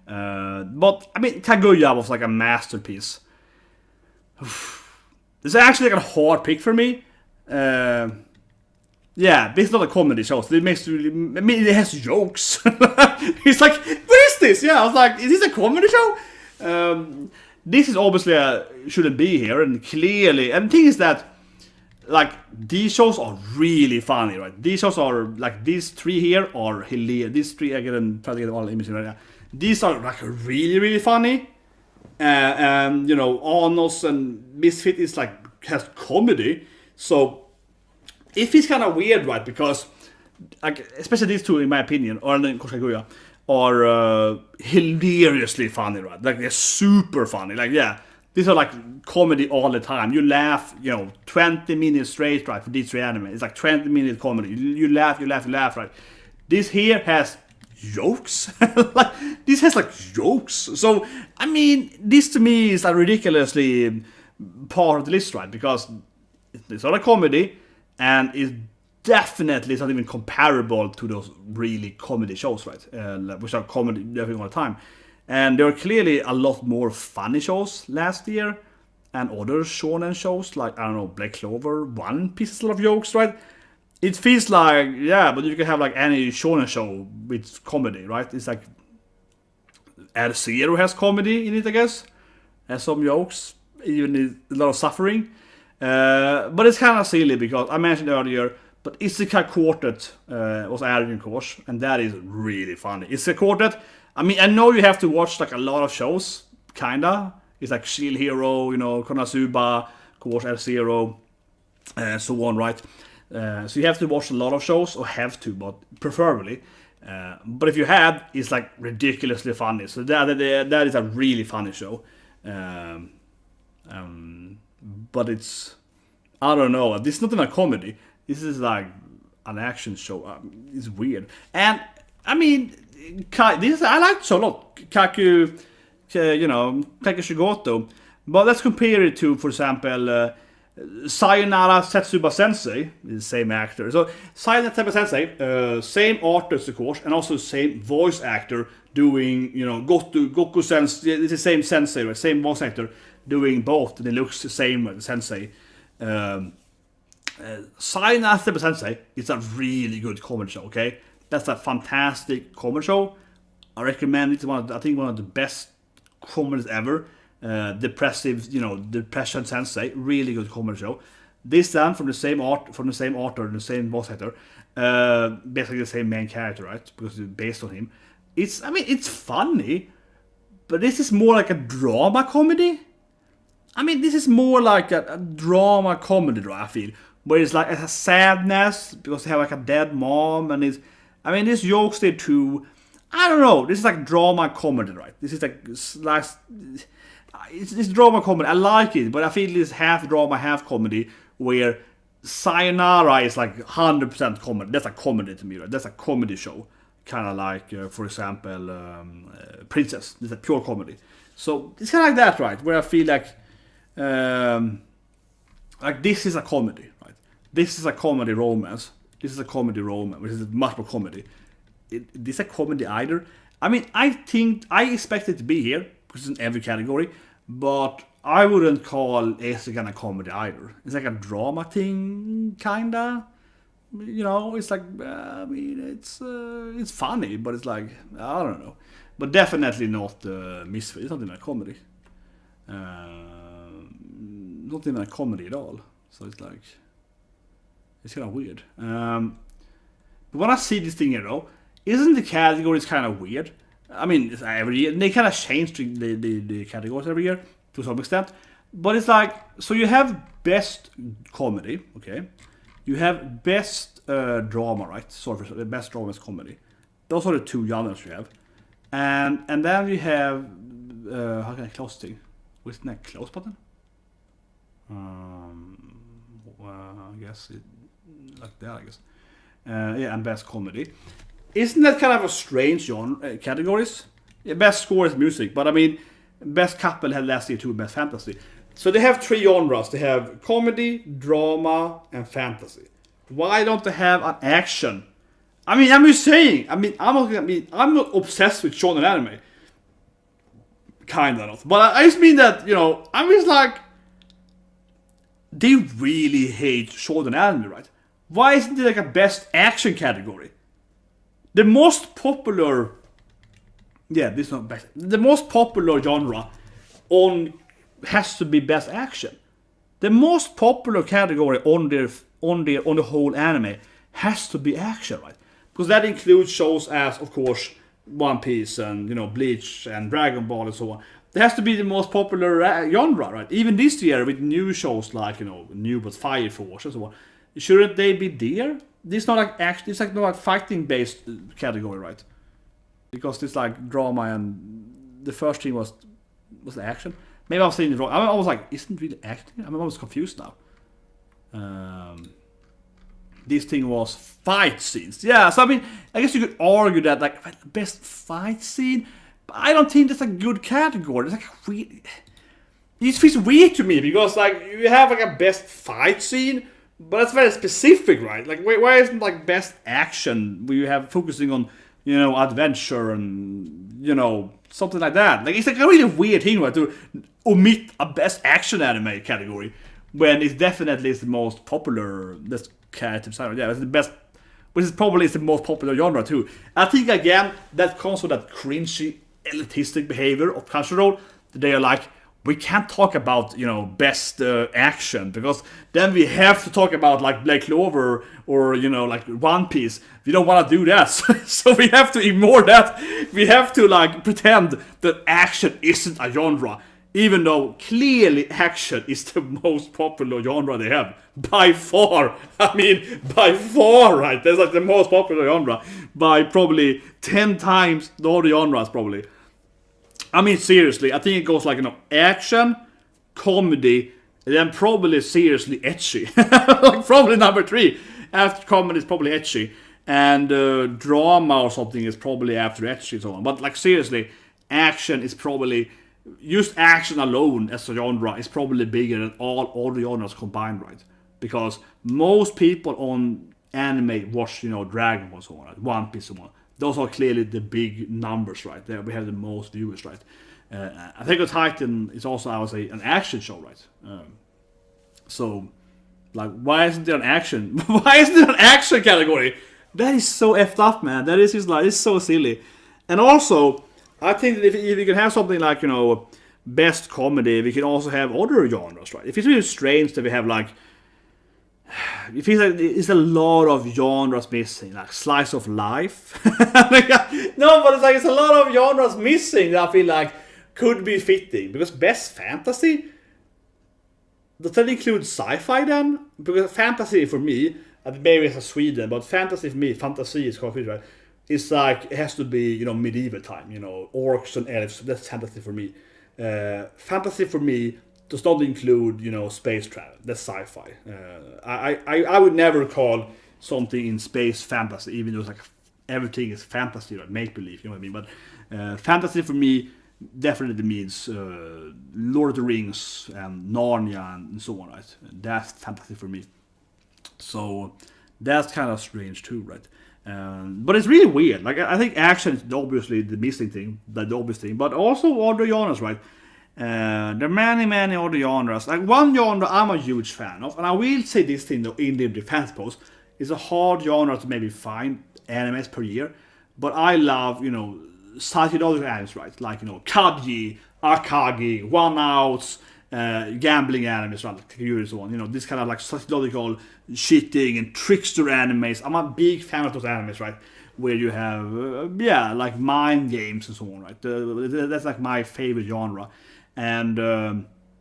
But I mean, Kaguya was like a masterpiece. It's actually like a hard pick for me. Yeah, this is not a comedy show. So it makes really. I mean, it has jokes. It's like, what is this? Yeah, I was like, is this a comedy show? This is obviously shouldn't be here, and clearly. And the thing is that, like, these shows are really funny, right? These shows are like these three here are hilarious. These three, I can try to get all the images right now. These are like really, really funny. And you know, Anos and Misfit is like has comedy. So if it's kind of weird, right? Because like especially these two, in my opinion, or Kaguya, are hilariously funny, right? Like they're super funny. Like yeah, these are like comedy all the time. You laugh, 20 minutes straight, right? For these three anime, it's like 20-minute comedy. You laugh, right? This here has jokes. Like this has like jokes. So I mean, this to me is a ridiculously part of the list, right? Because it's not a comedy, and it's definitely not even comparable to those really comedy shows, right? Which are comedy every all the time. And there are clearly a lot more funny shows last year, and other shonen shows like, I don't know, Black Clover, One Piece has a lot of jokes, right? It feels like, yeah, but you can have like any shonen show with comedy, right? It's like R0 has comedy in it, I guess. Has some jokes, even a lot of suffering. But it's kind of silly because I mentioned earlier, but Isekai Quartet was added in course, and that is really funny. Isekai Quartet, I mean, I know you have to watch like a lot of shows, kinda. It's like Shield Hero, Konosuba, of course, R0, so on, right? So you have to watch a lot of shows, or have to, but preferably. But if you have, it's like ridiculously funny. So that is a really funny show. But it's, I don't know, this is not even a comedy. This is like an action show. It's weird. And I mean, I like it so a lot. Kaku Shigoto. But let's compare it to, for example, Sayonara Setsuba Sensei, the same actor. So Sayonara Setsuba Sensei, same artist of course, and also same voice actor doing, Goku Sensei. It's the same sensei, right? Same voice actor doing both, and it looks the same as Sensei. Sayonara Setsuba Sensei is a really good comedy show. Okay, that's a fantastic comedy show. I recommend it. I think one of the best comedies ever. Depression Sensei, really good comedy show. This done from the same author, and the same voice actor, basically the same main character, right? Because it's based on him. It's funny, but this is more like a drama comedy. I mean, this is more like a drama comedy, right? I feel where it's like a sadness because they have like a dead mom, and this jokes there too. I don't know. This is like drama comedy, right? This is like it's drama comedy. I like it, but I feel it's half drama, half comedy. Where Sayonara is like 100% comedy. That's a comedy to me, right? That's a comedy show, kind of like, for example, Princess. It's a pure comedy. So it's kind of like that, right? Where I feel like this is a comedy, right? This is a comedy romance. This is a comedy romance, which is much more comedy. This is a comedy either. I mean, I expect it to be here because it's in every category, but I wouldn't call Esekan a comedy either. It's like a drama thing, kinda. It's like it's funny, but it's like, I don't know. But definitely not Misfit. It's not even a comedy. Not even a comedy at all. So it's like, it's kind of weird. But when I see this thing here, though, isn't the categories kind of weird? I mean, every year they kind of change the categories every year to some extent. But it's like, so you have best comedy, okay? You have best drama, right? Sorry, the best drama is comedy. Those are the two genres you have. And then you have, how can I close the thing? What's the next close button? I guess like that, I guess. And best comedy. Isn't that kind of a strange genre categories? Yeah, best score is music, but I mean, best couple had last year too, best fantasy. So they have three genres. They have comedy, drama, and fantasy. Why don't they have an action? I mean, I'm just saying. I'm not obsessed with shonen anime. Kinda not. But I just mean that, I'm just like, they really hate shonen anime, right? Why isn't it like a best action category? The most popular, this is not best. The most popular genre has to be best action. The most popular category on the whole anime has to be action, right? Because that includes shows as, of course, One Piece and Bleach and Dragon Ball and so on. It has to be the most popular genre, right? Even this year with new shows like new but Fire Force and so on. Shouldn't they be there? This is not like action. It's like not like fighting based category, right? Because it's like drama and the first thing was the action. Maybe I was saying it wrong. I was like, isn't it really acting? I was confused now. This thing was fight scenes. Yeah, so I guess you could argue that like best fight scene, but I don't think that's a good category. It's like it feels weird to me because like you have like a best fight scene, but that's very specific, right? Like why isn't like best action where you have focusing on adventure and something like that? Like it's like a really weird thing, right, to omit a best action anime category when it definitely is the most popular. That's creative side. Yeah, it's the best, which is probably the most popular genre too. I think again that comes with that cringy, elitistic behavior of Crunchyroll. They are like, we can't talk about best action because then we have to talk about like Black Clover or like One Piece. We don't want to do that, so we have to ignore that. We have to like pretend that action isn't a genre, even though clearly action is the most popular genre they have by far. By far, right? That's like the most popular genre by probably 10 times the other genres probably. Seriously, I think it goes like, action, comedy, and then probably seriously ecchi. Like probably number 3. After comedy is probably ecchi. And drama or something is probably after ecchi and so on. But like seriously, action is probably, just action alone as a genre is probably bigger than all the genres combined, right? Because most people on anime watch, Dragon Ball and so on, like One Piece and so on. Those are clearly the big numbers, right? There we have the most viewers, right? Attack on Titan is also, I would say, an action show, right? So, like, why isn't there an action? Why isn't there an action category? That is so effed up, man. That is just like, it's so silly. And also, I think that if you can have something like, best comedy, we can also have other genres, right? If it's really strange that we have like, it feels like it's a lot of genres missing, like slice of life. No, but it's a lot of genres missing that I feel like could be fitting. Because best fantasy, does that include sci-fi then? Because fantasy for me, maybe it's a Sweden, but fantasy for me, fantasy is confused, right? It's like, it has to be, medieval time, orcs and elves, that's fantasy for me. Fantasy for me does not include, space travel. That's sci-fi. I would never call something in space fantasy, even though it's like everything is fantasy, right? Make believe, you know what I mean? But fantasy for me definitely means Lord of the Rings and Narnia and so on, right? That's fantasy for me. So that's kind of strange too, right? But it's really weird. Like I think action is obviously the missing thing, the obvious thing, but also other genres, right? There are many other genres. Like one genre I'm a huge fan of, and I will say this thing though in the defense post, it's a hard genre to maybe find animes per year, but I love, psychedelic animes, right? Like, Kaji, Akagi, One Outs, gambling animes, right? Like Kakuri and so on. This kind of like psychological cheating and trickster animes. I'm a big fan of those animes, right? Where you have, like mind games and so on, right? That's like my favorite genre. And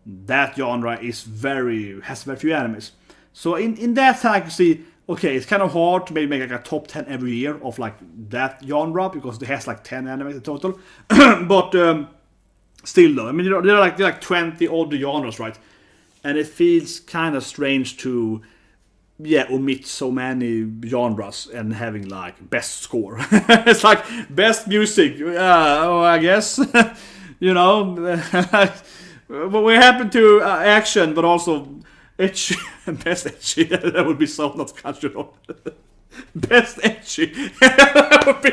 that genre has very few animes. So in that I can see, okay, it's kind of hard to maybe make like a top 10 every year of like that genre because it has like 10 animes in total. But still though, there are like 20 other genres, right? And it feels kind of strange to omit so many genres and having like best score. It's like best music. I guess. But we happen to action, but also Ecchi. Best ecchi. That would be so not Crunchyroll. Best ecchi. That would be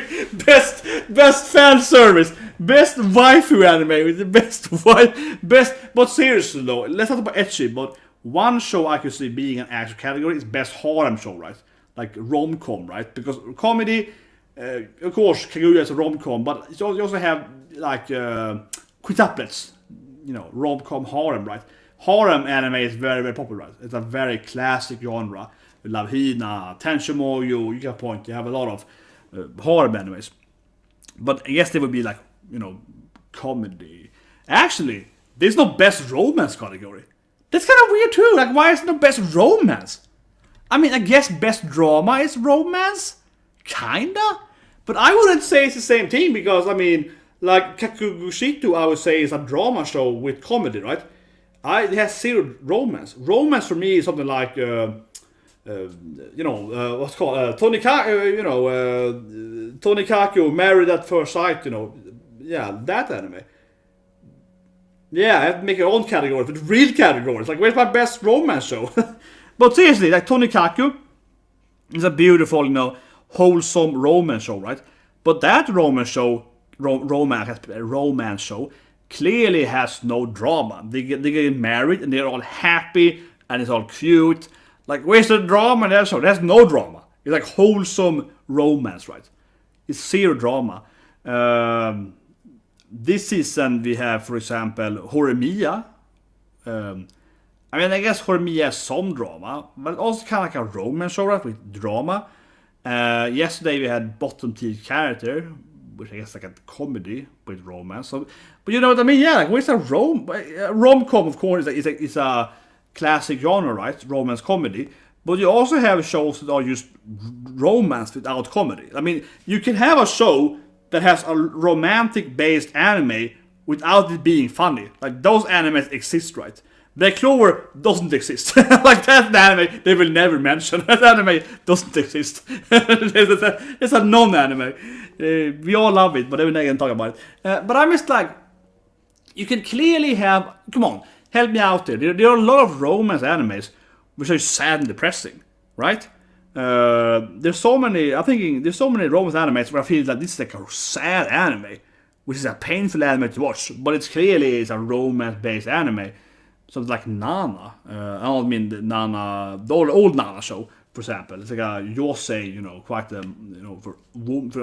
best fan service. Best waifu anime with the best wife. Best. But seriously though, let's talk about ecchi. But one show I could see being an actual category is best harem show, right? Like rom-com, right? Because comedy, of course, Kaguya is a rom-com, but you also have like quintuplets, you know, rom-com harem, right? Harem anime is very, very popular, right? It's a very classic genre. We love Hina, Tenshimoyo, you get a point. You have a lot of harem animes. But I guess they would be like, you know, comedy. Actually, there's no best romance category. That's kind of weird too. Like, why is there no best romance? I mean, I guess best drama is romance? Kinda? But I wouldn't say it's the same thing because, I mean, like Kakugushito, I would say is a drama show with comedy, right? It has zero romance. Romance for me is something like, what's called Tonikaku Married at First Sight, you know, yeah, that anime. Yeah, I have to make your own category, but real categories. Like, where's my best romance show? But seriously, like Tonikaku is a beautiful, you know, wholesome romance show, right? But that romance show, romance show, clearly has no drama. They get married and they're all happy and it's all cute. Like, where's the drama in that show? There's no drama. It's like wholesome romance, right? It's zero drama. This season we have, for example, Horimiya. I mean, I guess Horimiya has some drama, but also kind of like a romance show, right? With drama. Yesterday we had Bottom Tier Character, which I guess like a comedy with romance. So, but you know what I mean? Yeah, like where's a rom-com? Of course, is a classic genre, right? Romance comedy. But you also have shows that are just romance without comedy. I mean, you can have a show that has a romantic-based anime without it being funny. Like, those animes exist, right? Black Clover doesn't exist. Like, that anime they will never mention. That anime doesn't exist. It's a non-anime. We all love it, but we're not gonna talk about it. But I'm just like, you can clearly have... Come on, help me out there. There are a lot of romance animes which are sad and depressing, right? There's so many romance animes where I feel that this is like a sad anime, which is a painful anime to watch, but it's clearly a romance-based anime. Something like Nana. I don't mean the Nana, the old Nana show, for example. It's like a yosei, you know, quite a, you know, for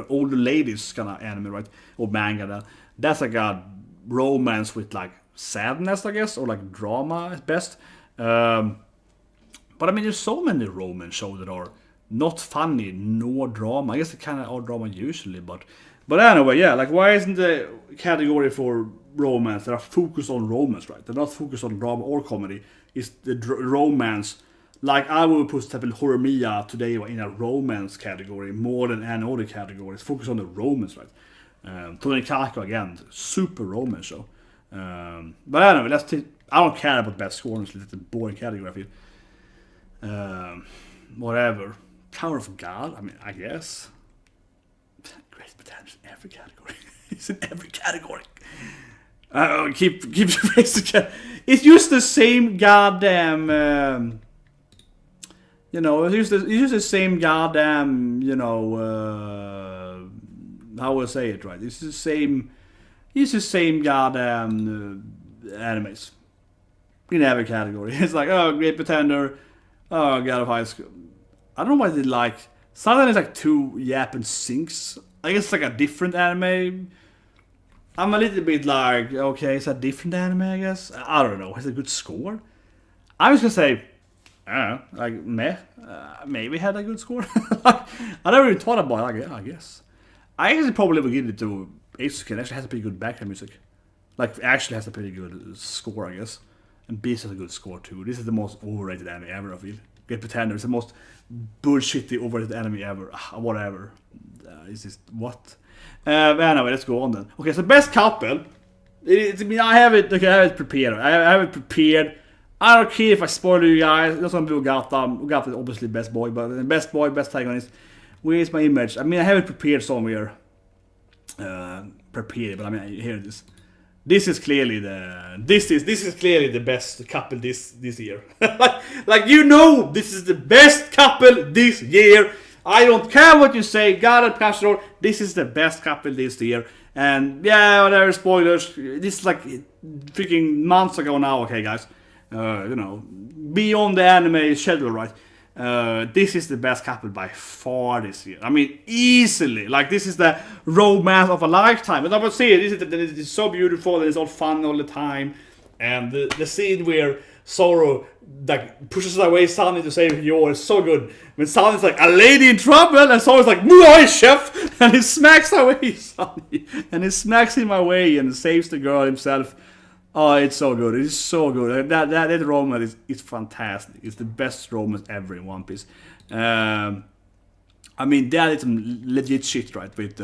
older ladies kind of anime, right? Or manga. That's like a romance with like sadness, I guess, or like drama at best. But I mean, there's so many romance shows that are not funny nor drama. I guess they kind of are drama usually, but anyway, yeah. Like, why isn't the category for romance that are focused on romance, right? They're not focused on drama or comedy. It's the romance. Like, I would put Horimiya today in a romance category more than any other category. It's focused on the romance, right? Tonikaku again, super romance show. But anyway, I don't care about best score. Honestly, it's a boring category, I feel. Whatever. Tower of God, I mean, I guess. Great potential in every category. It's in every category. Keep your face together. It's just the same goddamn. It's just the same goddamn. How will I say it right? It's the same. It's the same goddamn animes in every category. It's like, oh, Great Pretender. Oh, God of High School. I don't know why they like. Sometimes it's like two yapping sinks. I guess it's like a different anime. I'm a little bit like, okay, it's a different anime, I guess. I don't know. Has a good score? I was gonna say, I don't know, like meh. Maybe had a good score. I never really thought about it. Like, yeah, I guess. I actually probably would give it to Ace. It actually has a pretty good background music. Like, actually has a pretty good score, I guess. And Beast has a good score too. This is the most overrated anime ever, I feel. Great Pretender is the most bullshitty overrated anime ever. Whatever. Is this what? Anyway, let's go on then. Okay, so best couple. I have it prepared. I have it prepared. I don't care if I spoil you guys. There's some people got is obviously best boy, but the best boy, best antagonist. Where's my image? I mean, I have it prepared somewhere. Prepared, but I mean, here it is. this is clearly the best couple this year. like you know, this is the best couple this year. I don't care what you say, God and Crunchyroll, this is the best couple this year. And yeah, there are spoilers. This is like freaking months ago now, okay, guys. Beyond the anime schedule, right? This is the best couple by far this year. I mean, easily. Like, this is the romance of a lifetime. And I would say it's so beautiful, and it's all fun all the time. And the scene where Zoro like pushes away Sunny to save Yor is so good. When Sunny's like a lady in trouble, and Zoro's like, "Muay, chef!" and he smacks away Sunny, and he smacks him away and saves the girl himself. Oh, it's so good. It's so good. That romance is fantastic. It's the best romance ever in One Piece. I mean, that is some legit shit, right, with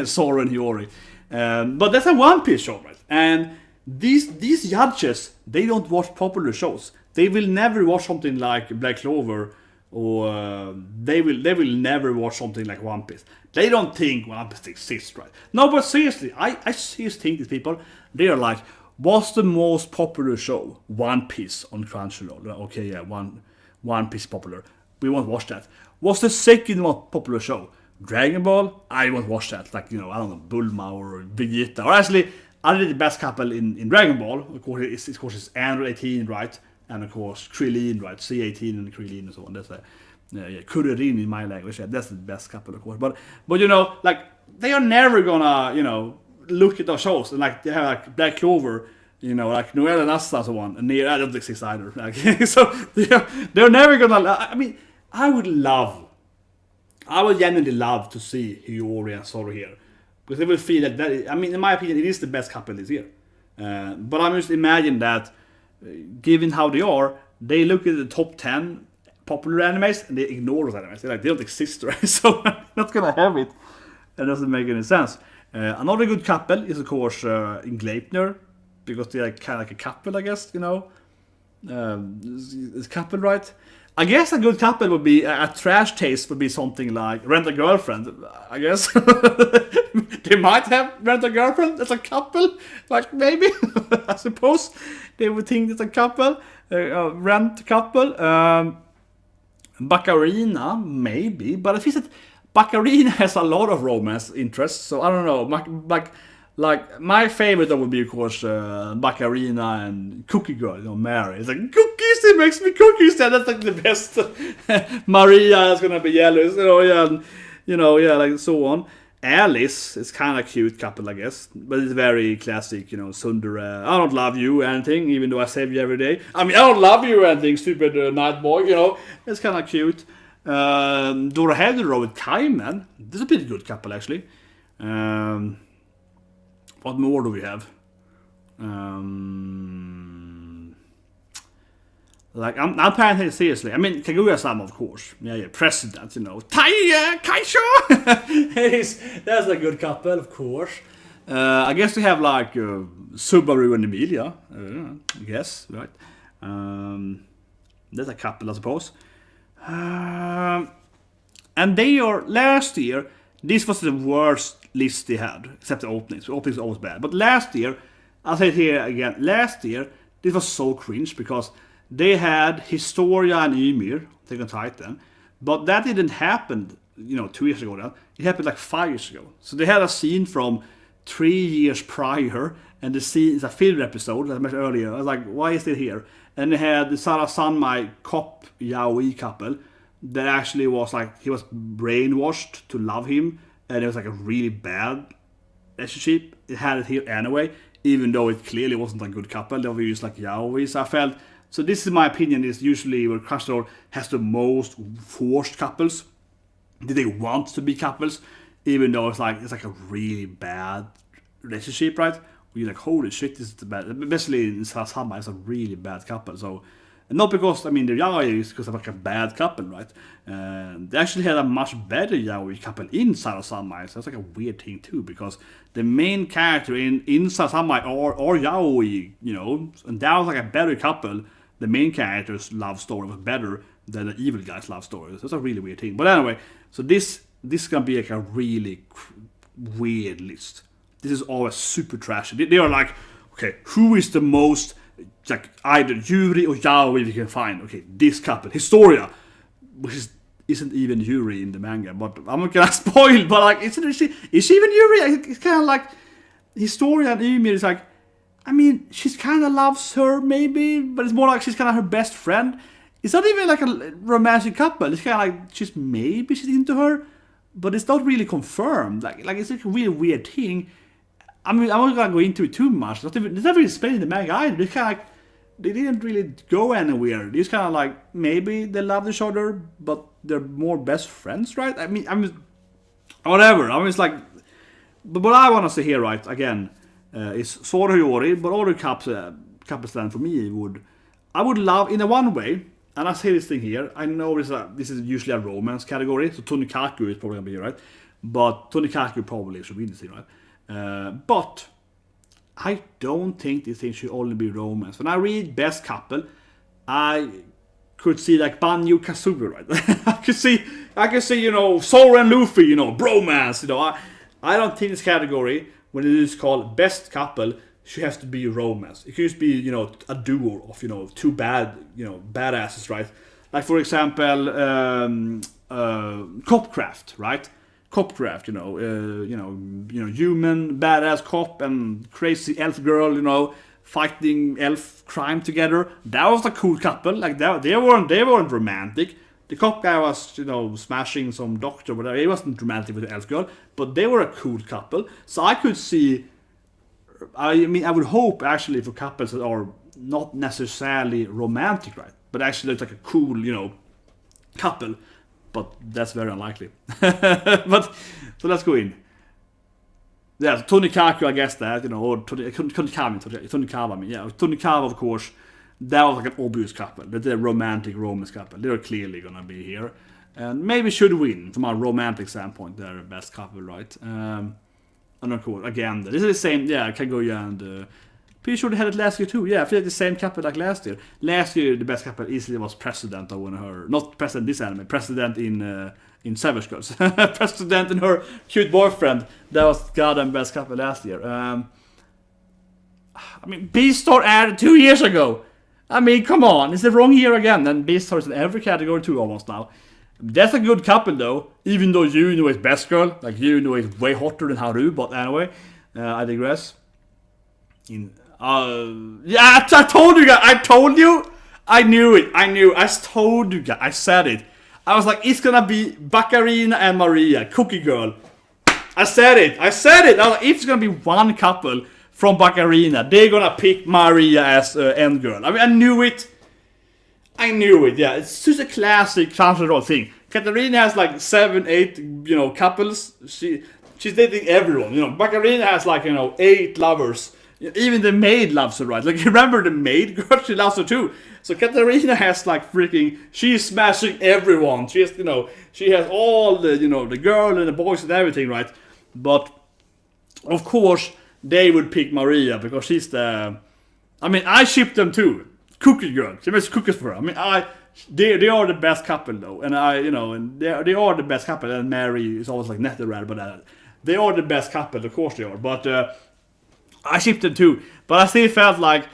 Zoro and Hiyori. But that's a One Piece show, right? And these judges, they don't watch popular shows. They will never watch something like Black Clover, or they will never watch something like One Piece. They don't think One Piece exists, right? No, but seriously, I seriously think these people, they are like, what's the most popular show? One Piece on Crunchyroll. Okay, yeah, One Piece popular. We won't watch that. What's the second most popular show? Dragon Ball? I won't watch that. Like, I don't know, Bulma or Vegeta. Or actually, I did the best couple in Dragon Ball. Of course, it's Android 18, right? And of course, Krillin, right? C18 and Krillin and so on. That's Kuririn in my language. Yeah, that's the best couple, of course. But like, they are never gonna, look at those shows, and like they have like Black Clover, like Noelle and Asta and so on, and I don't exist either. Like, so they're never gonna. I mean, I would genuinely love to see Hiyori and Zoro here, because they will feel that. I mean, in my opinion, it is the best couple this year. But I'm just imagine that, given how they are, they look at the top 10 popular animes and they ignore those animes. They're like, they don't exist, right? So I'm not gonna have it. That doesn't make any sense. Another good couple is, of course, in Gleipnir, because they're like, kind of like a couple, I guess, It's couple, right? I guess a good couple would be, a trash taste would be something like Rent a Girlfriend, I guess. They might have Rent a Girlfriend as a couple, like, maybe, I suppose. They would think it's a couple, Rent couple. Baccarina, maybe, but I think that Baccarina has a lot of romance interests, so I don't know. Like my favorite would be, of course, Baccarina and Cookie Girl, Mary. It's like, cookies, it makes me cookies. That's like the best. Maria is gonna be jealous, like so on. Alice is kind of cute couple, I guess, but it's very classic, Sundere. I don't love you or anything, even though I save you every day. I mean, I don't love you or anything, stupid night boy, It's kind of cute. Dora Hedero with Kaiman. This is a pretty good couple, actually. What more do we have? Like, I'm paying it seriously. I mean, Kaguya-sama, of course. Yeah, President, Taiya Kaisho! That's a good couple, of course. I guess we have, like, Subaru and Emilia. I guess, right? That's a couple, I suppose. And they are, last year, this was the worst list they had, except the openings. The openings are always bad. But last year, I'll say it here again, last year, this was so cringe, because they had Historia and Ymir, Attack on Titan, but that didn't happen, 2 years ago now. It happened like 5 years ago. So they had a scene from 3 years prior, and the scene is a filler episode, as I mentioned earlier. I was like, why is it here? And they had the Sarah Sanmai cop yaoi couple that actually was like, he was brainwashed to love him, and it was like a really bad relationship. It had it here anyway, even though it clearly wasn't a good couple. They were just like yaoi. So I felt, so this is my opinion, is usually where Crunchyroll has the most forced couples. They want to be couples, even though it's like a really bad relationship, right? You're like, holy shit, this is the bad. Especially in Sarasama, it's a really bad couple. So, and not because, they're yaoi, it's because of like a bad couple, right? They actually had a much better yaoi couple in Sarasama. So that's like a weird thing too, because the main character in Sarasama or yaoi, and that was like a better couple. The main character's love story was better than the evil guy's love story. So that's a really weird thing. But anyway, so this is gonna be like a really weird list. this is always super trashy. They are like, okay, who is the most, like, either Yuri or Yaoi we can find? Okay, this couple, Historia, which isn't even Yuri in the manga, but I'm not gonna spoil, but like, is she even Yuri? It's kind of like, Historia and Ymir is like, I mean, she's kind of loves her, maybe, but it's more like she's kind of her best friend. It's not even like a romantic couple. It's kind of like she's into her, but it's not really confirmed. Like it's like a really weird thing. I mean, I'm not gonna go into it too much. It's not really explained in the manga either. It's kind of like they didn't really go anywhere. It's kind of like maybe they love each other, but they're more best friends, right? I mean, whatever. I mean, it's like, but what I want to say here, right? Again, is Sword Hiyori, but all the couple stand for me I would love in a one way. And I say this thing here, I know this is usually a romance category, so Tonikaku is probably gonna be right, but Tonikaku probably should win this thing, right? But I don't think this thing should only be romance. When I read best couple, I could see like Banjo Kazooie, right? I could see, you know, Sora and Luffy, you know, bromance, you know. I don't think this category, when it is called best couple, she has to be a romance. It could just be, you know, a duo of, you know, two badasses, right? Like, for example, Copcraft, right? Copcraft, you know, human badass cop and crazy elf girl, you know, fighting elf crime together. That was a cool couple. Like they weren't romantic. The cop guy was, you know, smashing some doctor, whatever. He wasn't romantic with the elf girl, but they were a cool couple. So I could see. I mean, I would hope actually for couples that are not necessarily romantic, right? But actually it's like a cool, you know, couple. But that's very unlikely. But so let's go in. Yeah, so Tonikaku, I guess that, you know, or Tonikawa, I mean, yeah, Tonikawa, of course. That was like an obvious couple. They're a romantic romance couple. They're clearly gonna be here, and maybe should win from a romantic standpoint. They're the best couple, right? And of course, again, this is the same. Yeah, Kaguya and pretty sure they had it last year too. Yeah, I feel like the same couple like last year. Last year, the best couple easily was President of one of her, not President this anime, President in Savage Girls, President and her cute boyfriend. That was goddamn best couple last year. I mean, Beastar aired 2 years ago. I mean, come on, is it wrong here again? And Beastar is in every category too almost now. That's a good couple though, even though Yuno is best girl. Like Yuno is way hotter than Haru, but anyway, I digress. Yeah, I told you guys. I knew it. I told you guys. I said it. I was like, it's gonna be Baccarina and Maria, Cookie Girl. I said it. I was like, if it's gonna be one couple from Baccarina, they're gonna pick Maria as end girl. I mean, I knew it, yeah. It's just a classic Crunchyroll thing. Katarina has like 7, 8, you know, couples. She's dating everyone. You know, Baccarina has like, you know, 8 lovers. Even the maid loves her, right? Like, remember the maid girl? She loves her too. So Katarina has like freaking, she's smashing everyone. She has, you know, she has all the, you know, the girl and the boys and everything, right? But of course they would pick Maria because she's the. I mean, I ship them too. Cookie Girl. She makes cookies for her. I mean, they are the best couple though, and they are the best couple. And Mary is always like NetherRad, but they are the best couple. Of course they are. But I shipped them too. But I still felt like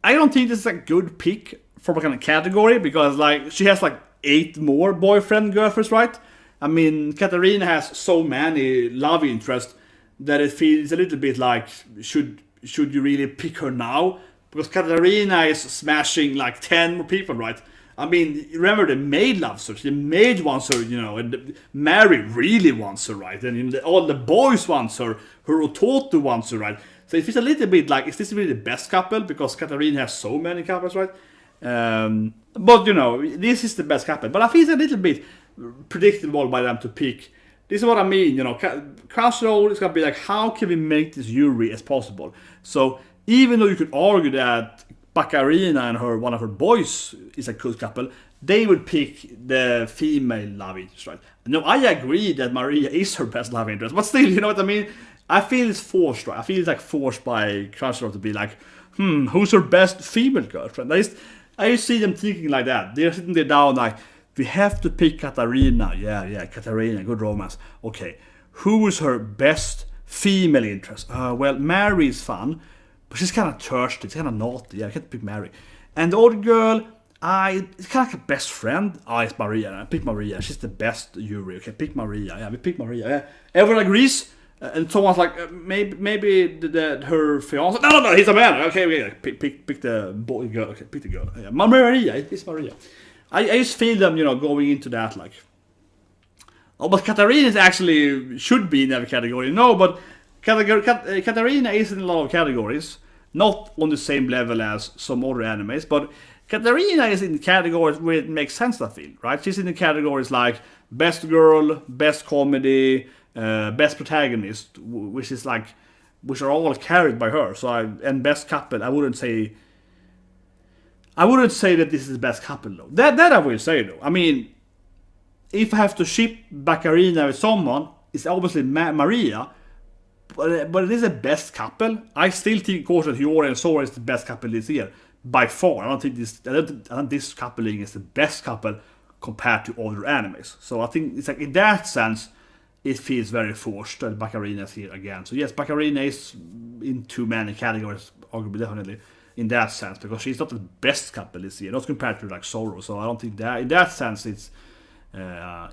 I don't think this is a good pick for a kind of category because like she has like 8 more boyfriend girlfriends, right? I mean, Katarina has so many love interests that it feels a little bit like should you really pick her now? Because Katarina is smashing like 10 more people, right? I mean, remember the maid loves her. The maid wants her, you know, and Mary really wants her, right? And all the boys wants her. Her Ototo wants her, right? So it feels a little bit like, is this really the best couple? Because Katarina has so many couples, right? But, you know, this is the best couple. But I feel it's a little bit predictable by them to pick. This is what I mean, you know. Crunchyroll is going to be like, how can we make this Yuri as possible? So even though you could argue that Baccarina and one of her boys is a good couple, they would pick the female love interest, right? No, I agree that Maria is her best love interest, but still, you know what I mean? I feel it's forced, right? I feel it's like forced by Crunchyroll to be like, who's her best female girlfriend? I see them thinking like that. They're sitting there down like, we have to pick Katarina. Yeah, Katarina, good romance. Okay, who is her best female interest. Well, Mary is fun, but she's kind of thirsty, she's kind of naughty. I can't pick Mary. And the other girl, it's kind of like a best friend. It's Maria. I pick Maria. She's the best Yuri. Okay, pick Maria. Yeah, we pick Maria. Yeah. Everyone agrees. And someone's like, maybe her fiance. No, he's a man. Okay, pick the boy, girl. Okay, pick the girl. Yeah, Maria. It's Maria. I just feel them, going into that like. Oh, but Katarina actually should be in every category. No, but Katarina is in a lot of categories. Not on the same level as some other animes, but Katarina is in categories where it makes sense, I feel, right? She's in the categories like best girl, best comedy, best protagonist, which are all carried by her. And best couple, I wouldn't say that this is the best couple though. That I will say though. I mean, if I have to ship Baccarina with someone, it's obviously Maria. But it is the best couple. I still think, of course, that Hiyori and Sora is the best couple this year by far. I don't think this coupling is the best couple compared to other animes. So I think it's like in that sense, it feels very forced that Baccarina is here again. So yes, Baccarina is in too many categories, arguably definitely in that sense, because she's not the best couple this year, not compared to like Sora. So I don't think that in that sense it's.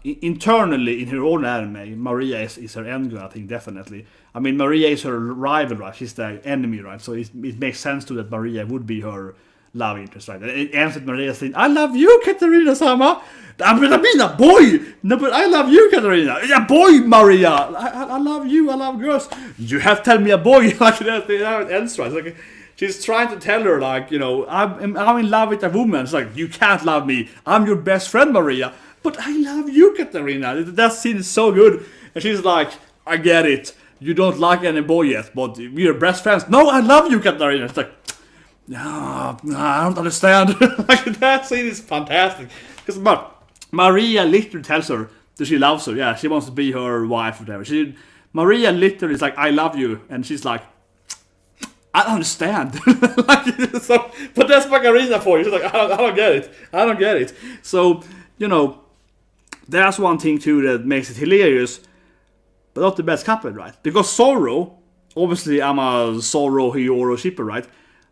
Internally in her own anime, Maria is her end girl, I think, definitely. I mean, Maria is her rival, right? She's the enemy, right? So it makes sense to that Maria would be her love interest, right? And it ends with Maria saying, I love you, Katarina-sama! I'm gonna be a boy! No, but I love you, Katarina! A boy, Maria! I love you, I love girls! You have to tell me a boy! Like that, it ends, right? Like, she's trying to tell her, like, I'm in love with a woman. It's like, you can't love me. I'm your best friend, Maria. But I love you, Katarina. That scene is so good. And she's like, I get it. You don't like any boy yet, but we're best friends. No, I love you, Katarina. It's like, no, I don't understand. Like, that scene is fantastic. Because Maria literally tells her that she loves her. Yeah, she wants to be her wife or whatever. Maria literally is like, I love you. And she's like, I don't understand. So, but that's Baccarina for you. She's like, I don't get it. I don't get it. So, that's one thing too that makes it hilarious, but not the best couple, right? Because Zoro, obviously I'm a Zoro Hiyori shipper, right?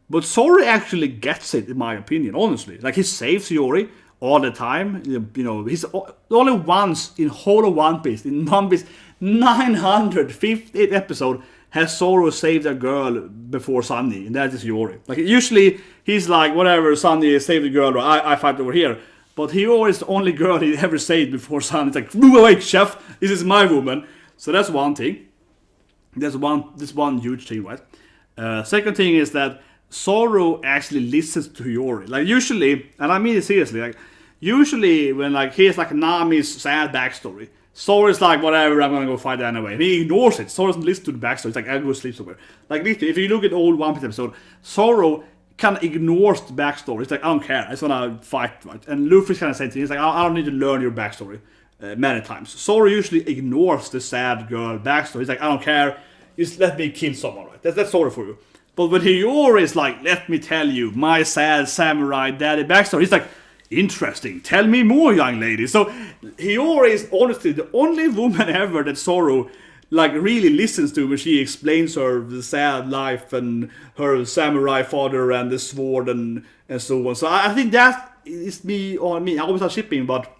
But Zoro actually gets it, in my opinion, honestly. Like, he saves Hiyori all the time. He's only once in whole of One Piece, in One Piece 958 episode, has Zoro saved a girl before Sunny, and that is Hiyori. Like, usually he's like, whatever, Sunny saved the girl, or I fight over here. But Hiyori is the only girl he ever saved before Sun. It's like, move away, chef. This is my woman. So that's one thing. This one huge thing, right? Second thing is that Zoro actually listens to Hiyori. Like, usually, and I mean it seriously, like, usually when like here's like Nami's sad backstory, Zoro is like, whatever, I'm gonna go fight anyway. And he ignores it. Zoro doesn't listen to the backstory. It's like, I'll go sleep somewhere. Like, literally, if you look at old One Piece episode, Zoro kind of ignores the backstory. It's like, I don't care, I just want to fight, right? And Luffy's kind of saying to him, he's like, I don't need to learn your backstory many times. Zoro usually ignores the sad girl backstory. He's like, I don't care, just let me kill someone, right? That's Zoro for you. But when Hiyori is like, let me tell you my sad samurai daddy backstory, he's like, interesting, tell me more, young lady. So Hiyori is honestly the only woman ever that Zoro like really listens to when she explains her the sad life and her samurai father and the sword and so on. So I think that is me. I always have shipping, but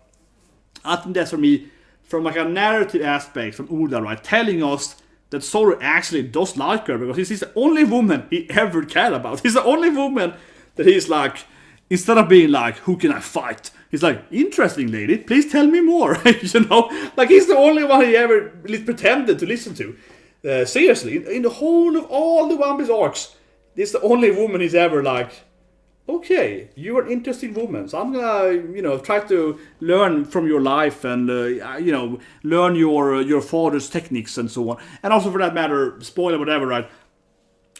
I think that's for me from like a narrative aspect from Oda, right? Telling us that Zoro actually does like her because he's the only woman he ever cared about. He's the only woman that he's like, instead of being like, who can I fight? He's like, interesting lady, please tell me more. Like, he's the only one he ever pretended to listen to. Seriously, in the whole of all the One Piece arcs, this is the only woman he's ever like, okay, you're an interesting woman, so I'm gonna, try to learn from your life and, learn your father's techniques and so on. And also, for that matter, spoiler whatever, right?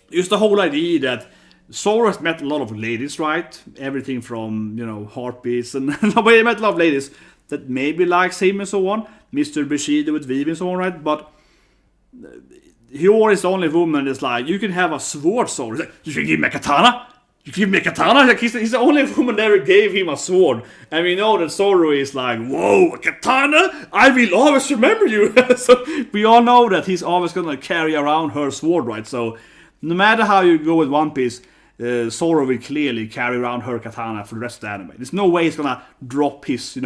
It's the whole idea that Zoro has met a lot of ladies, right? Everything from, heartbeats and but he met a lot of ladies that maybe likes him and so on. Mr. Bushido with Vivi and so on, right? But Hiyori is the only woman that's like, you can have a sword, Zoro. Like, you can give me a katana? You give me a katana? Like, he's the only woman that ever gave him a sword. And we know that Zoro is like, whoa, a katana? I will always remember you. So we all know that he's always gonna carry around her sword, right? So no matter how you go with One Piece, Zoro will clearly carry around her katana for the rest of the anime. There's no way he's gonna drop his,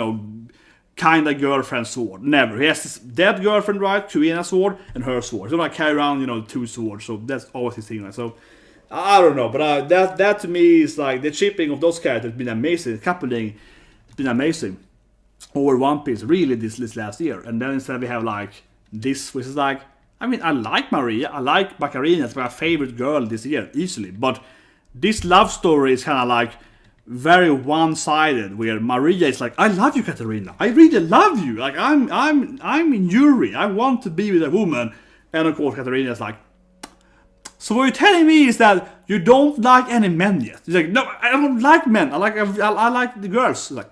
kinda girlfriend sword. Never. He has his dead girlfriend, right? Kuina's sword and her sword. He's gonna carry around, two swords. So that's always his thing, right? So I don't know, but that to me is like the shipping of those characters has been amazing. The coupling has been amazing over One Piece, really, this last year. And then instead we have like this, which is like, I mean, I like Maria, I like Baccarina, it's my favorite girl this year, easily. But this love story is kind of like very one-sided, where Maria is like, I love you, Katarina, I really love you. Like I'm in Yuri, I want to be with a woman. And of course, Katarina is like, so what you're telling me is that you don't like any men yet? He's like, no, I don't like men. I like the girls. Like,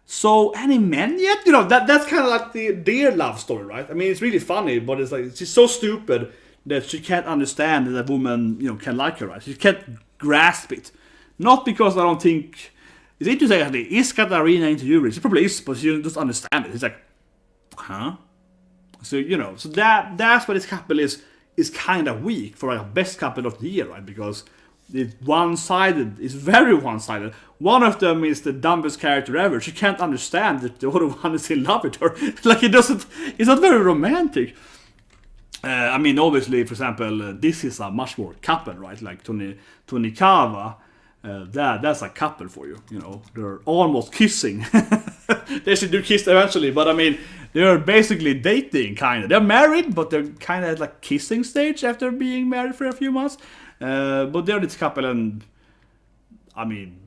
so any men yet? That's kind of like their love story, right? I mean, it's really funny, but it's like she's so stupid that she can't understand that a woman, can like her, right? She can't grasp it. Not because I don't think it's interesting. Actually, is Katarina into Yuri? She probably is, but she doesn't understand it. It's like, huh? So so that's what this couple is kind of weak for a best couple of the year, right? Because it's one-sided. It's very one-sided. One of them is the dumbest character ever. She can't understand that the other one is in love with her. Like, it's not very romantic. I mean, obviously, for example, this is a much more couple, right? Like Tonikawa, that's a couple for you. They're almost kissing. They should do kiss eventually, but I mean, they're basically dating, kind of. They're married, but they're kind of at like kissing stage after being married for a few months. But they're this couple, and I mean,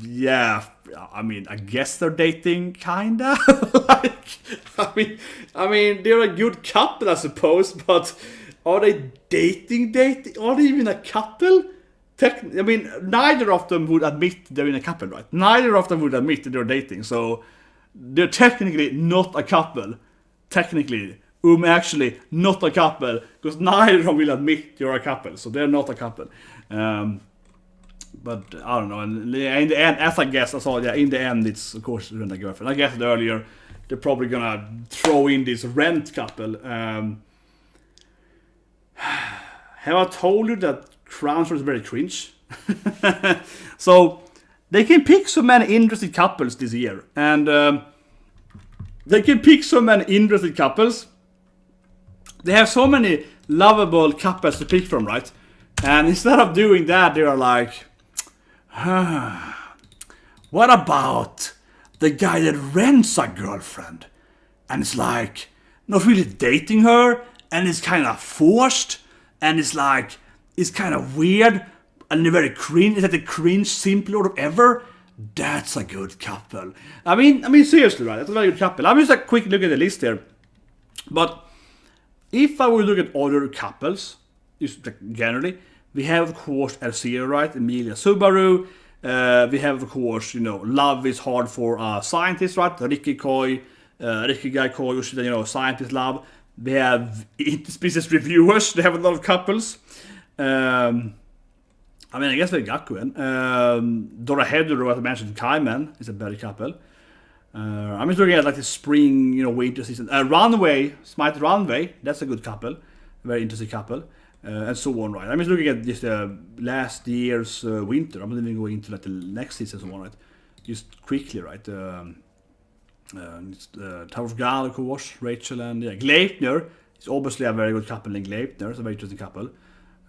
yeah, I guess they're dating, kinda. I mean, they're a good couple, I suppose. But are they dating? Are they even a couple? I mean, neither of them would admit they're in a couple, right? Neither of them would admit that they're dating, so they're technically not a couple. Technically, actually not a couple, because neither of them will admit you're a couple, so they're not a couple. But I don't know. And in the end, as I guess, in the end, it's of course Rent a Girlfriend. I guessed earlier, they're probably gonna throw in this Rent couple. Have I told you that Crunchyroll is very cringe? So they can pick so many interesting couples this year, and they have so many lovable couples to pick from, right? And instead of doing that, they are like, what about the guy that rents a girlfriend and is like not really dating her, and is kind of forced, and it's like, it's kind of weird and very cringe. Is that the cringe simplest ever? That's a good couple. I mean seriously, right? That's a very good couple. I'm just a quick look at the list here. But if I would look at other couples, just generally, we have of course Zero, right? Emilia Subaru. We have of course, love is hard for a scientist, right? Ricky Guy Koi, scientist love. We have interspecies reviewers. They have a lot of couples. I guess we're Gakuen. Dorohedoro, as I mentioned, Kaiman is a better couple. I'm just looking at like the spring, winter season. Runway, Smite Runway, that's a good couple. Very interesting couple. And so on, right? I'm just looking at just last year's winter. I'm not even going into like the next season, so on, right? Just quickly, right? Tower of God, of course, Rachel and Gleipnir is obviously a very good couple. In Gleipnir, it's a very interesting couple.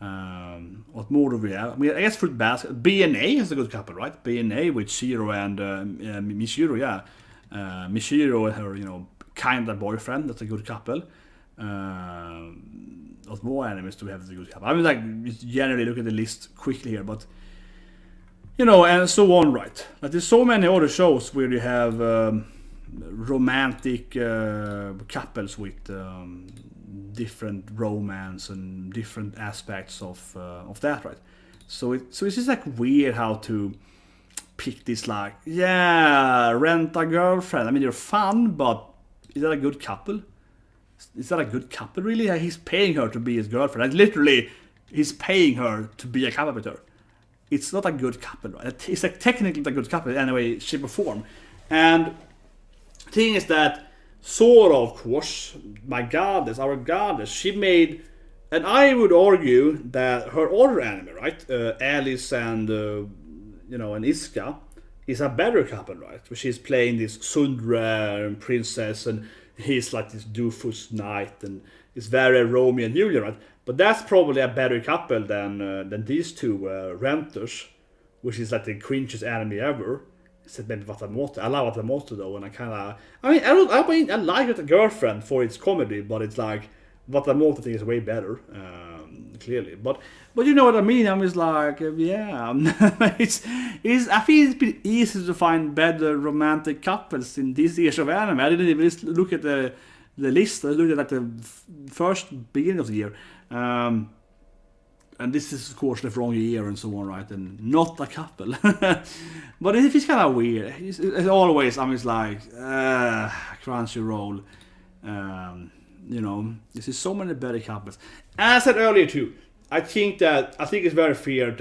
What more do we have? I guess Fruit Basket. BNA is a good couple, right? BNA with Shiro and Mishiro, yeah. Mishiro and her, kind of boyfriend. That's a good couple. What more animes do we have as a good couple? I mean, just generally look at the list quickly here, but and so on, right? Like, there's so many other shows where you have romantic couples with different romance and different aspects of that, right? So it's just like weird how to pick this, like, Rent a Girlfriend. I mean, they're fun, but is that a good couple? Is that a good couple, really? He's paying her to be his girlfriend. Like, literally, he's paying her to be a couple with her. it's not a good couple, right? It's like technically not a good couple in any way, shape or form. And the thing is that Sora, of course, my goddess, our goddess, she made, and I would argue that her other anime, right, Alice and and Iska, is a better couple, right? Where she's playing this Sundra and princess, and he's like this doofus knight, and it's very Romeo and Juliet, right? But that's probably a better couple than these two renters, which is like the cringiest anime ever. Except maybe Watamoto. I love Watamoto though, and I like it a girlfriend for its comedy, but it's like Watamoto thing is way better, clearly. But you know what I mean. I'm just like, yeah, it's I feel it's been easy to find better romantic couples in this years of anime. I didn't even look at the list. I looked at like the first beginning of the year. And this is, of course, the wrong year and so on, right? And not a couple. But it's kind of weird. It's always, I'm just like, Crunchyroll. This is so many better couples. As I said earlier, too, I think it's very fair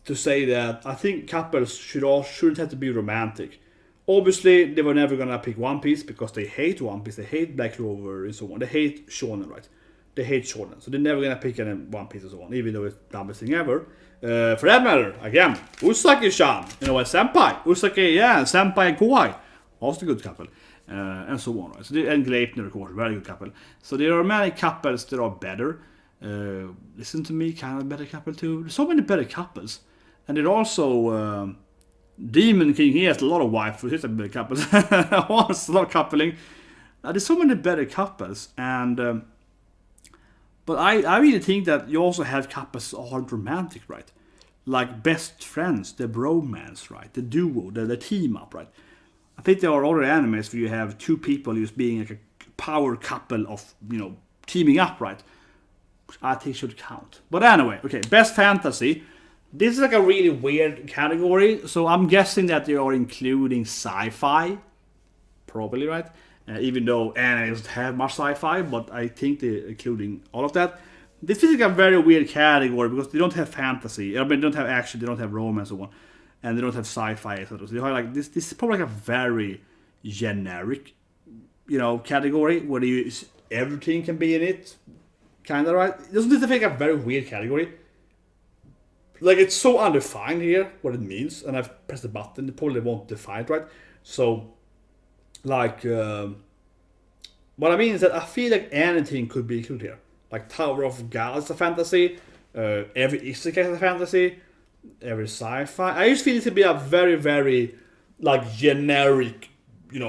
to say that I think couples shouldn't have to be romantic. Obviously, they were never going to pick One Piece because they hate One Piece, they hate Black Clover and so on. They hate shonen, right? They hate shonen, so they're never gonna pick any One Piece and so on, even though it's the dumbest thing ever. For that matter, again, Usagi-chan, a senpai. Usagi, yeah, senpai and Kouai, also a good couple, and so on. Right? So and Gleipnir, of course, very good couple. So there are many couples that are better. Listen to me, kind of better couple too. There's so many better couples, and there are also Demon King. He has a lot of waifus. He's a better couple. Wants a lot of coupling. There's so many better couples, and. But I really think that you also have couples that aren't romantic, right? Like best friends, the bromance, right? The duo, the team up, right? I think there are other animes where you have two people just being like a power couple of, teaming up, right? Which I think should count. But anyway, okay, best fantasy. This is like a really weird category, so I'm guessing that they are including sci-fi. Probably, right? Even though anime doesn't have much sci-fi, but I think they're including all of that. This is like a very weird category because they don't have fantasy. I mean, they don't have action, they don't have romance, and so on, and they don't have sci-fi, etc. So they have like this. This is probably like a very generic, category where everything can be in it, kind of, right? Doesn't this feel like a very weird category? Like it's so undefined here what it means, and I've pressed the button. They probably won't define it, right? So. Like, what I mean is that I feel like anything could be included here. Like Tower of God is a fantasy, every isekai is a fantasy, every sci-fi. I just feel it to be a very, very, like, generic,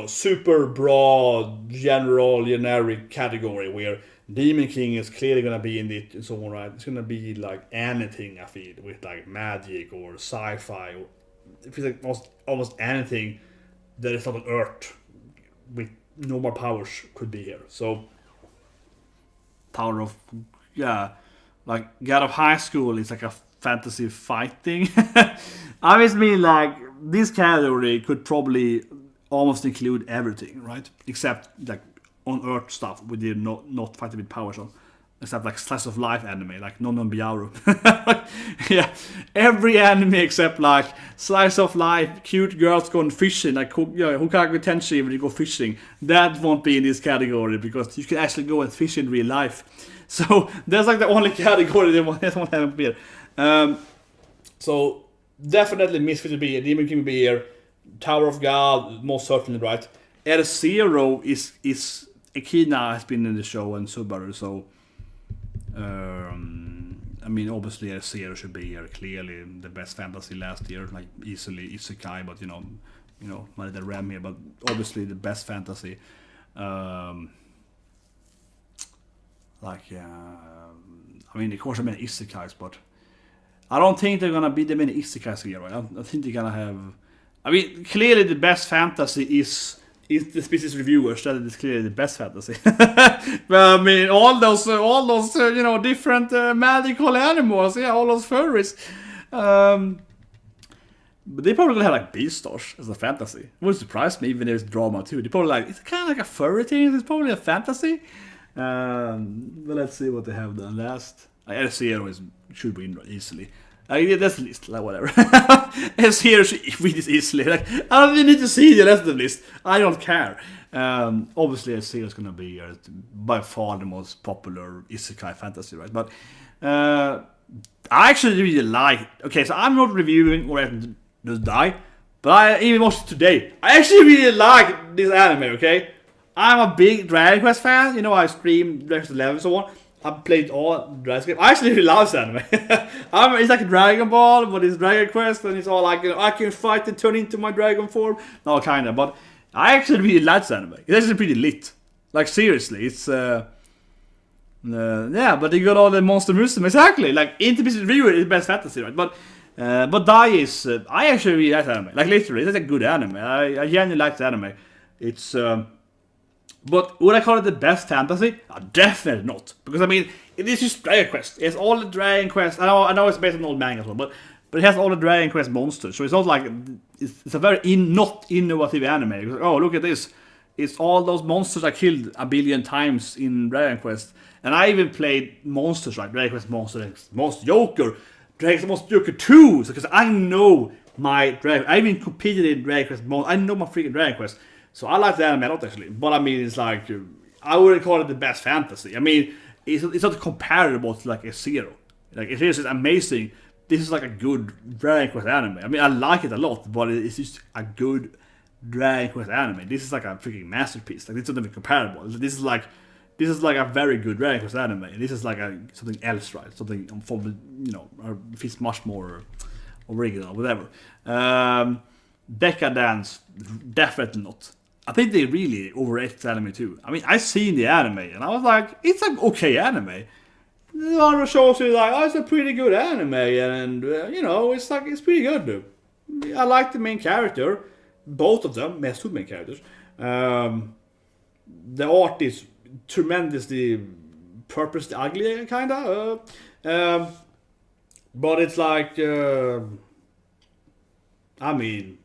super broad, general, generic category where Demon King is clearly going to be in it and so on, right? It's going to be, like, anything, I feel, with, like, magic or sci-fi. It feels like almost anything that is not on Earth with no more powers could be here. So Tower of like God of High School is like a fantasy fighting. I just mean like this category could probably almost include everything, right? Except like on Earth stuff with the not fighting with powers on. Except like slice of life anime, like Non Byaru. Yeah, every anime except like slice of life, cute girls going fishing, like Hokage Tenshi when you go fishing. That won't be in this category because you can actually go and fish in real life. So that's like the only category they won't have up here. So definitely Misfit will be here, Demon King will be here, Tower of God most certainly, right? R0 is Akina has been in the show and Subaru, so. I mean, obviously, R0 should be here. Clearly, the best fantasy last year, like easily Isekai, but my little Ram here. But obviously, the best fantasy. I mean, of course, I mean Isekais, but I don't think they're gonna be that many Isekais here. Right? I think they're gonna have. I mean, clearly, the best fantasy is the species reviewers that is clearly the best fantasy. But I mean, all those different magical animals, yeah, all those furries. But they probably gonna have like Beastars as a fantasy. It wouldn't surprise me, even if it's drama too. They probably like it's kind of like a furry thing. It's probably a fantasy. But let's see what they have done last. R0 should win easily. That's the list, like whatever. As here, read this easily. Like, I don't even need to see the rest of the list. I don't care. Obviously, I see it's gonna be by far the most popular isekai fantasy, right? But I actually really like. Okay, so I'm not reviewing or anything to die, but I even watched it today. I actually really like this anime. Okay, I'm a big Dragon Quest fan. You know, I stream Dragon Quest 11 and so on. I've played all Dragon Quest. I actually really love this anime. It's like a Dragon Ball, but it's Dragon Quest, and it's all like, you know, I can fight and turn into my dragon form. No, kinda, but I actually really like this anime. It's actually pretty lit. Like, seriously, it's yeah, but you got all the monster wisdom. Exactly, like Intimacy Review is best fantasy, right? But Dai is I actually really like the anime. Like, literally, it's a good anime. I genuinely like the anime. It's but would I call it the best fantasy? Definitely not, because I mean, it is just Dragon Quest. It's all the Dragon Quest. I know it's based on old manga as well, but it has all the Dragon Quest monsters. So it's not like it's a very not innovative anime. Because, oh, look at this! It's all those monsters I killed a billion times in Dragon Quest. And I even played monsters like Dragon Quest Monster Joker, Dragon Quest Monster Joker 2, because I know my Dragon. I even competed in Dragon Quest Monster. I know my freaking Dragon Quest, so I like the anime a lot actually. But I mean, it's like I wouldn't call it the best fantasy. I mean, it's not comparable to like a Zero. Like, it is amazing. This is like a good Dragon Quest anime. I mean, I like it a lot, but it's just a good Dragon Quest anime. This is like a freaking masterpiece. Like, it's not even comparable. This is like a very good Dragon Quest anime. This is like something else, right? Something from, you know, feels much more original, whatever. Decadence, definitely not. I think they really overrated the anime too. I mean, I seen the anime and I was like, it's an okay anime. The other shows is like, oh, it's a pretty good anime, and you know, it's pretty good, dude. I like the main character, both of them, best two main characters. The art is tremendously purposely ugly, kinda. But it's like, I mean,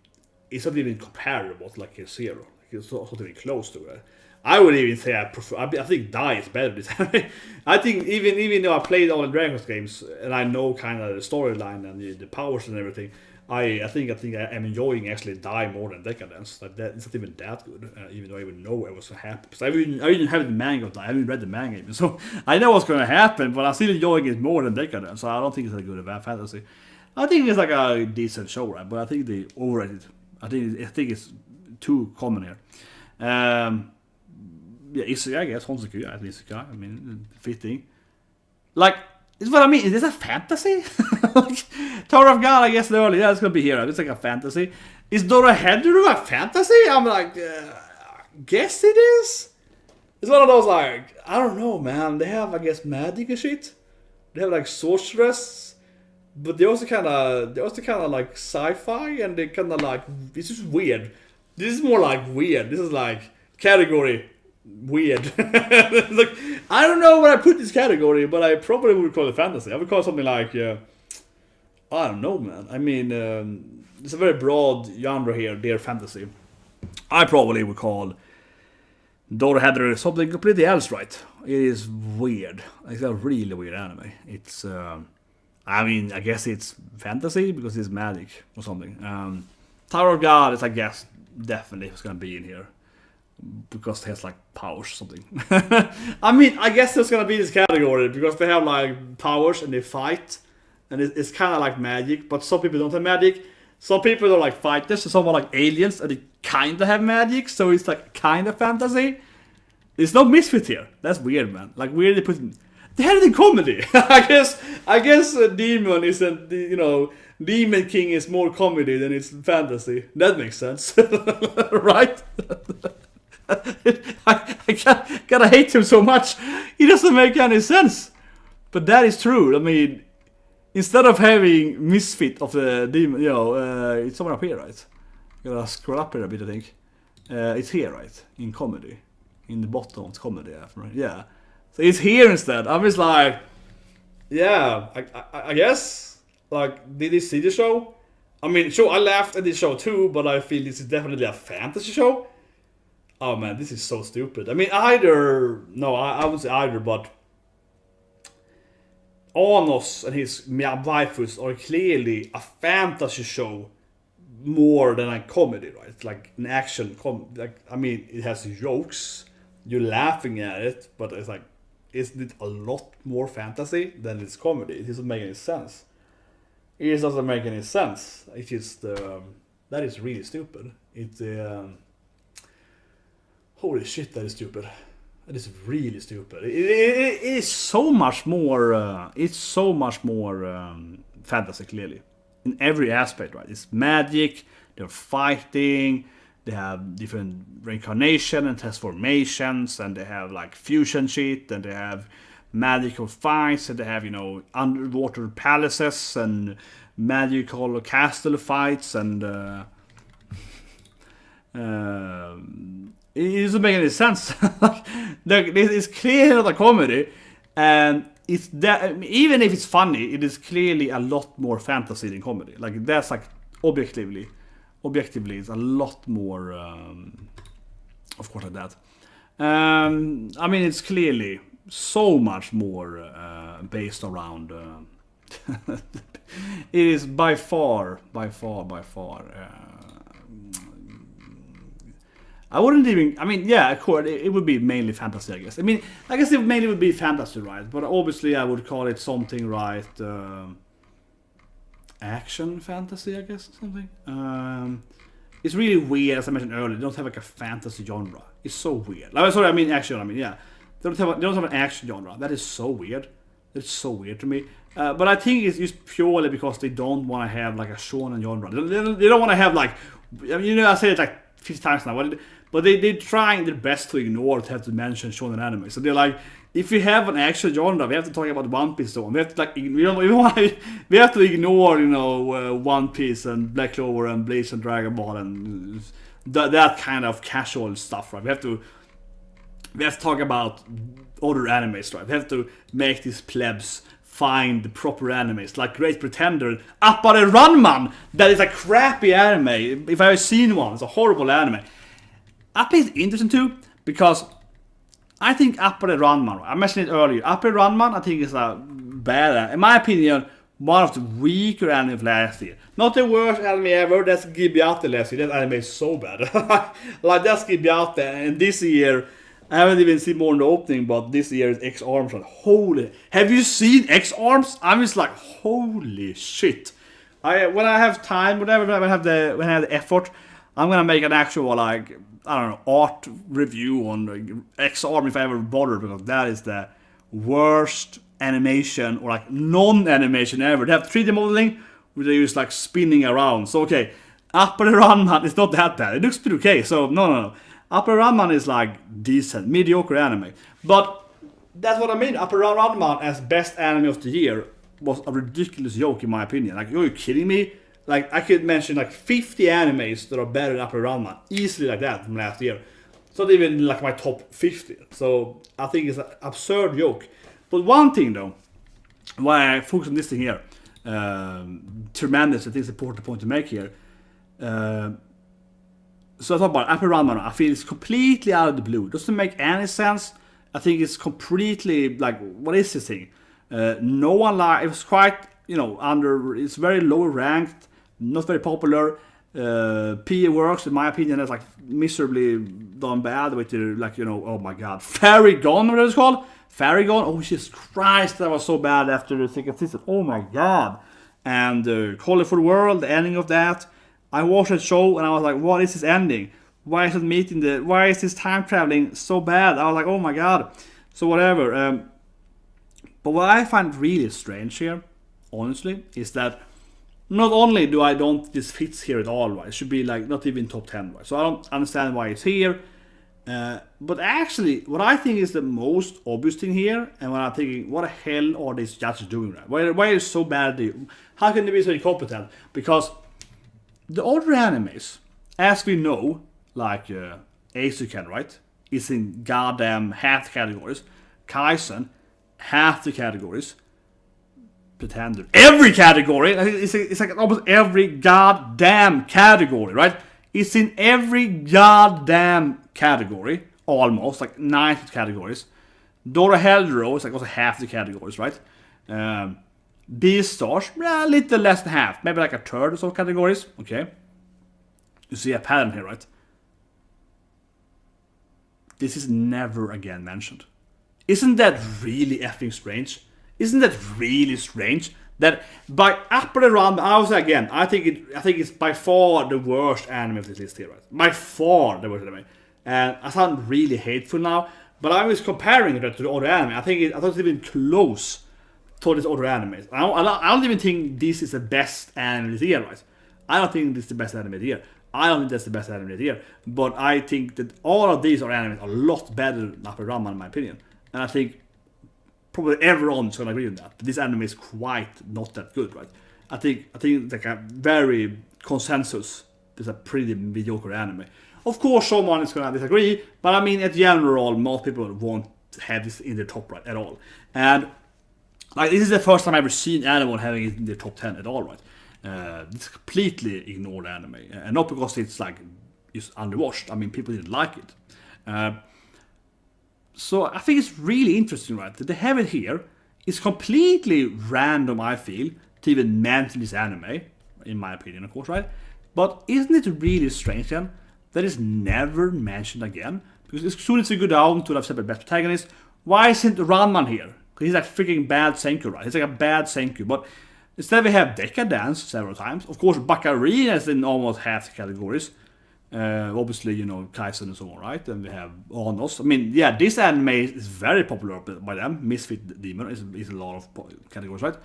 it's not even comparable to like a Zero. Like, it's not even close to it. I would even say I prefer. I think Dai is better this anime. I think even though I played all the Dragon Quest games and I know kind of the storyline and the powers and everything, I think I am enjoying actually Dai more than Decadence. Like, that it's not even that good, even though I even know what was going to happen. Because I didn't have the manga of Dai. I haven't read the manga even, so I know what's going to happen. But I'm still enjoying it more than Decadence. So I don't think it's a good or bad fantasy. I think it's like a decent show, right? But I think they overrated. I think it's too common here. Yeah, Isekai, I guess. Honsaku, yeah, Isekai. I mean, fitting. Like, it's what I mean. Is this a fantasy? Like, Tower of God, I guess, early. Yeah, it's gonna be here. It's like a fantasy. Is Dorohedoro a fantasy? I'm like, guess it is. It's one of those, like, I don't know, man. They have, I guess, magic and shit. They have like sorceress, but they also kind of like sci-fi, and they kind of like, it's just weird. This is more like weird. This is like category weird. Like, I don't know where I put this category, but I probably would call it fantasy. I would call it something like, I don't know, man. I mean, it's a very broad genre here, dear fantasy. I probably would call Dorohedoro something completely else, right? It is weird. It's a really weird anime. It's, I mean, I guess it's fantasy because it's magic or something. Tower of God is, I guess, definitely it's gonna be in here because it has like powers or something. I mean, I guess there's gonna be this category because they have like powers and they fight, and it's kind of like magic. But some people don't have magic. Some people are like fighters, and some are like aliens, and they kind of have magic. So it's like kind of fantasy. It's no misfit here. That's weird, man. Like, weirdly put. They had it in comedy. I guess Demon isn't, you know, Demon King is more comedy than it's fantasy. That makes sense. Right? I gotta hate him so much. He doesn't make any sense. But that is true. I mean, instead of having misfit of the demon, you know, it's somewhere up here, right? Gotta scroll up here a bit, I think. It's here, right? In comedy. In the bottom of comedy, right? Yeah. So it's here instead. I'm just like, yeah, I guess, like, did you see the show? I mean, sure, I laughed at this show too, but I feel this is definitely a fantasy show. Oh man, this is so stupid. I mean, I wouldn't say either, but Anos and his waifus are clearly a fantasy show more than a comedy, right? It's like an action like, I mean, it has jokes, you're laughing at it, but it's like, isn't it a lot more fantasy than it's comedy? It doesn't make any sense. It just doesn't make any sense. It's just that is really stupid. It's holy shit, that is stupid. That is really stupid. It is so much more. It's so much more fantasy, clearly, in every aspect. Right? It's magic. They're fighting. They have different reincarnation and transformations, and they have like fusion shit, and they have magical fights, and they have underwater palaces and magical castle fights, and it doesn't make any sense. It's clearly not a comedy, and it's that, even if it's funny, it is clearly a lot more fantasy than comedy. Like, that's like objectively, it's a lot more. Of course, like that. I mean, it's clearly so much more based around. It is by far. I wouldn't even. I mean, yeah, of course, it would be mainly fantasy, I guess. I mean, I guess it mainly would be fantasy, right? But obviously, I would call it something, right? Action fantasy, I guess, or something. It's really weird, as I mentioned earlier. They don't have like a fantasy genre. It's so weird. Like, sorry, I mean action. I mean, yeah, they don't have an action genre. That is so weird. It's so weird to me. But I think it's just purely because they don't want to have like a shonen genre. They don't want to have like, I mean, I say it like 50 times now, but they're trying their best to ignore to have to mention shonen anime. So they're like, if we have an action genre, we have to talk about One Piece. So we have to like, we have to ignore One Piece and Black Clover and Bleach and Dragon Ball and that kind of casual stuff, right? We have to talk about other animes, right? We have to make these plebs find the proper animes, like Great Pretender, Appare Ranman. That is a crappy anime. If I've seen one, it's a horrible anime. Appare is interesting too, because I think Appare Ranman, I mentioned it earlier, Appare Ranman I think is a bad, in my opinion, one of the weaker anime of last year. Not the worst anime ever, that's Gibiate last year. That anime is so bad. Like, that's Gibiate, and this year, I haven't even seen more in the opening, but this year is X-Arms. Like, holy, have you seen X-Arms? I'm just like, holy shit. When I have time, when I have the effort, I'm gonna make an actual, like, I don't know, art review on X-Arm if I ever bother, because that is the worst animation or like non-animation ever. They have 3D modeling where they use like spinning around. So okay, Appare Ranman is not that bad. It looks pretty okay. So no. Appare Ranman is like decent, mediocre anime. But that's what I mean. Appare Ranman as best anime of the year was a ridiculous joke in my opinion. Like, are you kidding me? Like, I could mention like 50 animes that are better than Appare Ranman, easily like that from last year. It's not even like my top 50. So I think it's an absurd joke. But one thing though, why I focus on this thing here, tremendous, I think it's an important point to make here. So I thought about Appare Ranman. I feel it's completely out of the blue. It doesn't make any sense. I think it's completely like, what is this thing? No one it was quite, it's very low ranked, not very popular. PE works, in my opinion, that's like miserably done bad with the, like, oh my god, Fairygon, what it's called? Fairygon, oh Jesus Christ, that was so bad after the second season, oh my god. And Colorful World, the ending of that, I watched that show and I was like, what is this ending? Why is this time traveling so bad? I was like, oh my god. So whatever. But what I find really strange here, honestly, is that not only don't this fits here at all, right? It should be like not even top 10, right? So I don't understand why it's here. But actually, what I think is the most obvious thing here, and when I'm thinking, what the hell are these judges doing, right? Why is it so bad? How can they be so incompetent? Because the other animes, as we know, like Eisuken, right, is in goddamn half the categories. Kaisen, half the categories. Pretender, every category. It's like almost every goddamn category, right? It's in every goddamn category, almost like 90 categories. Dora Heldro is like also half the categories, right? B-stars, a little less than half, maybe like a third of some categories. Okay, you see a pattern here, right? This is never again mentioned. Isn't that really effing strange? Isn't that really strange? That by upper run, I was again, I think it's by far the worst anime of this list here, right? By far the worst anime. And I sound really hateful now, but I was comparing it to the other anime. I thought it's even close to this other anime. I don't even think this is the best anime this year, right? I don't think this is the best anime this year. I don't think that's the best anime this year. But I think that all of these are animes a lot better than Upper Ranma in my opinion. And I think probably everyone's gonna agree on that. This anime is quite not that good, right? I think like a very consensus. It's a pretty mediocre anime. Of course, someone is gonna disagree, but I mean, in general, most people won't have this in their top right at all. And like this is the first time I've ever seen anyone having it in their top 10 at all, right? It's completely ignored anime, and not because it's like just underwatched. I mean, people didn't like it. So I think it's really interesting, right? That they have it here. It's completely random, I feel, to even mention this anime, in my opinion, of course, right? But isn't it really strange then that it's never mentioned again? Because as soon as you go down to the separate best protagonist, why isn't Ranman here? Because he's like freaking bad Senku, right? He's like a bad Senku, but instead we have Decadence several times. Of course, Baccarina is in almost half the categories. Obviously, you know, Kaisen and so on, right? And we have Anos. I mean, yeah, this anime is very popular by them. Misfit Demon is a lot of categories, right?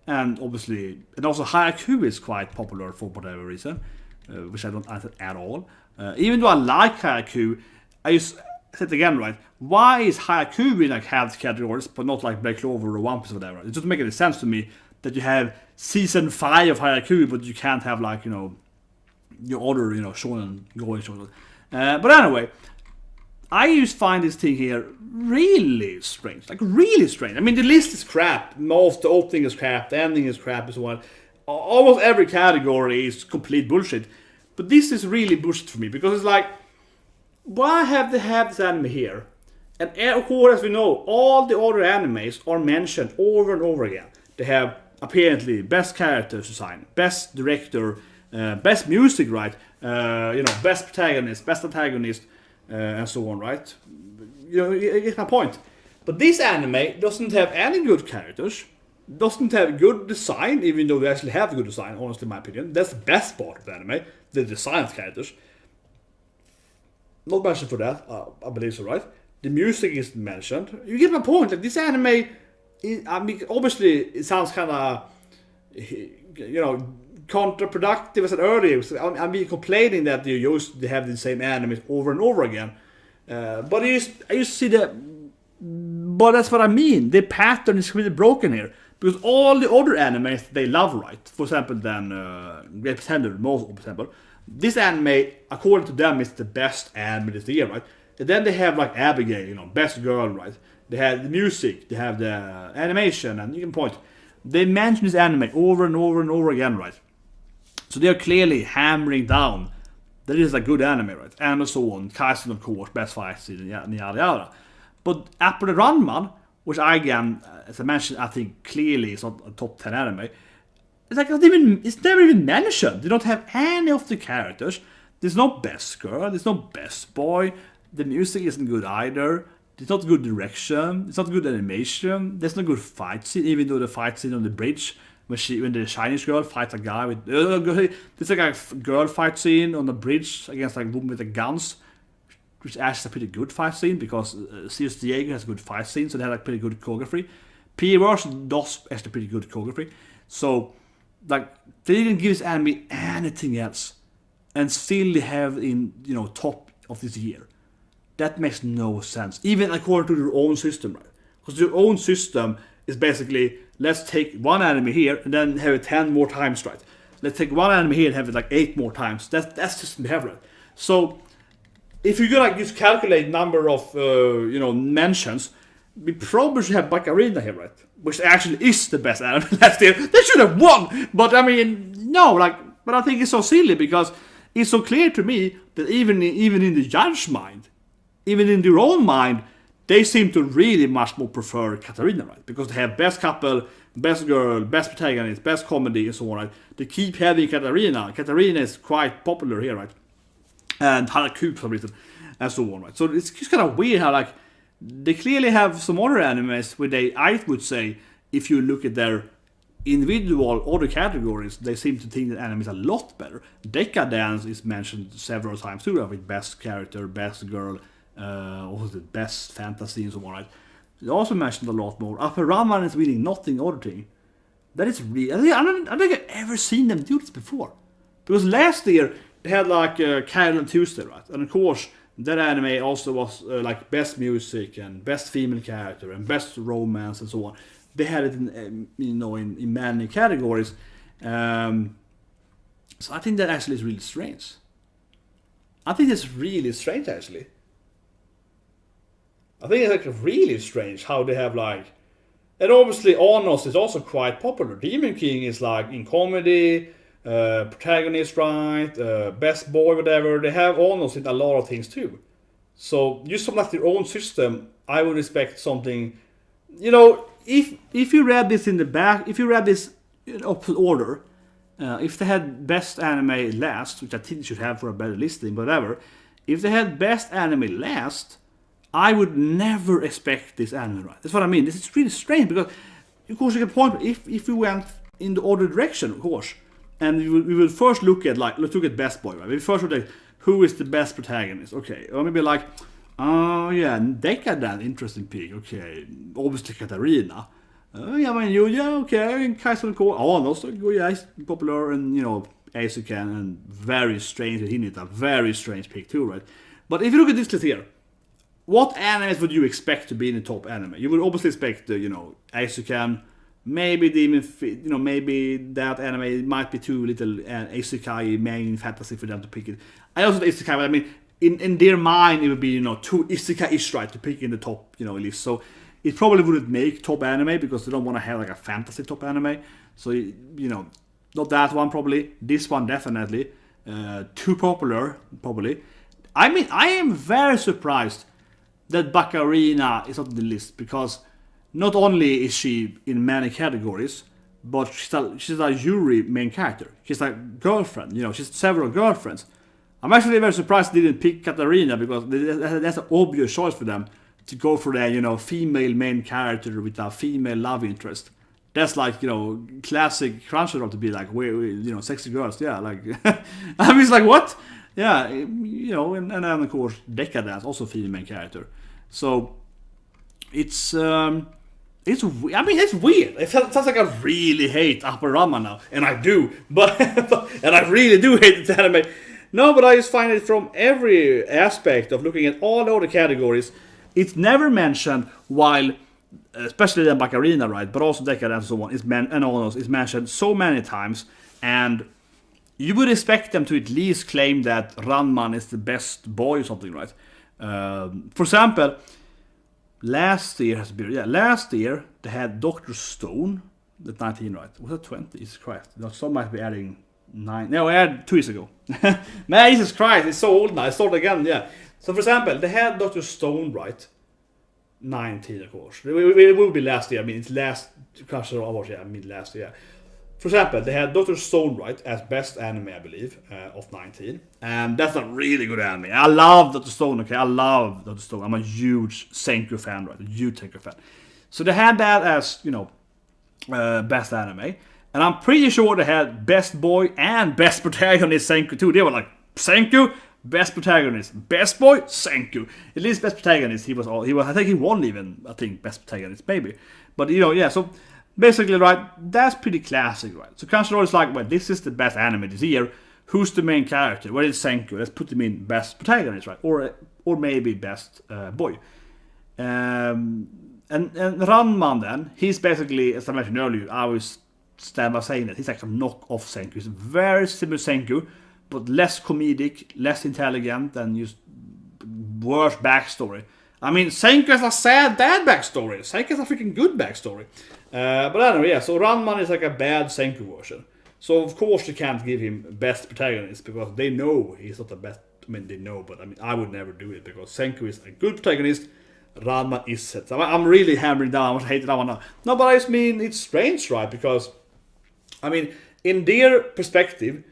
And obviously, and also Haikyuu is quite popular for whatever reason, which I don't like at all. Even though I like Haikyuu, I just said again, right? Why is Haikyuu in like half the categories, but not like Black Clover or One Piece or whatever? It doesn't make any sense to me that you have season 5 of Haikyuu, but you can't have like, you know, your other, you know, shonen going shonen. But anyway, I just find this thing here really strange. Like, really strange. I mean, the list is crap. Most, the opening is crap, the ending is crap as well. Almost every category is complete bullshit. But this is really bullshit for me, because it's like, why have they have this anime here? And of course, as we know, all the other animes are mentioned over and over again. They have, apparently, best character design, best director, best music, right? You know, best protagonist, best antagonist, and so on, right? You know, it's my point. But this anime doesn't have any good characters, doesn't have good design, even though they actually have good design, honestly, in my opinion. That's the best part of the anime, the design of characters. Not mentioned for that, I believe so, right? The music isn't mentioned. You get my point. Like, this anime, I mean, obviously, it sounds kind of, you know, counterproductive as I said earlier. I mean, complaining that they have the same animes over and over again. But I just see that. But that's what I mean. The pattern is really broken here, because all the other animes they love, right? For example, then Great Pretender, most for example. This anime, according to them, is the best anime this year, right? And then they have like Abigail, you know, best girl, right? They have the music, they have the animation, and you can point. They mention this anime over and over and over again, right? So they are clearly hammering down that it is a good anime, right? And so on. Kaisen, of course, best fight scene, yada yada. But Apple the Ranman, which I again, as I mentioned, I think clearly is not a top 10 anime. It's like it's never even mentioned. They don't have any of the characters. There's no best girl. There's no best boy. The music isn't good either. It's not good direction. It's not good animation. There's no good fight scene, even though the fight scene on the bridge when the Chinese girl fights a guy with there's like a girl fight scene on the bridge against like a woman with the guns, which is actually a pretty good fight scene, because C.S. Diego has a good fight scene, so they have like pretty good choreography. P.Verse does actually pretty good choreography. So like they didn't give this anime anything else, and still they have in, you know, top of this year. That makes no sense, even according to their own system, right? Because their own system is basically, let's take one anime here and then have it 10 more times, right? Let's take one anime here and have it like 8 more times. That's just the system, right? So if you're gonna just calculate number of you know, mentions, we probably should have Baccarina here, right? Which actually is the best anime last year. They should have won, but I mean, no, like, but I think it's so silly, because it's so clear to me that even in the judge's mind, even in their own mind, they seem to really much more prefer Katarina, right? Because they have best couple, best girl, best protagonist, best comedy, and so on, right? They keep having Katarina. Katarina is quite popular here, right? And Haraku for some reason, and so on, right? So it's just kind of weird how, like, they clearly have some other animes where they, I would say, if you look at their individual other categories, they seem to think that anime is a lot better. Decadence is mentioned several times too, with best character, best girl, what was it, best fantasy and so on, right? They also mentioned a lot more. Upper Raman is really nothing other thing. That is really, I don't think I've ever seen them do this before. Because last year they had like Carol and Tuesday, right? And of course that anime also was like best music and best female character and best romance and so on. They had it in, in many categories. So I think that actually is really strange. I think it's really strange, actually. I think it's like really strange how they have like... And obviously Anos is also quite popular. Demon King is like in comedy, protagonist, right, best boy, whatever. They have Anos in a lot of things too. So just from like their own system, I would expect something... If you read this in the back, if you read this in opposite order, if they had best anime last, which I think they should have for a better listing, whatever, if they had best anime last, I would never expect this anime, right? That's what I mean. This is really strange because, of course, you can point if we went in the other direction, of course, and we will first look at let's look at best boy, right? We first look at who is the best protagonist. Okay, or maybe like, oh yeah, Decadent, interesting pick. Okay, obviously Katarina. Okay, Kaiser Core. Oh, also he's popular, and Asukan, and very strange. He needs a very strange pick too, right? But if you look at this list here, what animes would you expect to be in the top anime? You would obviously expect Asukan, maybe Demon, maybe that anime might be too little Isekai main fantasy for them to pick it. I also think Isekai, but I mean, in their mind, it would be too Isekai-ish, right, to pick in the top list. So it probably wouldn't make top anime because they don't want to have like a fantasy top anime. So not that one probably. This one definitely. Too popular probably. I mean, I am very surprised that Baccarina is not on the list because not only is she in many categories, but she's a jury main character. She's a girlfriend. She's several girlfriends. I'm actually very surprised they didn't pick Katarina because that's an obvious choice for them to go for the female main character with a female love interest. That's like classic Crunchyroll to be like sexy girls, yeah, like I mean, it's like what, yeah, and then of course Decadence also female main character. So it's I mean, it's weird. It sounds like I really hate Upper Rama now, and I do, but and I really do hate this anime. No, but I just find it from every aspect of looking at all the other categories. It's never mentioned, while, especially the Baccarina, right, but also Decadence and so on, and Anos is mentioned so many times, and you would expect them to at least claim that Ranman is the best boy or something, right? For example, last year they had Dr. Stone, the 19, right? Was that 20? Jesus Christ. Some might be adding 9. No, I had 2 years ago. Man, Jesus Christ, it's so old now. I started again, yeah. So, for example, they had Dr. Stone, right? 19, of course. It will be last year. I mean, it's last Crunchyroll Awards, yeah. I mean, last year. For example, they had Dr. Stone, right, as best anime, I believe, of 19. And that's a really good anime. I love Dr. Stone, okay? I love Dr. Stone. I'm a huge Senku fan, right? A huge Senku fan. So they had that as, best anime. And I'm pretty sure they had best boy and best protagonist Senku too. They were like, Senku, best protagonist, best boy, Senku. At least best protagonist, he was. I think he won even. I think best protagonist, maybe. But yeah. So basically, right, that's pretty classic, right? So Crunchyroll is like, well, this is the best anime this year. Who's the main character? Well, it's Senku. Let's put him in best protagonist, right? Or maybe best boy. And Ranman then, he's basically, as I mentioned earlier, I always stand by saying that he's like a knock-off Senku. He's very similar to Senku, but less comedic, less intelligent, and just worse backstory. I mean, Senku has a sad dad backstory. Senku has a freaking good backstory. But anyway, yeah, so Ranman is like a bad Senku version. So of course you can't give him best protagonist because they know he's not the best. I mean, they know, but I mean, I would never do it because Senku is a good protagonist, Ranma is it. I'm really hammering down. I hate that one now. No, but I just mean it's strange, right? Because I mean, in their perspective,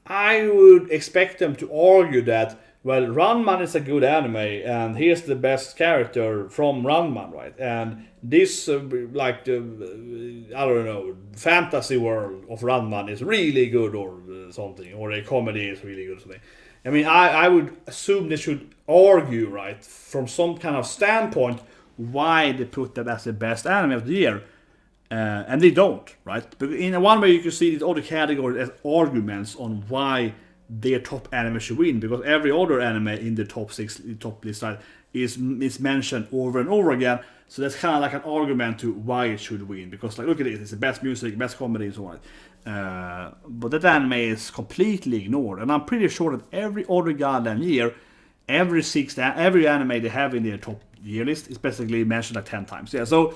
I would expect them to argue that, well, Ranman is a good anime, and here's the best character from Ranman, right? And this, like the, I don't know, fantasy world of Ranman is really good, or something, or a comedy is really good, or something. I mean, I would assume they should argue, right, from some kind of standpoint, why they put that as the best anime of the year. And they don't, right? But in one way, you can see these other categories as arguments on why their top anime should win, because every other anime in the top list, right, is mentioned over and over again. So that's kind of like an argument to why it should win, because like, look at it, it's the best music, best comedy, and so on. But that anime is completely ignored, and I'm pretty sure that every other goddamn year, every anime they have in their top year list is basically mentioned like 10 times. Yeah, so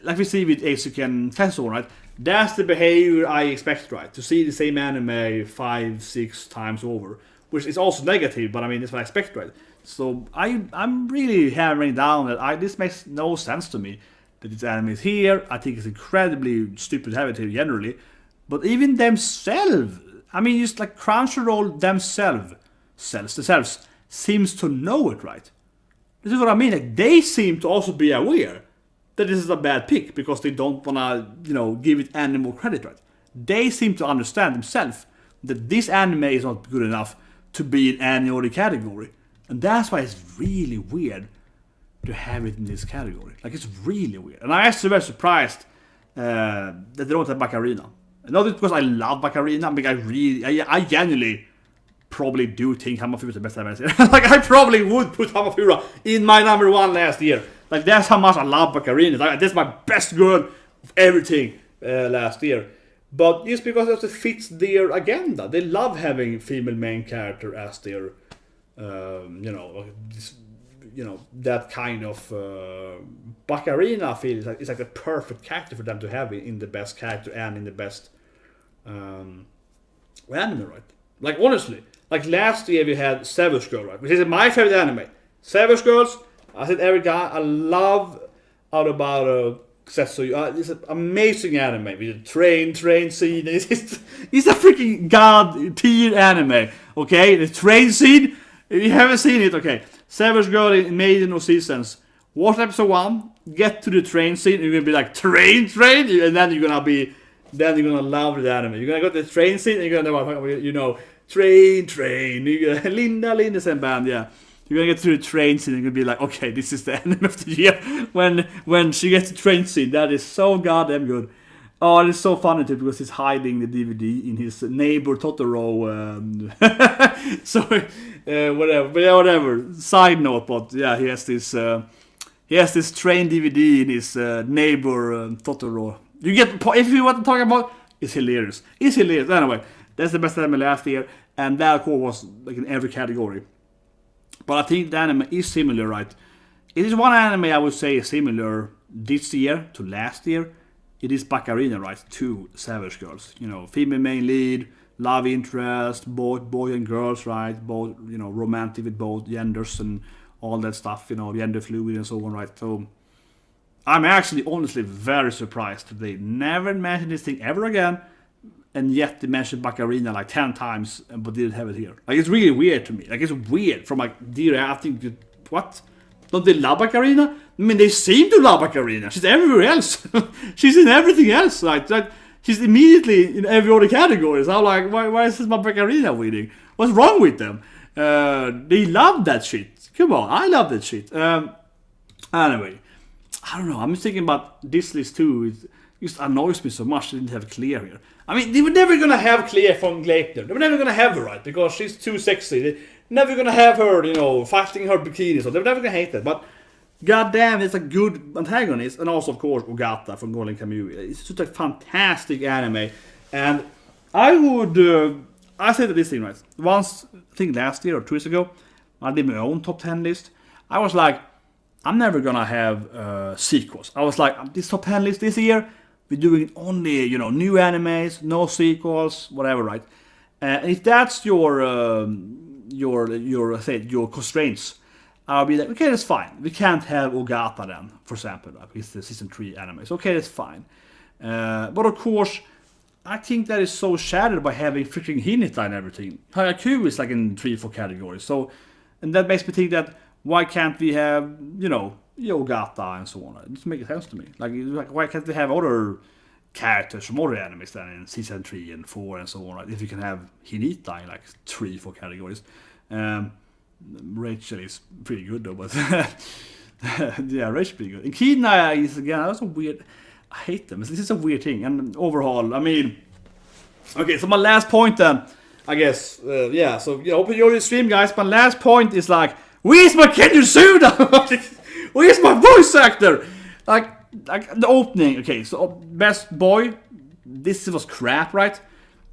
like we see with Eisuken Festival, right? That's the behavior I expect, right? To see the same anime 5-6 times over, which is also negative, but I mean that's what I expect, right? So I'm really hammering down that this makes no sense to me that this anime is here. I think it's incredibly stupid to have it here generally, but even themselves, I mean, just like Crunchyroll themselves seems to know it, right? This is what I mean. Like they seem to also be aware that this is a bad pick because they don't wanna, give it any more credit, right? They seem to understand themselves that this anime is not good enough to be in any other category, and that's why it's really weird to have it in this category. Like it's really weird, and I'm actually very surprised that they don't have Baccarina. Not because I love Baccarina, but I genuinely probably do think Hamafura is the best anime. Like I probably would put Hamafura in my number one last year. Like that's how much I love Baccarina. Like, that's my best girl of everything last year. But just because it fits their agenda, they love having female main character as their, that kind of Baccarina. I feel it's like the perfect character for them to have in the best character and in the best anime, right? Like honestly, like last year we had Savage Girl, right, which is my favorite anime. Savage Girls. I said every guy I love out about Setsuyu. It's an amazing anime with a train scene. It's a freaking god tier anime. Okay, the train scene. If you haven't seen it, okay. Savage Girl in Maiden no Seasons. Watch episode 1. Get to the train scene. And you're gonna be like train, and then you're gonna love the anime. You're gonna go to the train scene and you're gonna train. You're gonna Linda's and band, yeah. You're gonna get to the train scene and you're gonna be like, okay, this is the anime of the year. When she gets to the train scene, that is so goddamn good. Oh, and it's so funny too because he's hiding the DVD in his neighbor Totoro. So whatever. Side note, but yeah, he has this train DVD in his neighbor Totoro. You get if you want to talk about, it's hilarious. It's hilarious. Anyway, that's the best anime last year, and that of course was like in every category. But I think the anime is similar, right? It is one anime I would say is similar this year to last year. It is Baccarina, right? To Savage Girls. Female main lead, love interest, both boy and girls, right? Both, romantic with both genders and all that stuff, gender fluid and so on, right? So I'm actually honestly very surprised that they never mentioned this thing ever again. And yet they mentioned Baccarina like 10 times, but didn't have it here. Like it's really weird to me. Like it's weird from like dear. I think what? Don't they love Baccarina? I mean, they seem to love Baccarina. She's everywhere else. She's in everything else. Like she's immediately in every other category. So I'm like, why is this my Baccarina winning? What's wrong with them? They love that shit. Come on, I love that shit. Anyway, I don't know. I'm just thinking about this list too. It just annoys me so much they didn't have Claire here. I mean, they were never gonna have Claire from Gleipnir. They were never gonna have her, right? Because she's too sexy. They're never gonna have her, fighting her bikini. So they're never gonna hate that. But goddamn, it's a good antagonist. And also, of course, Ogata from Golden Kamuy. It's just a fantastic anime. And I said this thing, right? Once, I think last year or 2 years ago, I did my own top 10 list. I was like, I'm never gonna have sequels. I was like, this top 10 list this year, we're doing only, new animes, no sequels, whatever, right? And if that's your constraints, I'll be like, okay, that's fine. We can't have Ogata then, for example. Like, it's the season 3 anime. So, okay, that's fine. But of course, I think that is so shattered by having freaking Hinata and everything. Hayaku is like in 3-4 categories. So, and that makes me think that why can't we have, Ogata and so on? It doesn't make sense to me. Like why can't we have other characters from other animes than in season 3 and 4 and so on, right? If you can have Hinata in like 3-4 categories. Rachel is pretty good though, but yeah, Rachel's pretty good. And Kina is again also weird. I hate them. This is a weird thing. And overall, I mean, okay. So my last point then, I guess, yeah. So open your stream, guys. My last point is like, where's my Kenju Suda? Where's my voice actor? Like the opening. Okay, so best boy. This was crap, right?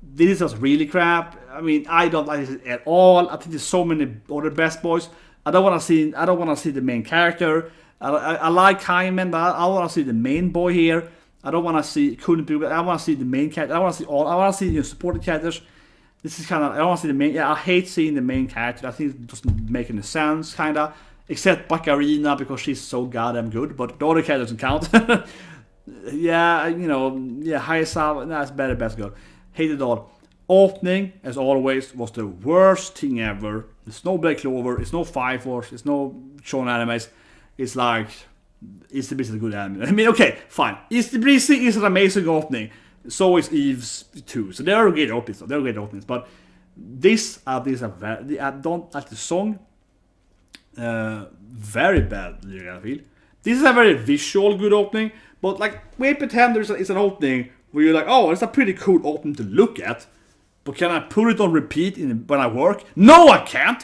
This was really crap. I mean, I don't like it at all. I think there's so many other best boys. I don't want to see the main character. I like Kaiman, but I want to see the main boy here. I don't want to see Kunippu. I want to see the main character. I want to see all. I want to see supporting characters. This is kind of. I don't want to see the main. Yeah, I hate seeing the main character. I think it doesn't make any sense, kind of. Except Bakarina because she's so goddamn good. But the other characters don't count. Yeah, Hayasawa. That's better, best girl. Hate it all. Opening, as always, was the worst thing ever. There's no Black Clover, it's no Fire Force, it's no shonen animes. It's like, East Breezy is a good anime. I mean, okay, fine. East Breezy is an amazing opening. So is Eve's too. So they are great openings. But these are very, I don't like the song. Very bad, I feel. This is a very visual good opening. But like, we pretend it's an opening where you're like, oh, it's a pretty cool opening to look at. But can I put it on repeat when I work? No, I can't.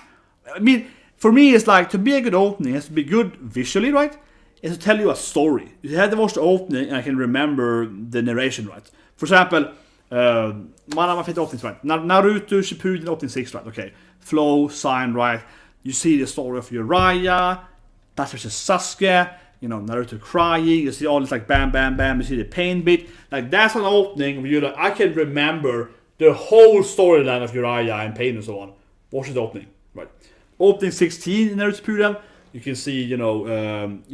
I mean, for me, it's like, to be a good opening, it has to be good visually, right? It has to tell you a story. You have to watch the opening, and I can remember the narration, right? For example, one of my favorite openings, right? Naruto Shippuden opening 6, right? Okay, flow, sign, right? You see the story of Uriah, that's versus Sasuke. Naruto crying, you see all this like bam, bam, bam, you see the pain bit. Like, that's an opening where you're like, I can remember the whole storyline of Uriah and pain and so on. Watch the opening, right? Opening 16 in Naruto Shippuden, you can see, you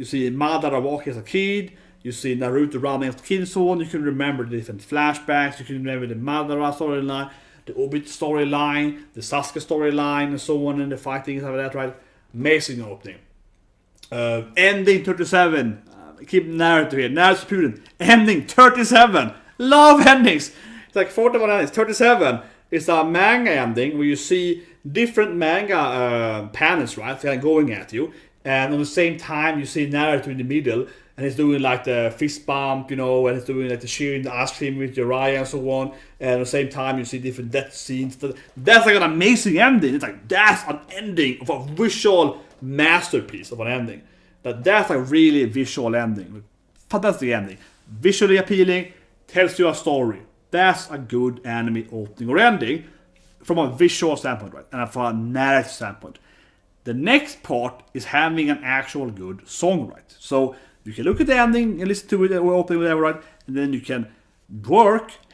see Madara walking as a kid, you see Naruto running as a kid and so on. You can remember the different flashbacks, you can remember the Madara storyline, the Obit storyline, the Sasuke storyline and so on, and the fighting and stuff like that, right? Amazing opening. Ending 37. Keep Naruto here. Naruto Shippuden. Ending 37. Love endings. It's like 41 endings. 37 is a manga ending where you see different manga panels, right? Kind of going at you. And on the same time, you see Naruto in the middle. And he's doing like the fist bump, and he's doing like the sharing the ice cream with Uriah and so on. And at the same time, you see different death scenes. That's like an amazing ending. It's like, that's an ending of a visual masterpiece of an ending. That's a really visual ending. Fantastic ending. Visually appealing, tells you a story. That's a good anime opening or ending from a visual standpoint, right? And from a narrative standpoint. The next part is having an actual good song, right? So you can look at the ending and listen to it or opening, whatever, right? And then you can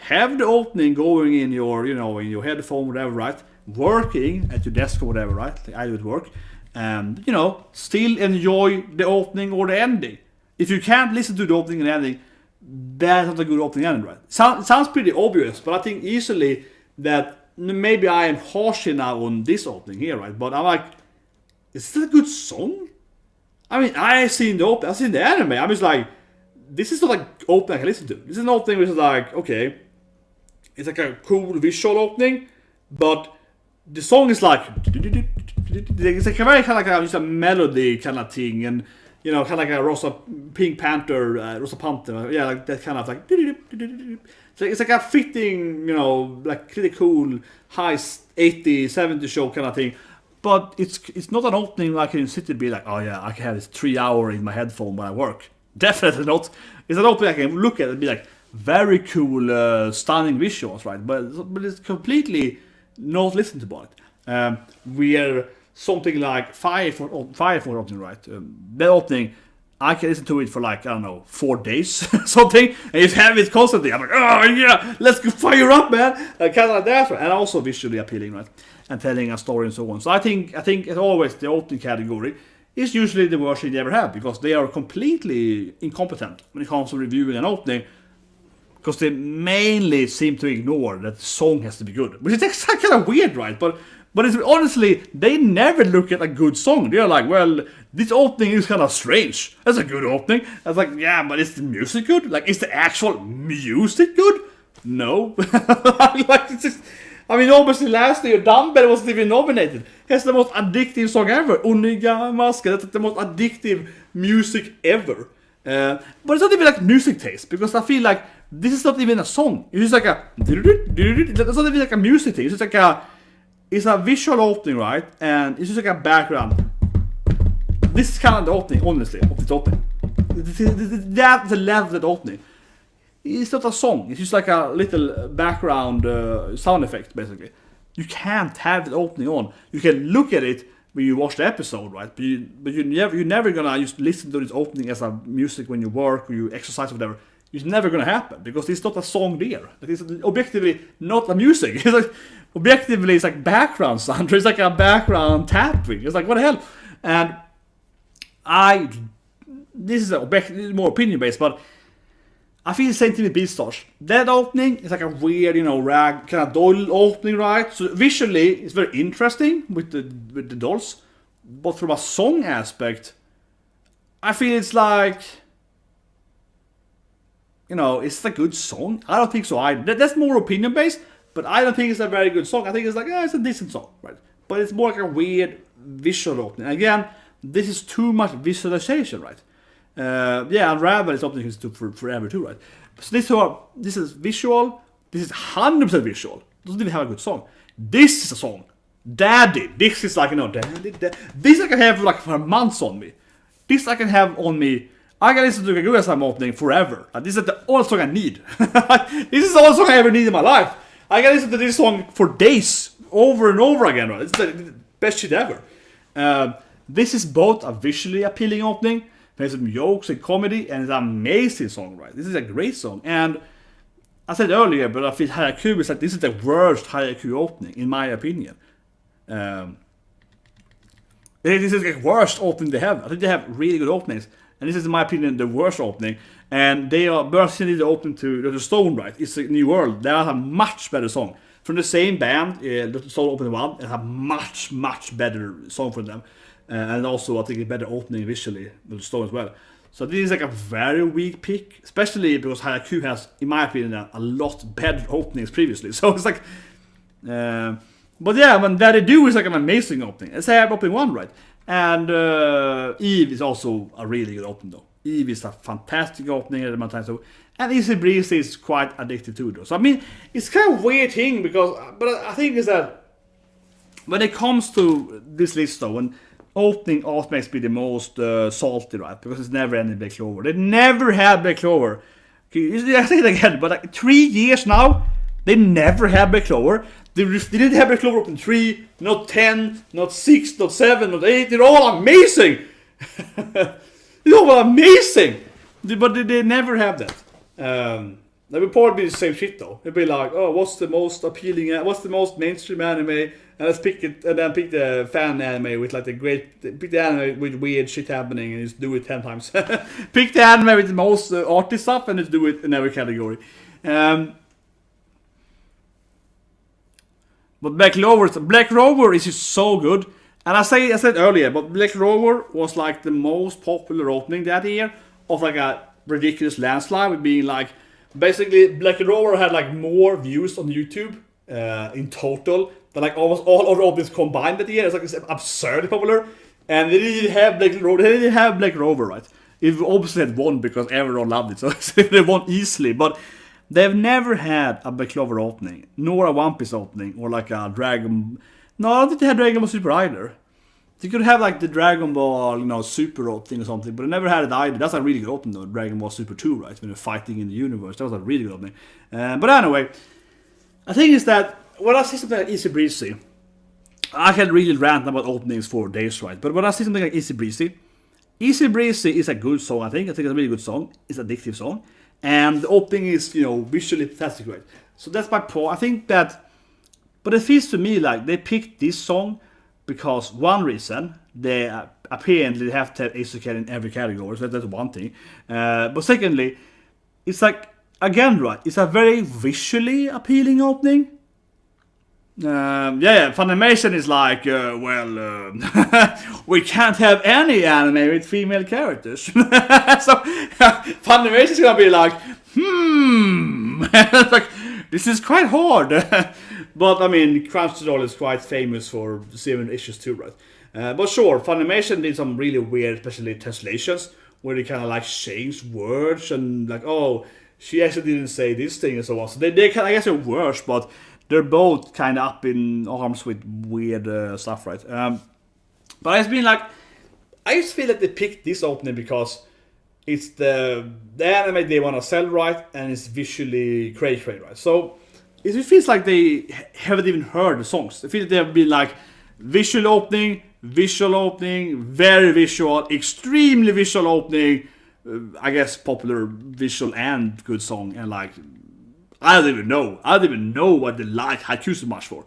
have the opening going in your, in your headphone, whatever, right? Working at your desk or whatever, right? Like I do at work. And, still enjoy the opening or the ending. If you can't listen to the opening and ending, that's not a good opening ending, right? Sounds pretty obvious, but I think easily that maybe I am harsh now on this opening here, right? But I'm like, is this a good song? I mean, I've seen the anime. I'm just like, this is not like opening I can listen to. This is an opening which is like, okay, it's like a cool visual opening, but the song is like, it's like a very kind of like just a melody kind of thing, and kind of like a Pink Panther, Rosa Panther, yeah, like that kind of like. So it's like a fitting, like pretty cool high 80s, 70s show kind of thing. But it's not an opening where I can sit and be like, oh yeah, I can have this 3 hour in my headphone when I work. Definitely not. It's an opening I can look at and be like, very cool, stunning visuals, right? But it's completely not listened about it. Where something like Fire for opening, right? That opening, I can listen to it for like, I don't know, 4 days, something, and you have it constantly. I'm like, oh yeah, let's go fire up, man. Kind of like that, right? And also visually appealing, right? And telling a story and so on. So I think as always, the opening category is usually the worst thing they ever have, because they are completely incompetent when it comes to reviewing an opening, because they mainly seem to ignore that the song has to be good, which is kind of weird, right? But it's honestly, they never look at a good song. They're like, well, this opening is kind of strange. That's a good opening. I was like, yeah, but is the music good? Like, is the actual music good? No. Like, it's just, I mean, obviously last year, Dumbbell wasn't even nominated. It's the most addictive song ever. Oniga Maska, that's the most addictive music ever. But it's not even like music taste, because I feel like this is not even a song. It's just like a... It's not even like a music taste. It's like a... It's a visual opening, right? And it's just like a background. This is kind of the opening, honestly, of this opening. That's the level of the opening. It's not a song. It's just like a little background sound effect, basically. You can't have the opening on. You can look at it when you watch the episode, right? But you're never gonna just listen to this opening as a music when you work or you exercise or whatever. It's never gonna happen, because it's not a song there. It's objectively not a music. It's like, objectively, it's like background sound. It's like a background tapping. It's like, what the hell? And this is more opinion based, but I feel the same thing with Beastars. That opening is like a weird, rag kind of doll opening, right? So visually, it's very interesting with the dolls, but from a song aspect, I feel it's like, it's a good song. I don't think so either. That's more opinion based, but I don't think it's a very good song. I think it's like, it's a decent song, right? But it's more like a weird visual opening. Again, this is too much visualization, right? Unravel is opening to forever too, right? So this is visual. This is 100% visual. Doesn't even have a good song. This is a song. Daddy. This is like, Daddy. This I can have like for months on me. This I can have on me. I can listen to Kaguya-sama opening forever. This is the only song I need. This is the only song I ever need in my life. I can listen to this song for days, over and over again, right? It's the best shit ever. This is both a visually appealing opening, there's some jokes and comedy, and it's an amazing song, right? This is a great song. And I said earlier, but I feel Haikyuu is like, this is the worst Haikyuu opening, in my opinion. This is the worst opening they have. I think they have really good openings. And this is, in my opinion, the worst opening. And they are personally the opening to Dr. Stone, right? It's a New World. They have a much better song. From the same band, Dr. Stone opening one, it's a much, much better song for them. And also, I think a better opening visually, Dr. Stone as well. So this is like a very weak pick, especially because Haikyuu has, in my opinion, a lot better openings previously. So it's like... but yeah, when that they do is like an amazing opening. It's a opening one, right? And Eve is also a really good opening, though. Eve is a fantastic opening at the time, so, and Easy Breeze is quite addictive too, though. So I mean, it's kind of a weird thing because, but I think is that when it comes to this list, though, when opening always makes me the most salty, right? Because it's never ending Black Clover. They never had Black Clover. I say it again, but like 3 years now, they never had Black Clover. They didn't have Black Clover open 3, not 10, not 6, not 7, not 8. They're all amazing. They're all amazing. But they never have that. That would probably be the same shit though. It'd be like, oh, what's the most appealing, what's the most mainstream anime? And let's pick it, and then pick the fan anime with like pick the anime with weird shit happening and just do it 10 times. Pick the anime with the most arty stuff and just do it in every category. But Black Rover is just so good. And I said earlier, but Black Rover was like the most popular opening that year of like a ridiculous landslide with being like, basically Black Rover had like more views on YouTube in total than like almost all other openings combined that year. It's like it's absurdly popular. And they didn't have Black Rover, right? It obviously had won because everyone loved it, so they won easily. But they've never had a Black Clover opening, nor a One Piece opening, or like a Dragon... No, I don't think they had Dragon Ball Super either. They could have like the Dragon Ball, Super opening or something, but they never had it either. That's a really good opening though, Dragon Ball Super 2, right? When they're fighting in the universe. That was a really good opening. But anyway, I think is that when I see something like Easy Breezy, I can really rant about openings for days, right? But when I see something like Easy Breezy is a good song, I think. I think it's a really good song. It's an addictive song. And the opening is, visually fantastic, right? So that's my point. I think that, but it feels to me like they picked this song because one reason, they apparently they have to have Isekai in every category, so that's one thing. But secondly, it's like, again, right, it's a very visually appealing opening. Funimation is like, we can't have any anime with female characters. So Funimation is gonna be like, like, this is quite hard. But I mean, Crunchyroll is quite famous for 7 issues too, right? But sure, Funimation did some really weird, especially translations, where they kind of like changed words and like, oh, she actually didn't say this thing and so on. So they kind of, I guess, are worse, but they're both kind of up in arms with weird stuff, right? But it's been like, I just feel like they picked this opening because it's the anime they want to sell, right? And it's visually cray-cray, right? So it feels like they haven't even heard the songs. I feel like they have been like visual opening, very visual, extremely visual opening, I guess popular visual and good song, and like, I don't even know what they like haiku so much for.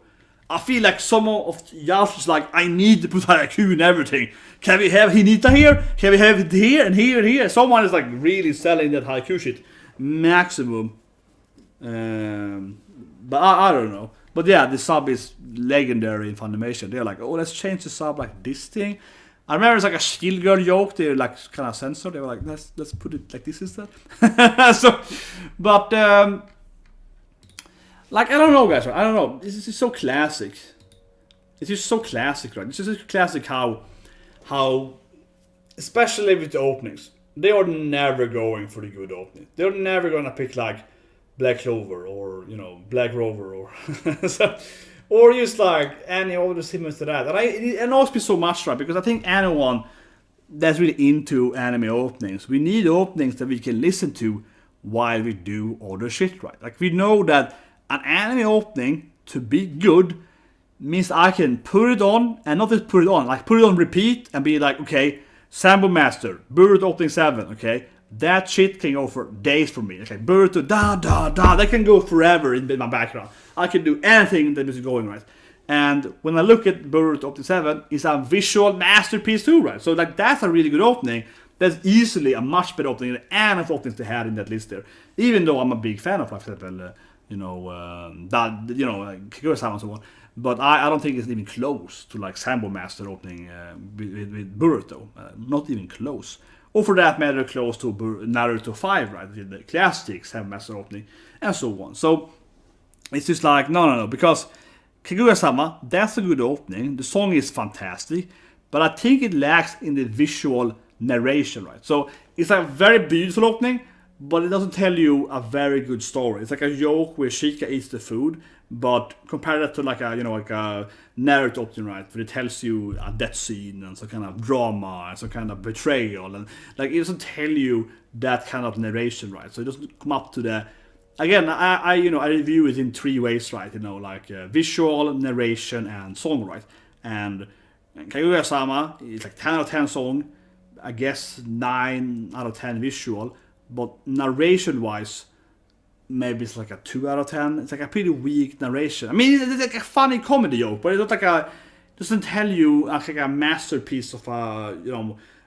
I feel like some of y'all is like, I need to put haiku in everything. Can we have Hinata here? Can we have it here and here and here? Someone is like really selling that haiku shit maximum. But I don't know. But yeah, the sub is legendary in Funimation. They're like, oh, let's change the sub like this thing. I remember it's like a Shield Girl joke. They like kind of censored. They were like, let's put it like this instead. Like, I don't know, guys. I don't know. This is so classic. It's just so classic, right? It's just classic how, especially with the openings, they are never going for the good opening. They're never gonna pick like Black Clover or Black Rover or or just like any other similar to that. And it annoys me so much, right? Because I think anyone that's really into anime openings, we need openings that we can listen to while we do other shit, right? Like, we know that an anime opening to be good means I can put it on, and not just put it on, like put it on repeat and be like, okay, Sambo Master, Boruto opening 7, okay? That shit can go for days for me. Okay, Boruto, that can go forever in my background. I can do anything that is going right. And when I look at Boruto opening 7, it's a visual masterpiece too, right? So like, that's a really good opening. That's easily a much better opening than any of the openings they had in that list there. Even though I'm a big fan of, for example, Kaguya-sama and so on. But I don't think it's even close to like Sambo Master opening with Boruto. Not even close. Or for that matter, close to Naruto 5, right? The classic Sambo Master opening, and so on. So it's just like, no, because Kaguya-sama, that's a good opening. The song is fantastic, but I think it lacks in the visual narration, right? So it's a very beautiful opening, but it doesn't tell you a very good story. It's like a joke where Shika eats the food, but compare that to like a Naruto opening, right, where it tells you a death scene and some kind of drama and some kind of betrayal, and like, it doesn't tell you that kind of narration, right? So it doesn't come up to the. Again, I review it in 3 ways, right? Like visual, narration, and song, right? And Kaguya-sama is like 10 out of 10 song, I guess 9 out of 10 visual. But narration-wise, maybe it's like a 2 out of 10. It's like a pretty weak narration. I mean, it's like a funny comedy joke, but it's not like doesn't tell you like a masterpiece of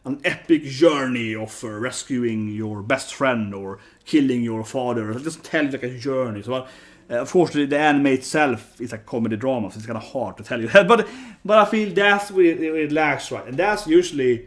an epic journey of rescuing your best friend or killing your father. It doesn't tell you like a journey. So, unfortunately, the anime itself is a comedy drama, so it's kind of hard to tell you that. But I feel that's where it lacks, right? And that's usually,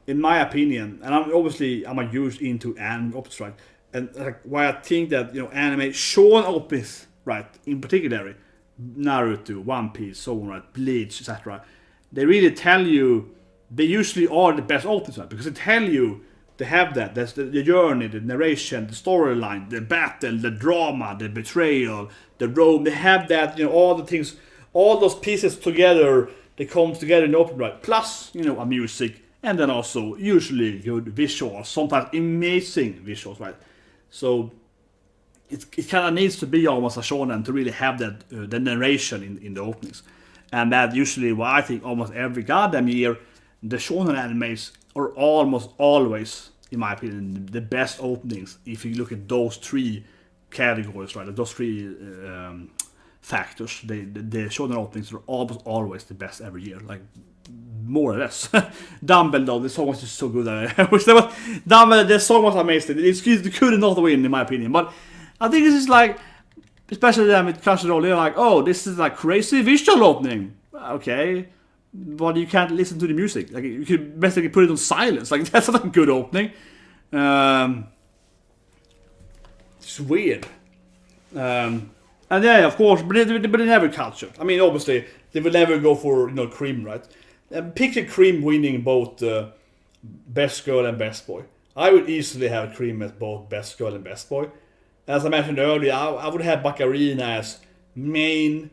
in my opinion, and I'm a huge into anime ops, right? And like, why I think that anime shonen ops, right, in particular, Naruto, One Piece, so on, right, Bleach, etc. They really tell you, they usually are the best openings, right? Because they tell you they have that. That's the journey, the narration, the storyline, the battle, the drama, the betrayal, the road. They have that, all the things, all those pieces together. They come together in the open, right? Plus, a music. And then also, usually good visuals, sometimes amazing visuals, right? So, it kind of needs to be almost a shonen to really have that the narration in the openings. And that usually why I think almost every goddamn year, the shonen animes are almost always, in my opinion, the best openings if you look at those 3 categories, right? Those 3 factors. The shonen openings are almost always the best every year. Like, more or less. Dumbledore, the song was just so good. Dumbledore, the song was amazing. It could not win, in my opinion. But I think this is like, especially them with Crunchyroll, they're like, oh, this is like crazy visual opening. Okay, but you can't listen to the music. Like, you could basically put it on silence. Like, that's not a good opening. It's weird. And yeah, of course, but they never culture. I mean, obviously, they will never go for, Cream, right? Picture Cream winning both Best Girl and Best Boy. I would easily have Cream as both Best Girl and Best Boy. As I mentioned earlier, I would have Baccarina as main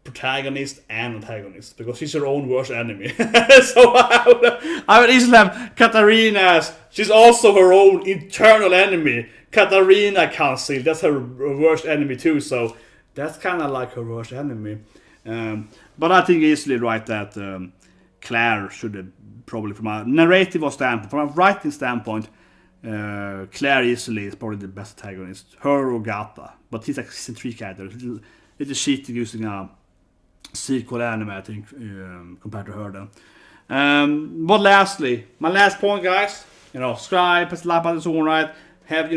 protagonist and antagonist, because she's her own worst enemy. So I would easily have Katarina as, she's also her own internal enemy. Katarina Council, that's her worst enemy too, so that's kind of like her worst enemy. But I think easily right that Claire should have, probably from a narrative standpoint, from a writing standpoint, Claire easily is probably the best antagonist. Her or Gata, but he's like a three character. It's cheating using a sequel anime, I think, compared to her then. But lastly, my last point, guys, subscribe, press the like button, so on, right? Have,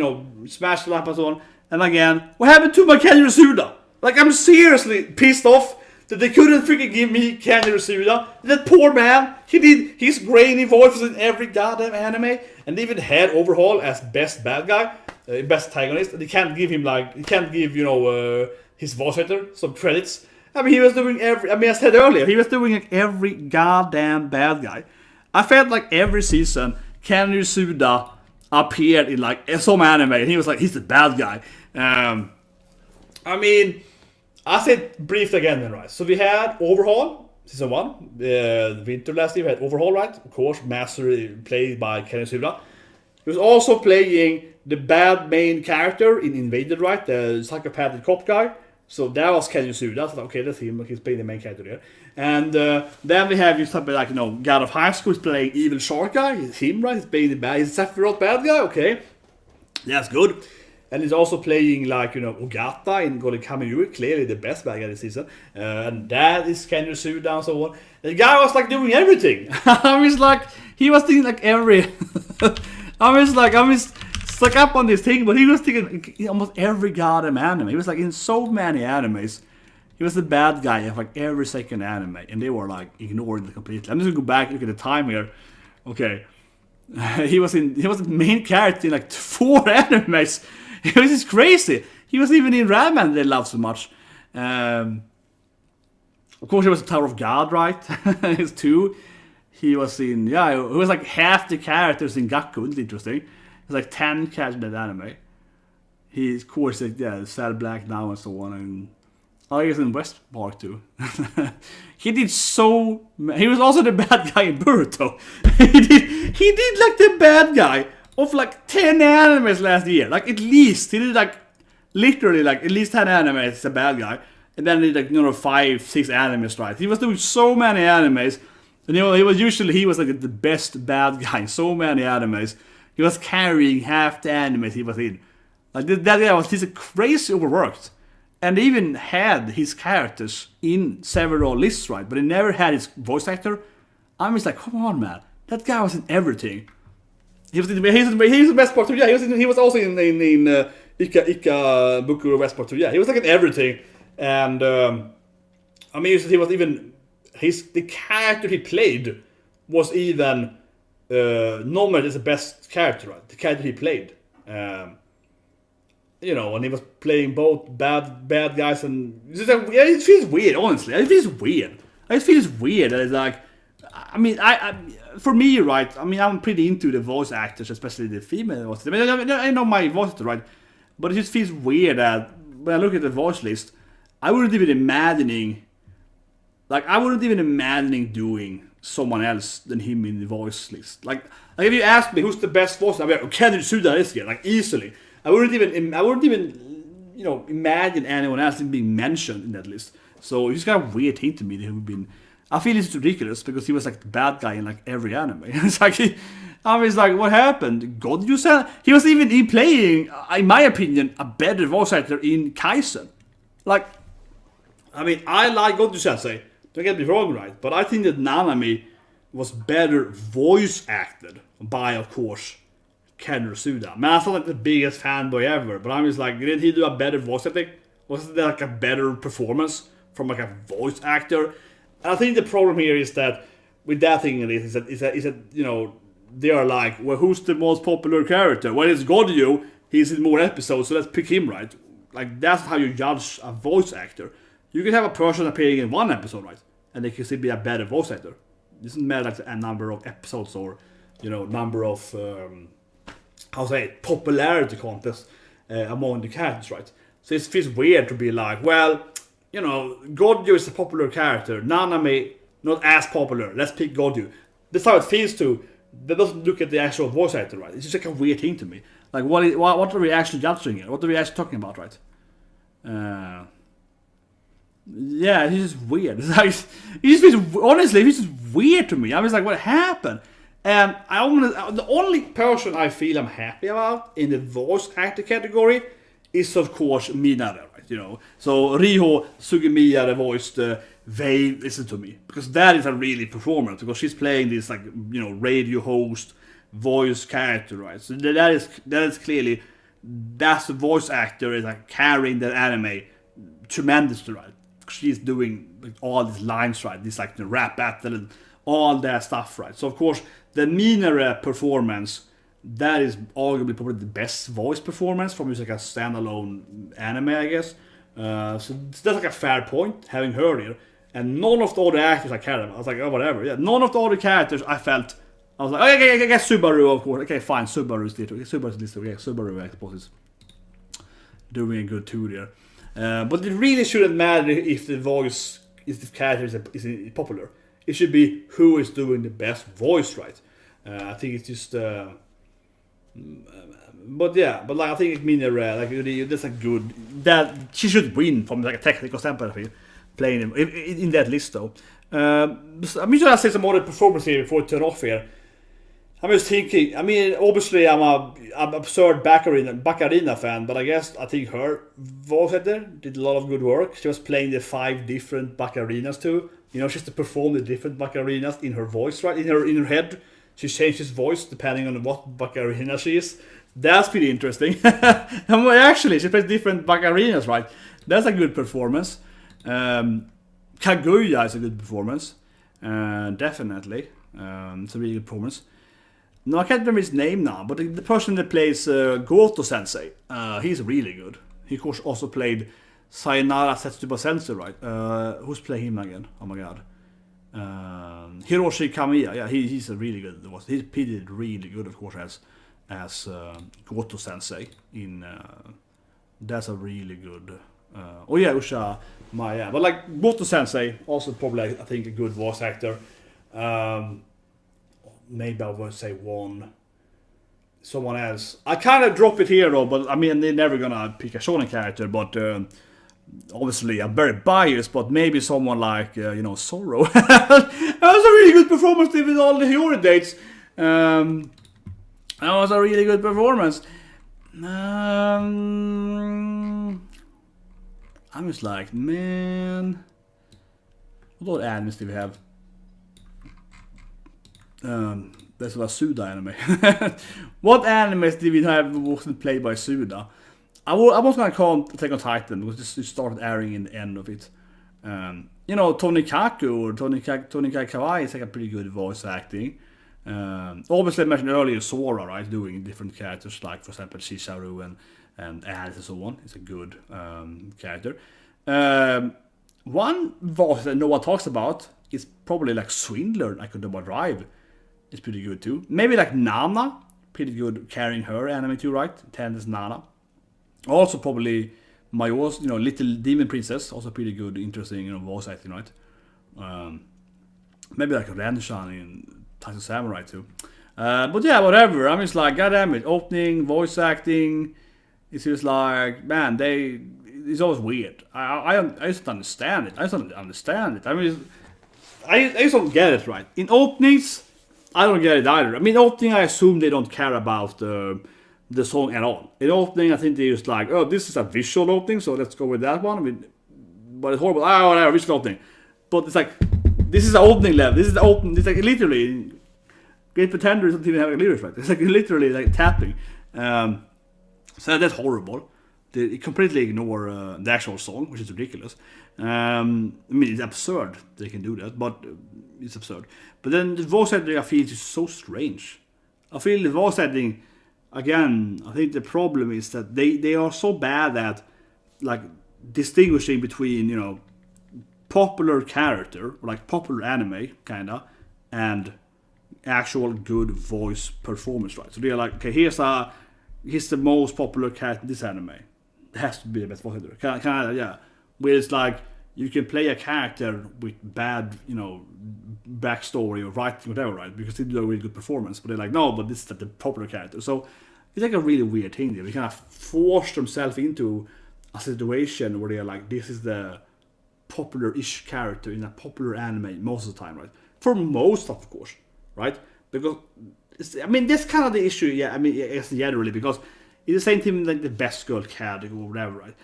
smash the like button. And again, what happened to my Kenji Suda? Like, I'm seriously pissed off that they couldn't freaking give me Kenji Suda. That poor man, he did his grainy voices in every goddamn anime, and they even had Overhaul as best bad guy, best antagonist, and they can't give him his voice actor some credits. I mean, he was doing I said earlier, he was doing like every goddamn bad guy. I felt like every season, Kenji Suda appeared in like some anime, and he was like, he's the bad guy. I mean, I said briefly again then, right? So we had Overhaul, season 1, the winter last year, we had Overhaul, right? Of course, Master played by Kenji Suda. He was also playing the bad main character in Invaded, right? The psychopathic cop guy. So that was Kenji Suda. So okay, that's him. He's playing the main character there. And then we have something like, God of High School is playing evil shark guy. It's him, right? He's playing the bad. He's Sephiroth bad guy. Okay, that's good. And he's also playing like Ogata in Golden Kamuy, clearly the best bad guy this season. And that is Kenji Suda and so on. The guy was like doing everything. I was like, he was doing like every. I was stuck up on this thing, but he was taking almost every goddamn anime. He was like in so many animes. He was the bad guy of like every second anime, and they were like ignoring it completely. I'm just gonna go back, look at the time here. Okay, he was the main character in like 4 animes. It was just crazy. He was even in Ramen they love so much. Of course, he was the Tower of God, right? It's 2. He was in, he was like half the characters in Gaku. It's interesting. There's like 10 characters in that anime. He's, of course, like, Sad Black now and so on. And he was in West Park too. He did so. He was also the bad guy in Boruto. He did like the bad guy of like 10 animes last year. Like at least he did like literally like at least 10 animes as a bad guy, and then he did like 5, 6 animes, right? He was doing so many animes, and he was like the best bad guy in so many animes. He was carrying half the animes he was in. Like that guy he's crazy overworked. And they even had his characters in several lists, right? But he never had his voice actor. I'm just like, come on, man. That guy was in everything. He's the best part too. Yeah, he was also in Ika Bukuro West Part 2. Yeah, he was like in everything. And I mean, he was even the character he played was even nominated as the best character, right? The character he played. And he was playing both bad guys, and it feels weird. Honestly, it feels weird. It feels weird. That it's like, I mean, for me, right? I mean, I'm pretty into the voice actors, especially the female voices. I mean, I know my voice actor, right? But it just feels weird that when I look at the voice list, I wouldn't even imagining doing someone else than him in the voice list. Like if you ask me who's the best voice, I'd be like, Kenji Suda this year, like easily. I wouldn't even imagine anyone else being mentioned in that list. So it's kind of a weird thing to me that he would been. I feel it's ridiculous because he was like the bad guy in like every anime. It's like I was like, what happened? God, you said he was even playing, in my opinion, a better voice actor in Kaisen. Like, I mean, I like God Sensei. Don't get me wrong, right? But I think that Nanami was better voice acted by, of course, Ken Suda. Man, I'm not like the biggest fanboy ever, but I'm just like, did he do a better voice acting? Was it like a better performance from like a voice actor? And I think the problem here is that with that thing is that you know, they are like, well, who's the most popular character? Well, it's Godio. He's in more episodes, so let's pick him, right? Like, that's how you judge a voice actor. You can have a person appearing in one episode, right? And they can still be a better voice actor. It doesn't matter like a number of episodes or, you know, number of popularity contests among the characters, right? So it feels weird to be like, well, you know, Godio is a popular character, Nanami not as popular, let's pick Godio. That's how it feels to. That doesn't look at the actual voice actor, right? It's just like a weird thing to me. Like, what are we actually judging here? What are we actually talking about, right? Yeah, it's just weird. It's like, honestly, it's just weird to me. I was like, what happened? And the only person I feel I'm happy about in the voice actor category is, of course, Minare, right? You know, so Riho Sugimiya voiced Wave. Listen to me, because that is a really performance, because she's playing this, like, you know, radio host voice character, right? So that is clearly, that's the voice actor is like carrying that anime tremendously, right? She's doing like all these lines, right? This like the rap battle and all that stuff, right? So of course the Minare performance, that is arguably probably the best voice performance from like a standalone anime, I guess. So that's like a fair point having her here, and none of the other actors I cared about. I was like, oh, whatever. Yeah, none of the other characters I was like, okay, I guess Subaru, of course. Okay, fine, Subaru is this. Subaru is this. Okay, Subaru, I suppose, is doing a good too there. But it really shouldn't matter if the character is popular. It should be who is doing the best voice, right? I think it's just. But like I think Minare, like that's a good. That she should win from like a technical standpoint of view, playing in that list though. I'm just gonna say some more performance here before I turn off here. I'm just thinking, I mean, obviously I'm an absurd Baccarina fan, but I think her voice actor did a lot of good work. She was playing the 5 different Baccarinas too. You know, she has to perform the different Baccarinas in her voice, right? In her head. She changes voice depending on what Baccarina she is. That's pretty interesting. Actually, she plays different Baccarinas, right? That's a good performance. Kaguya is a good performance. Definitely. It's a really good performance. No, I can't remember his name now, but the person that plays Goto Sensei, he's really good. He, of course, also played Sayonara Setsuba Sensei, right? Who's playing him again? Oh my god. Hiroshi Kamiya, yeah, he's a really good. He did really good, of course, as Goto Sensei in. That's a really good. Usha Maya, but like Goto Sensei, also probably I think a good voice actor. Maybe I would say someone else. I kind of drop it here though, but I mean they're never gonna pick a shonen character, but. Obviously, I'm very biased, but maybe someone like, Sorrow. That was a really good performance with all the Hiyori dates. That was a really good performance. I'm just like, man. What other animes do we have? That's a Suda anime. What animes did we have that wasn't played by Suda? I was gonna call Attack on Titan because it started airing in the end of it. Tonikaku or Tonikai Kawaii is like a pretty good voice acting. Obviously, I mentioned earlier Sora, right, doing different characters like, for example, Shisaru and Alice and so on. It's a good character. One voice that no one talks about is probably like Swindler. I could do Drive. It's pretty good too. Maybe like Nana, pretty good carrying her anime too, right? Tennis Nana. Also probably Mayo's, Little Demon Princess, also pretty good, interesting, voice acting, right? Maybe like Renshan in Tyson Samurai too. But yeah, whatever. I'm just like, goddamn it, opening, voice acting. It's just like, man, it's always weird. I just don't understand it. I mean, I just don't get it, right? In openings, I don't get it either. I mean, opening, I assume they don't care about the song at all. In opening, I think they just like, oh, this is a visual opening, so let's go with that one. I mean, but it's horrible. Whatever, visual opening. But it's like, this is the opening level. This is the open. It's like literally Great Pretender doesn't even have a lyrics, right? It's like literally like tapping. So that's horrible. They completely ignore the actual song, which is ridiculous. I mean, it's absurd they can do that, but it's absurd. But then the voice acting I feel is so strange. I feel the voice acting, again, I think the problem is that they are so bad at like distinguishing between, you know, popular character, or like popular anime, kinda, and actual good voice performance, right? So they're like, okay, here's the most popular character in this anime. It has to be the best voice actor. Kinda, yeah. Where it's like, you can play a character with bad, you know, backstory or writing, whatever, right? Because they do a really good performance. But they're like, no, but this is the popular character. So it's like a really weird thing there. They kind of force themselves into a situation where they're like, this is the popular-ish character in a popular anime most of the time, right? For most, of course, right? Because, I mean, that's kind of the issue, yeah, I mean, it's generally, because it's the same thing like the best girl category or whatever, right?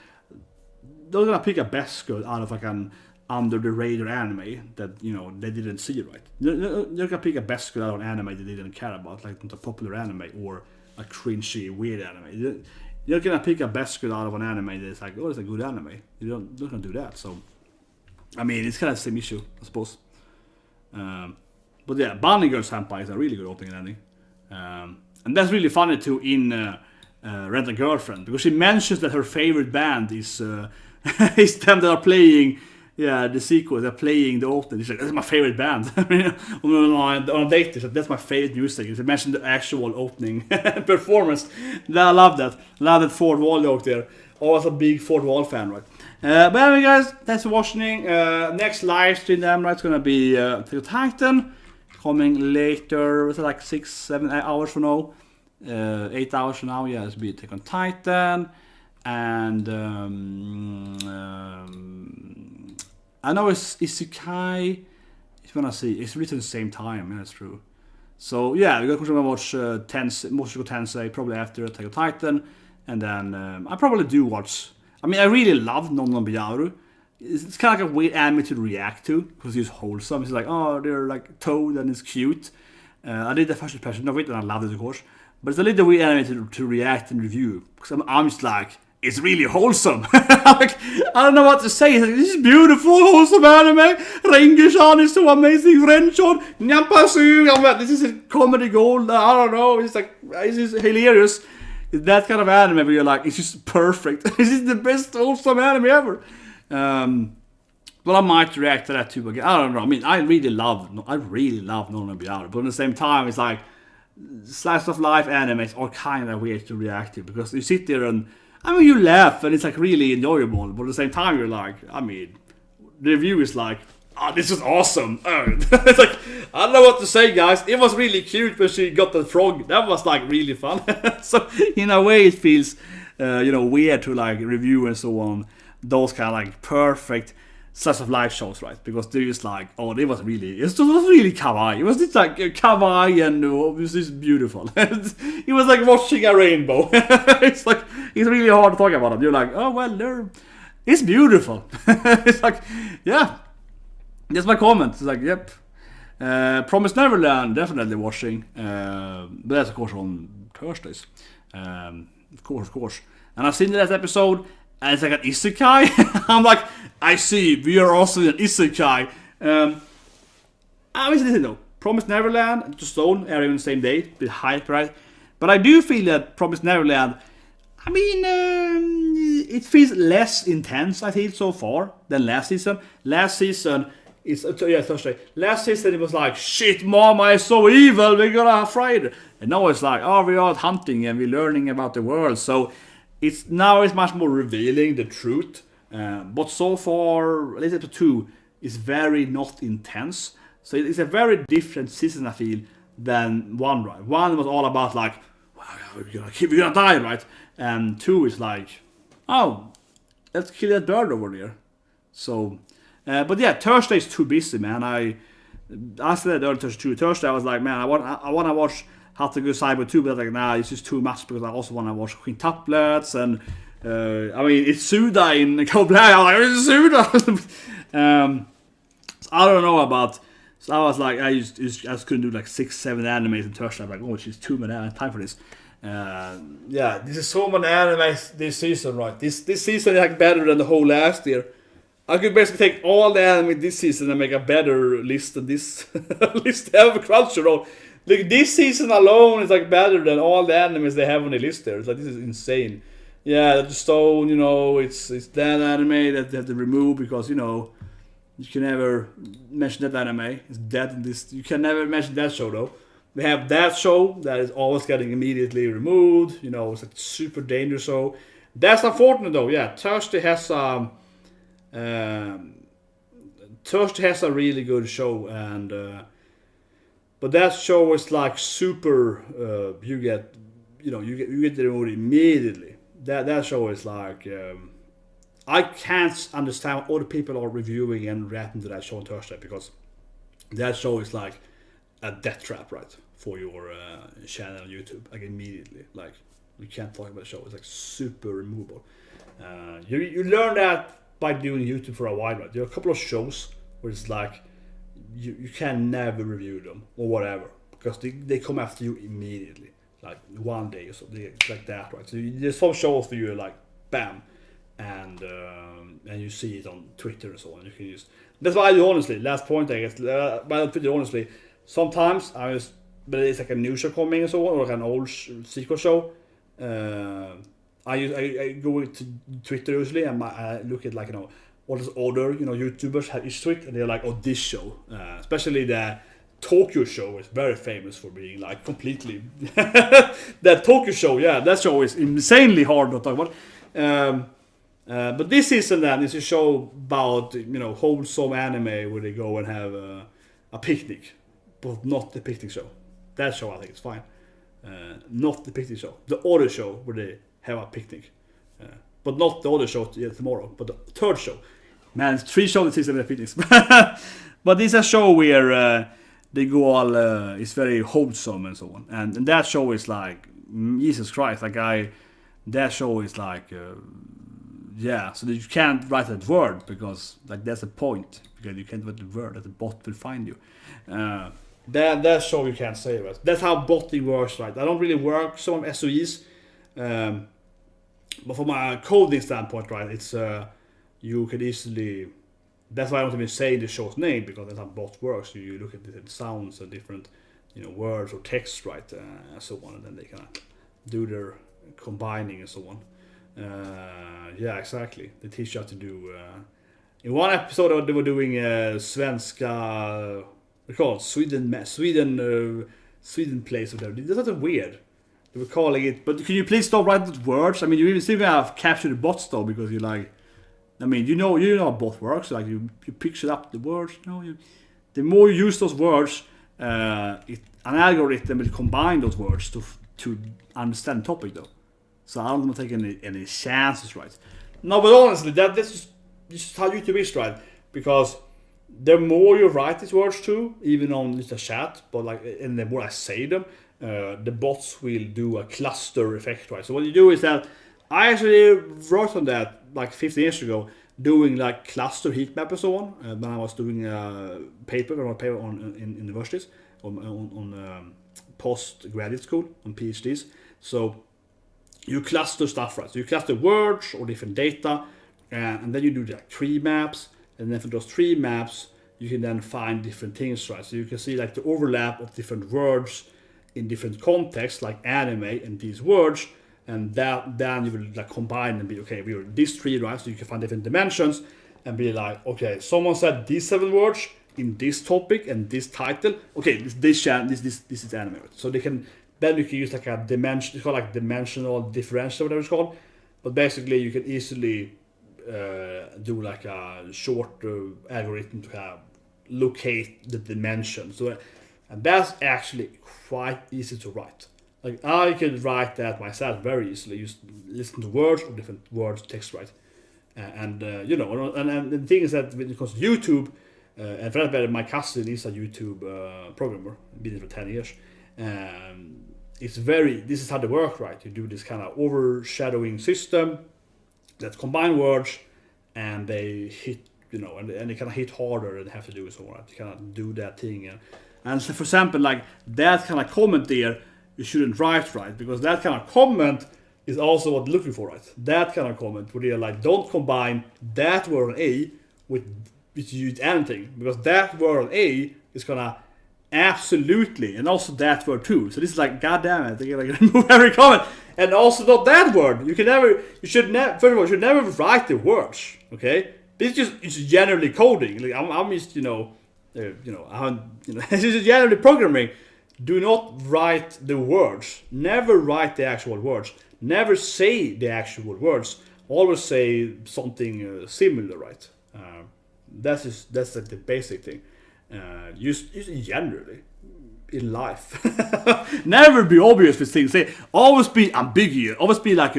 They're gonna pick a best girl out of like an under the radar anime that, you know, they didn't see, right? They're gonna pick a best girl out of an anime they didn't care about, like a popular anime or a cringy, weird anime. You're gonna pick a best girl out of an anime that's like, oh, it's a good anime. You're not gonna do that, so. I mean, it's kind of the same issue, I suppose. But yeah, Bunny Girl Senpai is a really good opening ending. And that's really funny too in Rent a Girlfriend, because she mentions that her favorite band is is them that are playing, yeah, the sequel. They're playing the opening. She's like, that's my favorite band. I mean, on a date, she's like, that's my favorite music. She mentioned the actual opening performance. I love that. Love that fourth wall joke there. Always a big fourth wall fan, right? But anyway, guys, thanks for watching. Next live stream, then, right, it's gonna be Attack on Titan, coming later. Was it like 6-7 hours from now? 8 hours from now, yeah, it's be Attack on Titan, and I know it's Isekai. If you wanna see, it's written at the same time. Yeah, that's true. So yeah, we're gonna watch Mushoku Tensei probably after Attack on Titan, and then I probably do watch. I mean, I really love Non no Byaru. It's kind of like a weird anime to react to, because it's wholesome. It's like, oh, they're like Toad and it's cute. I did the first impression of it, and I loved it, of course. But it's a little weird anime to react and review, because I'm just like, it's really wholesome. Like, I don't know what to say. It's like, this is beautiful, wholesome anime. Rengu-chan is so amazing. Ren-chan, Nyampasu. This is a comedy gold. I don't know. It's like, this is hilarious. It's that kind of anime where you're like, it's just perfect. This is the best wholesome anime ever. But I might react to that too again. I don't know. I mean, I really love Non no Byaru, but at the same time, it's like slice of life animes are kind of weird to react to, because you sit there and, I mean, you laugh and it's like really enjoyable, but at the same time, you're like, I mean, the review is like, oh, this is awesome. It's like, I don't know what to say, guys. It was really cute when she got the frog. That was like really fun. So in a way, it feels, weird to like review and so on those kind of like perfect slice of life shows, right? Because they're just like, oh, it was really kawaii. It was just like kawaii and it was just beautiful. It was like watching a rainbow. It's like, it's really hard to talk about them. You're like, oh, well, it's beautiful. It's like, yeah. That's my comment. It's like, yep. Promised Neverland, definitely watching. But that's of course on Thursdays. Of course. And I've seen the last episode, and it's like an isekai. I'm like, I see, we are also an isekai. I was listening though. Promised Neverland and Stone are in the same day, bit hype, right? But I do feel that Promised Neverland, I mean, it feels less intense, I think, so far than last season. Last season, Thursday. Last season it was like, shit, Mama is so evil, we're gonna fry it. And now it's like, oh, we're out hunting and we're learning about the world. So it's much more revealing the truth. But so far, at least episode 2 is very not intense. So it's a very different season, I feel, than 1, right? 1 was all about like, wow, we're gonna die, right? And 2 is like, oh, let's kill that bird over there. So, but yeah, Thursday is too busy, man. I said earlier Thursday, I was like, man, I want to watch How to Go Cyber 2, but I was like, nah, it's just too much, because I also want to watch Quintuplets and I mean, it's Suda in Cobra. I'm like, it's Suda. So I don't know about. So I was like, I just couldn't do like 6-7 animes in Thursday. I'm like, oh, she's too many. I don't have time for this. Yeah, this is so many animes this season, right? This season is like better than the whole last year. I could basically take all the anime this season and make a better list than this list they have Crunchyroll. Like this season alone is like better than all the animes they have on the list there. It's like this is insane. Yeah, the Stone, it's that anime that they have to remove because you can never mention that anime. It's dead in this. You can never mention that show though. We have that show that is always getting immediately removed. It's a super dangerous show. That's unfortunate though. Yeah, Thursday has a really good show, and but that show is like super. You get the remote immediately. That show is like. I can't understand what other people are reviewing and reacting to that show on Thursday because that show is like a death trap, right, for your channel on YouTube. Like immediately, like you can't talk about the show. It's like super removable. You learn that by doing YouTube for a while, right? There are a couple of shows where it's like you can never review them or whatever because they come after you immediately, like one day or something like that, right? So there's some shows for you like bam. And you see it on Twitter and so on. You can use. That's why I do honestly. Last point, I guess. But on Twitter, honestly, sometimes but it's like a new show coming and so on, or like an old sequel show. I go to Twitter usually and I look at like all these other YouTubers have each tweet and they're like, oh, this show, especially the Tokyo show is very famous for being like completely that Tokyo show. Yeah, that show is insanely hard to talk about. But this season then is a show about wholesome anime where they go and have a picnic, but not the picnic show. That show I think is fine. Not the picnic show. The other show where they have a picnic, but not the other show tomorrow. But the third show, man, it's 3 shows this season with picnics. But this is a show where they go all. It's very wholesome and so on, and that show is like Jesus Christ, that show is like. Yeah, so that you can't write that word because like that's the point because you can't write the word that the bot will find you. That show you can't say about. That's how botting works, right? I don't really work so on SOEs, but from a coding standpoint, right? It's you could easily. That's why I don't even say the show's name because that's how bot works. You look at different sounds and different words or text, right, and so on, and then they kind of do their combining and so on. Yeah, exactly. They teach you how to do. In one episode, they were doing svenska. They call it Sweden plays or whatever. That's something weird. They were calling it. But can you please stop writing words? I mean, you even still have captured the bots though because you like. I mean, you know how bot works. Like you picture up the words. The more you use those words, an algorithm will combine those words to understand the topic though. So I don't want to take any chances, right? No, but honestly, this is how YouTube is, right? Because the more you write these words to, even on just a chat, but and the more I say them, the bots will do a cluster effect, right? So what you do is that I actually worked on that like 15 years ago, doing like cluster heat map and so on. When I was doing a paper in universities, on post-graduate school, on PhDs. So you cluster stuff, right? So you cluster words or different data, and then you do like tree maps, and then for those tree maps, you can then find different things, right? So you can see like the overlap of different words in different contexts, like anime and these words, and then you will like combine and be okay. We are this tree, right? So you can find different dimensions and be like, okay, someone said these 7 words in this topic and this title. Okay, this is anime. Right? So they can. Then you can use like a dimension, it's called like dimensional differential, whatever it's called. But basically you can easily do like a short algorithm to kind of locate the dimension. So, and that's actually quite easy to write. Like I could write that myself very easily. Just listen to words or different words, text, right? And the thing is that when it comes to YouTube, and for that matter, my cousin is a YouTube programmer, been there for 10 years. This is how they work, right? You do this kind of overshadowing system that combine words and they hit you know, and they kind of hit harder and have to do so, right? You kind of do that thing, and so for example, like that kind of comment there, you shouldn't write, right? Because that kind of comment is also what you're looking for, right? That kind of comment where you're like, don't combine that word A with anything, because that word A is gonna absolutely, and also that word too. So this is like, god damn it, they're gonna remove every comment, and also not that word. You should never. First of all, you should never write the words. Okay, this is just generally coding. Like I'm just this is generally programming. Do not write the words. Never write the actual words. Never say the actual words. Always say something similar, right? That's like the basic thing. Use generally in life. Never be obvious with things. Say, always be ambiguous. Always be like,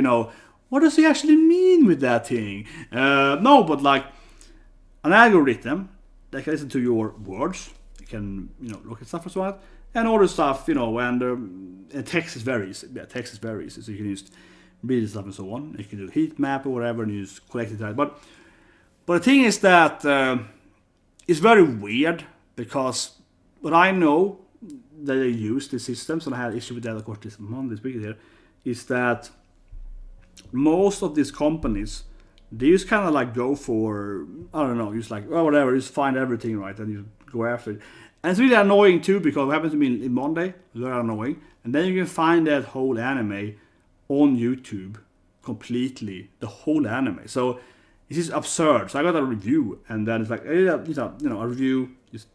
what does he actually mean with that thing? No, but like an algorithm that can listen to your words. You can look at stuff as well, and all the stuff and text is very easy. Yeah, text is very easy. So you can just read stuff and so on. You can do heat map or whatever, and you just collect it. Right? But the thing is that it's very weird, because what I know that they use the systems, and I had issue with that of course this week here, is that most of these companies, they just kind of like go for, I don't know, just like, well, whatever, just find everything, right, and you go after it. And it's really annoying too, because it happened to me in Monday, it's very annoying. And then you can find that whole anime on YouTube completely, the whole anime. So it's just absurd. So I got a review, and then it's like, a review, just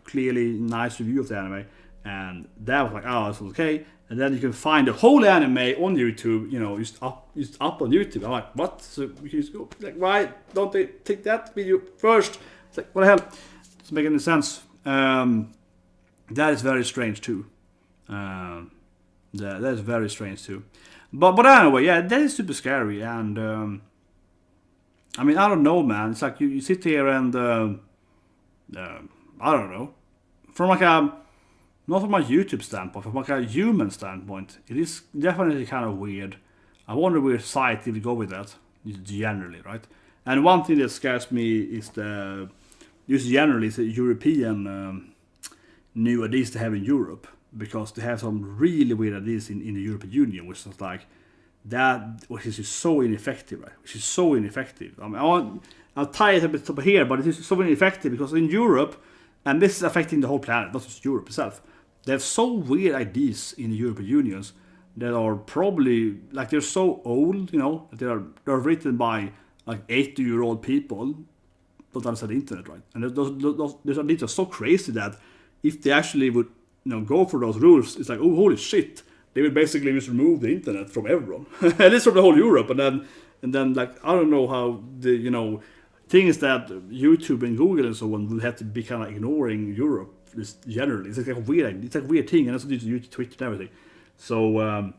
clearly nice review of the anime, and that was like, oh, it's okay. And then you can find the whole anime on YouTube, just up on YouTube. I'm like, what? So you can just go, like, why don't they take that video first? It's like, what the hell? It doesn't make any sense. That is very strange too. That is very strange too. But anyway, yeah, that is super scary. And I mean, I don't know, man. It's like you sit here and I don't know. From like not from a YouTube standpoint, from like a human standpoint, it is definitely kind of weird. I wonder which site did we go with that, generally, right? And one thing that scares me is the European new ideas they have in Europe, because they have some really weird ideas in the European Union, which is like that, which is just so ineffective, right? Which is so ineffective. I mean, I'll tie it a bit up here, but it is so ineffective because in Europe, and this is affecting the whole planet, not just Europe itself, they have so weird ideas in the European Unions that are probably, like, they're so old, that they're written by like 80-year-old people, don't understand the internet, right? And those ideas are so crazy that if they actually would go for those rules, it's like, oh, holy shit, they would basically just remove the internet from everyone, at least from the whole Europe, and then like, I don't know how the things that YouTube and Google and so on will have to be kind of ignoring Europe just generally. It's like a weird thing, and that's what you do to Twitter and everything. So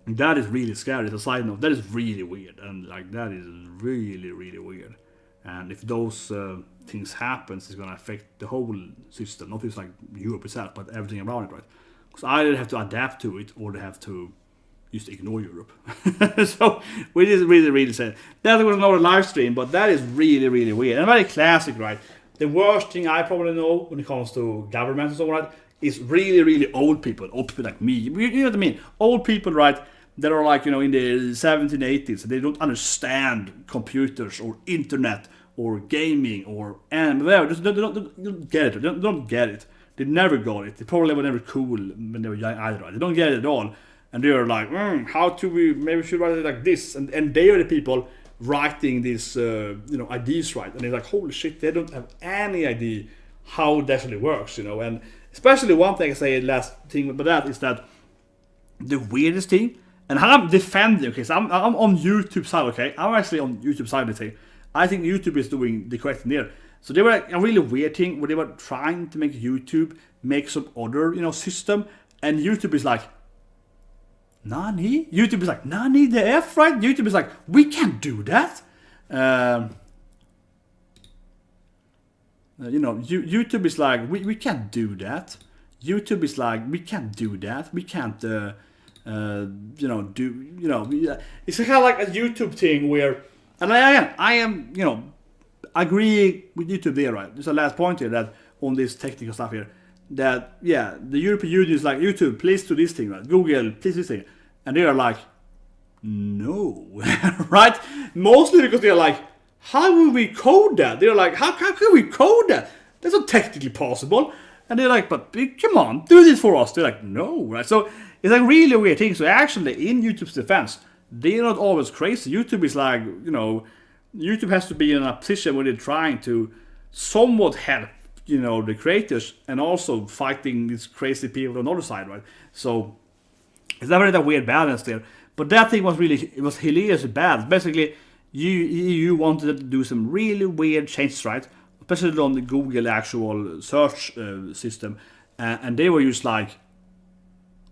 that is really scary. As a side note, that is really weird, and like that is really, really weird. And if those things happens, it's gonna affect the whole system, not just like Europe itself, but everything around it, right? Because either they have to adapt to it, or they have to just ignore Europe. So we just really, really sad. That was another live stream, but that is really, really weird and very classic, right? The worst thing I probably know when it comes to government and so on, right, is really, really old people like me. You know what I mean? Old people, right, that are like, in the 1780s, they don't understand computers or internet or gaming or whatever. They don't get it. They don't get it. They never got it. They probably were never cool when they were young either, right? They don't get it at all. And they are like, how to maybe should write it like this. And they are the people writing these, ideas, right? And they're like, holy shit, they don't have any idea how it actually works, And especially one thing I say, last thing about that, is that the weirdest thing, and I'm defending, okay, so I'm on YouTube side, okay? I'm actually on YouTube side of the thing. I think YouTube is doing the correct thing there. So they were like a really weird thing where they were trying to make YouTube make some other, system, and YouTube is like, Nani? YouTube is like, Nani the F, right? YouTube is like, we can't do that. YouTube is like, we can't do that. YouTube is like, we can't do that. We can't, it's kind of like a YouTube thing where, and I am, agree with YouTube there, right? There's a last point here that on this technical stuff here, that yeah, the European Union is like, YouTube, please do this thing, right? Google, please do this thing, and they are like, no, right? Mostly because they're like, how will we code that? They're like, how can we code that? That's not technically possible. And they're like, but come on, do this for us. They're like, no, right? So it's like really weird thing. So actually, in YouTube's defense, they're not always crazy. YouTube is like, YouTube has to be in a position where they're trying to somewhat help, the creators, and also fighting these crazy people on the other side, right? So it's not really that weird balance there. But that thing was hilariously bad. Basically, you wanted to do some really weird changes, right? Especially on the Google actual search system, and they were just like,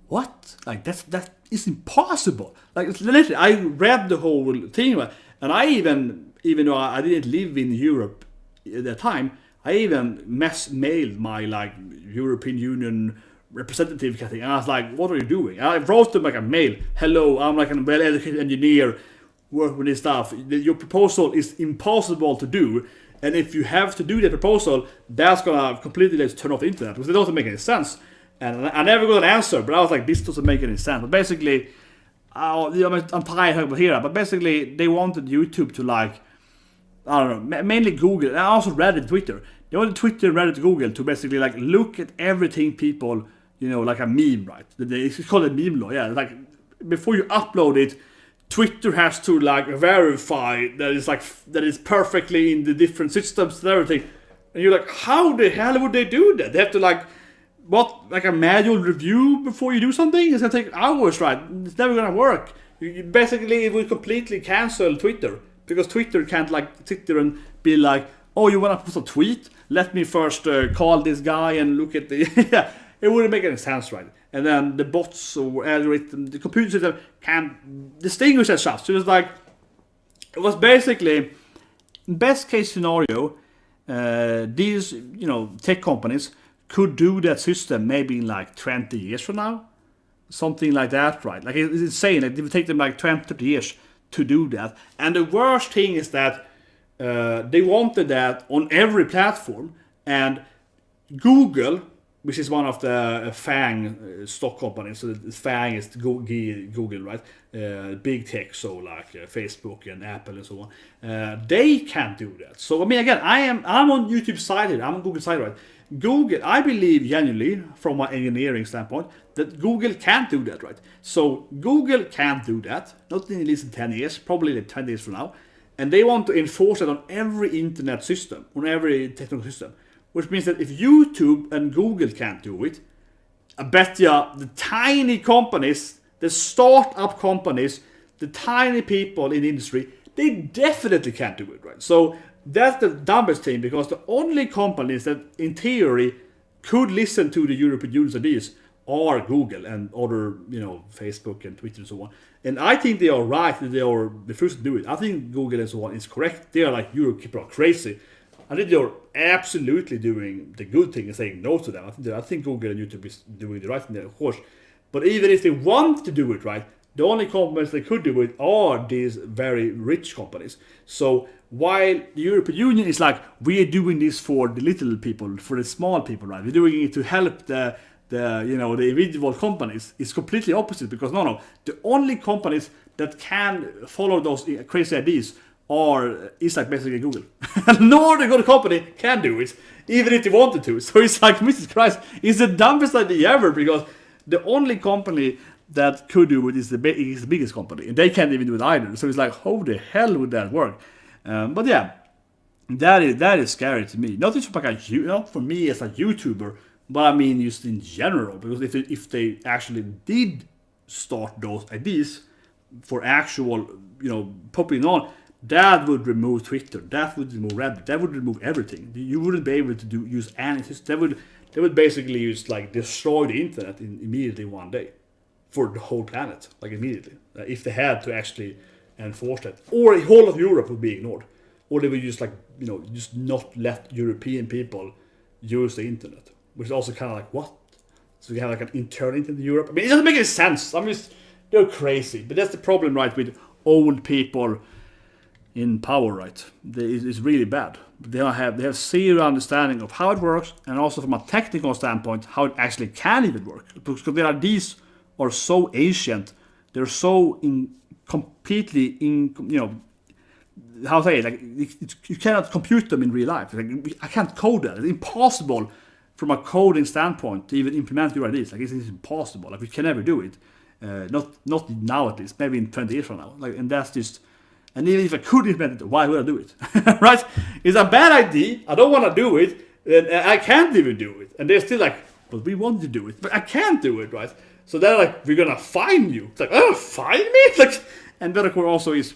what? Like that is impossible. Like it's literally, I read the whole thing, and I even though I didn't live in Europe at that time, I even mailed my like European Union representative kind of thing, and I was like, what are you doing? And I wrote them like a mail. Hello, I'm like a well-educated engineer, work with this stuff. Your proposal is impossible to do. And if you have to do the proposal, that's gonna completely turn off the internet, because it doesn't make any sense. And I never got an answer, but I was like, this doesn't make any sense. But basically, I'm tired of here. But basically, they wanted YouTube to like, I don't know, mainly Google, and also Reddit, Twitter. They wanted Twitter, Reddit, Google to basically like look at everything people, like a meme, right? It's called a meme law, yeah. Like before you upload it, Twitter has to like verify that it's perfectly in the different systems and everything. And you're like, how the hell would they do that? They have to like a manual review before you do something? It's gonna take hours, right? It's never gonna work. Basically, it will completely cancel Twitter, because Twitter can't like sit there and be like, oh, you wanna post a tweet? Let me first call this guy and look at the yeah. It wouldn't make any sense, right? And then the bots or algorithm, the computer system can't distinguish that stuff. So it was basically, best case scenario, these tech companies could do that system maybe in like 20 years from now, something like that, right? Like it's insane. Like it would take them like 20, 30 years to do that. And the worst thing is that they wanted that on every platform, and Google, which is one of the FANG stock companies. So FANG is Google, right? Big tech, so like Facebook and Apple and so on. They can't do that. So I mean, again, I'm on YouTube's side here. I'm on Google's side, right? Google, I believe genuinely, from my engineering standpoint, that Google can't do that, right? So Google can't do that, not in at least 10 years, probably like 20 years from now. And they want to enforce it on every internet system, on every technical system. Which means that if YouTube and Google can't do it, I bet you the tiny companies, the startup companies, the tiny people in the industry, they definitely can't do it, right? So that's the dumbest thing, because the only companies that in theory could listen to the European Union's ideas are Google and other, Facebook and Twitter and so on. And I think they are right that they are the first to do it. I think Google and so on is correct. They are like, Europe people are crazy. I think they're absolutely doing the good thing and saying no to them. I think Google and YouTube is doing the right thing there, of course. But even if they want to do it right, the only companies that could do it are these very rich companies. So while the European Union is like, we are doing this for the little people, for the small people, right? We're doing it to help the individual companies. It's completely opposite, because no, the only companies that can follow those crazy ideas is like basically Google. No other good company can do it, even if they wanted to. So it's like, Jesus Christ, it's the dumbest idea ever, because the only company that could do it is the biggest company, and they can't even do it either. So it's like, how the hell would that work? But yeah, that is scary to me. Not just for me as a YouTuber, but I mean just in general, because if they actually did start those ideas for actual, popping on, that would remove Twitter, that would remove Reddit, that would remove everything. You wouldn't be able to use anything. They would basically use like destroy the internet immediately one day for the whole planet, like immediately. If they had to actually enforce that, or the whole of Europe would be ignored, or they would just just not let European people use the internet, which is also kind of like, what? So you have like an internal internet in Europe. I mean, it doesn't make any sense. I mean, they're crazy, but that's the problem, right, with old people in power, right? It's really bad. They have zero understanding of how it works, and also from a technical standpoint, how it actually can even work. Because their ideas are so ancient, they're so completely how to say it, like you cannot compute them in real life. Like, I can't code that. It's impossible from a coding standpoint to even implement your ideas. Like it's impossible. Like we can never do it. Not now at least. Maybe in 20 years from now. Like, and that's just. And even if I could implement it, why would I do it? Right? It's a bad idea. I don't want to do it. And I can't even do it. And they're still like, but we want to do it. But I can't do it, right? So they're like, we're gonna fine you. It's like, oh, fine me? It's like, and that of course also is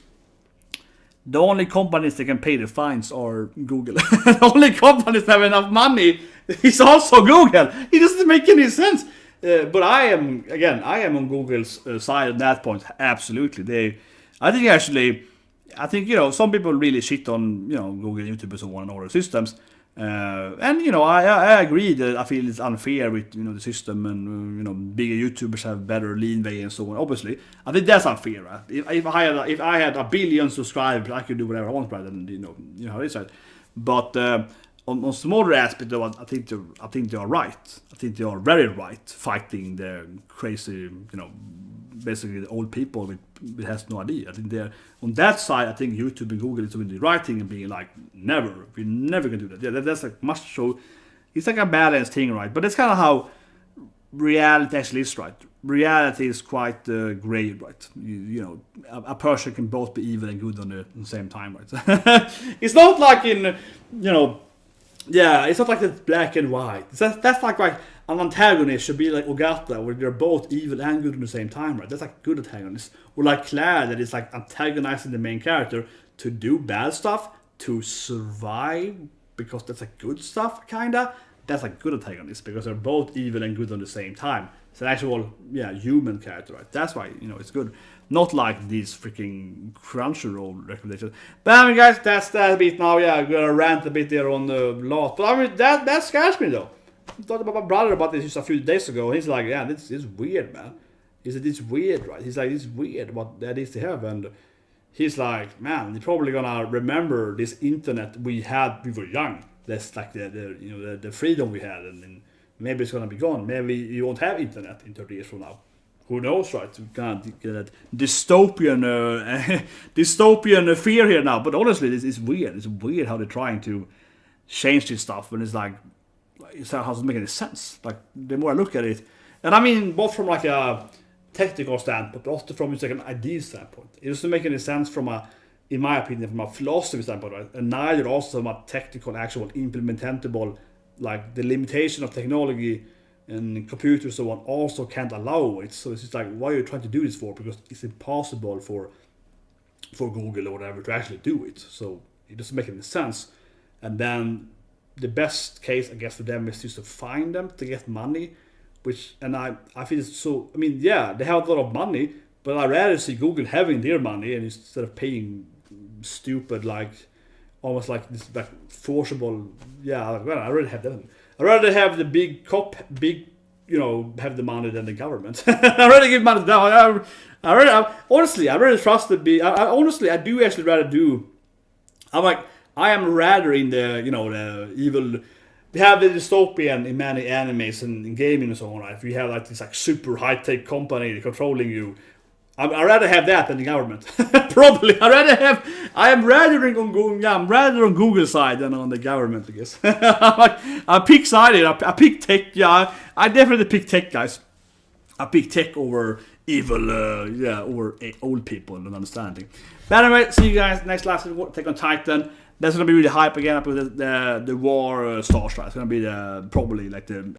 the only companies that can pay the fines are Google. The only companies that have enough money is also Google. It doesn't make any sense. But I am on Google's side at that point. Absolutely. I think some people really shit on Google, YouTube, and so on, and all the systems. And I agree that I feel it's unfair with the system, and bigger YouTubers have better leeway and so on. Obviously, I think that's unfair. Right? If I had a billion subscribers, I could do whatever I want, rather than how it is. Right? But on smaller aspect, though, I think they are right. I think they are very right fighting the crazy, basically the old people with has no idea. I think they're on that side. I think YouTube and Google is doing the right thing and being like, we're never gonna do that. Yeah, that's like must show. It's like a balanced thing, right? But that's kind of how reality actually is, right? Reality is quite gray, right? A person can both be evil and good on the same time, right? It's not like in it's not like it's black and white. That's like an antagonist should be like Ogata, where they're both evil and good at the same time, right? That's like good antagonist. Or like Claire, that is like antagonizing the main character to do bad stuff, to survive, because that's like good stuff, kinda. That's like good antagonist, because they're both evil and good at the same time. It's an actual, human character, right? That's why, it's good. Not like these freaking Crunchyroll recommendations. But I mean, guys, that's that a bit now. Yeah, I'm gonna rant a bit there on the lot. But I mean, that scares me, though. I talked about my brother about this just a few days ago. He's like, yeah, this is weird, man. He said, it's weird, right? He's like, it's weird what that is to have. And he's like, man, you're probably gonna remember this internet we had when we were young. That's like the freedom we had. And maybe it's gonna be gone. Maybe you won't have internet in 30 years from now. Who knows, right? We can't get that dystopian fear here now. But honestly, this is weird. It's weird how they're trying to change this stuff. And it's like, it doesn't make any sense. Like, the more I look at it, and I mean, both from like a technical standpoint, but also from like an idea standpoint, it doesn't make any sense from in my opinion, from a philosophy standpoint, right? And neither also from a technical, actual, implementable, like the limitation of technology and computers so on also can't allow it. So it's just like, why are you trying to do this for? Because it's impossible for Google or whatever to actually do it. So it doesn't make any sense. And then the best case, I guess, for them is just to find them to get money, and I feel it's so. I mean, yeah, they have a lot of money, but I'd rather see Google having their money and instead of paying stupid, like almost like this like forcible. Yeah, well, I already have that. I'd rather have the big have the money than the government. I'd rather give money to them. Honestly, I rather trust the big. Honestly, I do actually rather do. I am rather in the the evil. We have the dystopian in many animes and in gaming and so on. Right? If you have like this like super high tech company controlling you, I'd rather have that than the government. Probably, I'm rather on Google's side than on the government, I guess. I pick side. I pick tech. Yeah, I definitely pick tech, guys. I pick tech over evil. Over old people and understanding. But anyway, see you guys next last Attack on Titan. That's gonna be really hype again up with the war starts. Right? It's gonna be probably like the